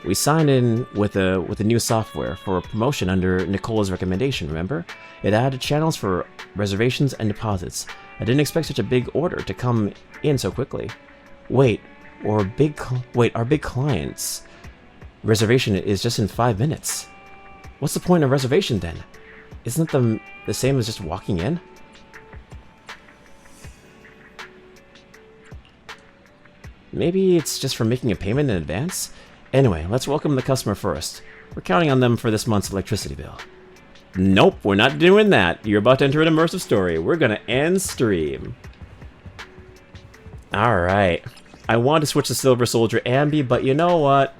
We signed in with a new software for a promotion under Nicole's recommendation, remember? It added channels for reservations and deposits. I didn't expect such a big order to come in so quickly. Wait, our big clients... Reservation is just in 5 minutes. What's the point of reservation then? Isn't it the same as just walking in? Maybe it's just for making a payment in advance? Anyway, let's welcome the customer first. We're counting on them for this month's electricity bill. Nope, we're not doing that. You're about to enter an immersive story. We're gonna end stream. Alright. I want to switch to Silver Soldier SAnby, but you know what?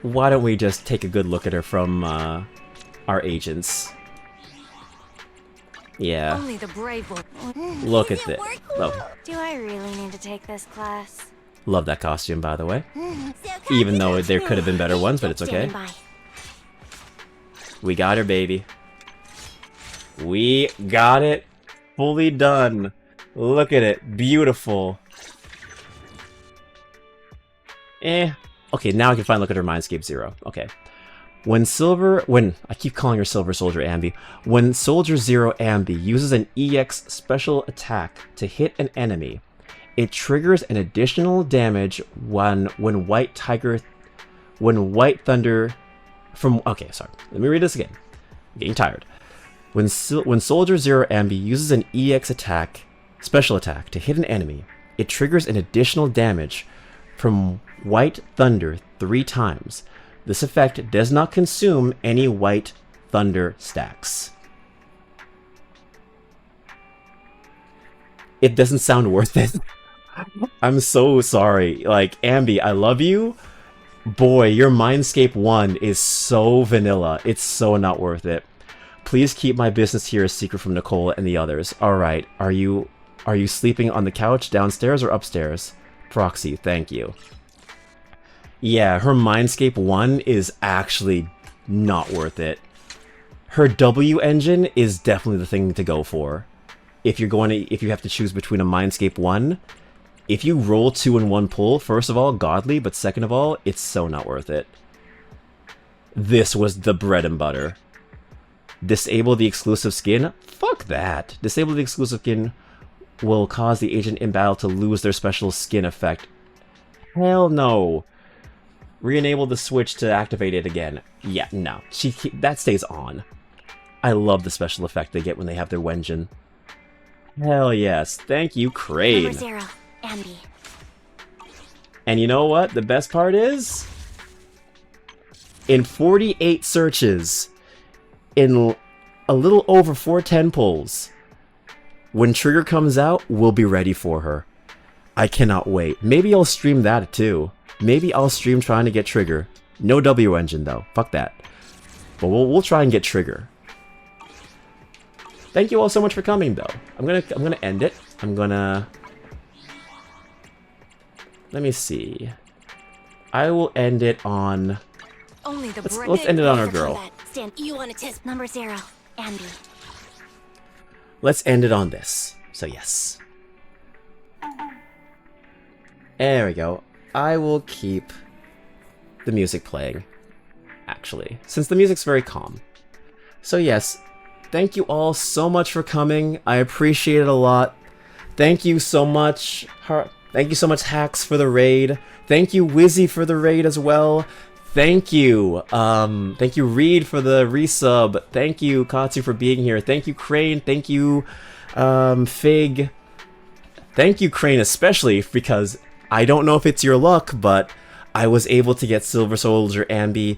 Why don't we just take a good look at her from our agents? Yeah. Only the brave will. Look at this. Oh. Do I really need to take this class? Love that costume, by the way. Even though there could have been better ones, but it's okay. We got her, baby. We got it. Fully done. Look at it. Beautiful. Okay, now I can finally look at her Mindscape Zero. Okay. I keep calling her Silver Soldier SAnby. When Soldier Zero SAnby uses an EX special attack to hit an enemy, it triggers an additional damage when White Thunder from... Okay, sorry. Let me read this again. I'm getting tired. When Soldier Zero SAnby uses an EX special attack to hit an enemy, it triggers an additional damage from White Thunder 3 times. This effect does not consume any White Thunder stacks. It doesn't sound worth it. I'm so sorry. Like, SAnby, I love you. Boy, your Mindscape 1 is so vanilla. It's so not worth it. Please keep my business here a secret from Nicole and the others. Alright, are you sleeping on the couch downstairs or upstairs? Proxy, thank you. Yeah, her Mindscape 1 is actually not worth it. Her W engine is definitely the thing to go for. If you have to choose between a Mindscape 1, if you roll 2 in 1 pull, first of all, godly, but second of all, it's so not worth it. This was the bread and butter. Disable the exclusive skin? Fuck that. Disable the exclusive skin will cause the agent in battle to lose their special skin effect. Hell no. Re-enable the switch to activate it again. Yeah, no. That stays on. I love the special effect they get when they have their Wenjin. Hell yes. Thank you, Crane. Number 0, SAnby. And you know what? The best part is... in 48 searches, in a little over 410 pulls, when Trigger comes out, we'll be ready for her. I cannot wait. Maybe I'll stream that too. Maybe I'll stream trying to get Trigger. No W engine though. Fuck that. But we'll try and get Trigger. Thank you all so much for coming though. I'm gonna end it. Let me see. I will end it on... Only the let's end it on our girl. You want to number 0, SAnby. Let's end it on this. So yes. There we go. I will keep the music playing, actually, since the music's very calm. So yes, thank you all so much for coming. I appreciate it a lot. Thank you so much. Thank you so much, Hacks, for the raid. Thank you, Wizzy, for the raid as well. Thank you. Thank you, Reed, for the resub. Thank you, Katsu, for being here. Thank you, Crane. Thank you, Fig. Thank you, Crane, especially because I don't know if it's your luck, but I was able to get Silver Soldier SAnby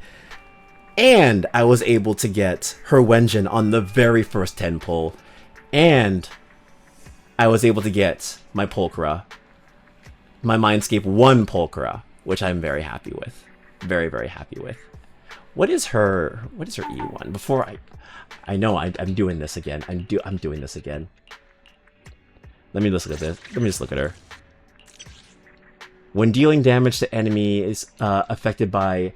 And I was able to get her Wenjin on the very first 10 pull. And I was able to get my Polkara. My Mindscape 1 Polkara, which I'm very happy with. Very, very happy with. What is her E1? Before I know I'm doing this again. I'm doing this again. Let me just look at this. Let me just look at her. When dealing damage to enemies affected by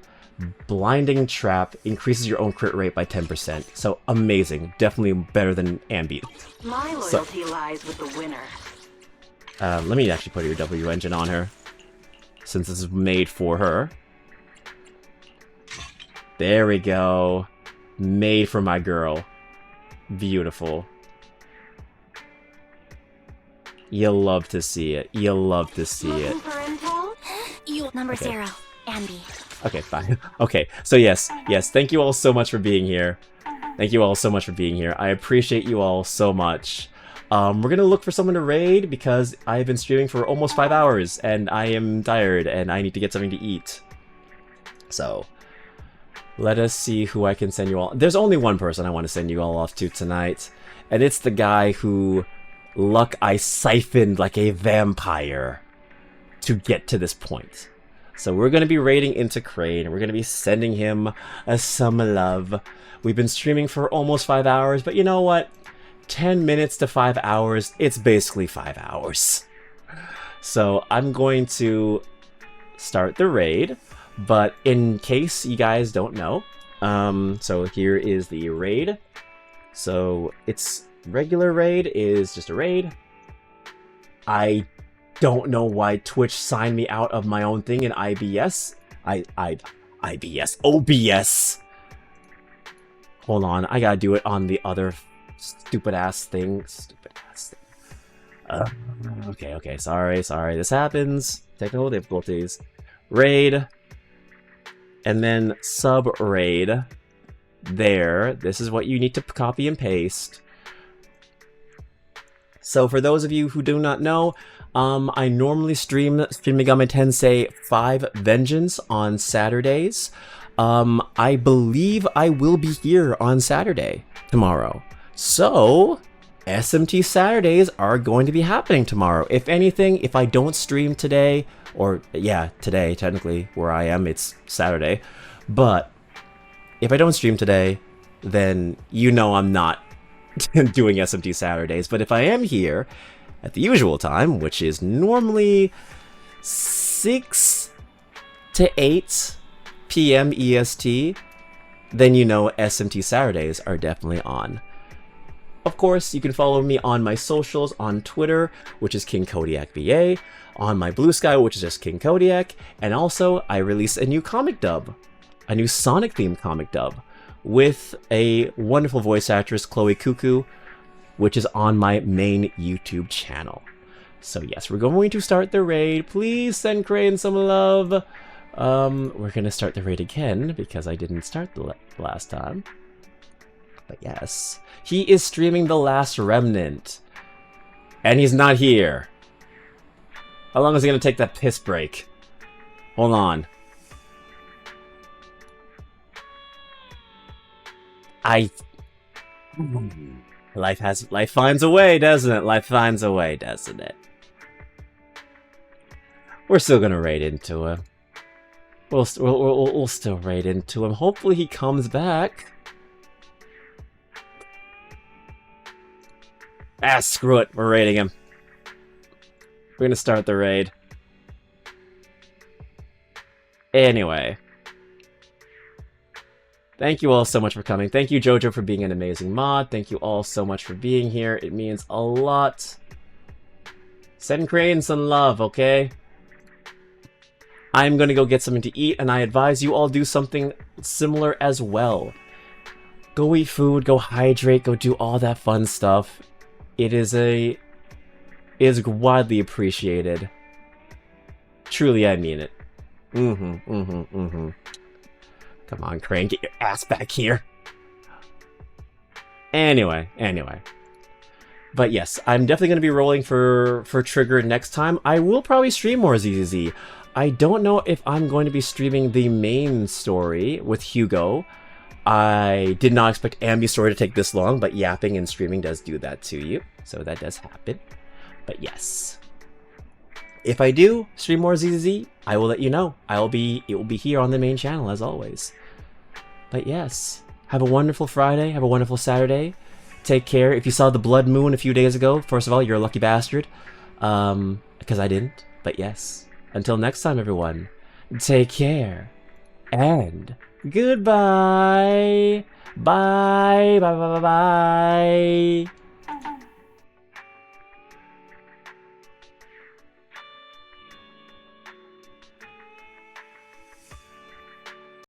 Blinding Trap, increases your own crit rate by 10%. So amazing. Definitely better than SAnby. My loyalty lies with the winner. Let me actually put your W engine on her, since this is made for her. There we go. Made for my girl. Beautiful. You'll love to see it. You'll love to see it. Number 0, SAnby. Okay, fine. Okay, so yes, thank you all so much for being here. Thank you all so much for being here. I appreciate you all so much. We're gonna look for someone to raid because I've been streaming for almost 5 hours and I am tired and I need to get something to eat. So, let us see who I can send you all. There's only one person I want to send you all off to tonight, and it's the guy who I siphoned like a vampire to get to this point. So we're going to be raiding into Crane, and we're going to be sending him some love. We've been streaming for almost 5 hours, but you know what? 10 minutes to 5 hours, it's basically 5 hours. So I'm going to start the raid, but in case you guys don't know, so here is the raid. So it's regular raid is just a raid. I don't know why Twitch signed me out of my own thing in IBS. OBS. Hold on, I gotta do it on the other stupid ass thing. Okay, sorry, this happens. Technical difficulties. Raid. And then sub-raid. There. This is what you need to copy and paste. So for those of you who do not know, I normally stream Shin Megami Tensei 5 Vengeance on Saturdays. I believe I will be here on Saturday, tomorrow. So, SMT Saturdays are going to be happening tomorrow. If anything, if I don't stream today, or yeah, today, technically, where I am, it's Saturday. But, if I don't stream today, then you know I'm not doing SMT Saturdays. But if I am here at the usual time, which is normally 6 to 8 p.m. EST, then you know SMT Saturdays are definitely on. Of course, you can follow me on my socials on Twitter, which is King Kodiak BA, on my Blue Sky, which is just King Kodiak, and also I released a new comic dub, a new Sonic-themed comic dub, with a wonderful voice actress, Chloe Cuckoo, which is on my main YouTube channel. So yes, we're going to start the raid. Please send Crane some love. We're gonna start the raid again, because I didn't start the last time. But yes, he is streaming The Last Remnant. And he's not here. How long is he gonna take that piss break? Hold on. Life finds a way, doesn't it? Life finds a way, doesn't it? We're still gonna raid into him. We'll still raid into him. Hopefully he comes back. Ah, screw it. We're raiding him. We're gonna start the raid. Anyway. Thank you all so much for coming. Thank you, Jojo, for being an amazing mod. Thank you all so much for being here. It means a lot. Send Crane some love, okay? I'm gonna go get something to eat, and I advise you all do something similar as well. Go eat food, go hydrate, go do all that fun stuff. It is widely appreciated. Truly, I mean it. Come on, Crane, get your ass back here. Anyway. But yes, I'm definitely going to be rolling for Trigger next time. I will probably stream more ZZZ. I don't know if I'm going to be streaming the main story with Hugo. I did not expect Ambi's story to take this long, but yapping and streaming does do that to you. So that does happen. But yes. If I do stream more ZZZ, I will let you know. It will be here on the main channel as always. But yes, have a wonderful Friday, have a wonderful Saturday. Take care. If you saw the blood moon a few days ago, first of all, you're a lucky bastard. Because I didn't. But yes. Until next time, everyone. Take care. And goodbye. Bye. Bye. Bye. Bye. Bye.